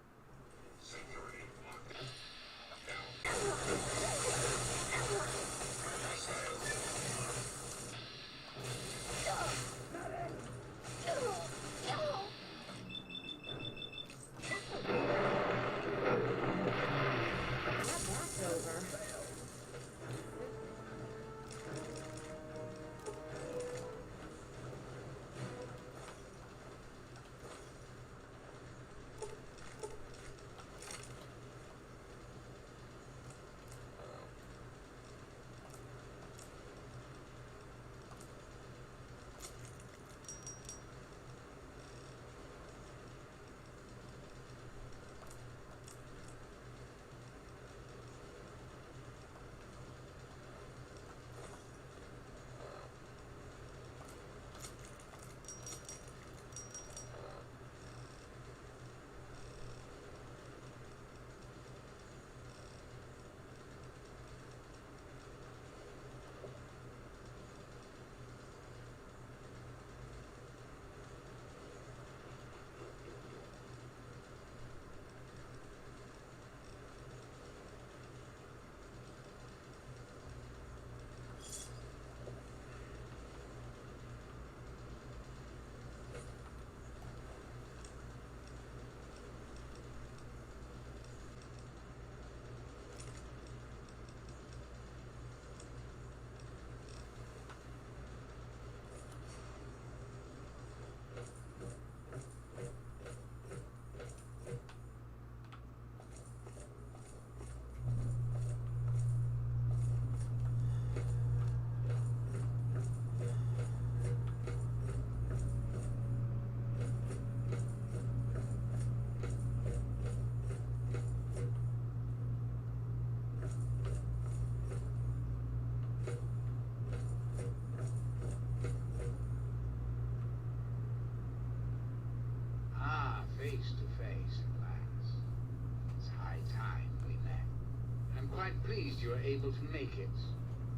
quite pleased you were able to make it.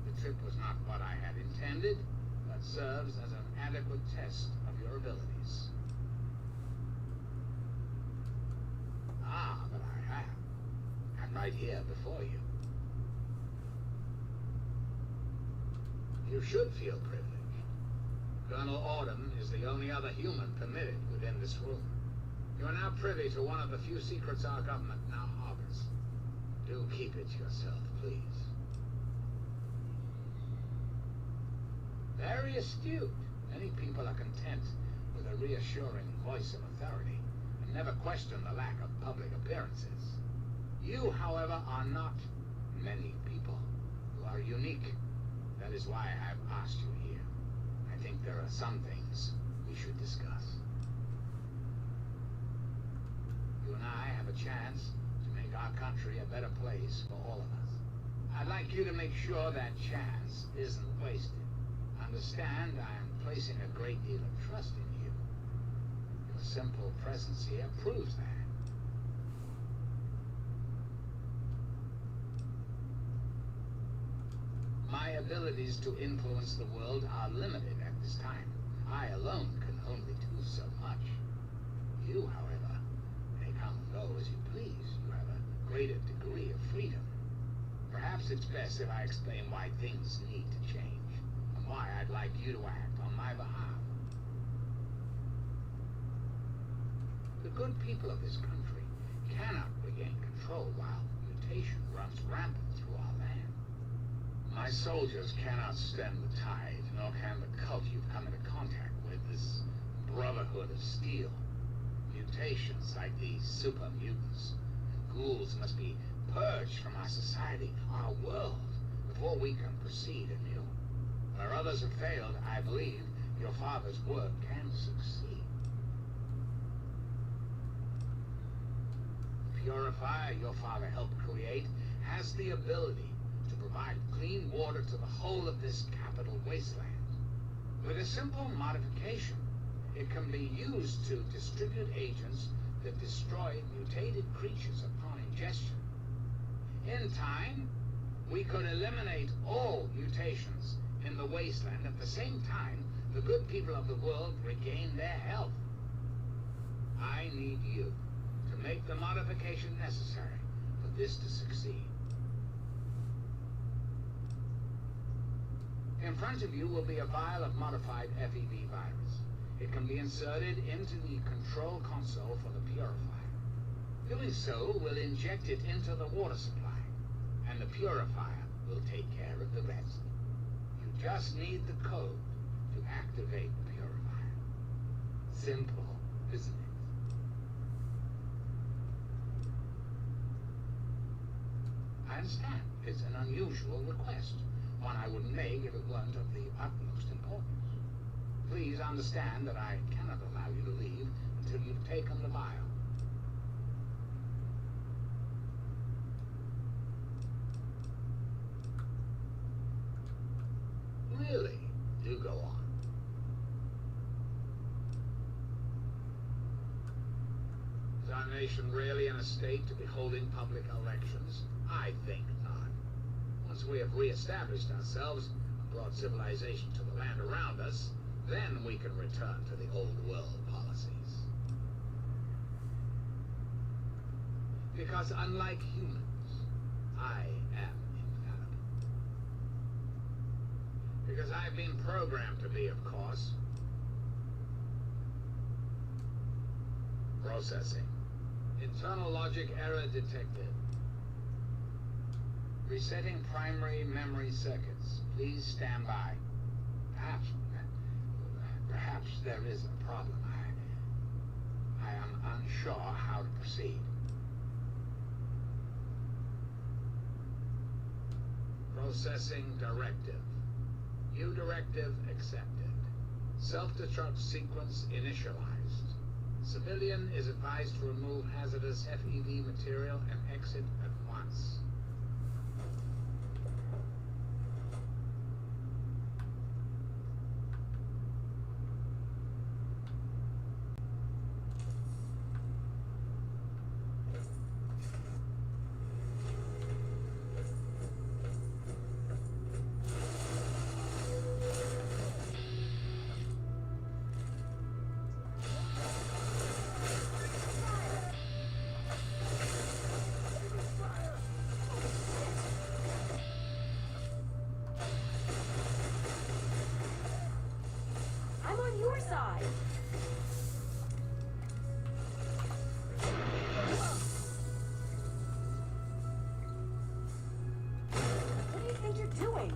The trip was not what I had intended, but serves as an adequate test of your abilities. Ah, but I have. I'm right here before you. You should feel privileged. Colonel Autumn is the only other human permitted within this room. You are now privy to one of the few secrets our government now harbors. Do keep it to yourself, please. Very astute. Many people are content with a reassuring voice of authority and never question the lack of public appearances. You, however, are not many people. You are unique. That is why I've asked you here. I think there are some things we should discuss. You and I have a chance to make our country a better place for all of us. I'd like you to make sure that chance isn't wasted. Understand, I am placing a great deal of trust in you. Your simple presence here proves that. My abilities to influence the world are limited at this time. I alone can only do so much. You, however, may come and go as you please. You have a greater degree of freedom. Perhaps it's best if I explain why things need to change, and why I'd like you to act on my behalf. The good people of this country cannot regain control while mutation runs rampant through our land. My soldiers cannot stem the tide, nor can the cult you've come into contact with, this brotherhood of steel. Mutations like these super mutants and ghouls must be purged from our society, our world, before we can proceed anew. Where others have failed, I believe your father's work can succeed. The purifier your father helped create has the ability to provide clean water to the whole of this capital wasteland. With a simple modification, it can be used to distribute agents that destroy mutated creatures upon ingestion. In time, we could eliminate all mutations in the wasteland. At the same time, the good people of the world regain their health. I need you to make the modification necessary for this to succeed. In front of you will be a vial of modified FEV virus. It can be inserted into the control console for the purifier. Doing so will inject it into the water supply, and the purifier will take care of the rest. You just need the code to activate the purifier. Simple, isn't it? I understand. It's an unusual request. One I wouldn't make if it weren't of the utmost importance. Please understand that I cannot allow you to leave until you've taken the vial. Really? Do go on. Is our nation really in a state to be holding public elections? I think not. Once we have reestablished ourselves and brought civilization to the land around us, then we can return to the old world policies. Because unlike humans, I am infallible. Because I've been programmed to be, of course. Processing. Internal logic error detected. Resetting primary memory circuits. Please stand by. Perhaps there is a problem. I am unsure how to proceed. Processing directive. New directive accepted. Self-destruct sequence initialized. Civilian is advised to remove hazardous FEV material and exit at once. I'm on your side. What do you think you're doing?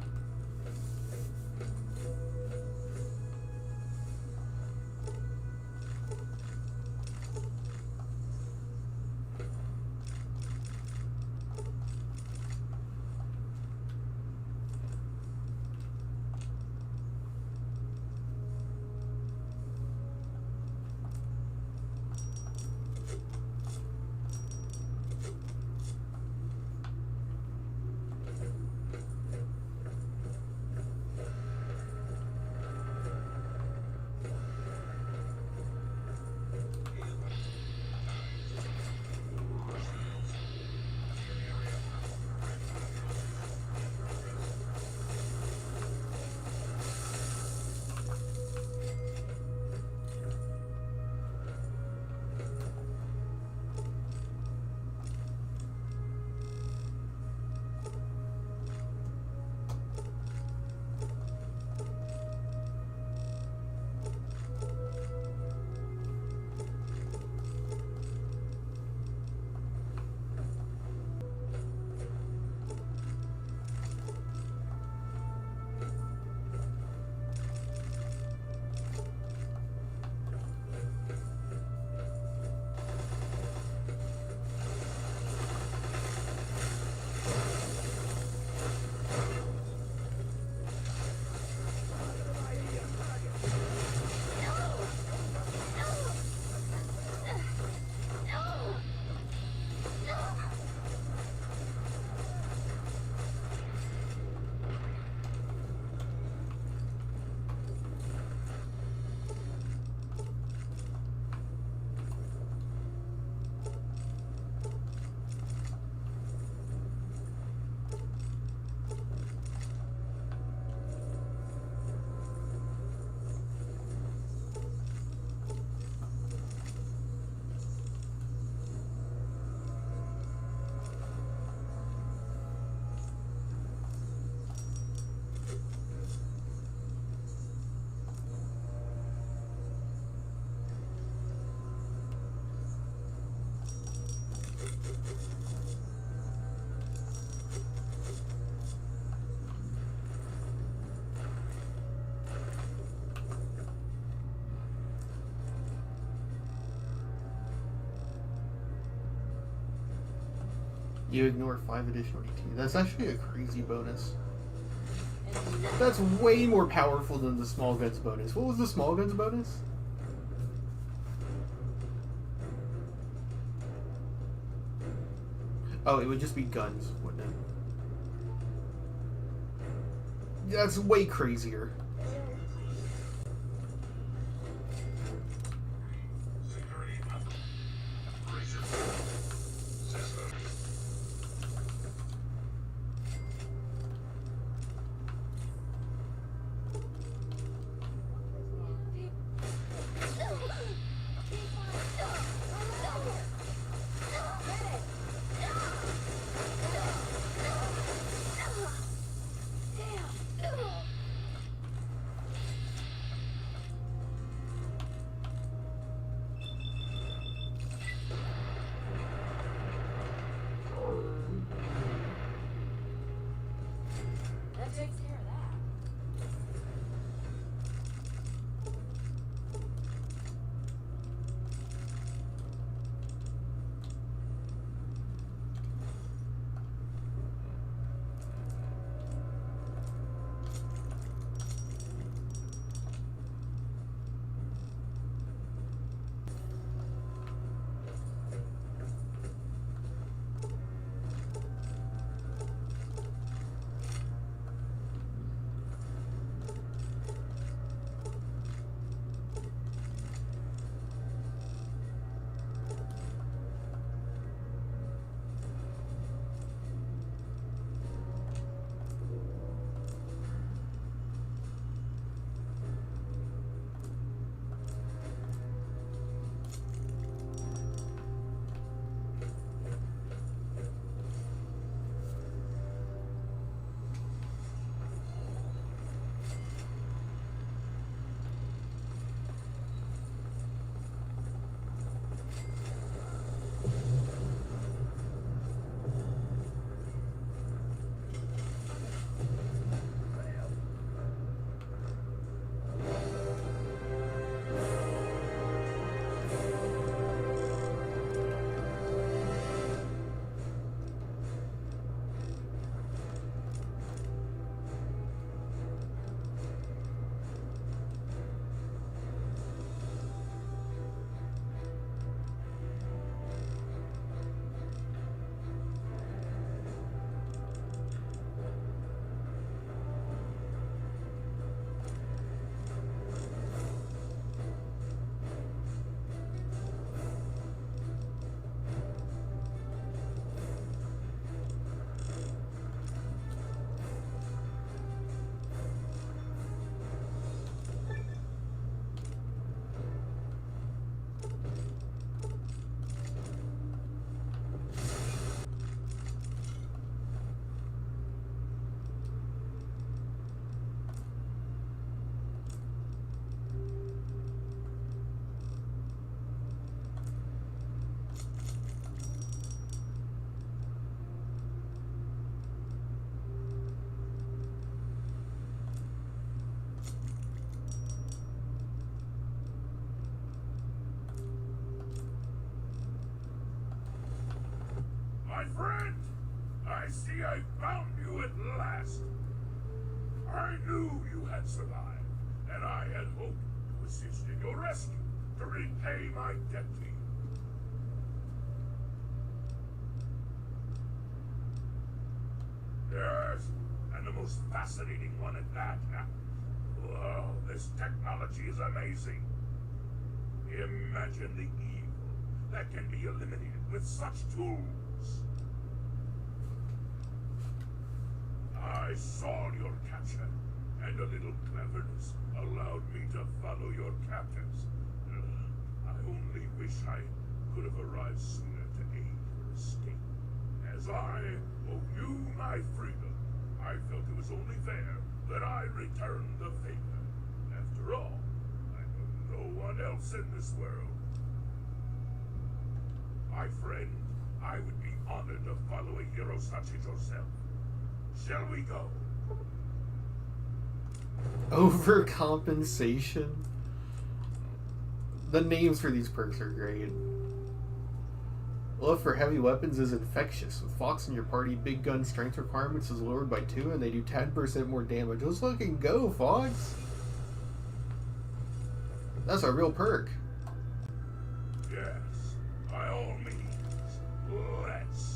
You ignore 5 additional ET. That's actually a crazy bonus. That's way more powerful than the small guns bonus. What was the small guns bonus? Oh, it would just be guns, wouldn't it? That's way crazier. friend! I see I found you at last. I knew you had survived, and I had hoped to assist in your rescue, to repay my debt to you. Yes, and the most fascinating one at that. Wow, this technology is amazing. Imagine the evil that can be eliminated with such tools. I saw your capture, and a little cleverness allowed me to follow your captors. I only wish I could have arrived sooner to aid your escape. As I owe you my freedom, I felt it was only fair that I return the favor. After all, I know no one else in this world. My friend, I would be honored to follow a hero such as yourself. Shall we go? Overcompensation? The names for these perks are great. Love for heavy weapons is infectious. With Fox in your party, big gun strength requirements is lowered by 2 and they do 10% more damage. Let's fucking go, Fox! That's a real perk. Yes, by all means, let's.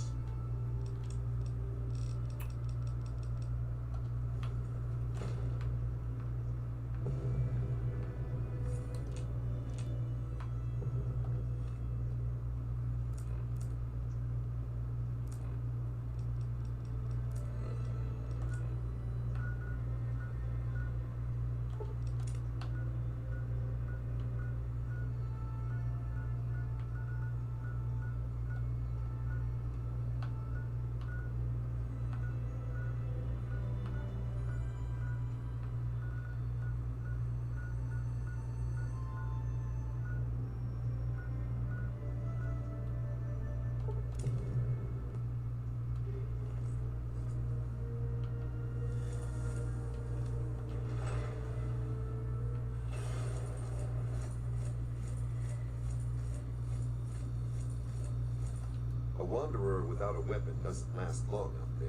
A wanderer without a weapon doesn't last long out there.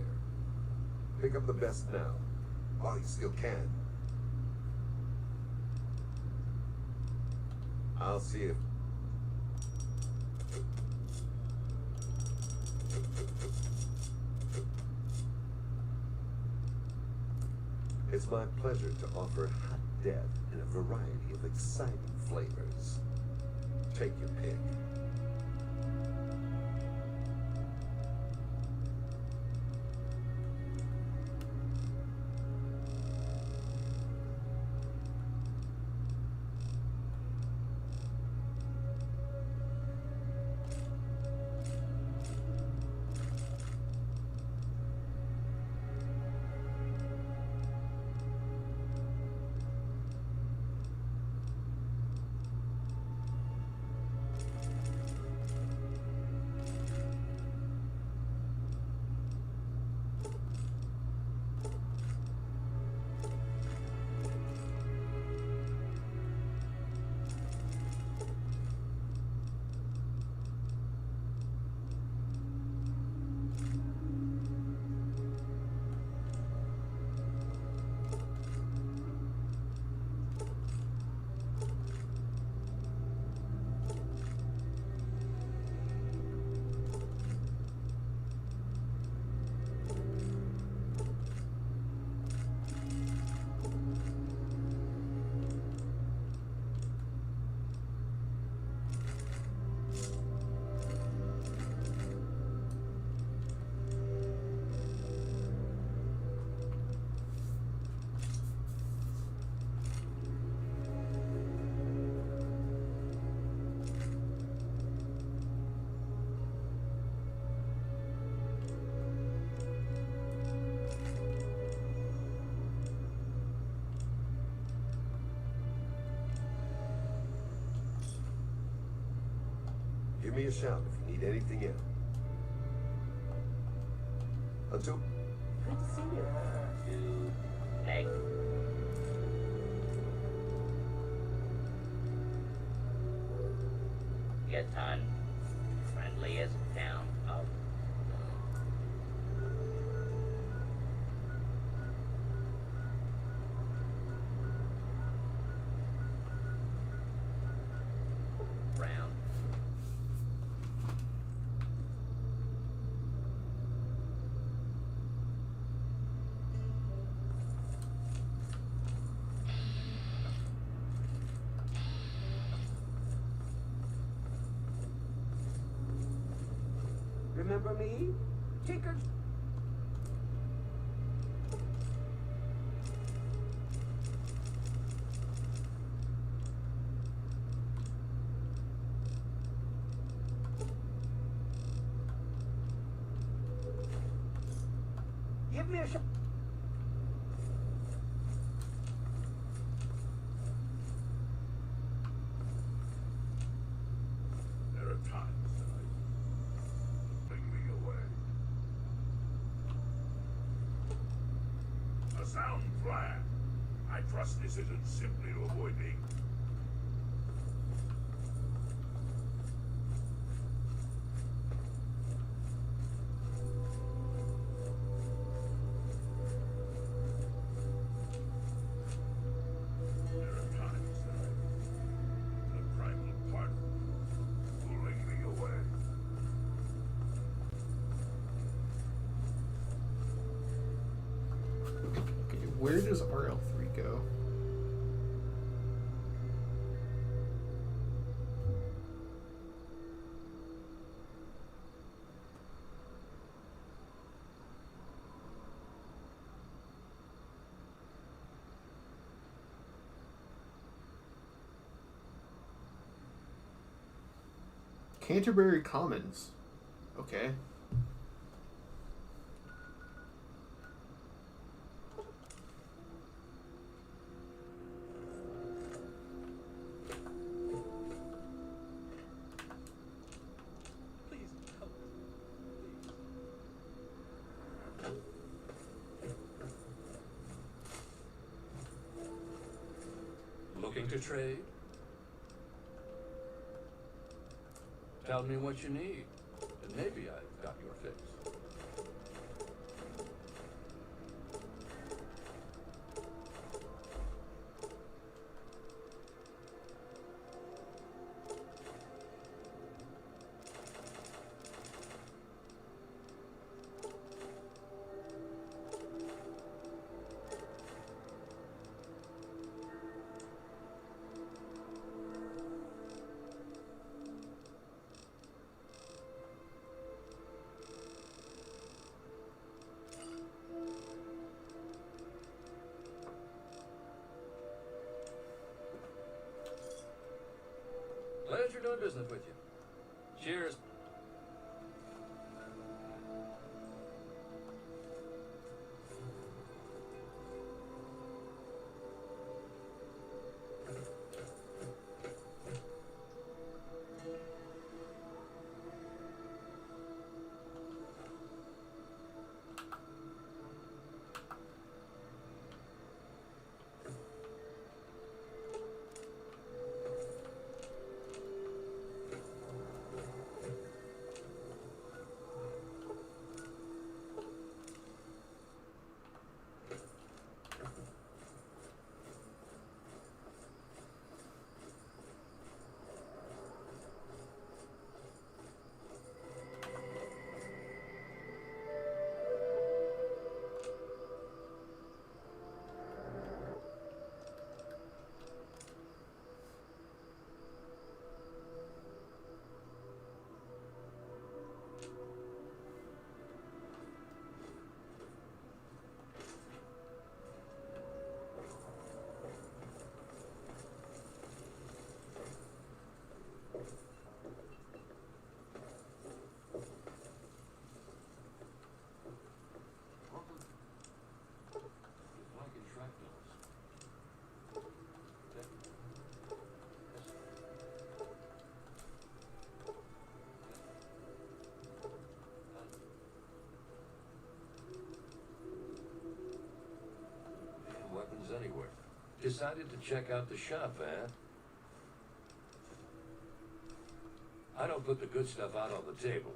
Pick up the best now, while you still can. I'll see if... It's my pleasure to offer hot death in a variety of exciting flavors. Take your pick. Give me a shout if you need anything else. Until... Good to see you. Meg. Your ton, friendly as a town. Oh, Remember me? Tinker... Give me a shot. There are times that I bring me away. A sound plan. I trust this isn't simply to avoid being... There are times that I... the primal part pulling me away. Okay, where does RL3 go? Canterbury Commons. Okay. Please help. Looking to trade? Tell me what you need, and maybe I've got your fix. Pleasure doing business with you. Cheers. Anywhere. Decided to check out the shop, eh? I don't put the good stuff out on the table.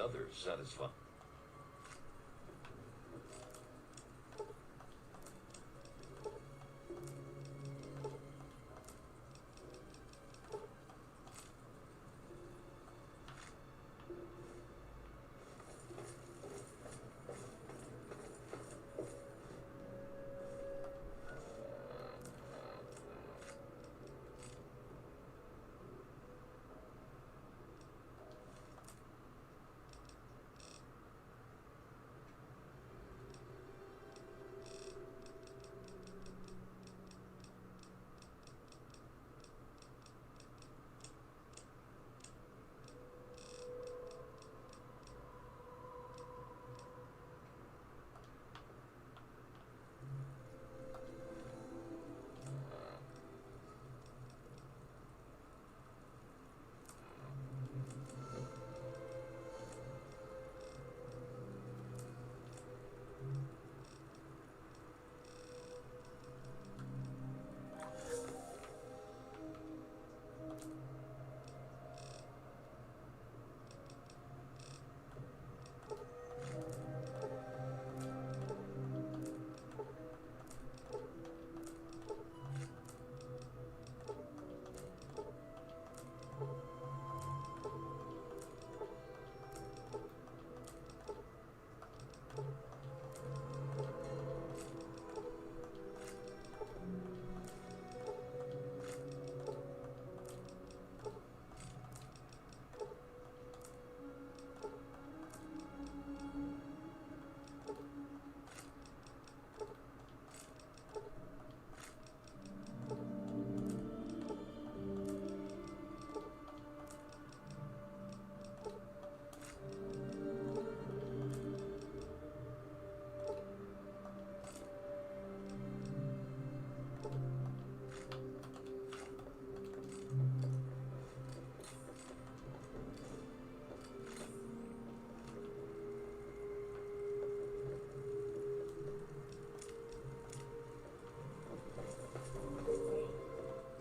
another satisfying.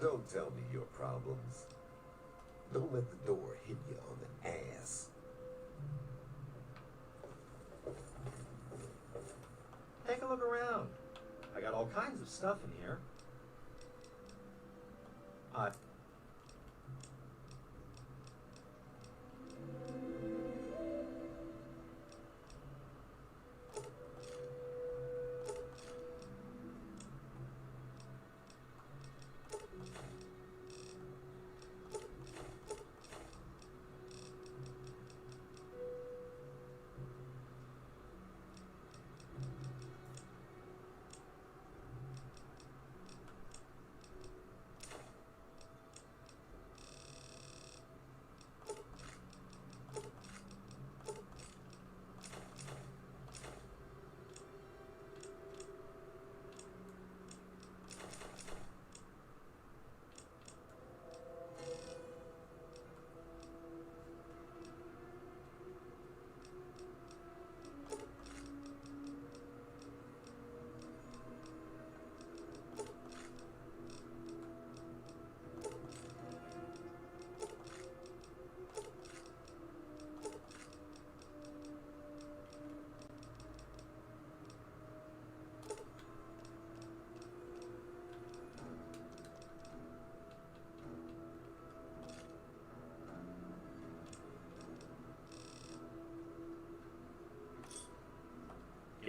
Don't tell me your problems. Don't let the door hit you on the ass. Take a look around. I got all kinds of stuff in here.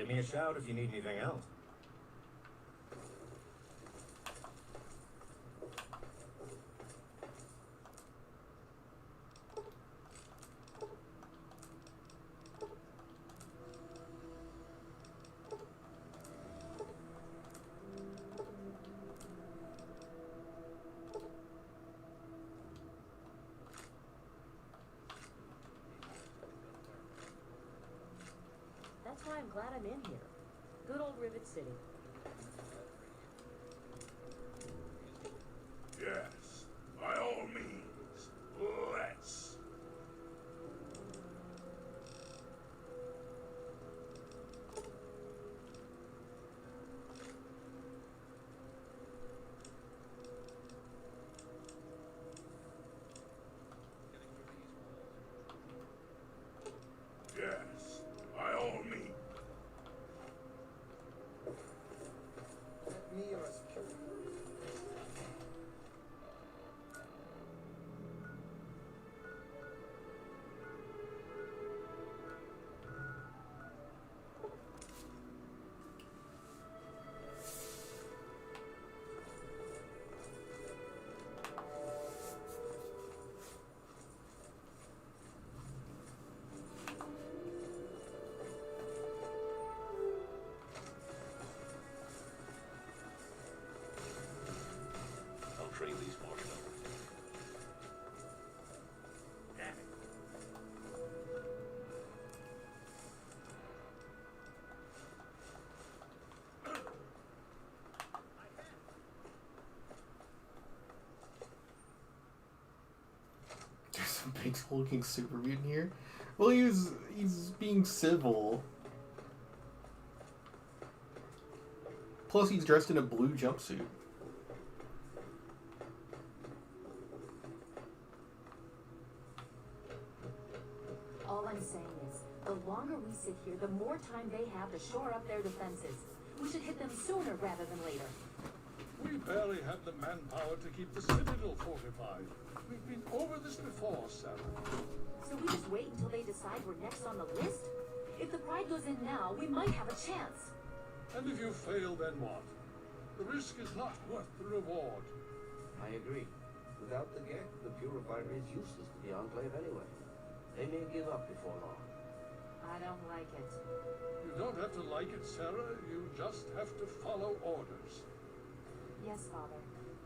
Give me a shout if you need anything else. That's why I'm glad I'm in here. Good old Rivet City. Yes, by all means, let's. looking super mutant here. Well, he's being civil. Plus, he's dressed in a blue jumpsuit. All I'm saying is, the longer we sit here, the more time they have to shore up their defenses. We should hit them sooner rather than later. We barely have the manpower to keep the citadel fortified. We've been over this before, Sarah. So we just wait until they decide we're next on the list? If the Pride goes in now, we might have a chance. And if you fail, then what? The risk is not worth the reward. I agree. Without the Gek, the Purifier is useless to the Enclave anyway. They may give up before long. I don't like it. You don't have to like it, Sarah. You just have to follow orders. Yes, Father.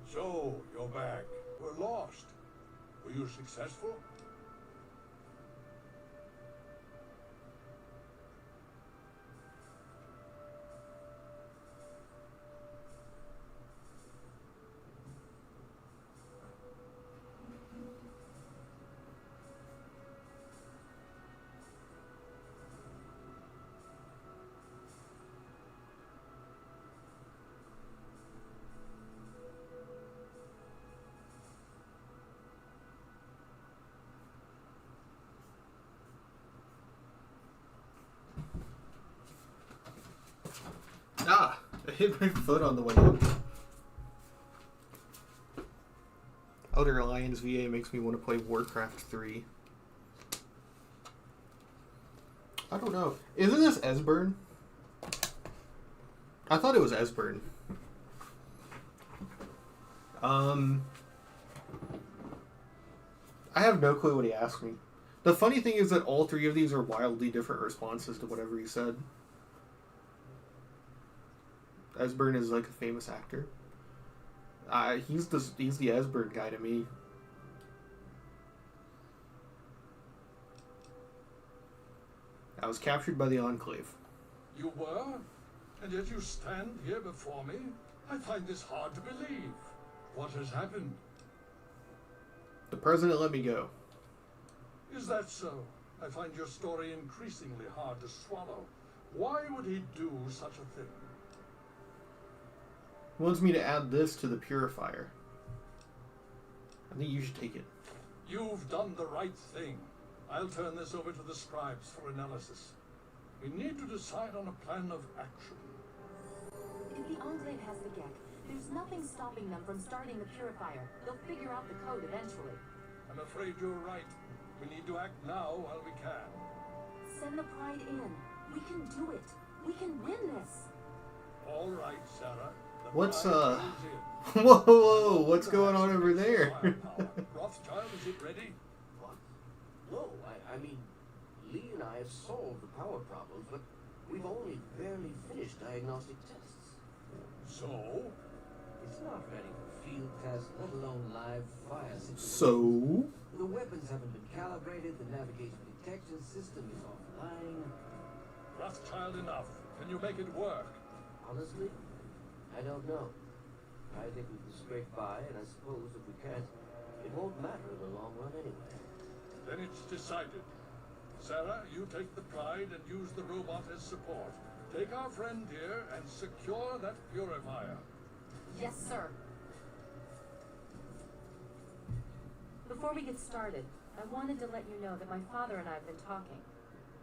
So, you're back. We're lost. Were you successful? Ah! I hit my foot on the way up. Outer Alliance VA makes me want to play Warcraft 3. I don't know. Isn't this Esbern? I thought it was Esbern. I have no clue what he asked me. The funny thing is that all three of these are wildly different responses to whatever he said. Esbern is like a famous actor. He's the Esbern guy to me. I was captured by the Enclave. You were? And yet you stand here before me? I find this hard to believe. What has happened? The President let me go. Is that so? I find your story increasingly hard to swallow. Why would he do such a thing? He wants me to add this to the Purifier. I think you should take it. You've done the right thing. I'll turn this over to the scribes for analysis. We need to decide on a plan of action. If the Enclave has the Gek, there's nothing stopping them from starting the Purifier. They'll figure out the code eventually. I'm afraid you're right. We need to act now while we can. Send the Pride in. We can do it. We can win this. All right, Sarah. What's whoa, what's going on over there? Rothschild, is it ready? What? No, I mean, Lee and I have solved the power problems, but we've only barely finished diagnostic tests. So? It's not ready for field tests, let alone live fire situations. So? The weapons haven't been calibrated, the navigation detection system is offline. Rothschild, enough. Can you make it work? Honestly, I don't know. I think we can scrape by, and I suppose if we can't, it won't matter in the long run anyway. Then it's decided. Sarah, you take the Pride and use the robot as support. Take our friend here and secure that purifier. Yes, sir. Before we get started, I wanted to let you know that my father and I have been talking.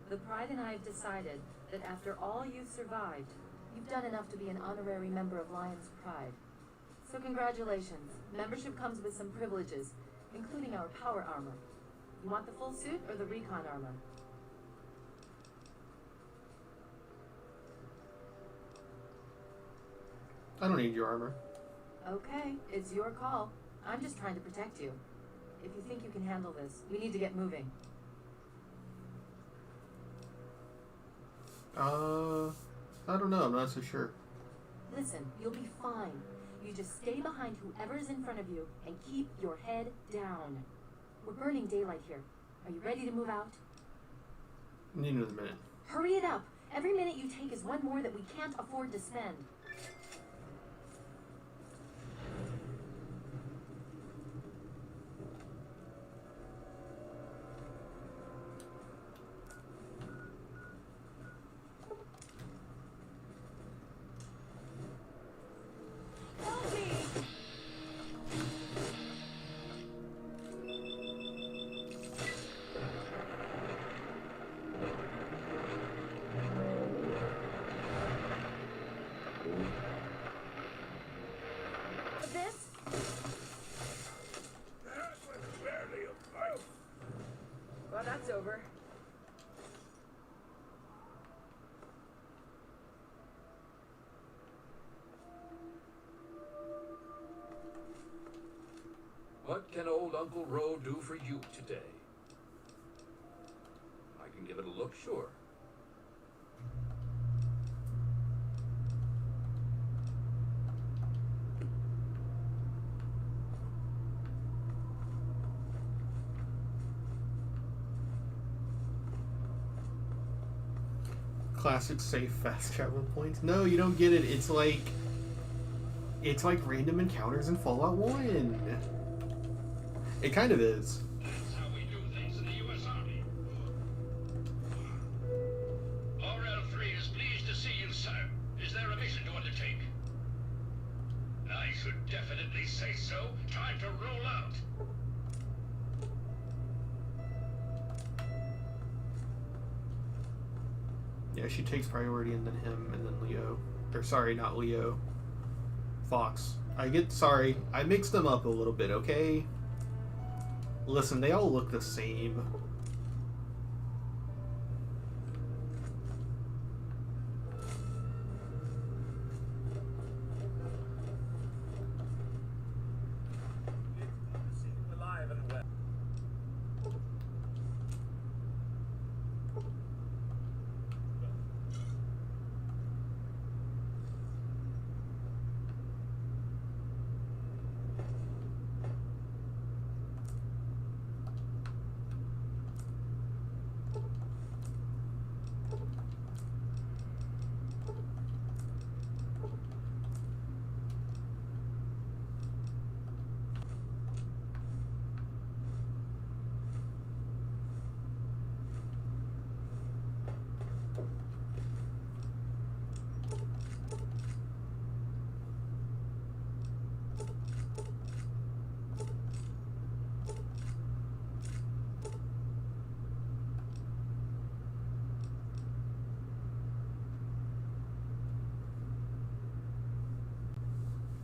The Pride and I have decided that after all you've survived, you've done enough to be an honorary member of Lion's Pride. So congratulations. Membership comes with some privileges, including our power armor. You want the full suit or the recon armor? I don't need your armor. Okay, it's your call. I'm just trying to protect you. If you think you can handle this, we need to get moving. I don't know. I'm not so sure. Listen, you'll be fine. You just stay behind whoever's in front of you and keep your head down. We're burning daylight here. Are you ready to move out? Need another minute. Hurry it up. Every minute you take is one more that we can't afford to spend. What can old Uncle Ro do for you today? I can give it a look, sure. Classic safe fast travel points. No, you don't get it. It's like random encounters in Fallout 1. It kind of is. That's how we do things in the U.S. Army. RL3 is pleased to see you, sir. Is there a mission to undertake? I should definitely say so. Time to roll out. Yeah, she takes priority and then him and then Leo. Or sorry, not Leo. Fox. I mixed them up a little bit, okay? Listen, they all look the same. Alive and well.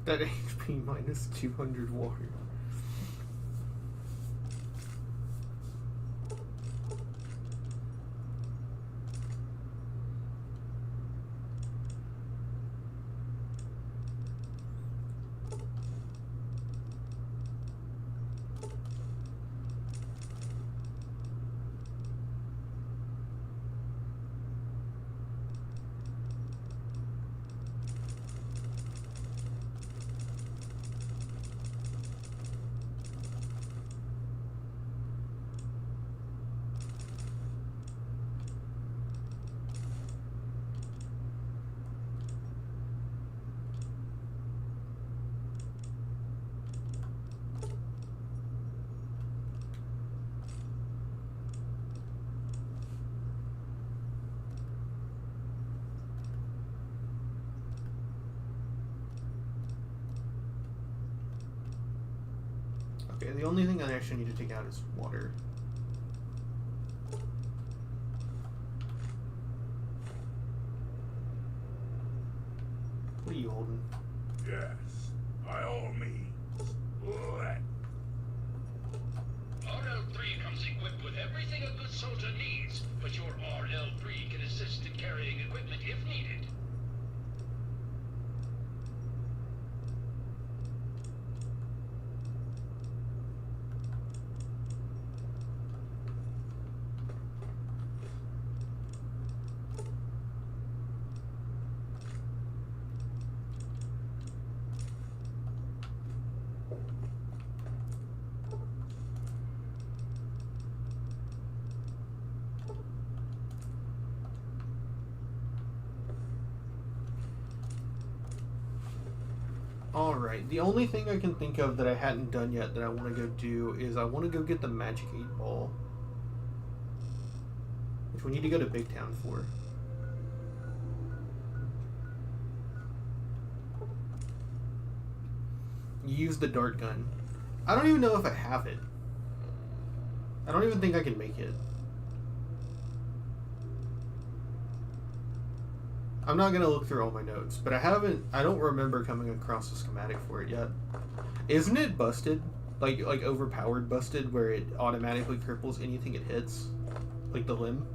That HP minus 200 water. Okay, the only thing I actually need to take out is water. What are you holding? Yes, by all means. Let. RL3 comes equipped with everything a good soldier needs, but your RL3 can assist in carrying equipment if needed. Alright, the only thing I can think of that I hadn't done yet that I want to go do is I want to go get the Magic 8 Ball. Which we need to go to Big Town for. Use the dart gun. I don't even know if I have it. I don't even think I can make it. I'm not gonna look through all my notes, but I don't remember coming across a schematic for it yet. Isn't it busted? Like overpowered busted, where it automatically cripples anything it hits? Like the limb?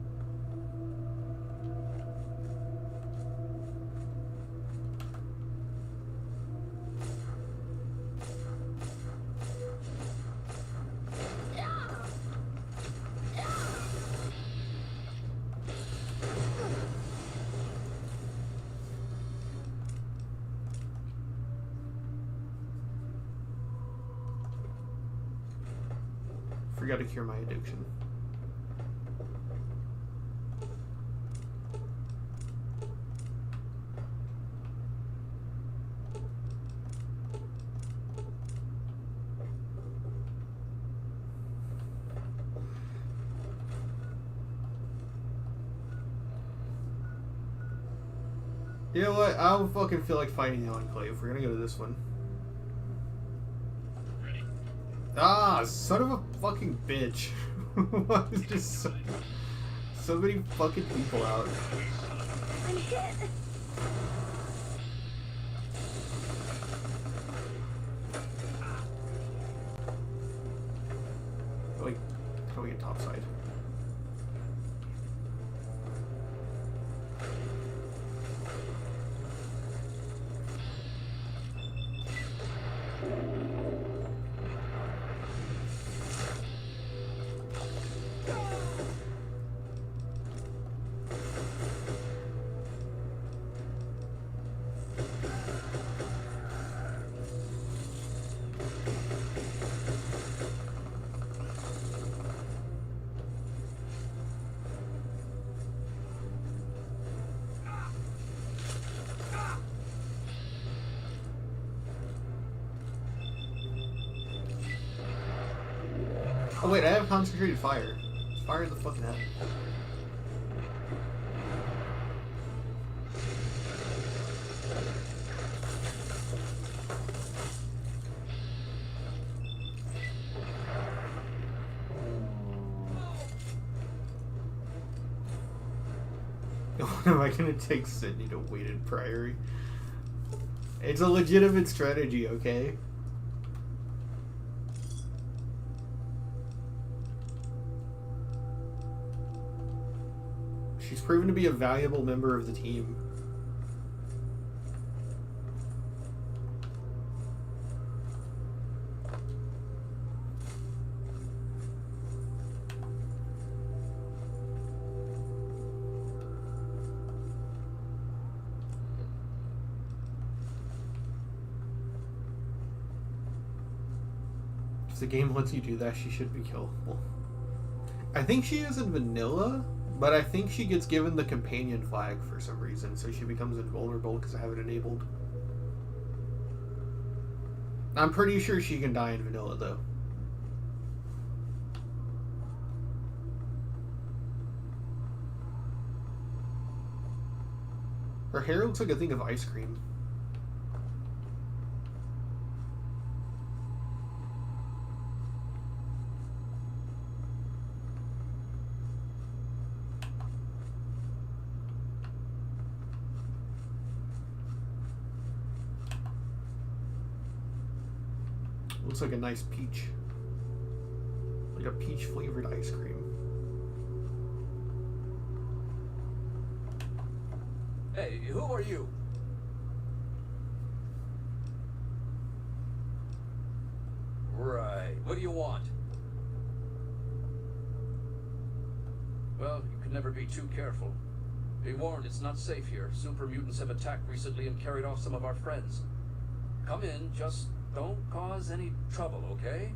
Forgot to cure my addiction. You know what? I don't fucking feel like fighting the Enclave. We're gonna go to this one. Ready? Ah, son of a fucking bitch. Why is just so many fucking people out? I'm hit. Wait, how do we get topside? Oh wait, I have concentrated fire. Fire the fucking hell. When am I gonna take Sydney to Weighted Priory? It's a legitimate strategy, okay? She's proven to be a valuable member of the team. If the game lets you do that, she should be killable. I think she is in vanilla, but I think she gets given the companion flag for some reason, so she becomes invulnerable because I have it enabled. I'm pretty sure she can die in vanilla, though. Her hair looks like a thing of ice cream. Looks like a nice peach. Like a peach flavored ice cream. Hey, who are you? Right. What do you want? Well, you can never be too careful. Be warned, it's not safe here. Super mutants have attacked recently and carried off some of our friends. Come in, just don't cause any trouble, okay?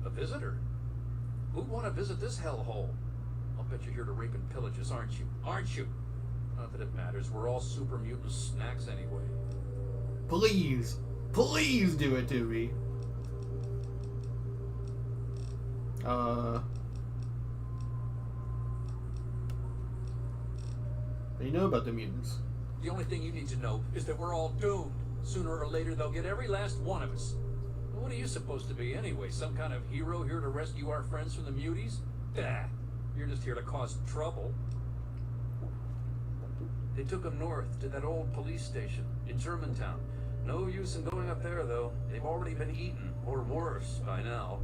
A visitor? Who'd want to visit this hellhole? I'll bet you're here to rape and pillage us, aren't you? Aren't you? Not that it matters. We're all super mutant snacks anyway. Please, please do it to me. You know about the mutants. The only thing you need to know is that we're all doomed. Sooner or later, they'll get every last one of us. What are you supposed to be anyway? Some kind of hero here to rescue our friends from the muties? Bah! You're just here to cause trouble. They took them north to that old police station in Germantown. No use in going up there, though. They've already been eaten, or worse, by now.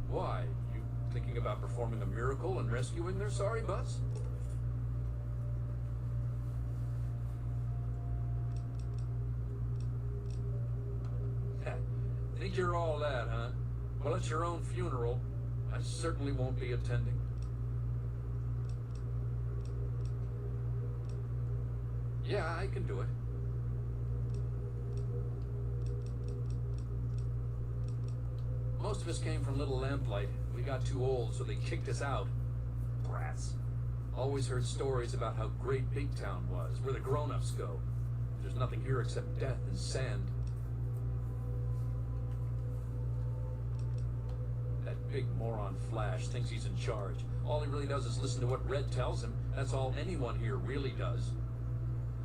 Why? You thinking about performing a miracle and rescuing their sorry butts? Think you're all that, huh? Well, it's your own funeral. I certainly won't be attending. Yeah, I can do it. Most of us came from Little Lamplight. We got too old, so they kicked us out. Brats. Always heard stories about how great Big Town was, where the grown-ups go. There's nothing here except death and sand. That big moron Flash thinks he's in charge. All he really does is listen to what Red tells him. That's all anyone here really does.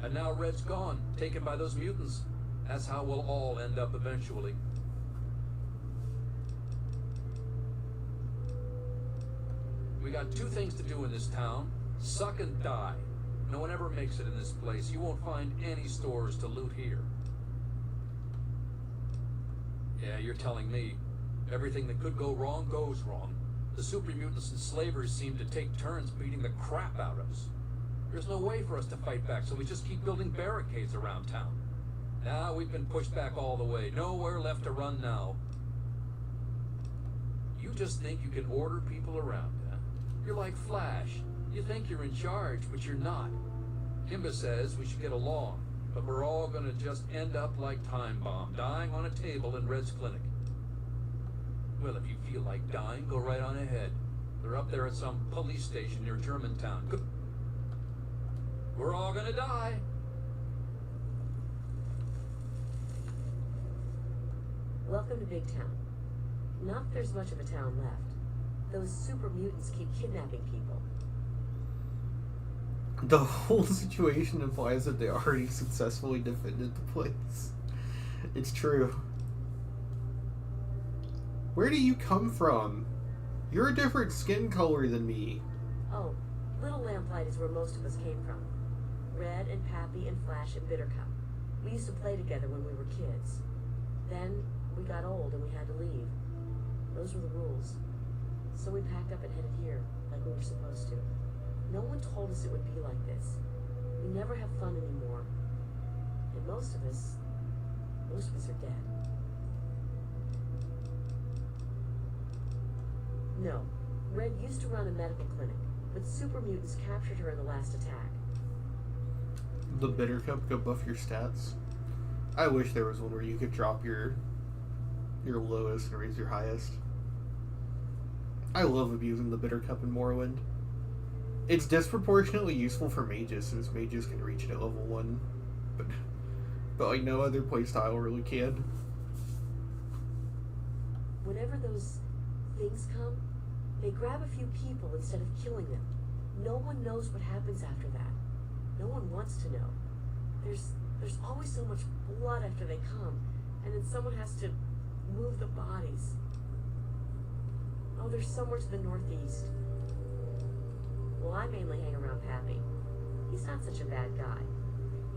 And now Red's gone, taken by those mutants. That's how we'll all end up eventually. We got two things to do in this town. Suck and die. No one ever makes it in this place. You won't find any stores to loot here. Yeah, you're telling me. Everything that could go wrong goes wrong. The super mutants and slavers seem to take turns beating the crap out of us. There's no way for us to fight back, so we just keep building barricades around town. Now we've been pushed back all the way. Nowhere left to run now. You just think you can order people around, huh? You're like Flash. You think you're in charge, but you're not. Kimba says we should get along, but we're all gonna just end up like Time Bomb, dying on a table in Red's clinic. Well, if you feel like dying, go right on ahead. They're up there at some police station near Germantown. We're all gonna die. Welcome to Big Town. Not that there's much of a town left. Those super mutants keep kidnapping people. The whole situation implies that they already successfully defended the place. It's true. Where do you come from? You're a different skin color than me. Oh, Little Lamplight is where most of us came from. Red and Pappy and Flash and Bittercup. We used to play together when we were kids. Then we got old and we had to leave. Those were the rules. So we packed up and headed here, like we were supposed to. No one told us it would be like this. We never have fun anymore. And most of us are dead. No, Red used to run a medical clinic, but super mutants captured her in the last attack. The Bittercup could buff your stats. I wish there was one where you could drop your lowest and raise your highest. I love abusing the Bittercup in Morrowind. It's disproportionately useful for mages, since mages can reach it at level 1, but like no other playstyle really can. Whenever those things come, they grab a few people instead of killing them. No one knows what happens after that. No one wants to know. There's always so much blood after they come, and then someone has to move the bodies. Oh, there's somewhere to the northeast. Well, I mainly hang around Pappy. He's not such a bad guy.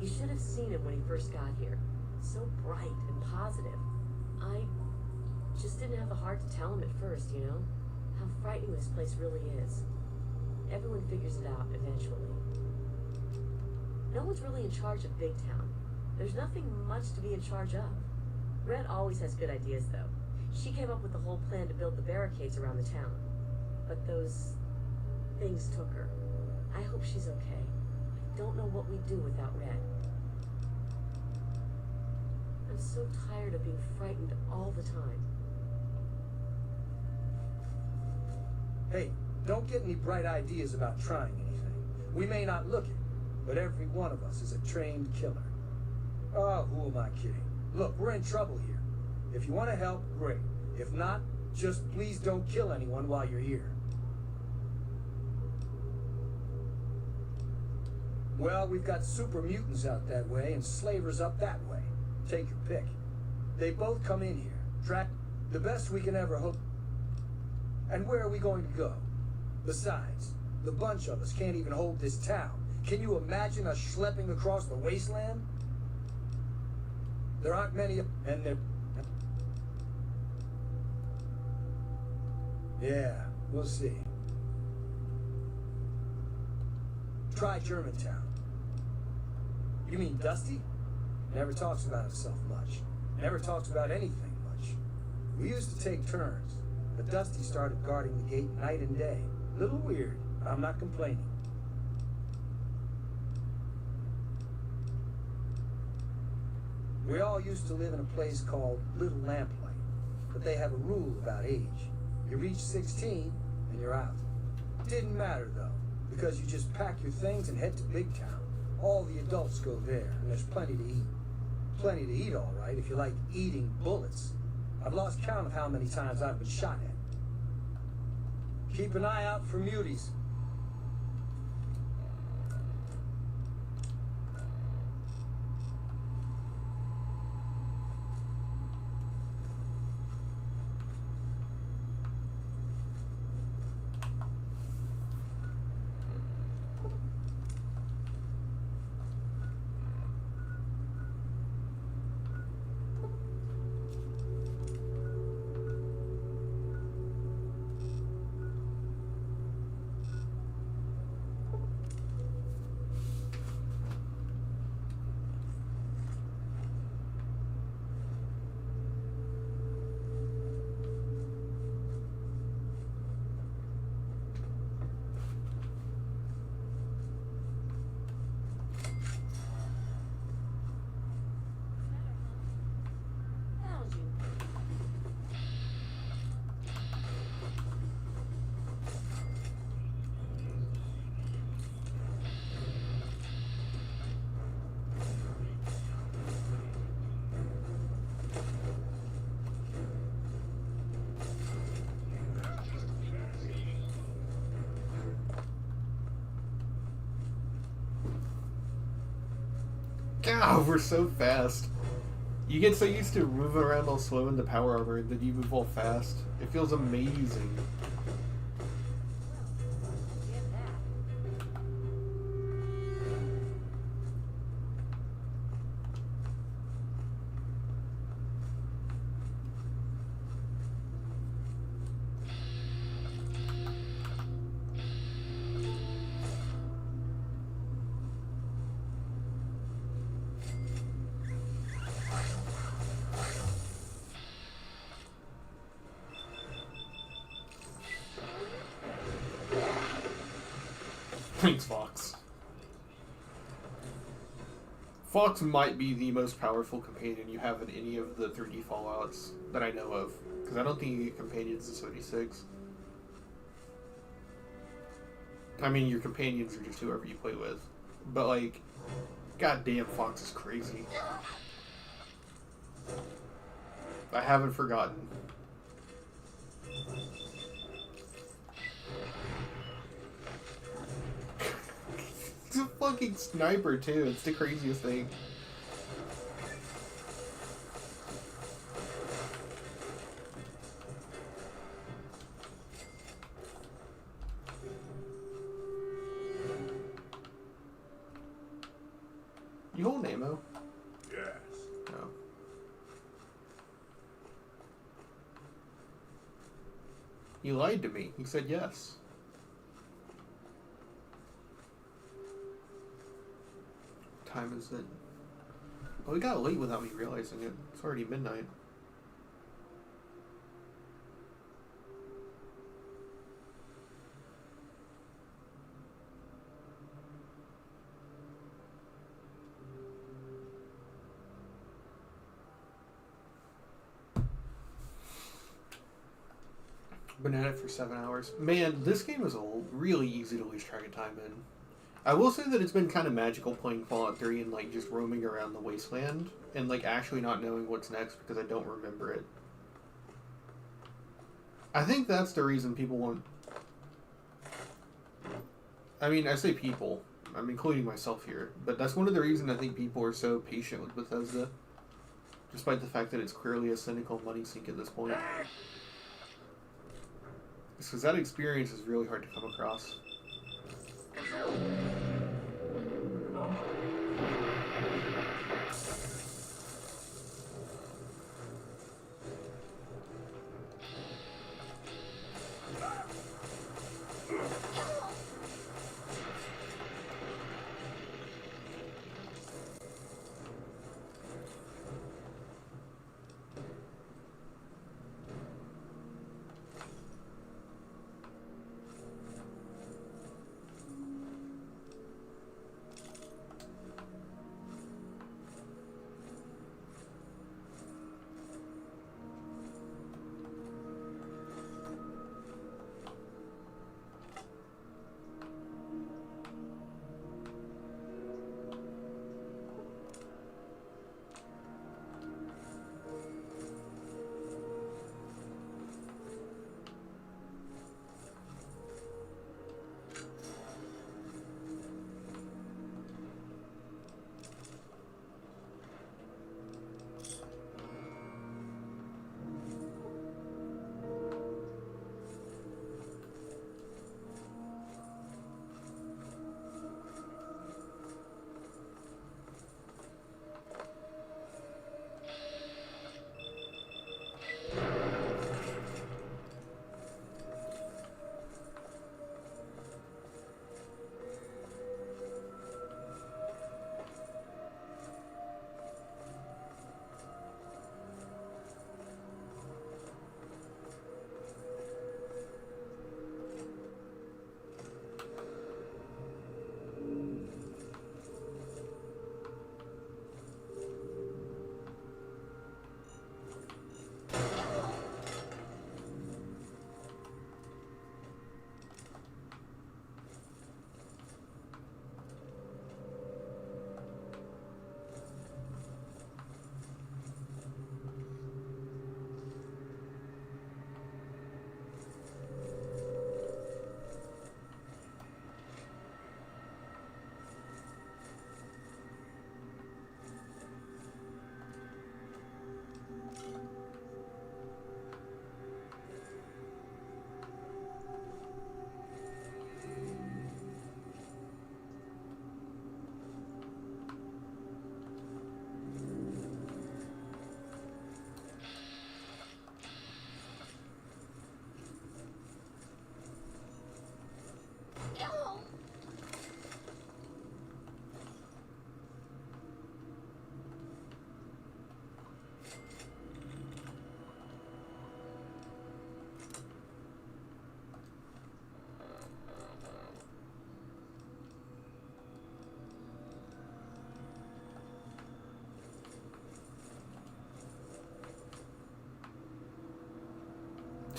You should have seen him when he first got here. So bright and positive. I just didn't have the heart to tell him at first, you know? How frightening this place really is. Everyone figures it out eventually. No one's really in charge of Big Town. There's nothing much to be in charge of. Red always has good ideas, though. She came up with the whole plan to build the barricades around the town. But those things took her. I hope she's okay. I don't know what we'd do without Red. I'm so tired of being frightened all the time. Hey, don't get any bright ideas about trying anything. We may not look it, but every one of us is a trained killer. Oh, who am I kidding? Look, we're in trouble here. If you want to help, great. If not, just please don't kill anyone while you're here. Well, we've got super mutants out that way and slavers up that way. Take your pick. They both come in here. Track the best we can ever hope. And where are we going to go? Besides, the bunch of us can't even hold this town. Can you imagine us schlepping across the wasteland? There aren't many, and they're... Yeah, we'll see. Try Germantown. You mean Dusty? Never talks about himself much. Never talks about anything much. We used to take turns, but Dusty started guarding the gate night and day. Little weird, but I'm not complaining. We all used to live in a place called Little Lamplight, but they have a rule about age. You reach 16, and you're out. Didn't matter, though, because you just pack your things and head to Big Town. All the adults go there, and there's plenty to eat. Plenty to eat, all right, if you like eating bullets. I've lost count of how many times I've been shot at. Keep an eye out for muties. God, we're so fast. You get so used to moving around all slow in the power armor that you move all fast. It feels amazing. Thanks, Fox. Fox might be the most powerful companion you have in any of the 3D Fallouts that I know of. Because I don't think you get companions in 76. I mean, your companions are just whoever you play with. But, like, goddamn, Fox is crazy. I haven't forgotten. He's a fucking sniper, too. It's the craziest thing. You hold ammo? Yes. No. You lied to me. You said yes. What time is it? Oh, we got late without me realizing it. It's already midnight. Been at it for 7 hours. Man, this game is really easy to lose track of time in. I will say that it's been kind of magical playing Fallout 3 and like just roaming around the wasteland and like actually not knowing what's next because I don't remember it. I think that's the reason people want... I mean, I say people. I'm including myself here. But that's one of the reasons I think people are so patient with Bethesda. Despite the fact that it's clearly a cynical money sink at this point. Because that experience is really hard to come across.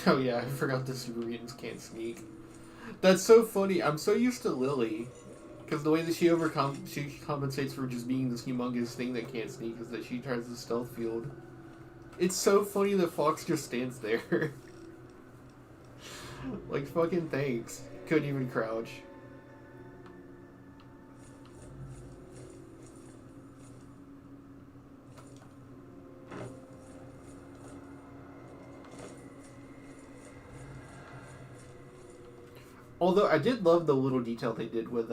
Oh yeah, I forgot the super mutants can't sneak. That's so funny. I'm so used to Lily, because the way that she compensates for just being this humongous thing that can't sneak is that she tries the stealth field. It's so funny that Fox just stands there. Like, fucking thanks. Couldn't even crouch. Although I did love the little detail they did with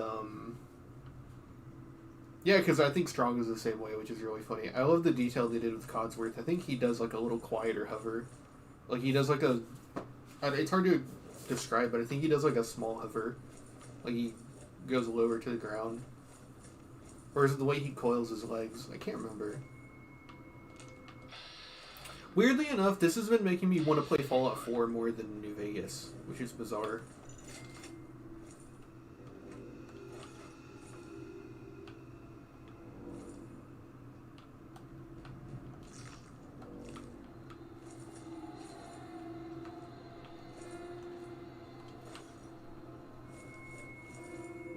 yeah, because I think Strong is the same way, which is really funny. I love the detail they did with Codsworth. I think he does like a little quieter hover. Like he does like a, it's hard to describe, but I think he does like a small hover. Like he goes lower to the ground. Or is it the way he coils his legs? I can't remember. Weirdly enough, this has been making me want to play Fallout 4 more than New Vegas, which is bizarre.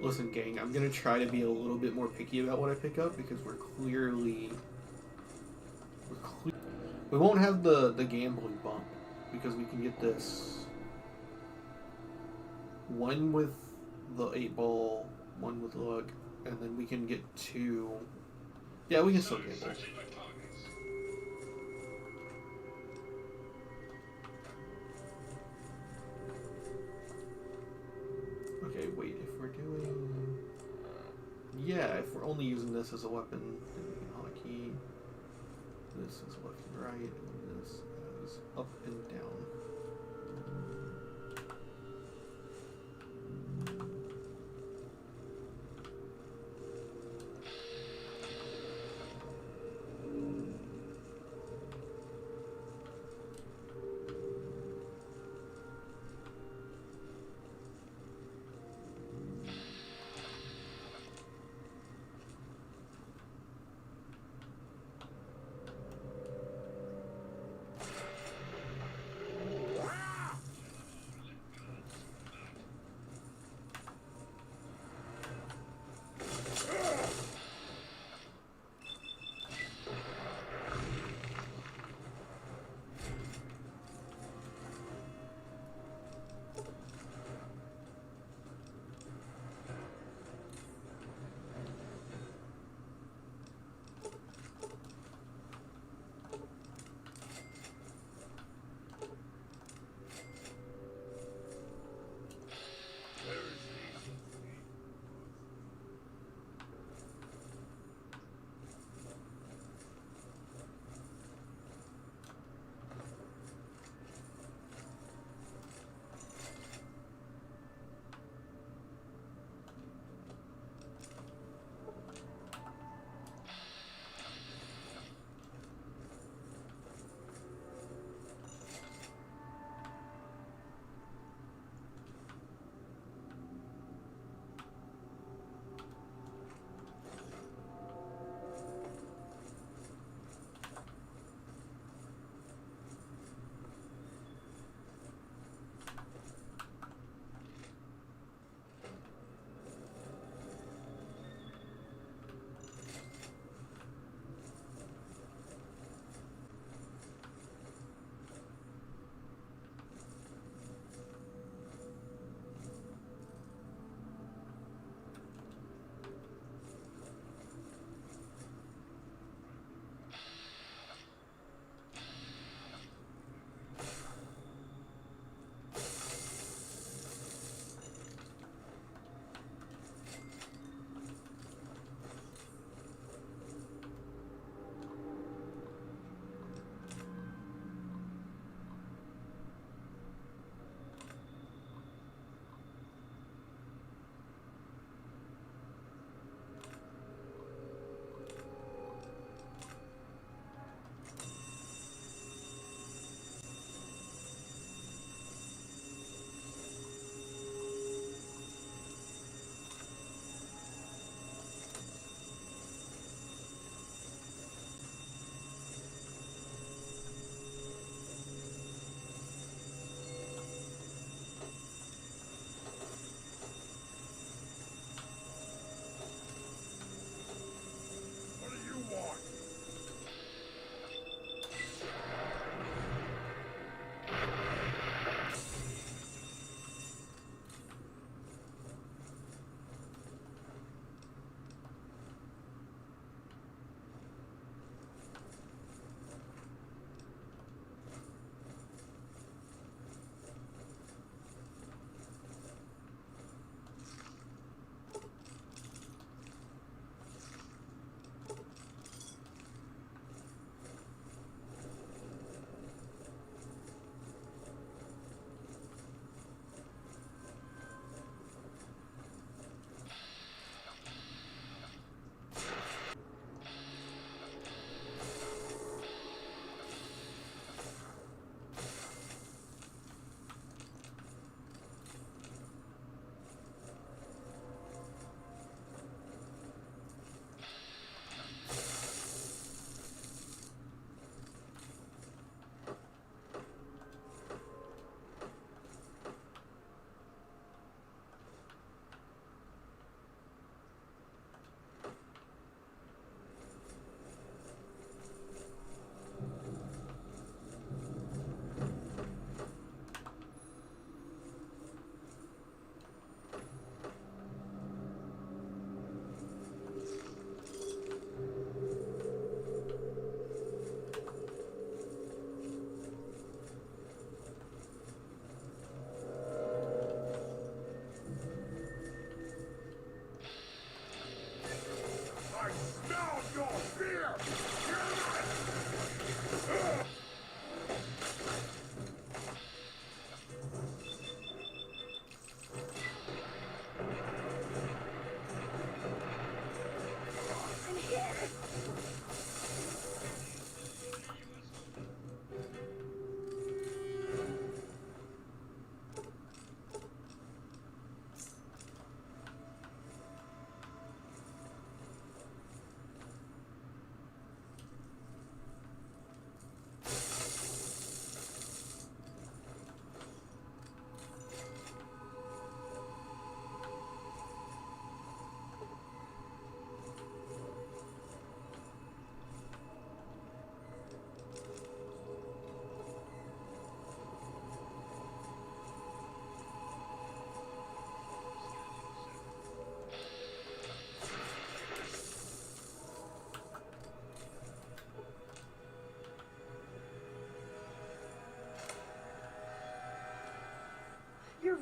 Listen, gang, I'm gonna try to be a little bit more picky about what I pick up because we won't have the gambling bump because we can get this one with the 8-ball, one with luck, and then we can get 2. Yeah, we can still gamble. Okay, wait, if we're doing... Yeah, if we're only using this as a weapon, then we can hotkey. This is left and right, and this is up and down.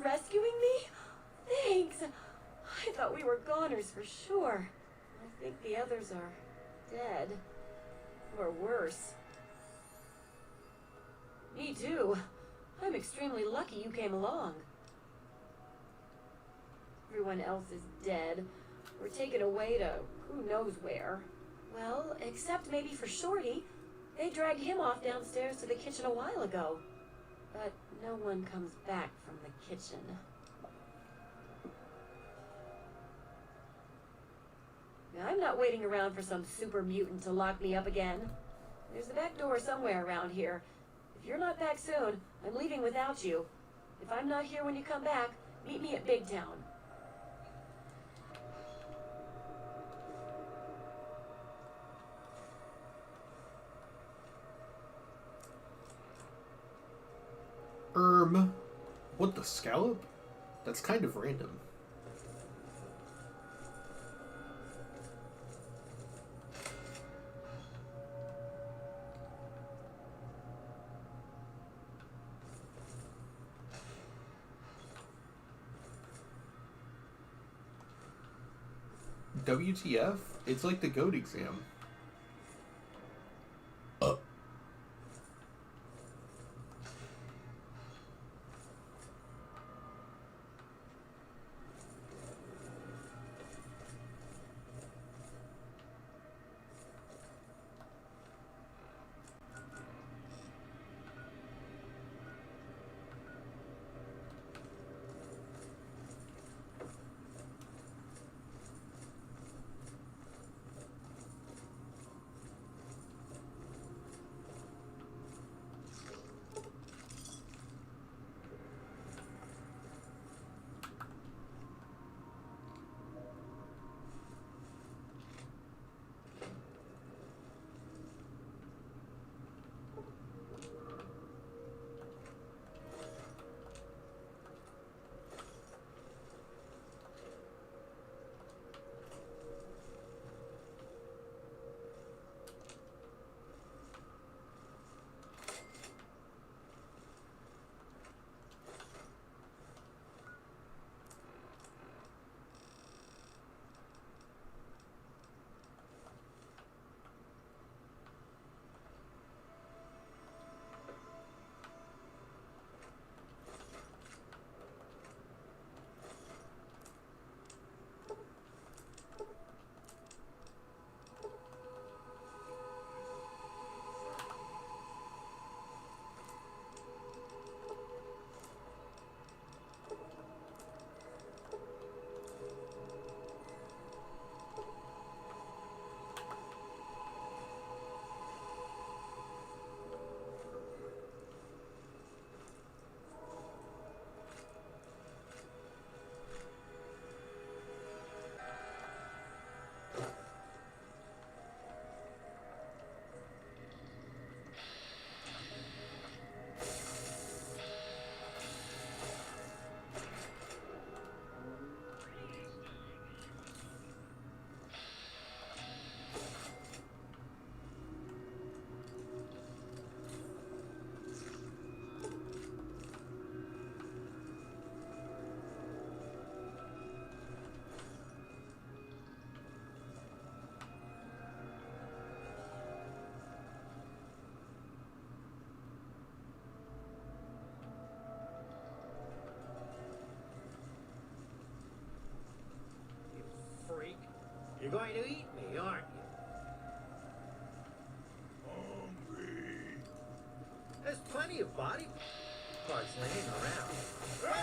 rescuing me? Thanks. I thought we were goners for sure. I think the others are dead. Or worse. Me too. I'm extremely lucky you came along. Everyone else is dead, or taken away to who knows where. Well, except maybe for Shorty. They dragged him off downstairs to the kitchen a while ago. But no one comes back from the kitchen. I'm not waiting around for some super mutant to lock me up again. There's a back door somewhere around here. If you're not back soon, I'm leaving without you. If I'm not here when you come back, meet me at Big Town. What the scallop? That's kind of random. WTF? It's like the GOAT exam. Freak. You're going to eat me, aren't you? Hungry. There's plenty of body parts laying around. Where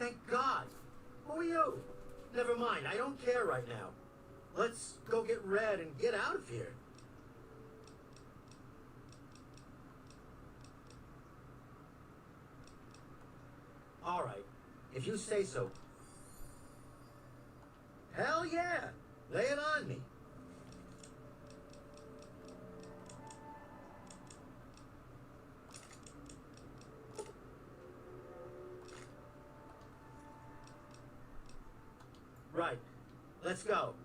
Thank God. Who are you? Never mind, I don't care right now. Let's go get Red and get out of here. All right. If you say so. Hell yeah! Lay it on me. Right. Let's go.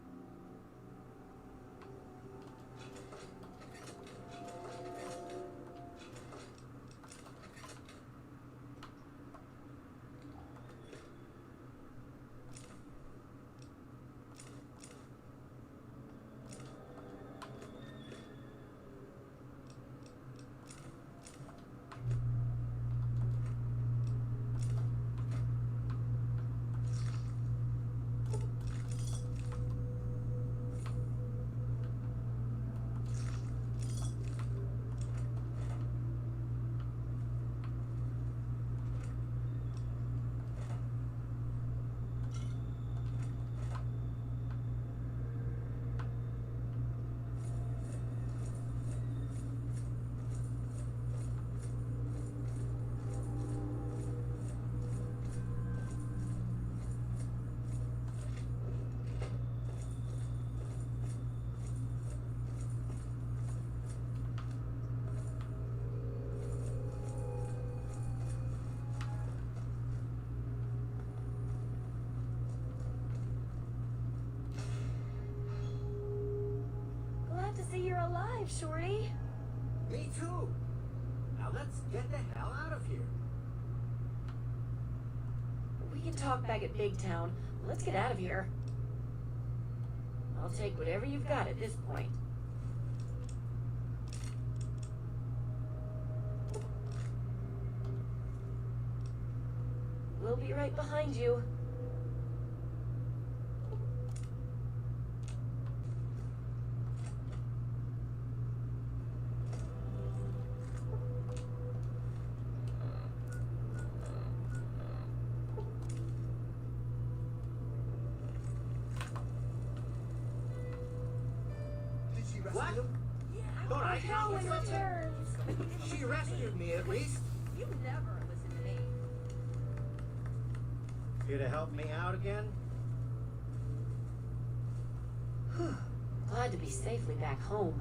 You're alive, Shorty. Me too. Now let's get the hell out of here. We can talk back at Big Town. Let's get out of here. I'll take whatever you've got at this point. We'll be right behind you. What? Thought I Hell in returns. She rescued me at least. You never listen to me. Here to help me out again? Glad to be safely back home.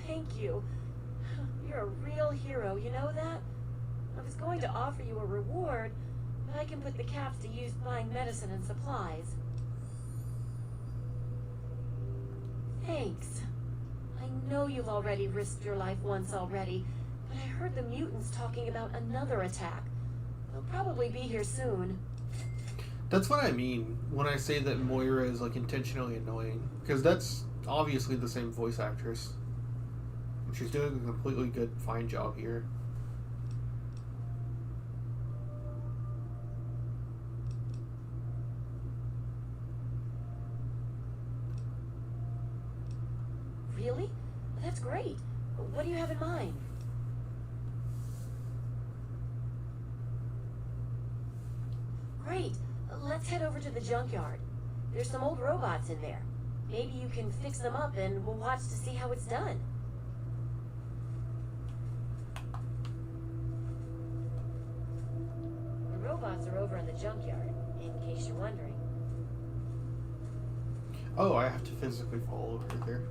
Thank you. You're a real hero, you know that? I was going to offer you a reward, but I can put the caps to use buying medicine and supplies. Thanks. I know you've already risked your life once already, but I heard the mutants talking about another attack. They'll probably be here soon. That's what I mean when I say that Moira is like intentionally annoying, because that's obviously the same voice actress. She's doing a completely good, fine job here. Really? That's great. What do you have in mind? Great. Let's head over to the junkyard. There's some old robots in there. Maybe you can fix them up and we'll watch to see how it's done. The robots are over in the junkyard, in case you're wondering. Oh, I have to physically follow her there.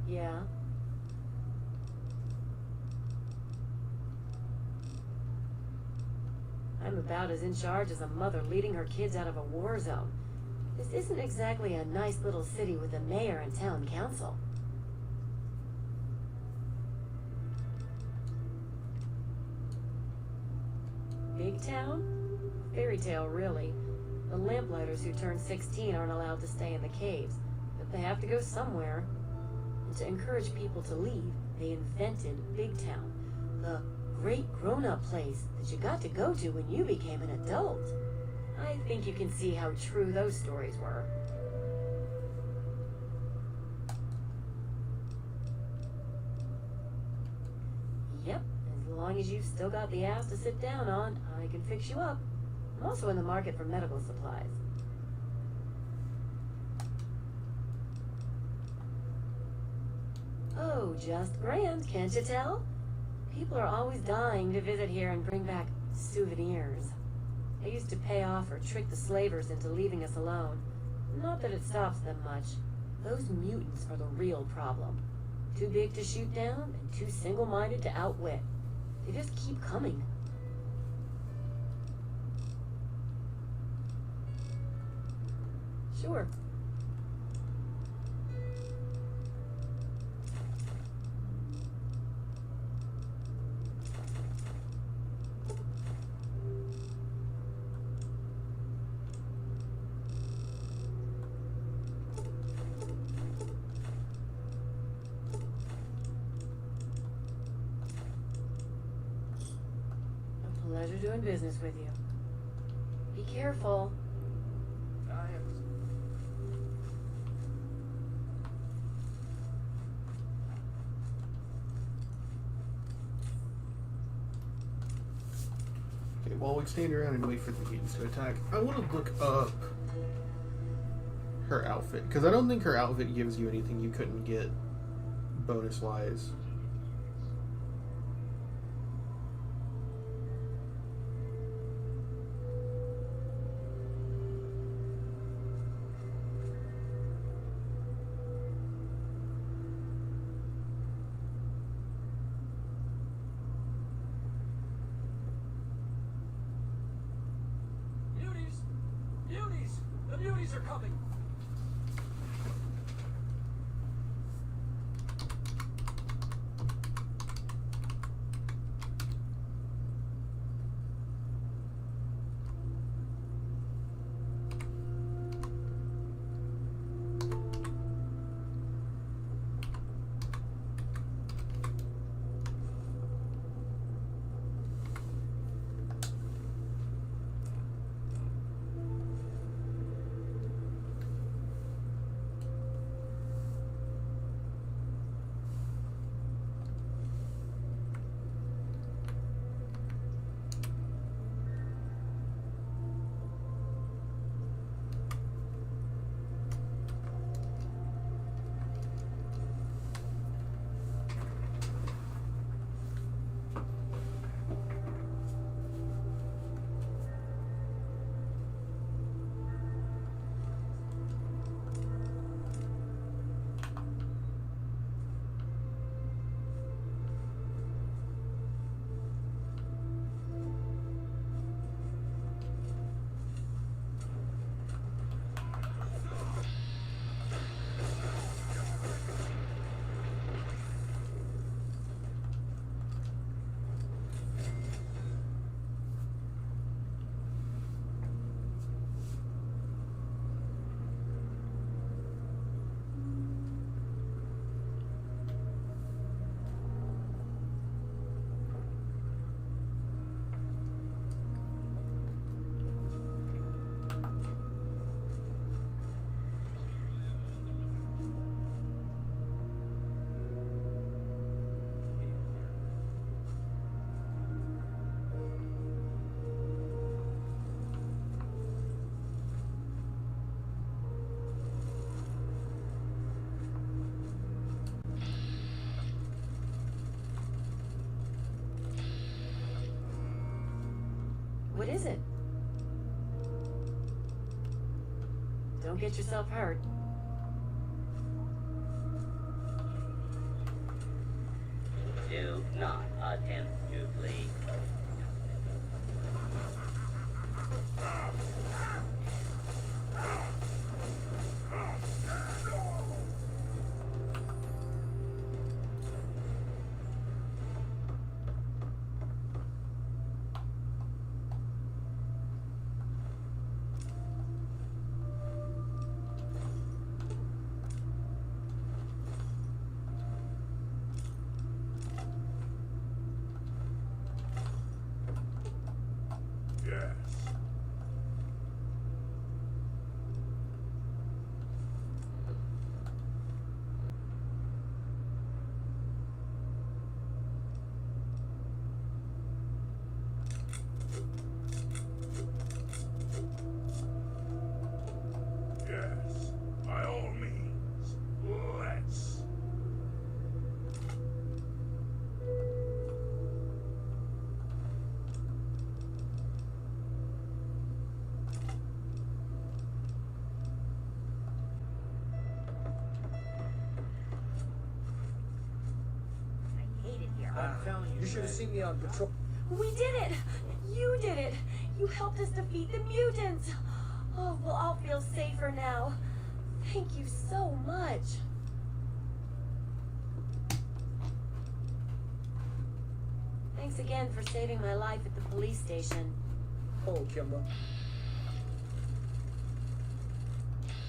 Yeah. I'm about as in charge as a mother leading her kids out of a war zone. This isn't exactly a nice little city with a mayor and town council. Big town? Fairy tale, really. The lamplighters who turn 16 aren't allowed to stay in the caves. The But they have to go somewhere. And to encourage people to leave, they invented Big Town, the great grown-up place that you got to go to when you became an adult. I think you can see how true those stories were. Yep, as long as you've still got the ass to sit down on, I can fix you up. I'm also in the market for medical supplies. Oh, just grand, can't you tell? People are always dying to visit here and bring back souvenirs. I used to pay off or trick the slavers into leaving us alone. Not that it stops them much. Those mutants are the real problem. Too big to shoot down and too single-minded to outwit. They just keep coming. Sure. Pleasure doing business with you. Be careful. Okay, while we stand around and wait for the mutants to attack, I want to look up her outfit, because I don't think her outfit gives you anything you couldn't get bonus-wise. The muties are coming! What is it? Don't get yourself hurt. Do not attempt to flee. I'm telling you, You should have seen me on patrol. We did it! You did it! You helped us defeat the mutants! Oh, we'll all feel safer now. Thank you so much. Thanks again for saving my life at the police station. Oh, Kimber.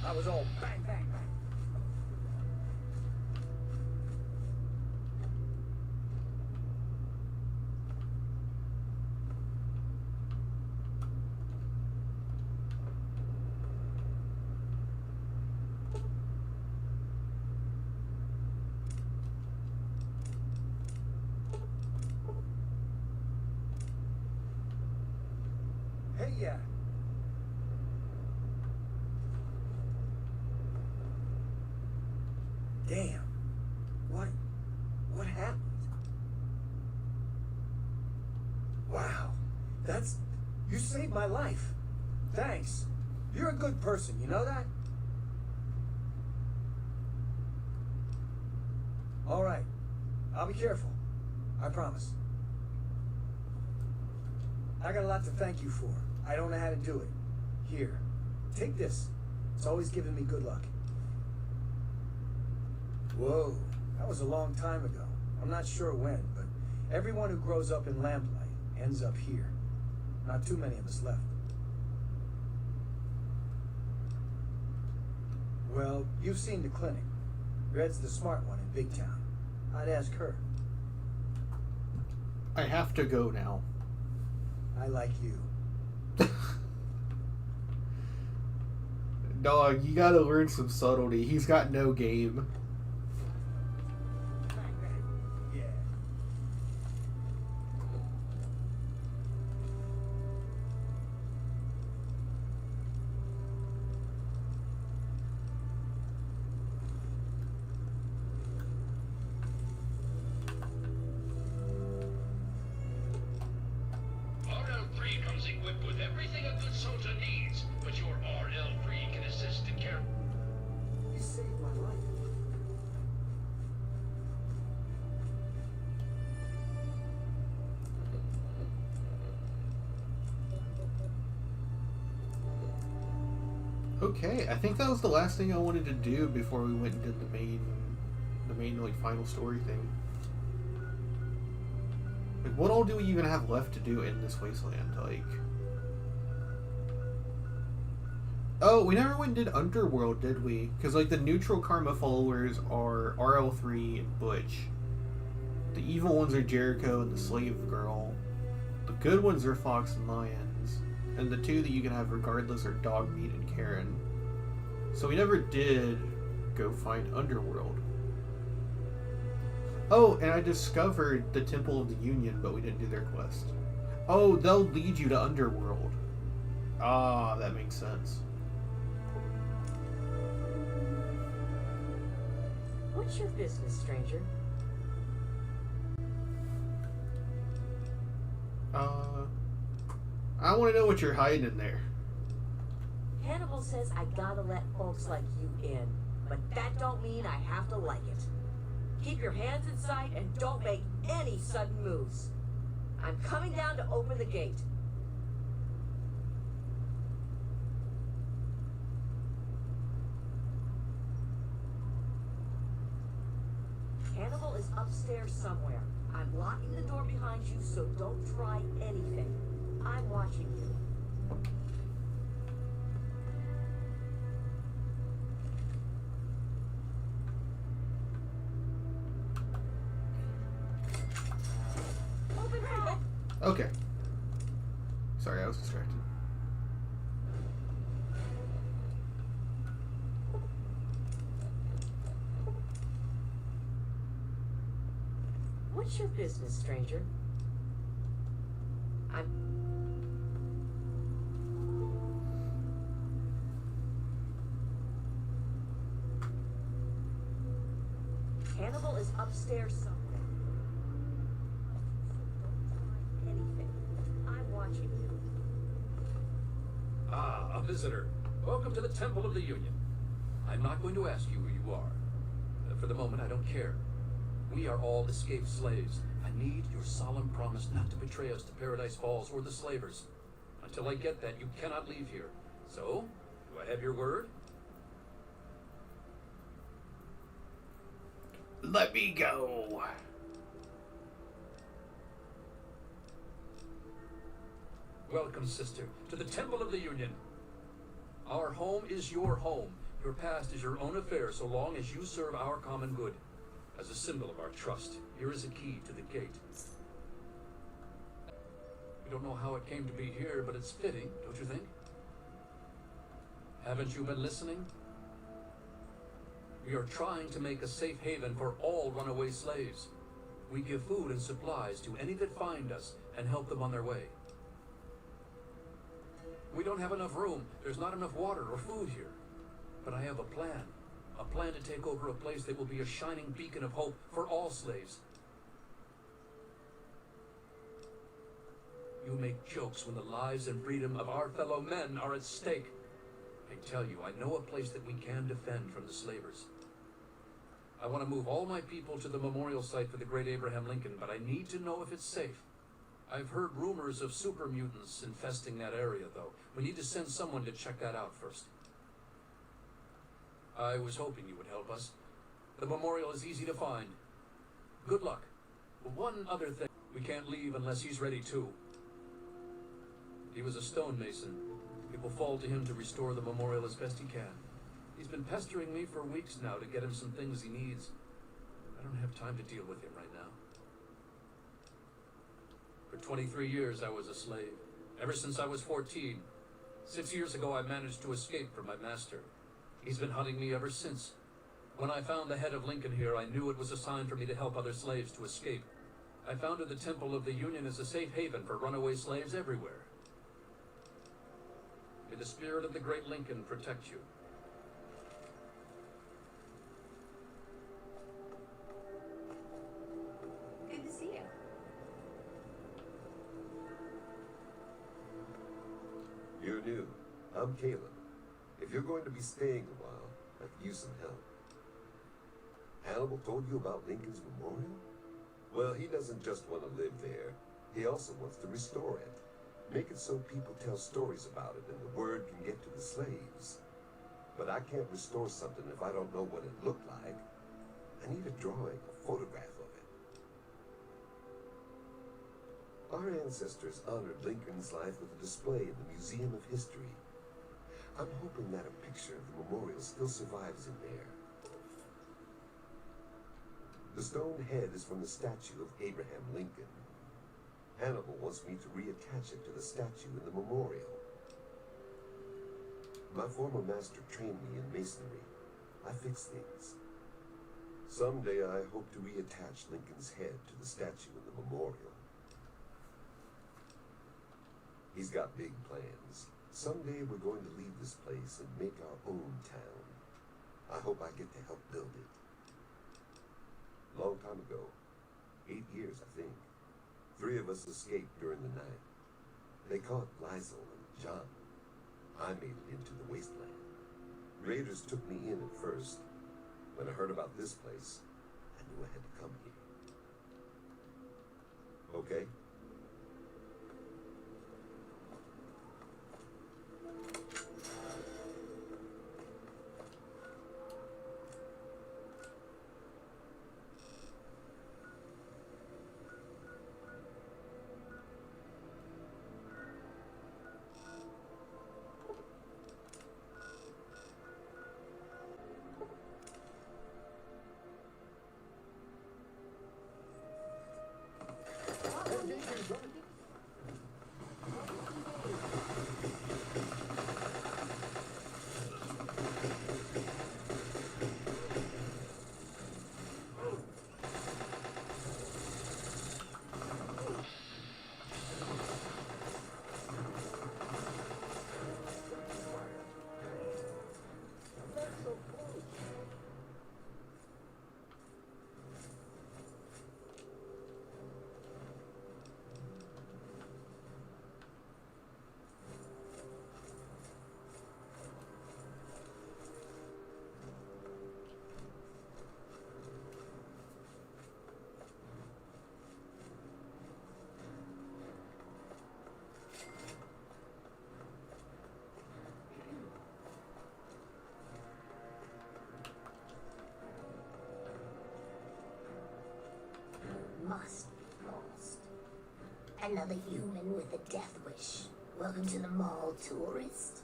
I was all bang, bang, bang. Hey, yeah. Damn. What happened? Wow. You saved my life. Thanks. You're a good person, you know that? All right. I'll be careful. I promise. I got a lot to thank you for. I don't know how to do it. Here. Take this. It's always given me good luck. Whoa. That was a long time ago. I'm not sure when, but everyone who grows up in Lamplight ends up here. Not too many of us left. Well, you've seen the clinic. Red's the smart one in Big Town. I'd ask her. I have to go now. I like you. Dog, you gotta learn some subtlety. He's got no game. Yeah. RL3 comes equipped with everything a good soldier needs, but your RL3 can assist in care. You saved my life. Okay, I think that was the last thing I wanted to do before we went and did the main like final story thing. Like, what all do we even have left to do in this wasteland? Like, oh, we never went and did Underworld, did we? Because like the neutral karma followers are RL3 and Butch. The evil ones are Jericho and the slave girl. The good ones are Fox and Lions. And the two that you can have regardless are Dogmeat and Karen. So we never did go find Underworld. Oh, and I discovered the Temple of the Union, but we didn't do their quest. Oh, they'll lead you to Underworld. Ah, that makes sense. What's your business, stranger? I want to know what you're hiding in there. Hannibal says I gotta let folks like you in, but that don't mean I have to like it. Keep your hands in sight and don't make any sudden moves. I'm coming down to open the gate. Hannibal is upstairs somewhere. I'm locking the door behind you, so don't try anything. I'm watching you. Open up! Okay. Sorry, I was distracted. What's your business, stranger? Hannibal is upstairs somewhere. Anything. I'm watching you. Ah, a visitor. Welcome to the Temple of the Union. I'm not going to ask you who you are. For the moment, I don't care. We are all escaped slaves. I need your solemn promise not to betray us to Paradise Falls or the slavers. Until I get that, you cannot leave here. So, do I have your word? Let me go. Welcome, sister, to the Temple of the Union. Our home is your home. Your past is your own affair so long as you serve our common good. As a symbol of our trust, here is a key to the gate. We don't know how it came to be here, but it's fitting, don't you think? Haven't you been listening? We are trying to make a safe haven for all runaway slaves. We give food and supplies to any that find us and help them on their way. We don't have enough room. There's not enough water or food here. But I have a plan. A plan to take over a place that will be a shining beacon of hope for all slaves. You make jokes when the lives and freedom of our fellow men are at stake. I tell you, I know a place that we can defend from the slavers. I want to move all my people to the memorial site for the great Abraham Lincoln, but I need to know if it's safe. I've heard rumors of super mutants infesting that area, though. We need to send someone to check that out first. I was hoping you would help us. The memorial is easy to find. Good luck. One other thing. We can't leave unless he's ready too. He was a stonemason. It will fall to him to restore the memorial as best he can. He's been pestering me for weeks now to get him some things he needs. I don't have time to deal with him right now. For 23 years I was a slave, ever since I was 14. 6 years ago I managed to escape from my master. He's been hunting me ever since. When I found the head of Lincoln here, I knew it was a sign for me to help other slaves to escape. I founded the Temple of the Union as a safe haven for runaway slaves everywhere. May the spirit of the great Lincoln protect you. Good to see you. You're new. I'm Caleb. If you're going to be staying a while, I could use some help. Hannibal told you about Lincoln's memorial? Well, he doesn't just want to live there. He also wants to restore it. Make it so people tell stories about it and the word can get to the slaves. But I can't restore something if I don't know what it looked like. I need a drawing, a photograph of it. Our ancestors honored Lincoln's life with a display in the Museum of History. I'm hoping that a picture of the memorial still survives in there. The stone head is from the statue of Abraham Lincoln. Hannibal wants me to reattach it to the statue in the memorial. My former master trained me in masonry. I fix things. Someday I hope to reattach Lincoln's head to the statue in the memorial. He's got big plans. Someday we're going to leave this place and make our own town. I hope I get to help build it. Long time ago, 8 years I think, 3 of us escaped during the night. They caught Lizel and John. I made it into the Wasteland. Raiders took me in at first. When I heard about this place, I knew I had to come here. Okay? must be lost. Another human with a death wish. Welcome to the mall, tourist.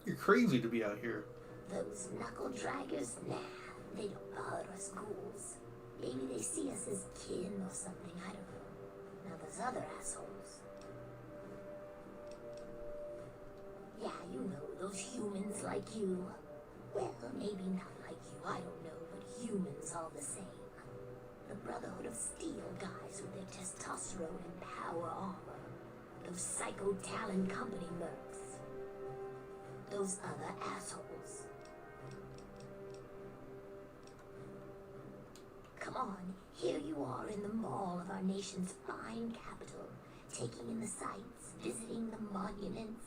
You're crazy to be out here. Those knuckle draggers? Nah, they don't bother us ghouls. Maybe they see us as kin or something, I don't know. Now those other assholes. Yeah, you know, those humans like you. Well, maybe not like you, I don't know, but humans all the same. The Brotherhood of Steel guys with their testosterone and power armor. Those Psycho Talon Company mercs. Those other assholes. Come on, here you are in the mall of our nation's fine capital, taking in the sights, visiting the monuments.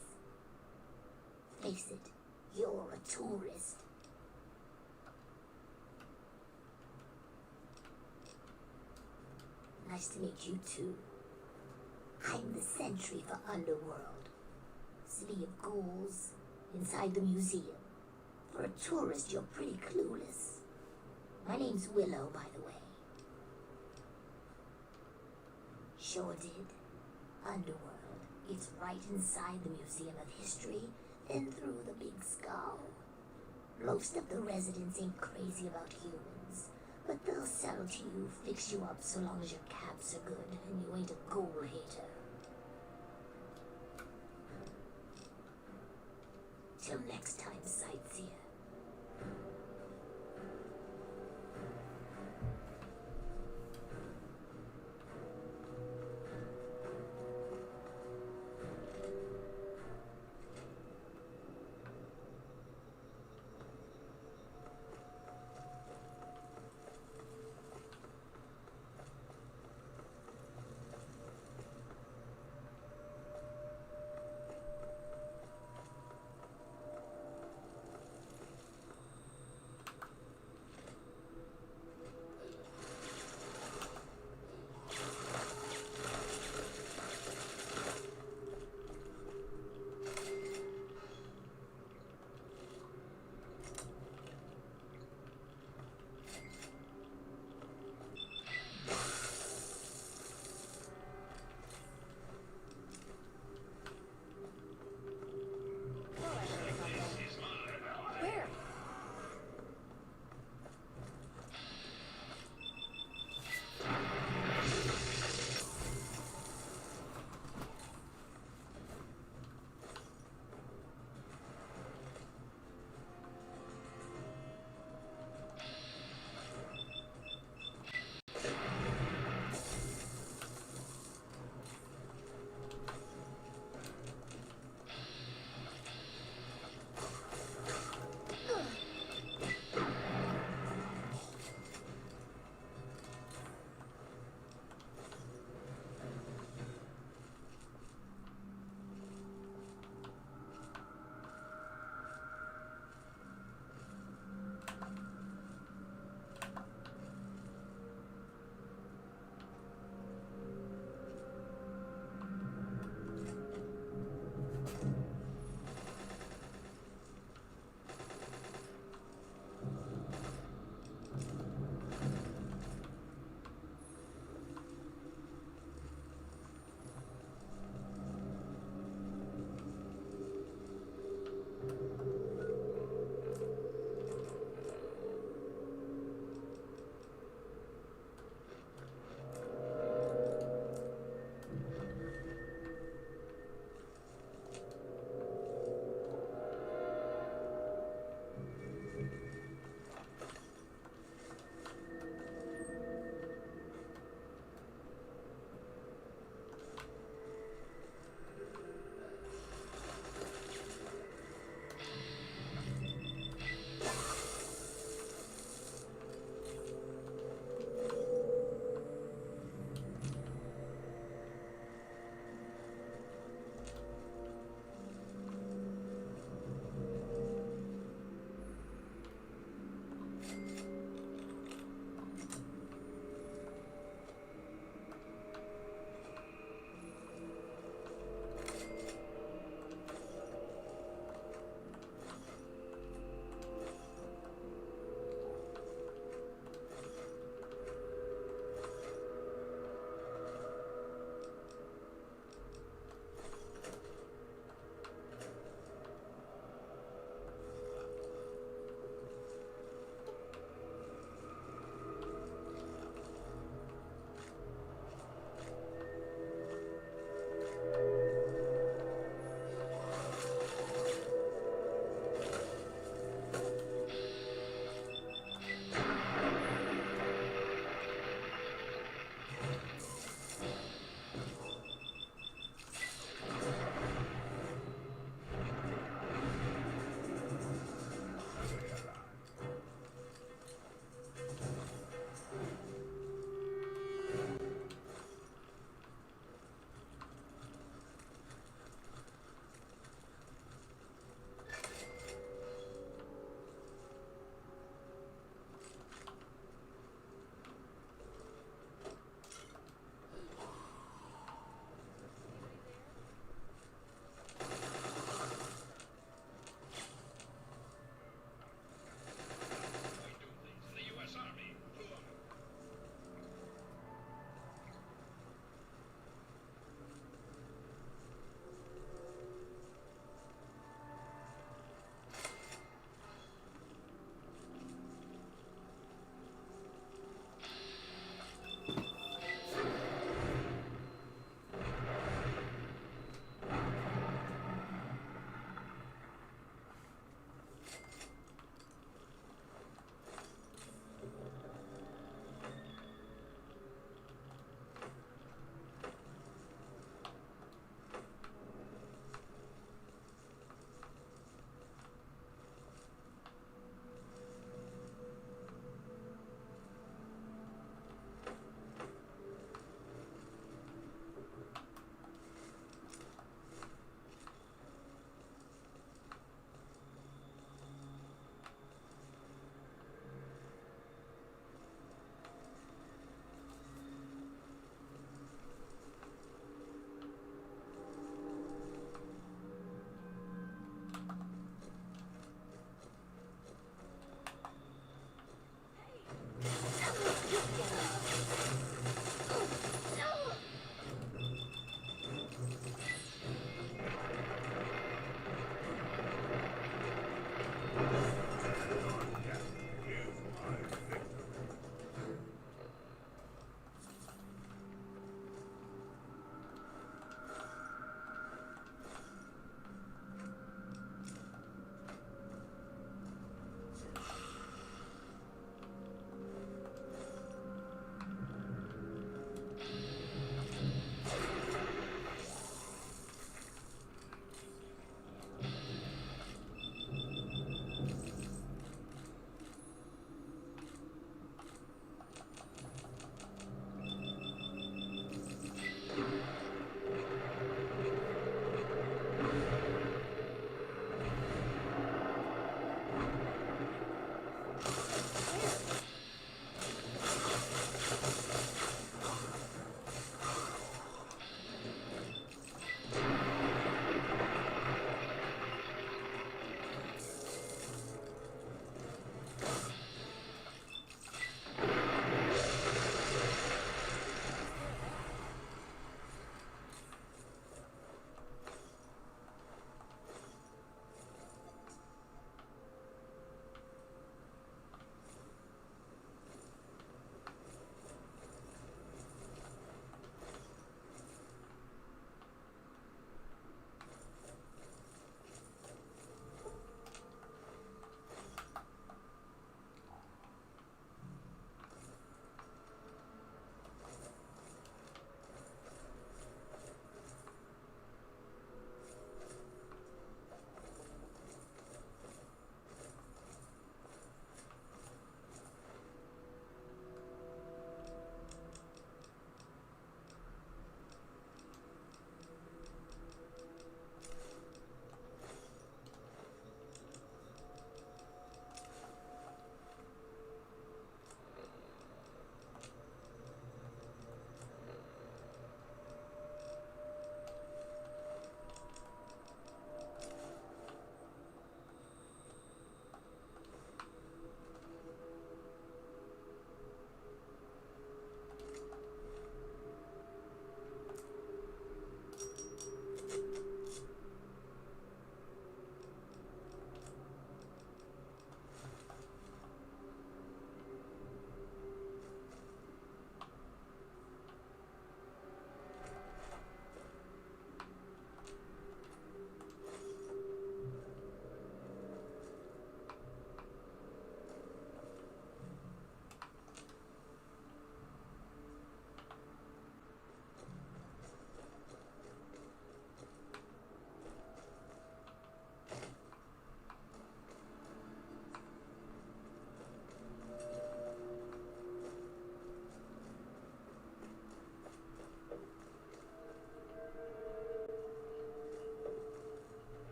Face it, you're a tourist. Nice to meet you too. I'm the sentry for Underworld. City of ghouls, inside the museum. For a tourist, you're pretty clueless. My name's Willow, by the way. Sure did. Underworld. It's right inside the Museum of History, then through the big skull. Most of the residents ain't crazy about humans, but they'll settle to you, fix you up so long as your caps are good and you ain't a ghoul hater. Till next time, sightseer.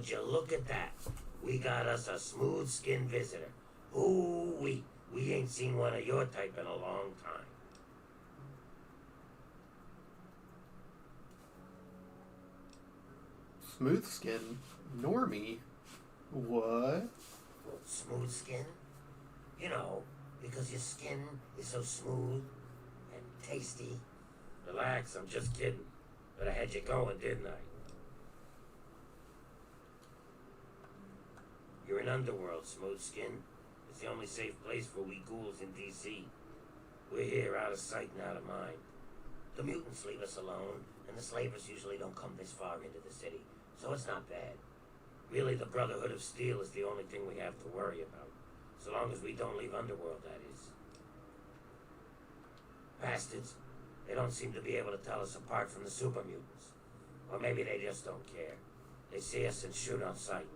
Would you look at that? We got us a smooth-skinned visitor. Ooh-wee. We ain't seen one of your type in a long time. Smooth skin? Normie? What? Smooth skin? You know, because your skin is so smooth and tasty. Relax, I'm just kidding. But I had you going, didn't I? You're in Underworld, Smooth Skin. It's the only safe place for we ghouls in D.C. We're here out of sight and out of mind. The mutants leave us alone, and the slavers usually don't come this far into the city, so it's not bad. Really, the Brotherhood of Steel is the only thing we have to worry about. So long as we don't leave Underworld, that is. Bastards. They don't seem to be able to tell us apart from the super mutants. Or maybe they just don't care. They see us and shoot on sight.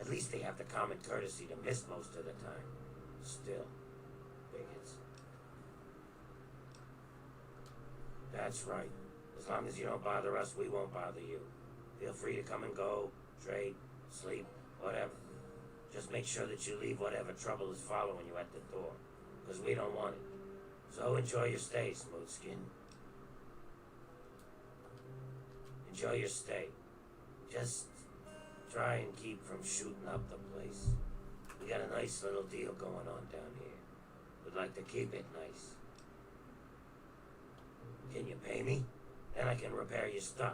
At least they have the common courtesy to miss most of the time. Still, bigots. That's right. As long as you don't bother us, we won't bother you. Feel free to come and go, trade, sleep, whatever. Just make sure that you leave whatever trouble is following you at the door, because we don't want it. So enjoy your stay, Smooth Skin. Enjoy your stay. Just try and keep from shooting up the place. We got a nice little deal going on down here. We'd like to keep it nice. Can you pay me? Then I can repair your stuff.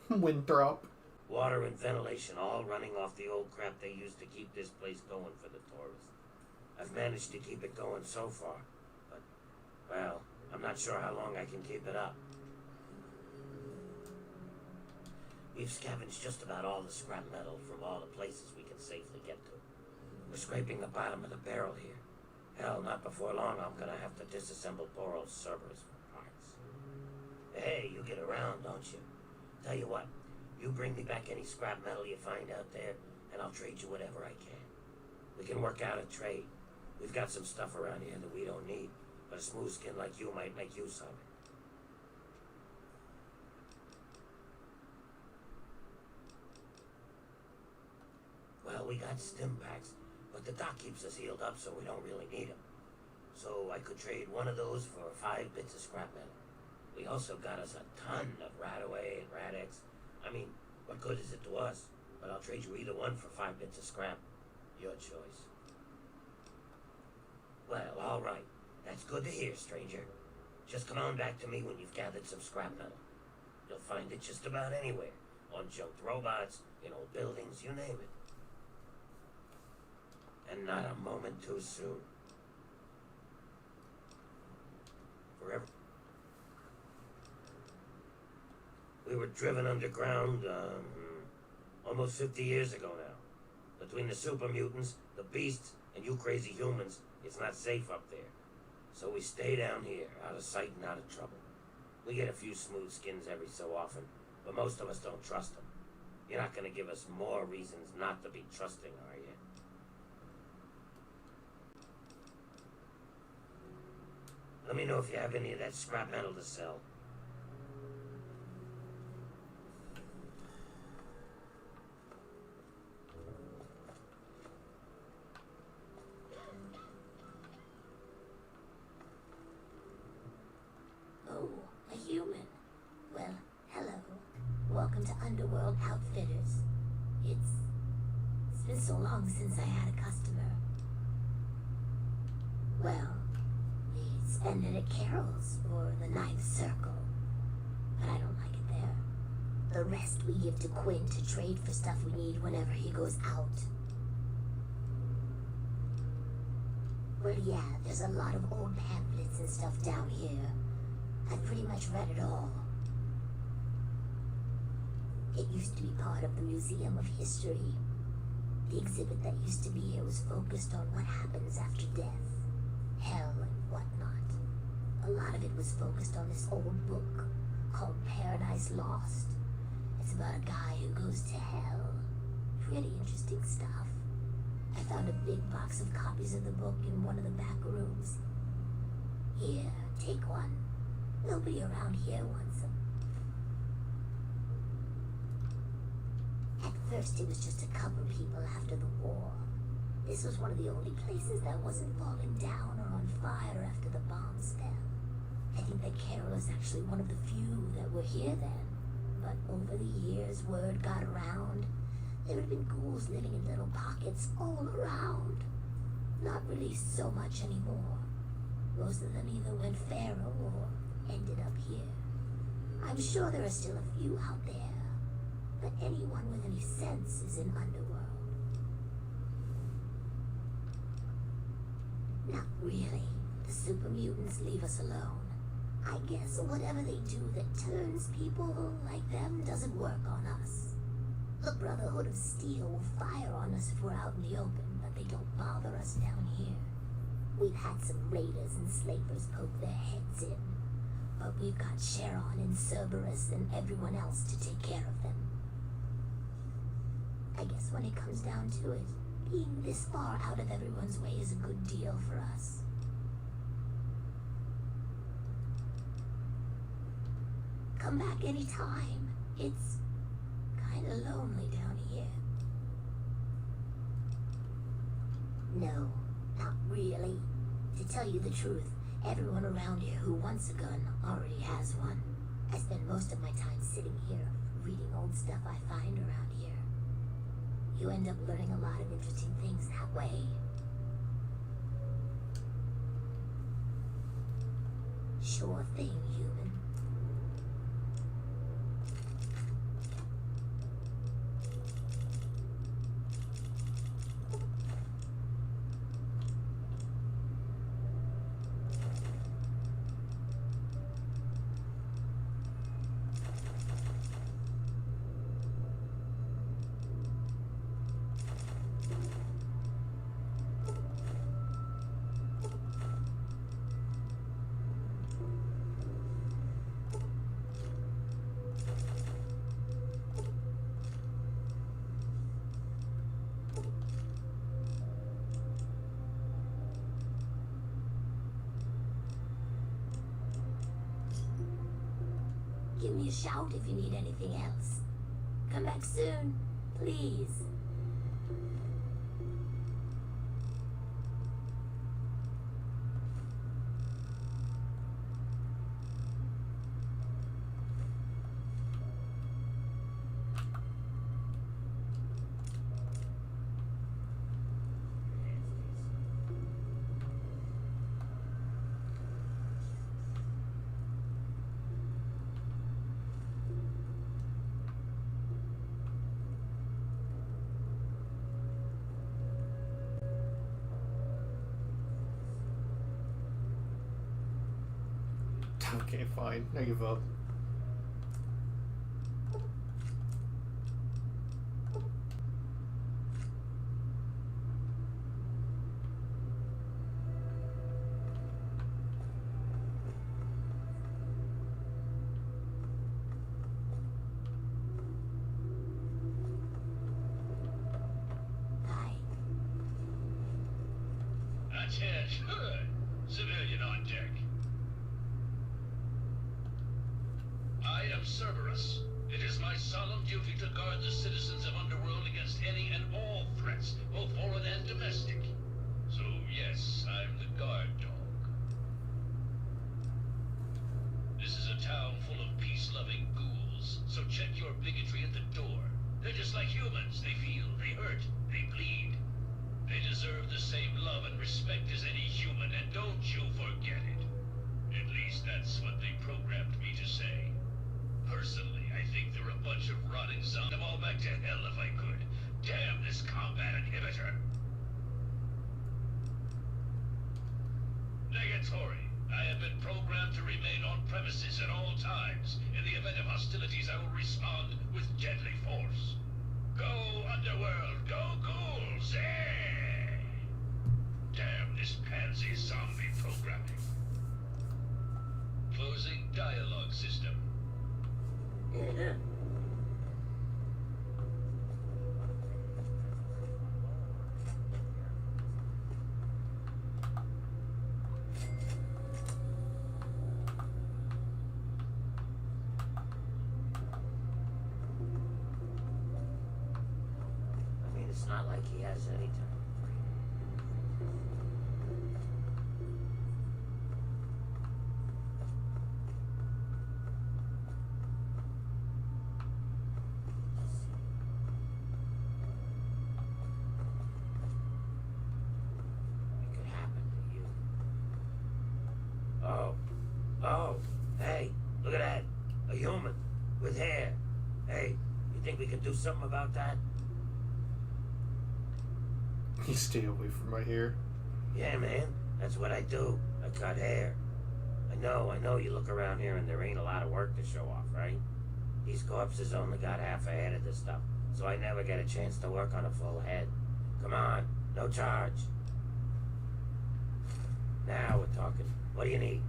Winthrop. Water and ventilation all running off the old crap they used to keep this place going for the tourists. I've managed to keep it going so far, but, well, I'm not sure how long I can keep it up. We've scavenged just about all the scrap metal from all the places we can safely get to. We're scraping the bottom of the barrel here. Hell, not before long I'm gonna have to disassemble poor old Cerberus for parts. Hey, you get around, don't you? Tell you what, you bring me back any scrap metal you find out there, and I'll trade you whatever I can. We can work out a trade. We've got some stuff around here that we don't need, but a smooth skin like you might make use of it. Well, we got stim packs, but the doc keeps us healed up, so we don't really need them. So I could trade one of those for 5 bits of scrap metal. We also got us a ton of Radaway and Radex. I mean, what good is it to us? But I'll trade you either one for 5 bits of scrap. Your choice. Well, all right. That's good to hear, stranger. Just come on back to me when you've gathered some scrap metal. You'll find it just about anywhere. On junked robots, in old buildings, you name it. And not a moment too soon. Forever. We were driven underground, almost 50 years ago now. Between the super mutants, the beasts, and you crazy humans, it's not safe up there. So we stay down here, out of sight and out of trouble. We get a few smooth skins every so often, but most of us don't trust them. You're not gonna give us more reasons not to be trusting, are you? Let me know if you have any of that scrap metal to sell. Oh, a human. Well, hello. Welcome to Underworld Outfitters. It's been so long since I had a customer. Well, we spend it at Carol's or the Ninth Circle, but I don't like it there. The rest we give to Quinn to trade for stuff we need whenever he goes out. Well, yeah, there's a lot of old pamphlets and stuff down here. I've pretty much read it all. It used to be part of the Museum of History. The exhibit that used to be here was focused on what happens after death, hell and whatnot. A lot of it was focused on this old book called Paradise Lost. It's about a guy who goes to hell. Pretty interesting stuff. I found a big box of copies of the book in one of the back rooms. Here, take one. Nobody around here wants them. first it was just to cover people after the war. This was one of the only places that wasn't falling down or on fire after the bombs fell. I think that Carol is actually one of the few that were here then. But over the years, word got around. There had been ghouls living in little pockets all around. Not released so much anymore. Most of them either went feral or ended up here. I'm sure there are still a few out there, but anyone with any sense is in Underworld. Not really. The super mutants leave us alone. I guess whatever they do that turns people like them doesn't work on us. The Brotherhood of Steel will fire on us if we're out in the open, but they don't bother us down here. We've had some raiders and slavers poke their heads in, but we've got Sharon and Cerberus and everyone else to take care of them. I guess when it comes down to it, being this far out of everyone's way is a good deal for us. Come back anytime. It's kinda lonely down here. No, not really. To tell you the truth, everyone around here who wants a gun already has one. I spend most of my time sitting here, reading old stuff I find around here. You end up learning a lot of interesting things that way. Sure thing, human. Give me a shout if you need anything else. Come back soon, please. Okay, fine. I give up. Attention! Civilian on deck. I am Cerberus. It is my solemn duty to guard the citizens of Underworld against any and all threats, both foreign and domestic. So yes, I'm the guard dog. This is a town full of peace-loving ghouls, so check your bigotry at the door. They're just like humans. They feel, they hurt, they bleed. They deserve the same love and respect as any human, and don't you forget it. At least that's what they programmed me to say. Personally, I think they're a bunch of rotting zombies. Them all back to hell if I could. Damn this combat inhibitor. Negatory. I have been programmed to remain on premises at all times. In the event of hostilities, I will respond with deadly force. Go, Underworld! Go, ghouls! Eh! Damn this pansy zombie programming. Closing dialogue system. not like he has any time. It could happen to you. Oh, hey, look at that. A human with hair. Hey, you think we can do something about that? You stay away from my hair. Yeah, man, that's what I do. I cut hair. I know you look around here and there ain't a lot of work to show off, right? These corpses only got half a head of this stuff, so I never get a chance to work on a full head. Come on, no charge. Now we're talking. What do you need?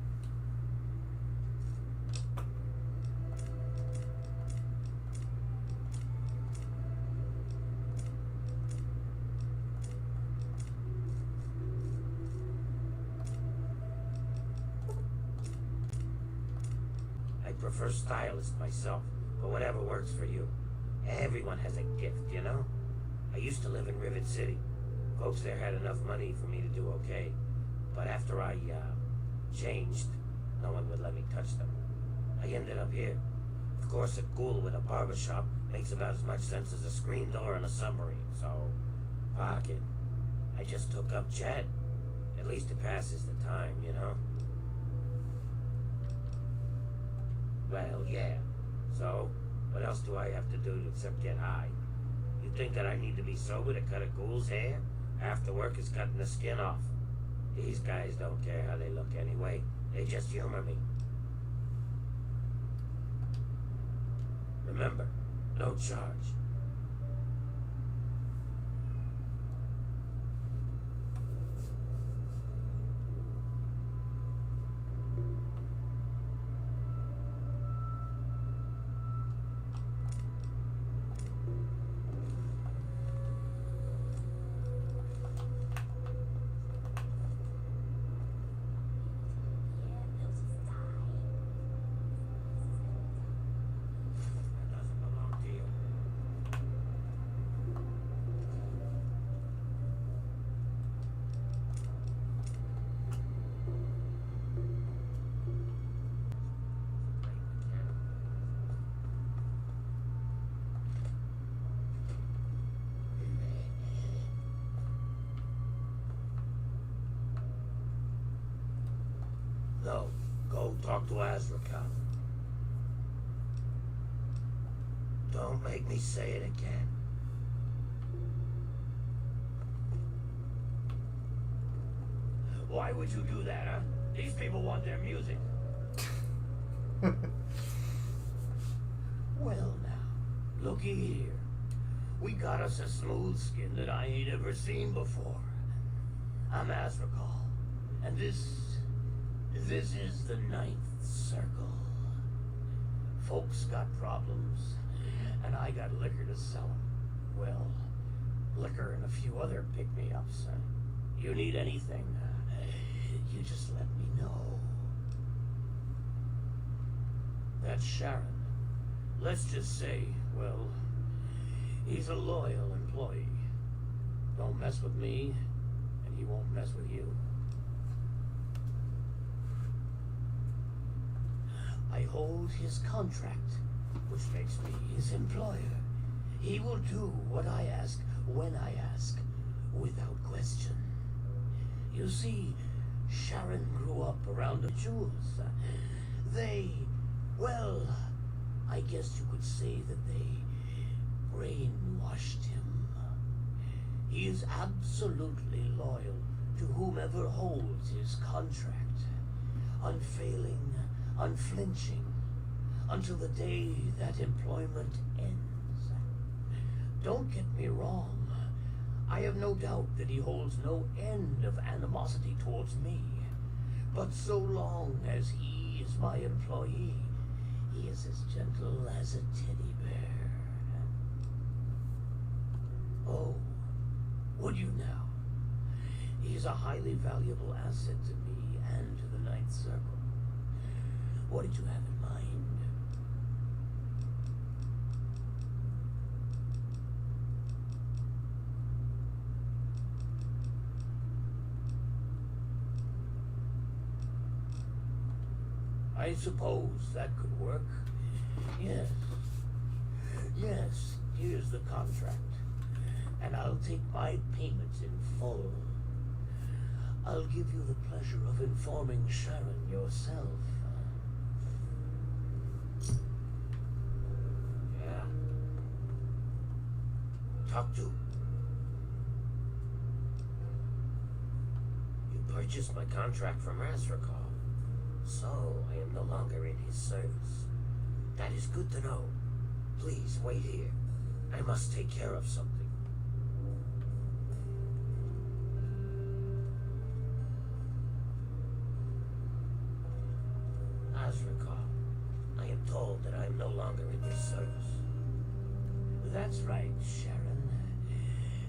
I prefer stylist myself, but whatever works for you. Everyone has a gift, you know? I used to live in Rivet City. Folks there had enough money for me to do okay. But after I, changed, no one would let me touch them. I ended up here. Of course, a ghoul with a barbershop makes about as much sense as a screen door in a submarine, so... fuck it. I just took up chat. At least it passes the time, you know? Well, yeah. So, what else do I have to do except get high? You think that I need to be sober to cut a ghoul's hair? After work is cutting the skin off. These guys don't care how they look anyway. They just humor me. Remember, no charge. No, go talk to Azrakal. Don't make me say it again. Why would you do that, huh? These people want their music. Well now, looky here. We got us a smooth skin that I ain't ever seen before. I'm Azrakal, and this is the Ninth Circle. Folks got problems, and I got liquor to sell 'em. Well, liquor and a few other pick-me-ups. You need anything, you just let me know. That's Sharon. Let's just say, well, he's a loyal employee. Don't mess with me, and he won't mess with you. I hold his contract, which makes me his employer. He will do what I ask, when I ask, without question. You see, Sharon grew up around the jewels. Well, I guess you could say that they brainwashed him. He is absolutely loyal to whomever holds his contract. Unfailing, unflinching, until the day that employment ends. Don't get me wrong. I have no doubt that he holds no end of animosity towards me. But so long as he is my employee, he is as gentle as a teddy bear. Oh, would you now? He's a highly valuable asset to me and to the Ninth Circle. What did you have in mind? I suppose that could work. Yes. Yes, here's the contract. And I'll take my payment in full. I'll give you the pleasure of informing Sharon yourself. Yeah. Talk to. You purchased my contract from Razrakov, so I am no longer in his service. That is good to know. Please wait here. I must take care of something. Azrakov, I am told that I am no longer in your service. That's right, Sharon.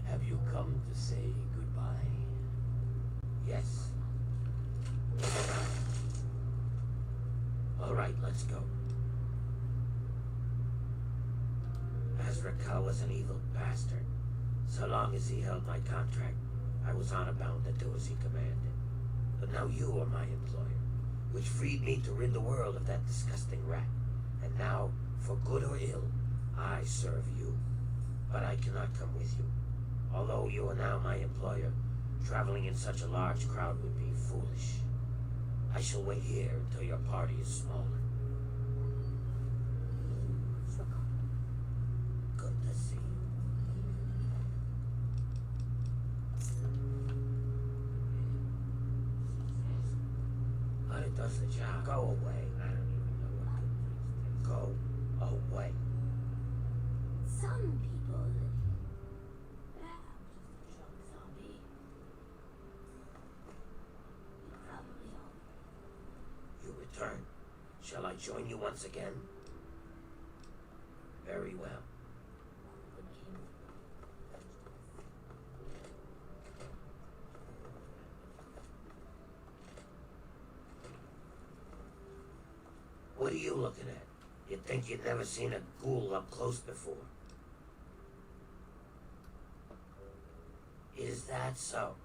Have you come to say goodbye? Yes. All right, let's go. Azrakov was an evil bastard. So long as he held my contract, I was honor bound to do as he commanded. But now you are my employer, which freed me to rid the world of that disgusting rat. And now, for good or ill, I serve you. But I cannot come with you. Although you are now my employer, traveling in such a large crowd would be foolish. I shall wait here until your party is smaller. Good to see you. But it does the job. Go away. I don't even know what good Go away. Some people. Just a drunk zombie. You probably are. You return. Shall I join you once again? Very well. What are you looking at? You'd think you'd never seen a ghoul up close before. Is that so?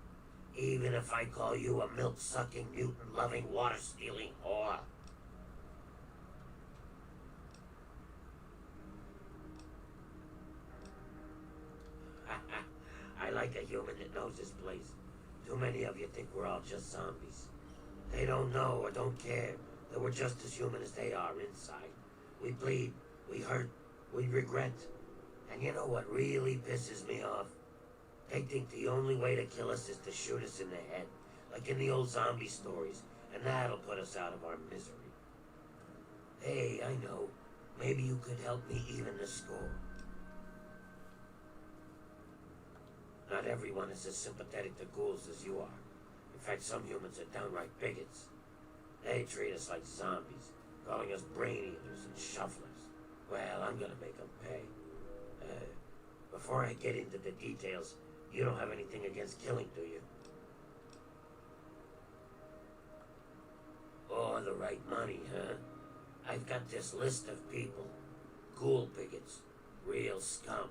Even if I call you a milk-sucking, mutant-loving, water-stealing whore? I like a human that knows his place. Too many of you think we're all just zombies. They don't know or don't care that we're just as human as they are inside. We bleed, we hurt, we regret. And you know what really pisses me off? They think the only way to kill us is to shoot us in the head, like in the old zombie stories, and that'll put us out of our misery. Hey, I know. Maybe you could help me even the score. Not everyone is as sympathetic to ghouls as you are. In fact, some humans are downright bigots. They treat us like zombies, calling us brain eaters and shufflers. Well, I'm gonna make them pay. Before I get into the details, you don't have anything against killing, do you? Oh, the right money, huh? I've got this list of people. Ghoul bigots. Real scum.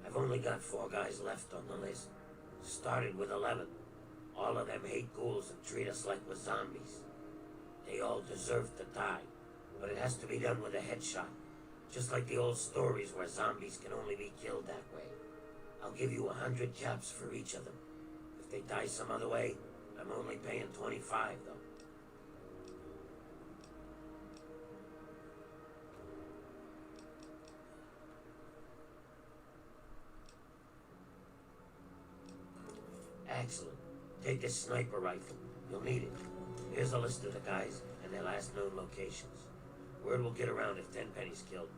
I've only got 4 guys left on the list. Started with 11. All of them hate ghouls and treat us like we're zombies. They all deserve to die, but it has to be done with a headshot. Just like the old stories where zombies can only be killed that way. I'll give you 100 caps for each of them. If they die some other way, I'm only paying 25, though. Excellent. Take this sniper rifle. You'll need it. Here's a list of the guys and their last known locations. Word will get around if Tenpenny's killed,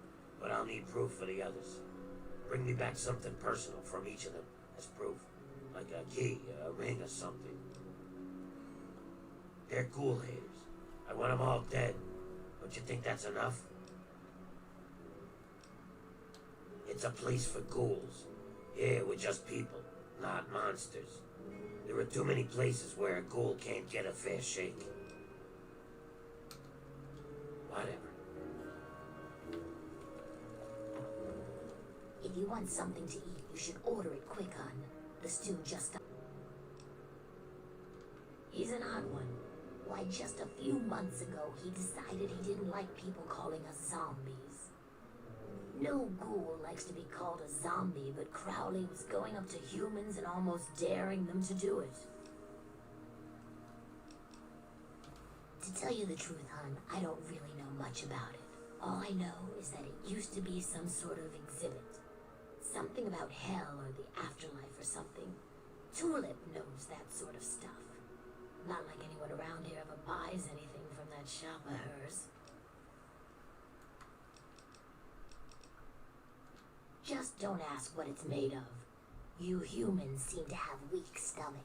but I'll need proof for the others. Bring me back something personal from each of them as proof, like a key, a ring, or something. They're ghoul haters. I want them all dead. Don't you think that's enough? It's a place for ghouls. Here, we're just people, not monsters. There are too many places where a ghoul can't get a fair shake. Whatever. If you want something to eat, you should order it quick, hon. The stew just got... He's an odd one. Why, just a few months ago, he decided he didn't like people calling us zombies. No ghoul likes to be called a zombie, but Crowley was going up to humans and almost daring them to do it. To tell you the truth, hon, I don't really know much about it. All I know is that it used to be some sort of exhibit. Something about hell or the afterlife or something. Tulip knows that sort of stuff. Not like anyone around here ever buys anything from that shop of hers. Just don't ask what it's made of. You humans seem to have weak stomachs.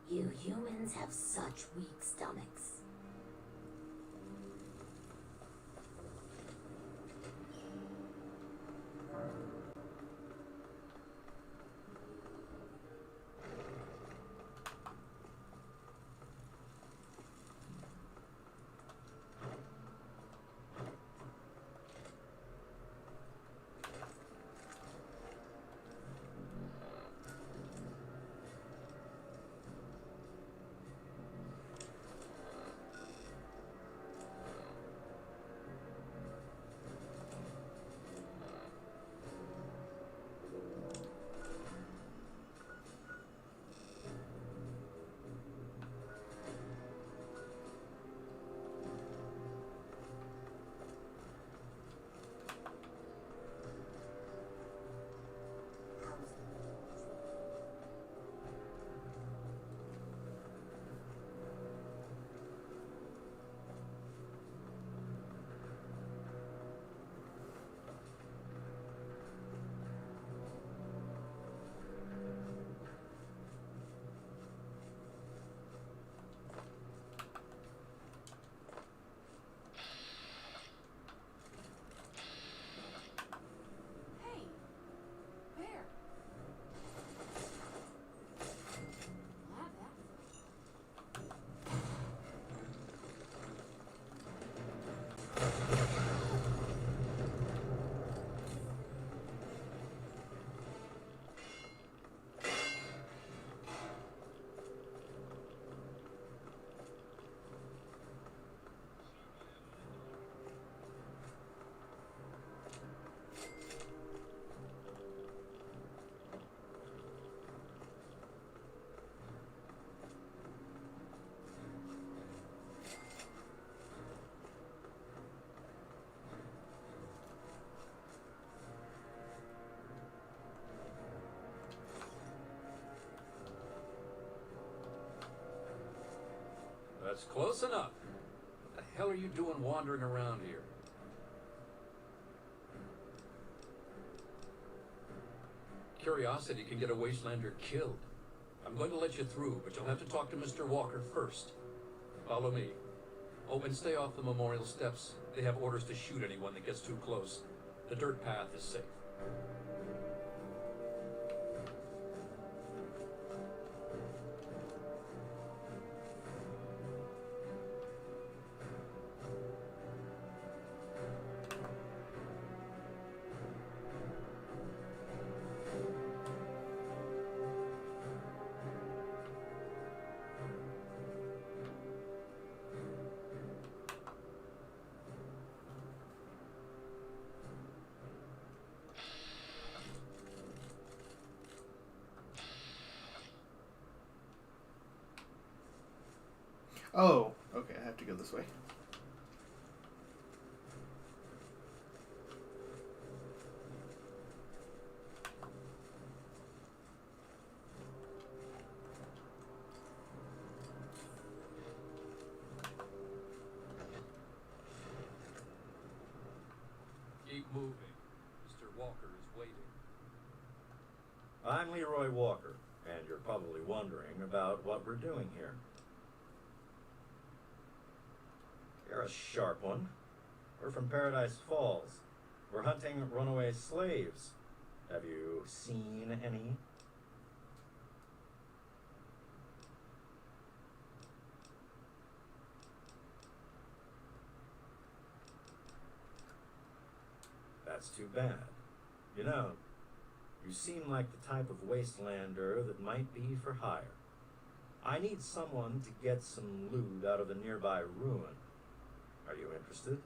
You humans have such weak stomachs. That's close enough. What the hell are you doing wandering around here? Curiosity can get a Wastelander killed. I'm going to let you through, but you'll have to talk to Mr. Walker first. Follow me. Oh, and stay off the memorial steps. They have orders to shoot anyone that gets too close. The dirt path is safe. Oh, okay, I have to go this way. Keep moving. Mr. Walker is waiting. I'm Leroy Walker, and you're probably wondering about what we're doing here. You're a sharp one. We're from Paradise Falls. We're hunting runaway slaves. Have you seen any? That's too bad. You know, you seem like the type of wastelander that might be for hire. I need someone to get some loot out of a nearby ruin. Are you interested?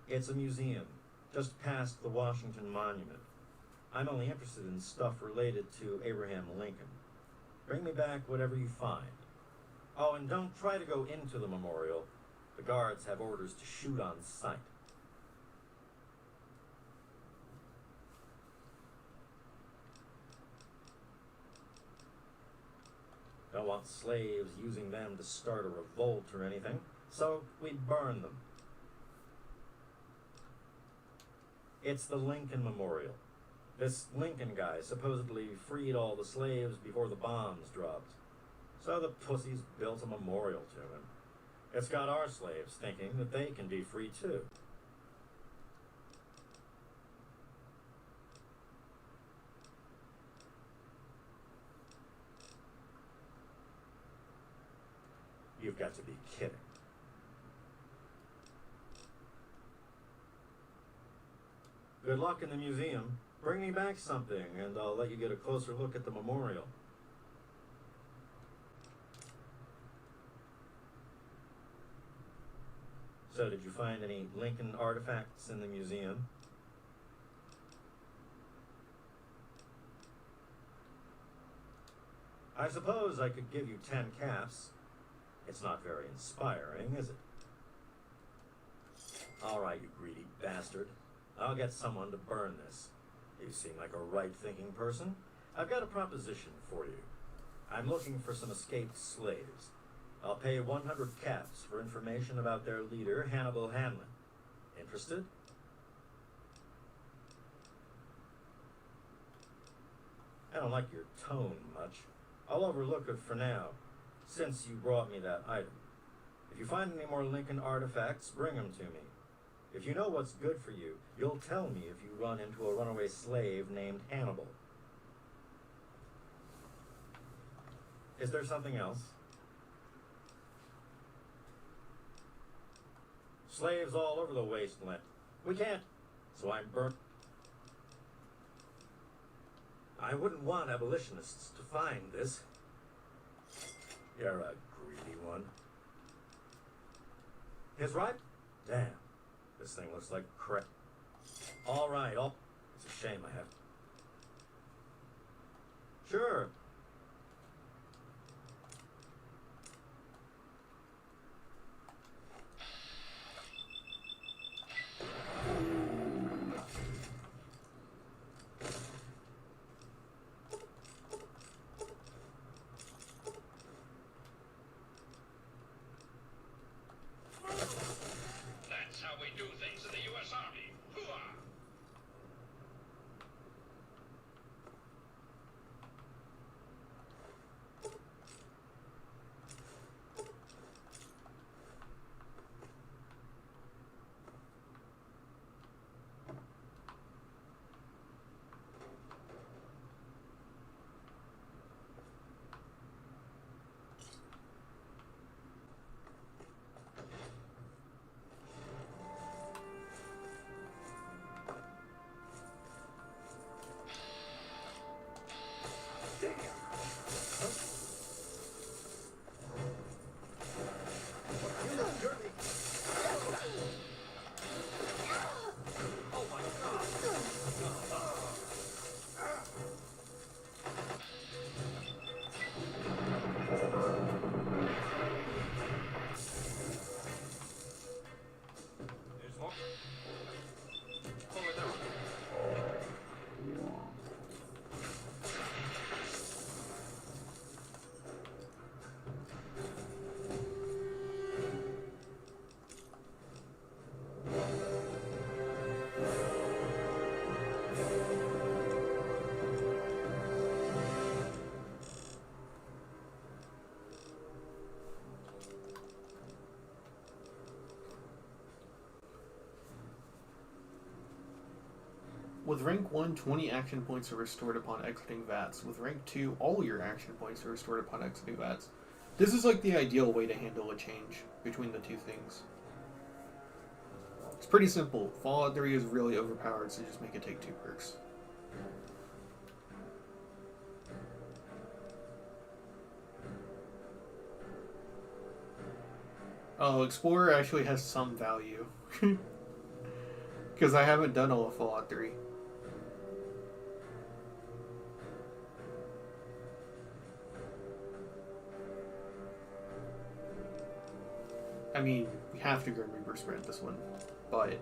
It's a museum, just past the Washington Monument. I'm only interested in stuff related to Abraham Lincoln. Bring me back whatever you find. Oh, and don't try to go into the memorial. The guards have orders to shoot on sight. Don't want slaves using them to start a revolt or anything, so we burn them. It's the Lincoln Memorial. This Lincoln guy supposedly freed all the slaves before the bombs dropped. So the pussies built a memorial to him. It's got our slaves thinking that they can be free too. You've got to be kidding. Good luck in the museum. Bring me back something, and I'll let you get a closer look at the memorial. So, did you find any Lincoln artifacts in the museum? I suppose I could give you 10 caps. It's not very inspiring, is it? All right, you greedy bastard. I'll get someone to burn this. You seem like a right-thinking person. I've got a proposition for you. I'm looking for some escaped slaves. I'll pay 100 caps for information about their leader, Hannibal Hanlon. Interested? I don't like your tone much. I'll overlook it for now, since you brought me that item. If you find any more Lincoln artifacts, bring them to me. If you know what's good for you, you'll tell me if you run into a runaway slave named Hannibal. Is there something else? Slaves all over the wasteland. We can't, so I'm burnt. I wouldn't want abolitionists to find this. You're a greedy one. His right? Damn. This thing looks like crap. All right, it's a shame I have. Sure. That's how we do things in the U.S. Army. Hooah! With rank 1, 20 action points are restored upon exiting VATS. With rank 2, all your action points are restored upon exiting VATS. This is like the ideal way to handle a change between the two things. It's pretty simple. Fallout 3 is really overpowered, so just make it take 2 perks. Oh, Explorer actually has some value. Because I haven't done all of Fallout 3. I mean, we have to Grim Reaper sprint this one, but...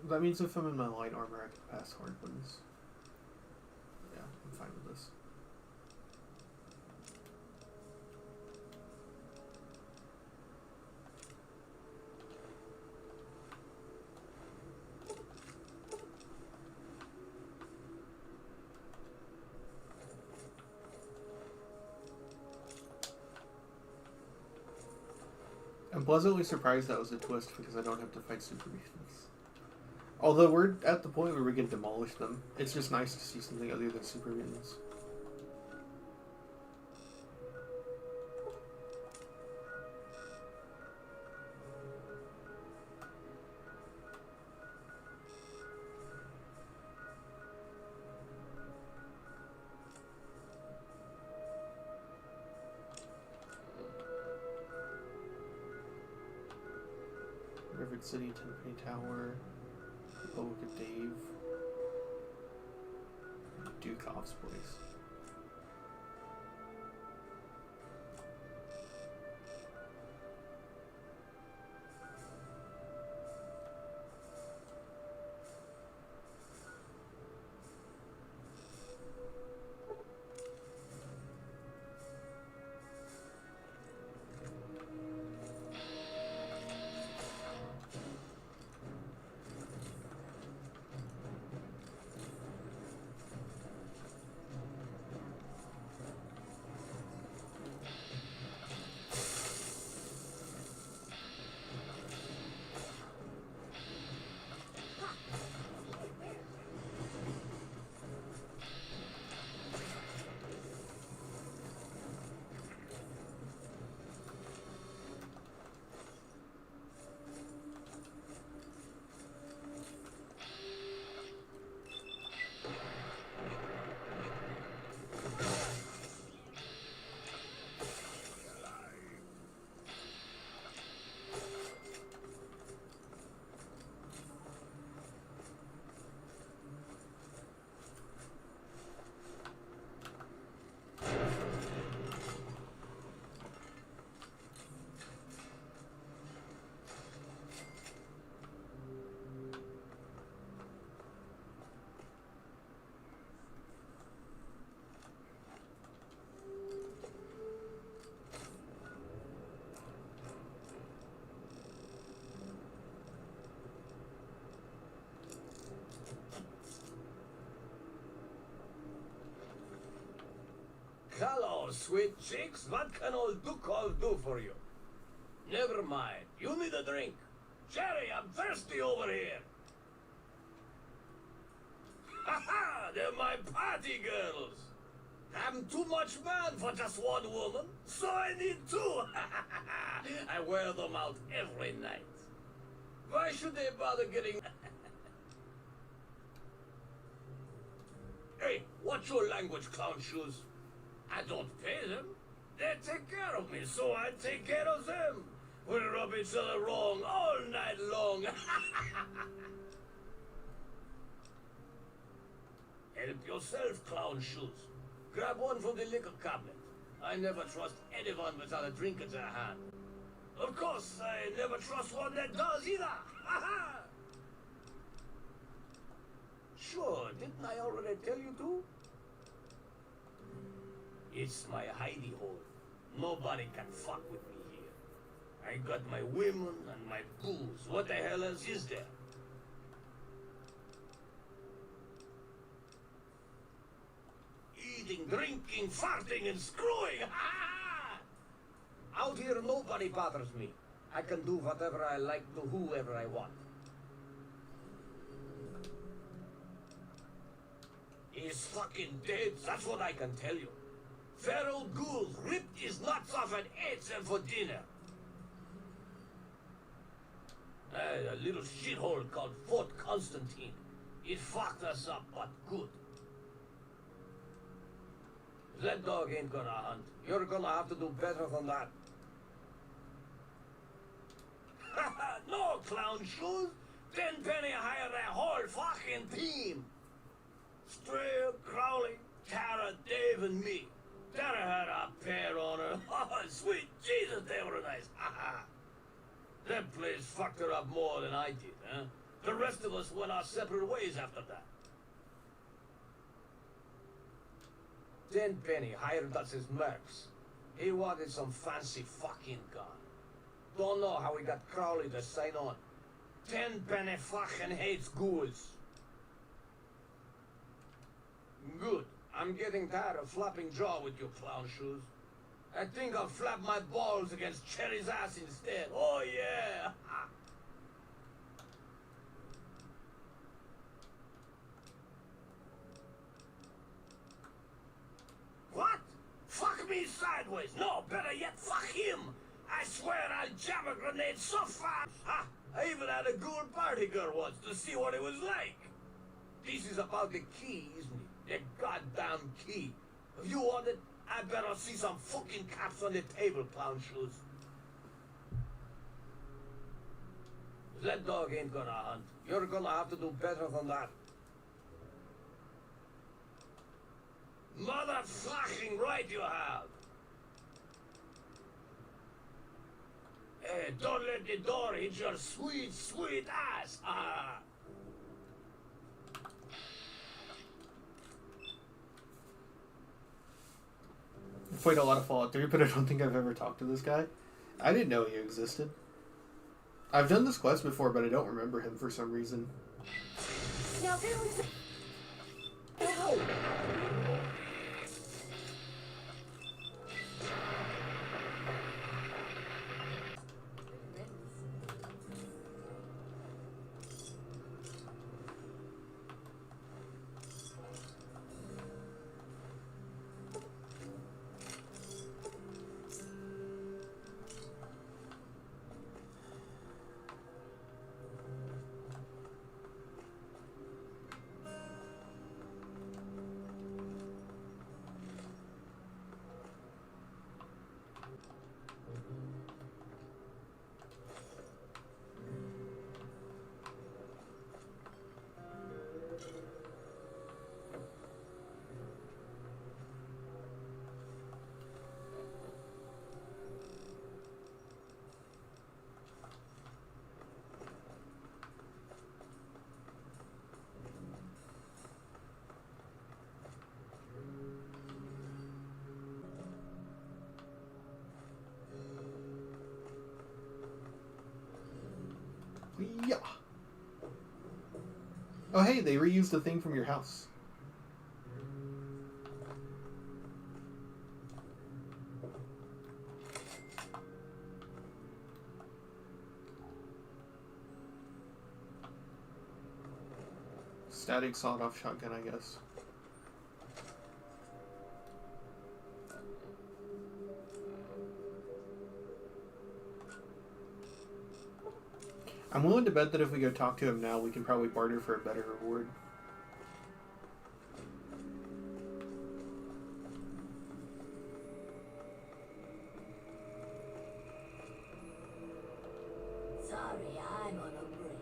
That means if I'm in my light armor, I can pass hard ones. Yeah, I'm fine with this. I'm pleasantly surprised that was a twist because I don't have to fight super mutants. Although we're at the point where we can demolish them. It's just nice to see something other than super mutants. Rivet City, Tenpenny Tower, Republic of Dave, Dukov's place. Hello, sweet chicks. What can old Dukov do for you? Never mind. You need a drink. Jerry, I'm thirsty over here. Ha ha! They're my party girls. I'm too much man for just one woman, so I need two. I wear them out every night. Why should they bother getting... Hey, what's your language, clown shoes? I don't pay them. They take care of me, so I take care of them. We rub each other wrong all night long. Help yourself, clown shoes. Grab one from the liquor cabinet. I never trust anyone without a drink in their hand. Of course, I never trust one that does either. Sure, didn't I already tell you to? It's my hidey hole. Nobody can fuck with me here. I got my women and my booze. What the hell else is there? Eating, drinking, farting, and screwing. Out here, nobody bothers me. I can do whatever I like to whoever I want. He's fucking dead, that's what I can tell you. Feral ghouls ripped his nuts off and ate them for dinner. A little shithole called Fort Constantine. It fucked us up, but good. That dog ain't gonna hunt. You're gonna have to do better than that. No, clown shoes. 10 penny hire that whole fucking team. Strail, Crowley, Tara, Dave, and me. Tara had a pair on her. Oh, sweet Jesus, they were nice. That place fucked her up more than I did, huh? The rest of us went our separate ways after that. 10 penny hired us as mercs. He wanted some fancy fucking gun. Don't know how we got Crowley to sign on. 10 penny fucking hates ghouls. Good. I'm getting tired of flopping jaw with you clown shoes. I think I'll flap my balls against Cherry's ass instead. Oh yeah! What? Fuck me sideways. No, better yet, fuck him. I swear I'll jam a grenade so fast. Ha! I even had a ghoul party girl once to see what it was like. This is about the key, isn't it? The goddamn key. If you want it, I better see some fucking caps on the table, clown shoes. That dog ain't gonna hunt. You're gonna have to do better than that. Motherfucking right you have. Hey, don't let the door hit your sweet, sweet ass. I've played a lot of Fallout 3, but I don't think I've ever talked to this guy. I didn't know he existed. I've done this quest before, but I don't remember him for some reason. Now there was Yeah. Oh, hey, they reused the thing from your house. Static sawed-off shotgun, I guess. I'm willing to bet that if we go talk to him now, we can probably barter for a better reward. Sorry, I'm on a break.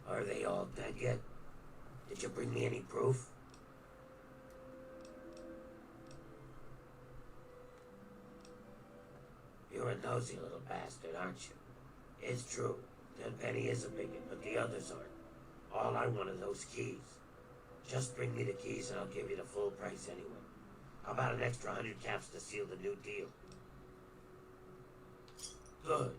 Are they all dead yet? Did you bring me any proof? nosy little bastard, aren't you? It's true. Tenpenny is a bigot, but the others aren't. All I want are those keys. Just bring me the keys and I'll give you the full price anyway. How about an extra 100 caps to seal the new deal? Good.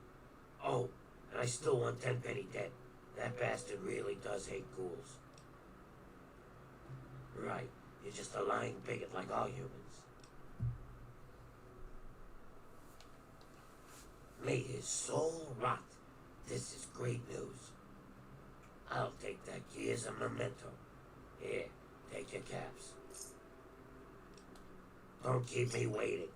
Oh, and I still want Tenpenny dead. That bastard really does hate ghouls. Right. You're just a lying bigot like all humans. May his soul rot. This is great news. I'll take that key as a memento. Here, take your caps. Don't keep me waiting.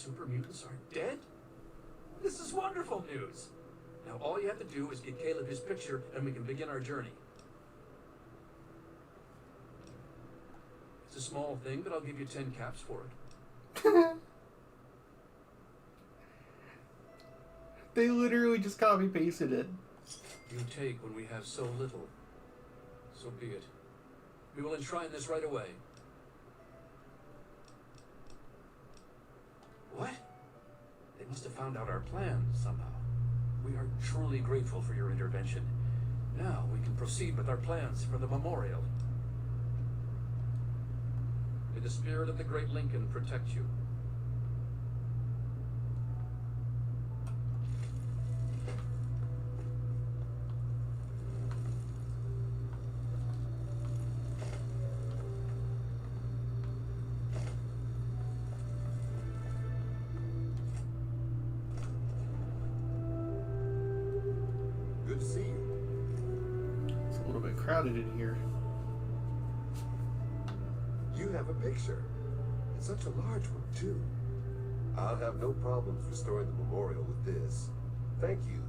super mutants are dead? This is wonderful news. Now all you have to do is get Caleb his picture and we can begin our journey. It's a small thing, but I'll give you 10 caps for it. They literally just copy pasted it. You take when we have so little. So be it. We will enshrine this right away. What? They must have found out our plan somehow. We are truly grateful for your intervention. Now we can proceed with our plans for the memorial. May the spirit of the great Lincoln protect you. Good to see you. It's a little bit crowded in here. You have a picture. And such a large one, too. I'll have no problems restoring the memorial with this. Thank you.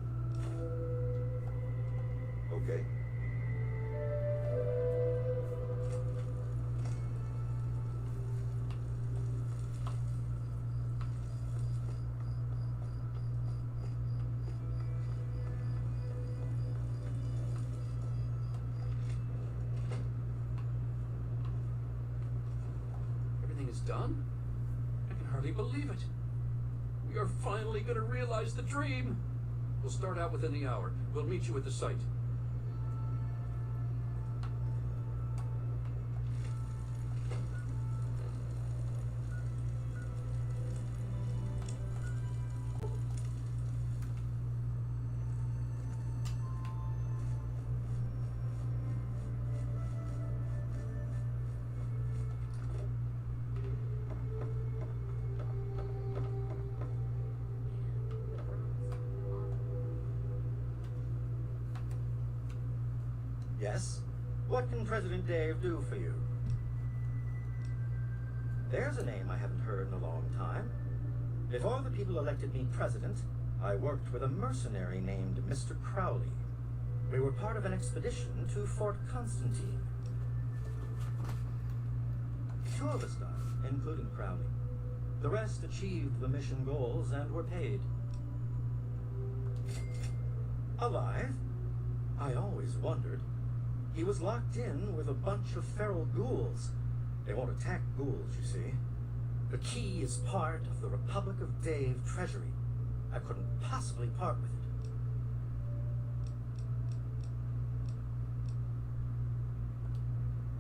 Okay. Everything is done? I can hardly believe it. We are finally going to realize the dream. We'll start out within the hour. We'll meet you at the site. Yes? What can President Dave do for you? There's a name I haven't heard in a long time. Before the people elected me president, I worked with a mercenary named Mr. Crowley. We were part of an expedition to Fort Constantine. 2 of us died, including Crowley. The rest achieved the mission goals and were paid. Alive? I always wondered. He was locked in with a bunch of feral ghouls. They won't attack ghouls, you see. The key is part of the Republic of Dave treasury. I couldn't possibly part with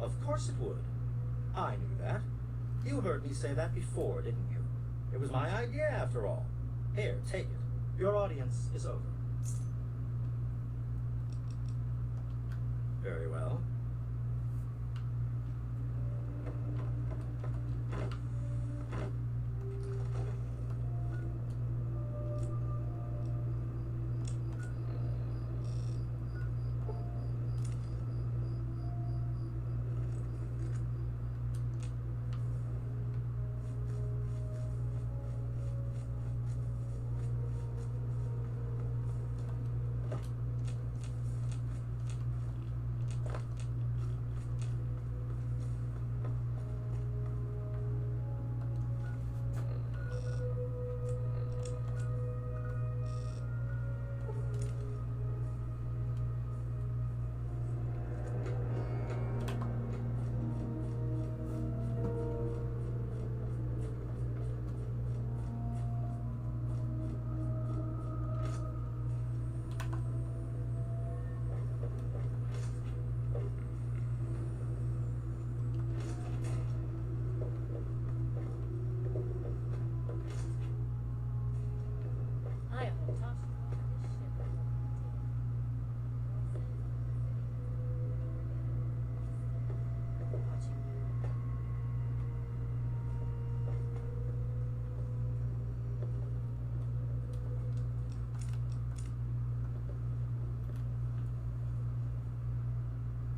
it. Of course it would. I knew that. You heard me say that before, didn't you? It was my idea, after all. Here, take it. Your audience is over. Very well.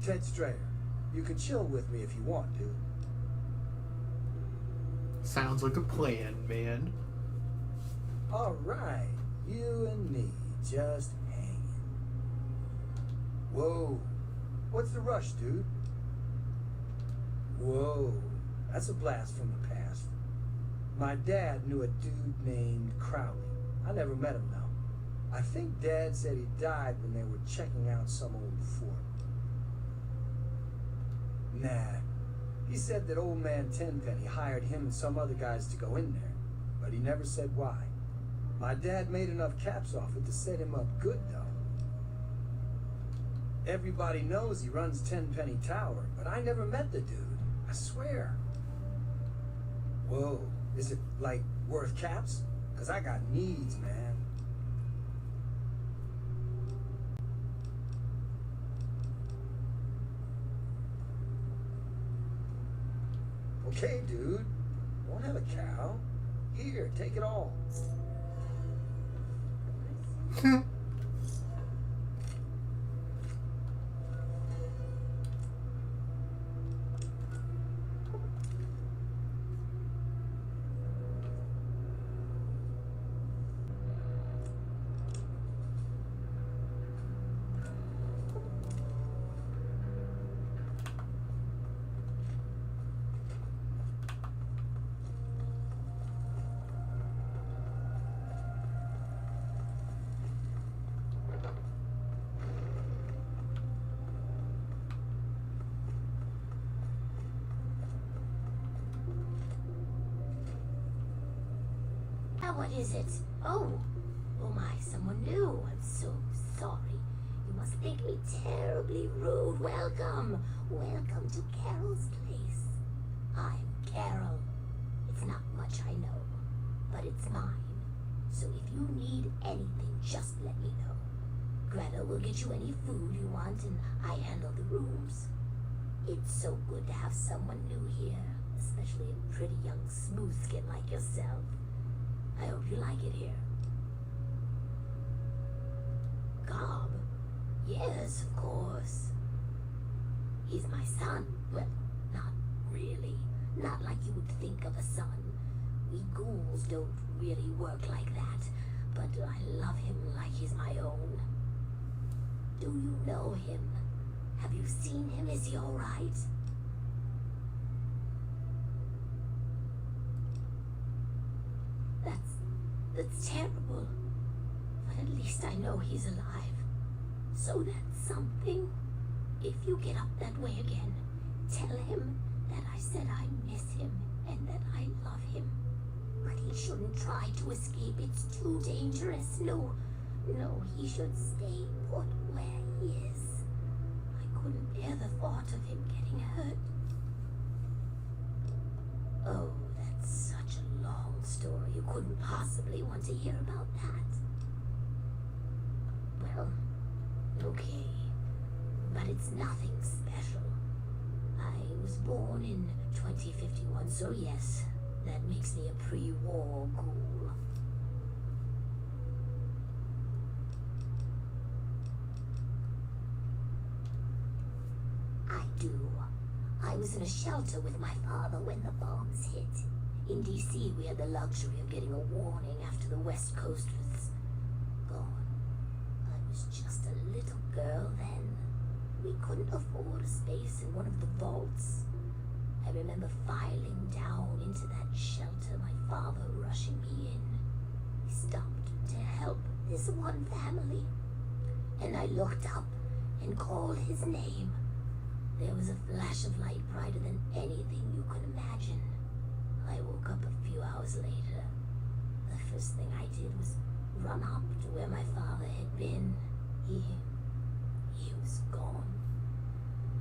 Ted Strayer. You can chill with me if you want, dude. Sounds like a plan, man. Alright, you and me, just hanging. Whoa, what's the rush, dude? Whoa, that's a blast from the past. My dad knew a dude named Crowley. I never met him, though. I think Dad said he died when they were checking out some old fort. Nah, he said that old man Tenpenny hired him and some other guys to go in there, but he never said why. My dad made enough caps off it to set him up good, though. Everybody knows he runs Tenpenny Tower, but I never met the dude, I swear. Whoa, is it, like, worth caps? 'Cause I got needs, man. Okay, dude. Won't have a cow. Here, take it all. What is it? Oh my, someone new. I'm so sorry. You must think me terribly rude. Welcome to Carol's place. I'm Carol. It's not much, I know, but it's mine. So if you need anything, just let me know. Greta will get you any food you want, and I handle the rooms. It's so good to have someone new here, especially a pretty young smooth skin like yourself. I hope you like it here. Gob? Yes, of course. He's my son. Well, not really. Not like you would think of a son. We ghouls don't really work like that, but I love him like he's my own. Do you know him? Have you seen him? Is he all right? That's terrible. But at least I know he's alive. So that's something. If you get up that way again, tell him that I said I miss him and that I love him. But he shouldn't try to escape. It's too dangerous. No, he should stay put where he is. I couldn't bear the thought of him getting hurt. Oh, that's such a long story. You couldn't possibly want to hear about that. Well, okay. But it's nothing special. I was born in 2051, so yes, that makes me a pre-war ghoul. I do. I was in a shelter with my father when the bombs hit. In DC, we had the luxury of getting a warning after the West Coast was gone. I was just a little girl then. We couldn't afford a space in one of the vaults. I remember filing down into that shelter, my father rushing me in. He stopped to help this one family. And I looked up and called his name. There was a flash of light brighter than anything you could imagine. I woke up a few hours later. The first thing I did was run up to where my father had been. He was gone.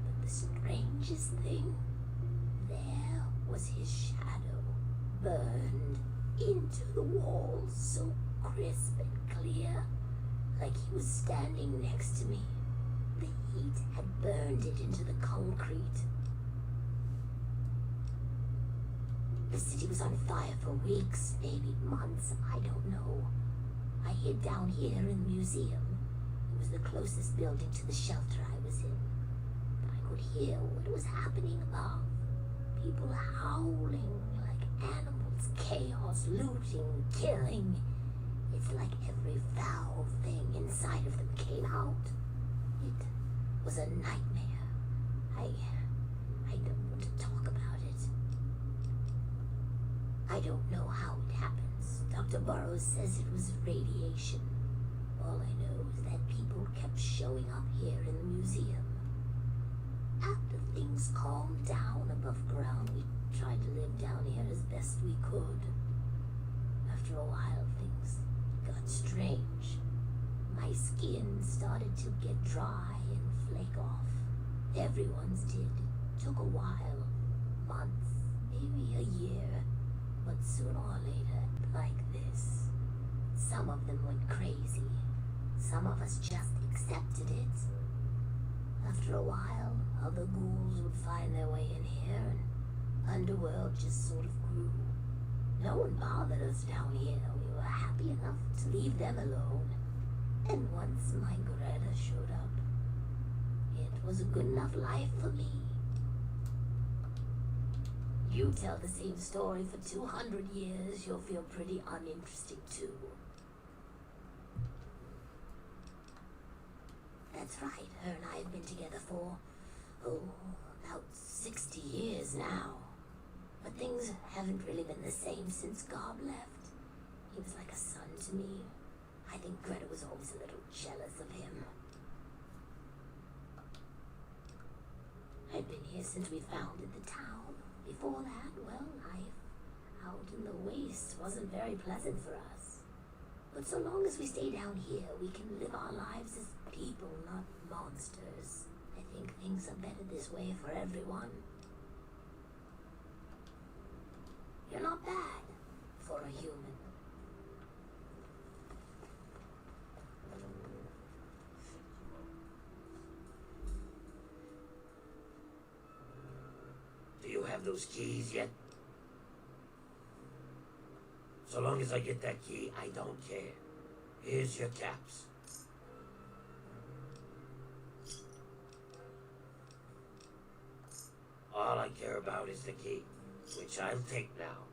But the strangest thing, there was his shadow, burned into the wall, so crisp and clear, like he was standing next to me. The heat had burned it into the concrete. The city was on fire for weeks, maybe months, I don't know. I hid down here in the museum. It was the closest building to the shelter I was in. But hear what was happening above. People howling like animals, chaos, looting, killing. It's like every foul thing inside of them came out. It was a nightmare. I don't want to talk about it. I don't know how it happens. Dr. Burroughs says it was radiation. All I know is that people kept showing up here in the museum. After things calmed down above ground, we tried to live down here as best we could. After a while, things got strange. My skin started to get dry and flake off. Everyone's did. It took a while. Months, maybe a year. But sooner or later, like this. Some of them went crazy. Some of us just accepted it. After a while, other ghouls would find their way in here, and Underworld just sort of grew. No one bothered us down here. We were happy enough to leave them alone. And once my Greta showed up, it was a good enough life for me. You tell the same story for 200 years, you'll feel pretty uninteresting too. That's right, her and I have been together for, about 60 years now. But things haven't really been the same since Gob left. He was like a son to me. I think Greta was always a little jealous of him. I'd been here since we founded the town. Before that, well, life out in the waste wasn't very pleasant for us. But so long as we stay down here, we can live our lives as people, not monsters. I think things are better this way for everyone. You're not bad for a human. Do you have those keys yet? So long as I get that key, I don't care. Here's your caps. All I care about is the key, which I'll take now.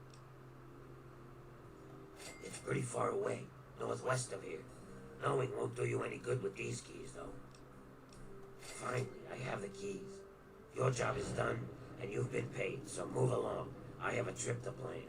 It's pretty far away, northwest of here. Knowing won't do you any good with these keys, though. Finally, I have the keys. Your job is done, and you've been paid, so move along. I have a trip to plan.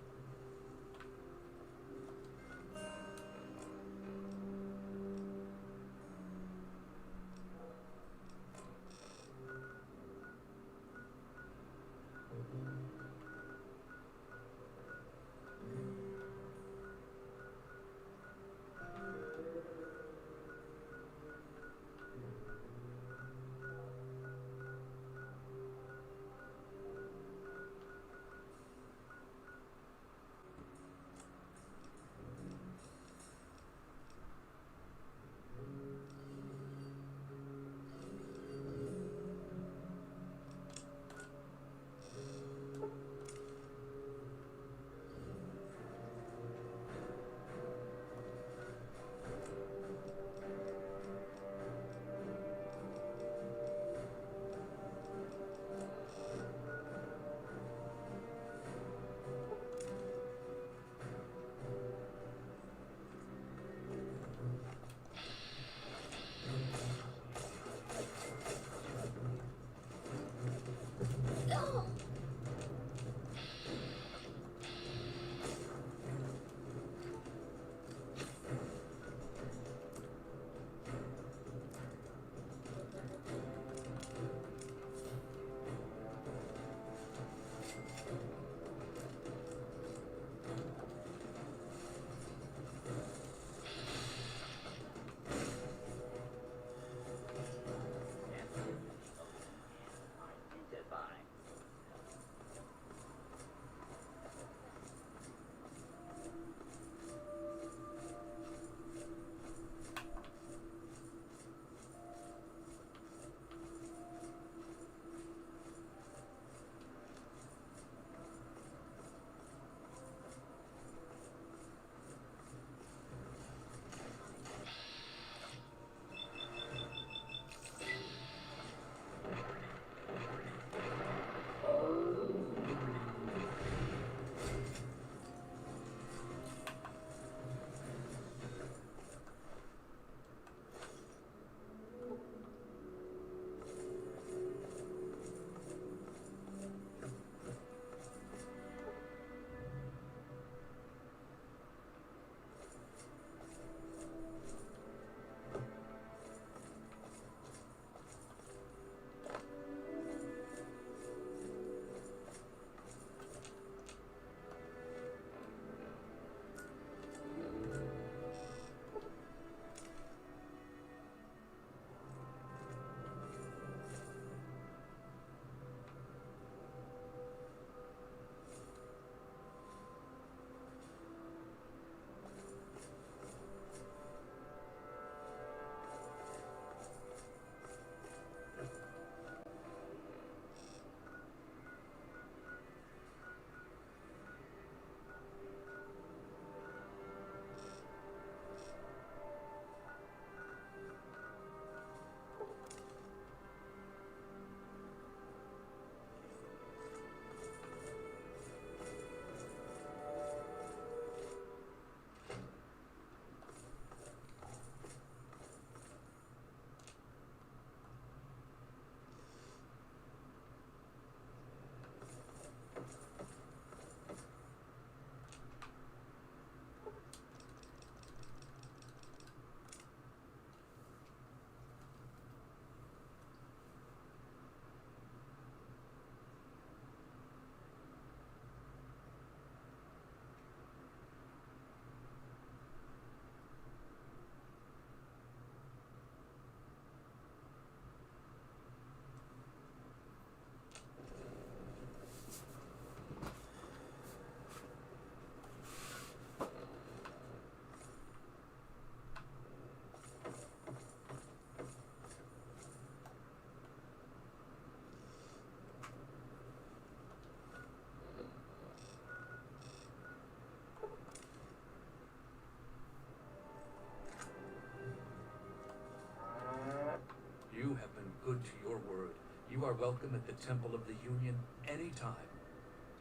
You are welcome at the Temple of the Union anytime.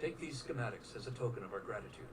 Take these schematics as a token of our gratitude.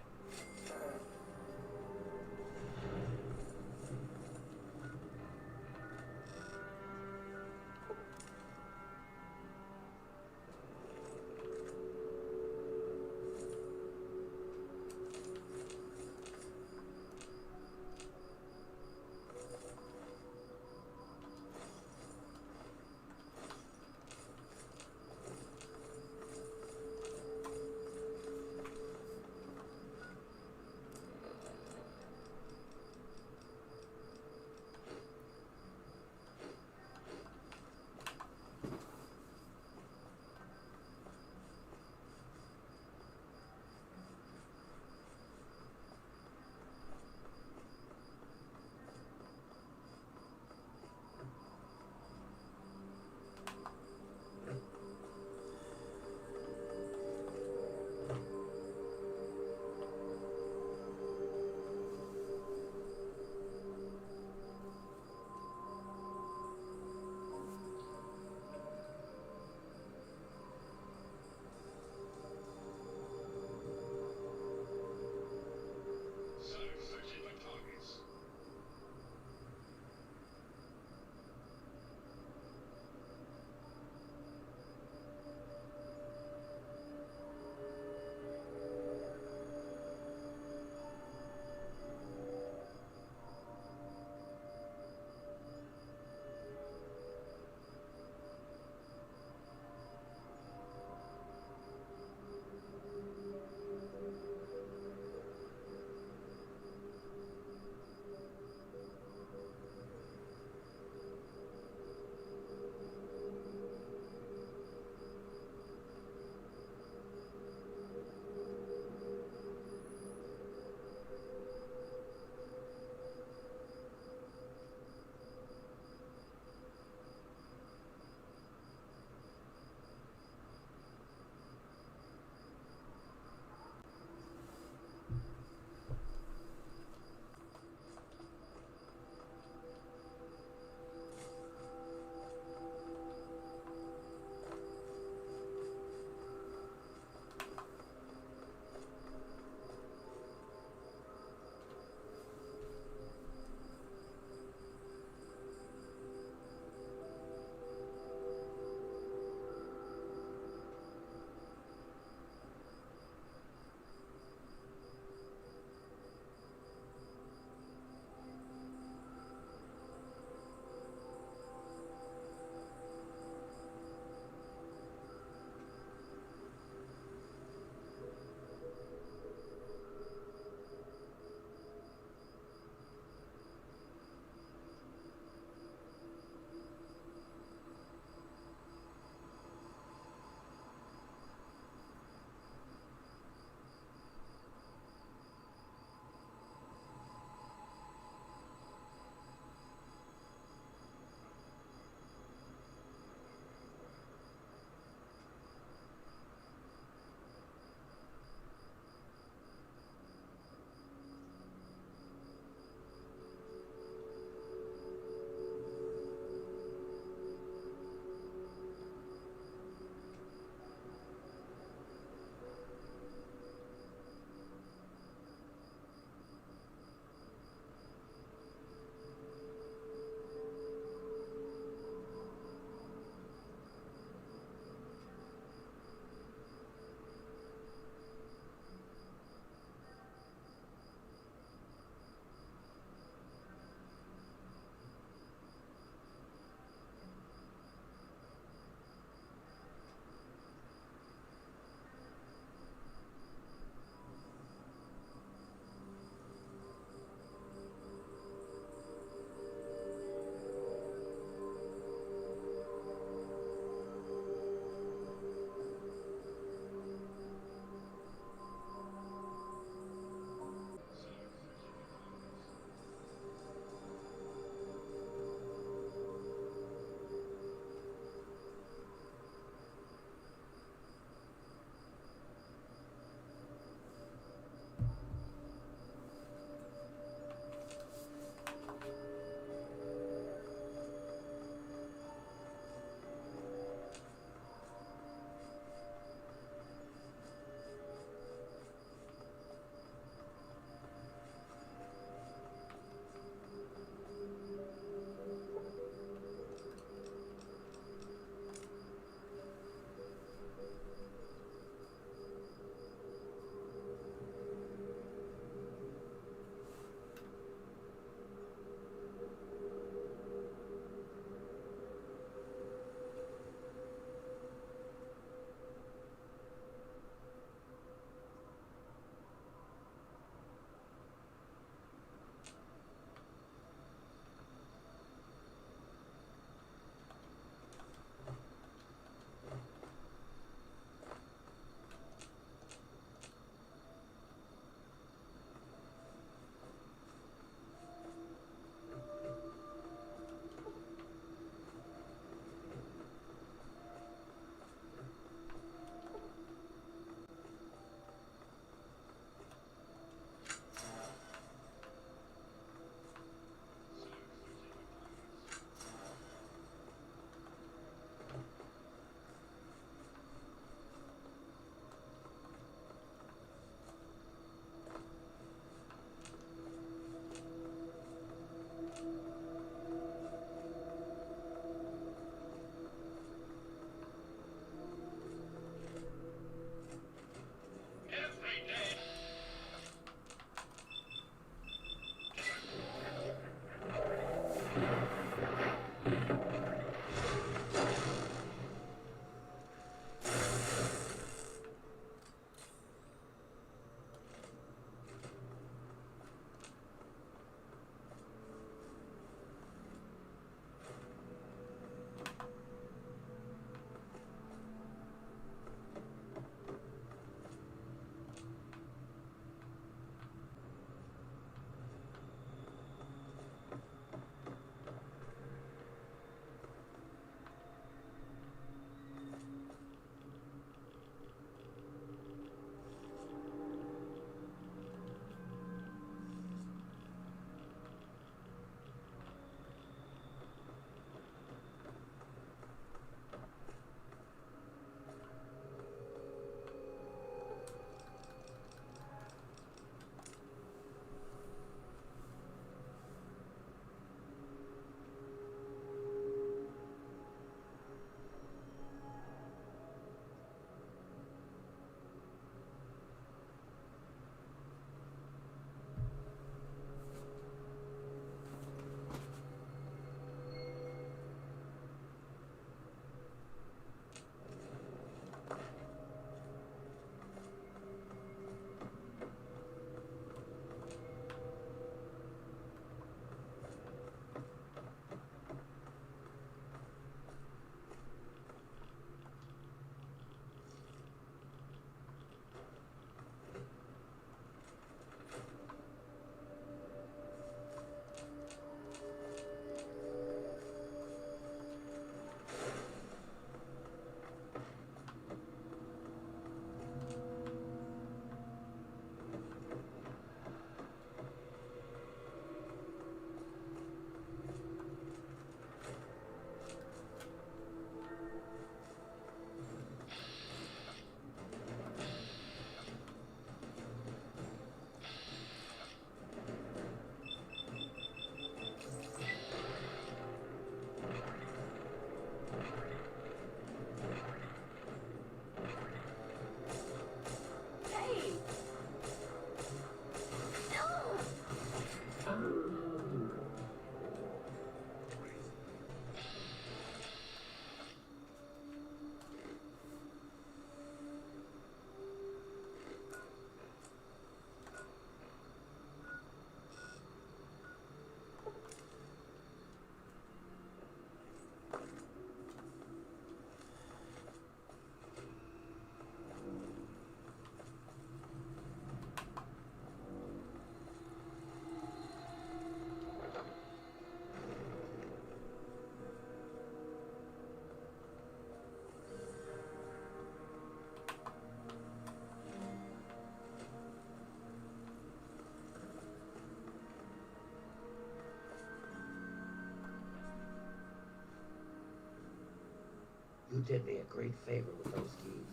did me a great favor with those keys.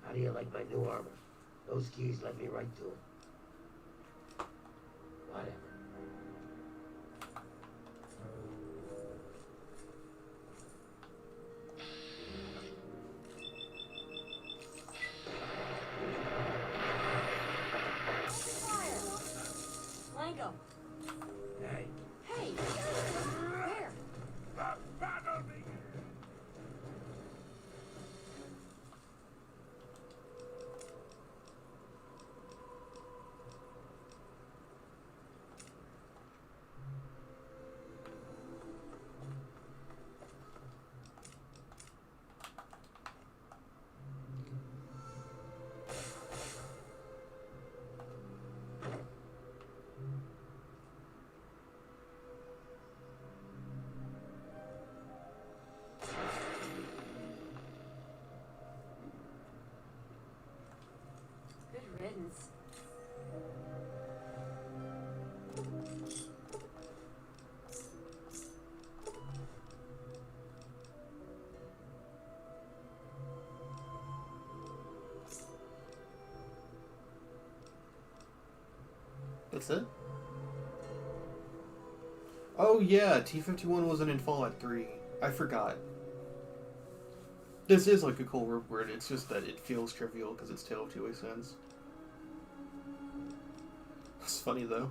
How do you like my new armor? Those keys led me right to it. Whatever. Blanco. Hey. Hey! Where? Battle me! Good riddance. That's it? Oh yeah, T-51 wasn't in Fallout 3. I forgot. This is like a cool word, it's just that it feels trivial because it's Tale of Two Wastelands. It's funny though.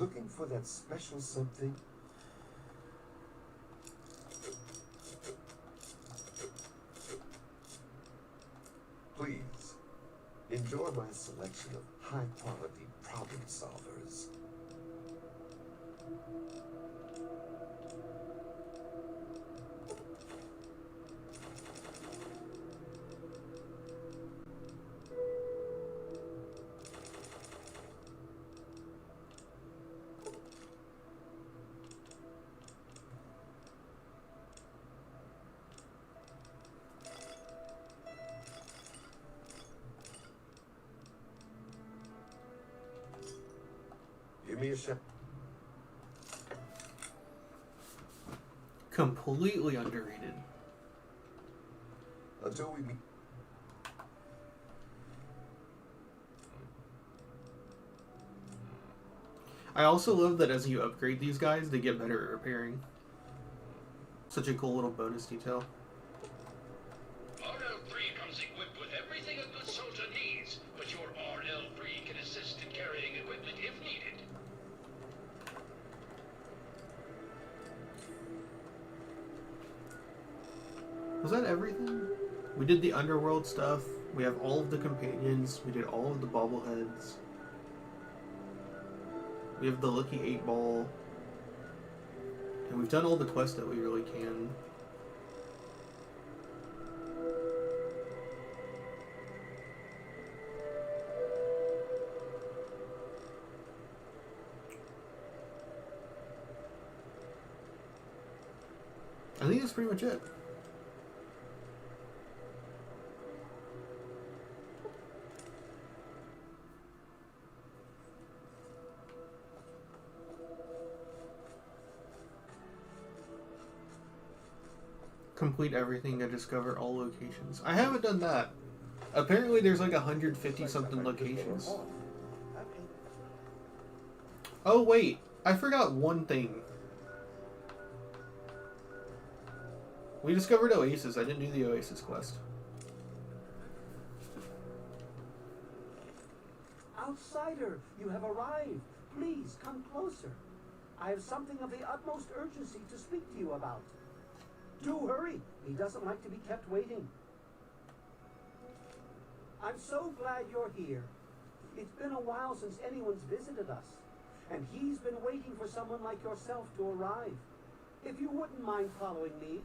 looking for that special something? Please, enjoy my selection of high-quality problem solvers. Give me a shot. Completely underrated. Until we meet. I also love that as you upgrade these guys, they get better at repairing. Such a cool little bonus detail. RL3 comes equipped with everything a good soldier needs, but your RL3 can assist in carrying equipment if needed. Was that everything? We did the underworld stuff. We have all of the companions. We did all of the bobbleheads. We have the Lucky 8-Ball. And we've done all the quests that we really can. I think that's pretty much it. Complete everything to discover all locations. I haven't done that. Apparently there's like 150 something locations. Oh wait, I forgot one thing. We discovered Oasis. I didn't do the Oasis quest. Outsider, you have arrived. Please come closer. I have something of the utmost urgency to speak to you about. Do hurry. He doesn't like to be kept waiting. I'm so glad you're here. It's been a while since anyone's visited us, and he's been waiting for someone like yourself to arrive. If you wouldn't mind following me,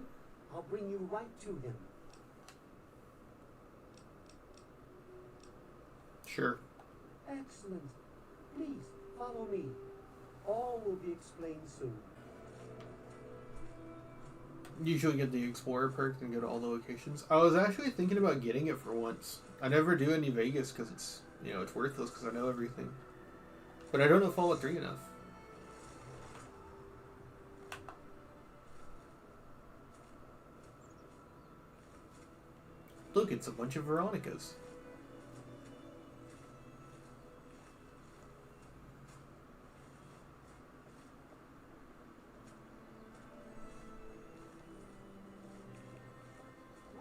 I'll bring you right to him. Sure. Excellent. Please, follow me. All will be explained soon. Usually get the Explorer perk and go to all the locations. I was actually thinking about getting it for once. I never do any Vegas because it's, you know, it's worthless because I know everything. But I don't know Fallout 3 enough. Look, it's a bunch of Veronicas.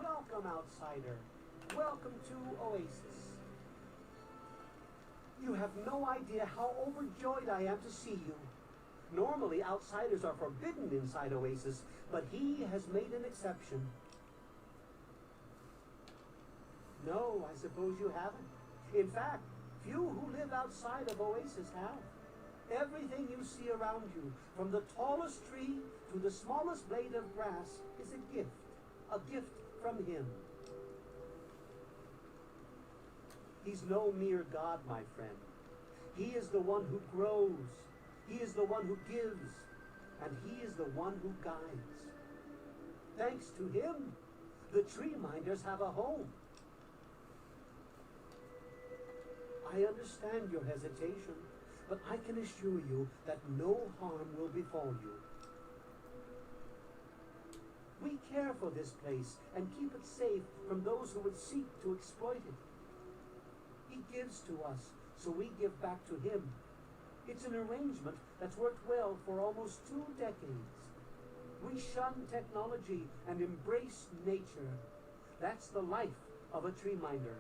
Welcome, outsider. Welcome to Oasis. You have no idea how overjoyed I am to see you. Normally, outsiders are forbidden inside Oasis, but he has made an exception. No, I suppose you haven't. In fact, few who live outside of Oasis have. Everything you see around you, from the tallest tree to the smallest blade of grass, is a gift from him. He's no mere god, my friend. He is the one who grows. He is the one who gives. And he is the one who guides. Thanks to him, the tree minders have a home. I understand your hesitation, but I can assure you that no harm will befall you. We care for this place and keep it safe from those who would seek to exploit it. He gives to us, so we give back to him. It's an arrangement that's worked well for almost 2 decades. We shun technology and embrace nature. That's the life of a tree minder.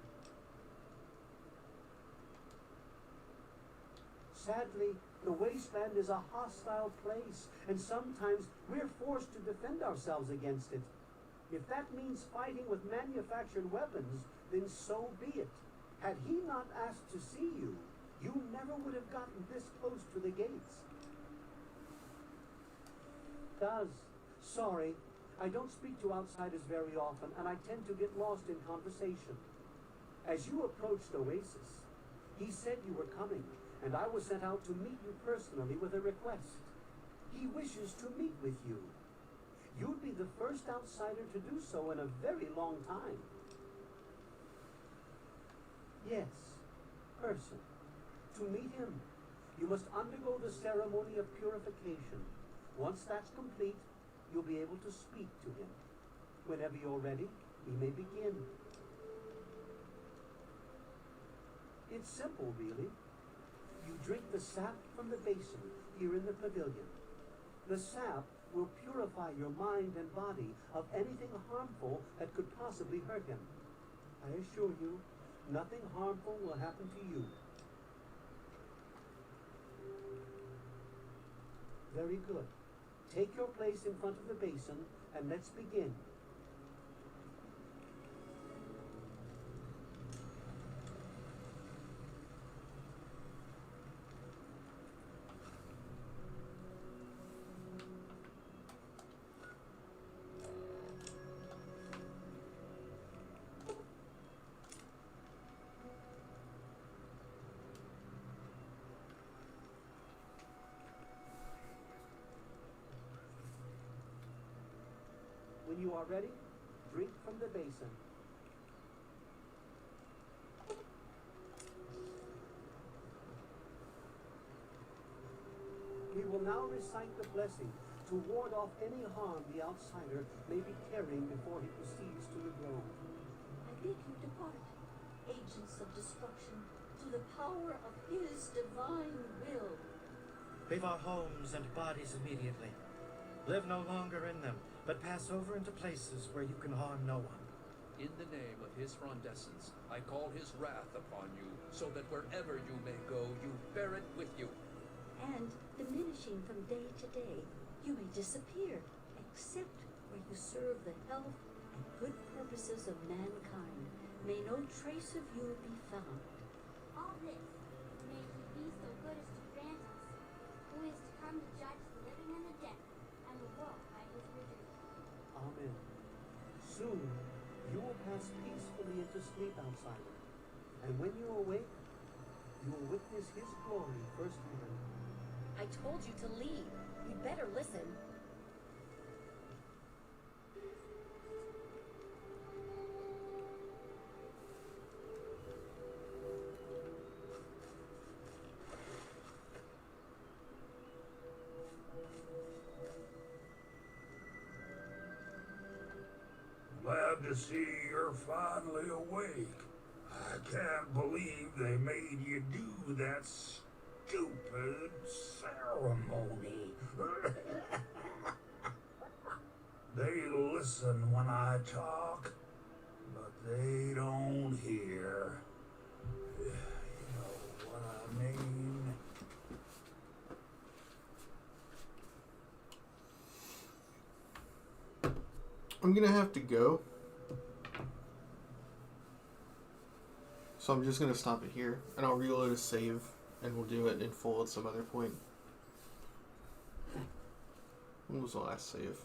Sadly, The Wasteland is a hostile place, and sometimes we're forced to defend ourselves against it. If that means fighting with manufactured weapons, then so be it. Had he not asked to see you, you never would have gotten this close to the gates. Sorry, I don't speak to outsiders very often, and I tend to get lost in conversation. As you approached Oasis, he said you were coming, and I was sent out to meet you personally with a request. He wishes to meet with you. You'd be the first outsider to do so in a very long time. Yes, person. To meet him, you must undergo the ceremony of purification. Once that's complete, you'll be able to speak to him. Whenever you're ready, we may begin. It's simple, really. You drink the sap from the basin here in the pavilion. The sap will purify your mind and body of anything harmful that could possibly hurt him. I assure you, nothing harmful will happen to you. Very good. Take your place in front of the basin, and let's begin. When you are ready, drink from the basin. We will now recite the blessing to ward off any harm the outsider may be carrying before he proceeds to the grove. I bid you depart, agents of destruction, to the power of his divine will. Leave our homes and bodies immediately. Live no longer in them, but pass over into places where you can harm no one. In the name of his frondescence, I call his wrath upon you, so that wherever you may go, you bear it with you. And, diminishing from day to day, you may disappear, except where you serve the health and good purposes of mankind. May no trace of you be found. All this may he be so good as to grant us, who is to come to judge the living and the dead, and the world by his return. Amen. Soon, you will pass peacefully into sleep, outsider. And when you awake, you will witness his glory firsthand. I told you to leave. You'd better listen. Glad to see you're finally awake. I can't believe they made you do that stupid ceremony. They listen when I talk, but they don't hear. You know what I mean? I'm gonna have to go. So I'm just gonna stop it here, and I'll reload a save, and we'll do it in full at some other point. When was the last save?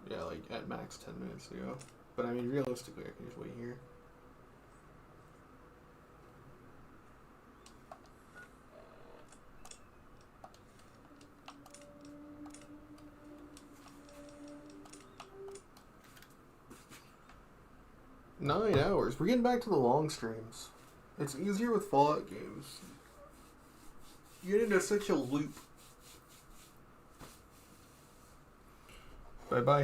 Yeah, like at max 10 minutes ago. But I mean, realistically, I can just wait here. Nine hours. We're getting back to the long streams. It's easier with Fallout games. You get into such a loop. Bye-bye.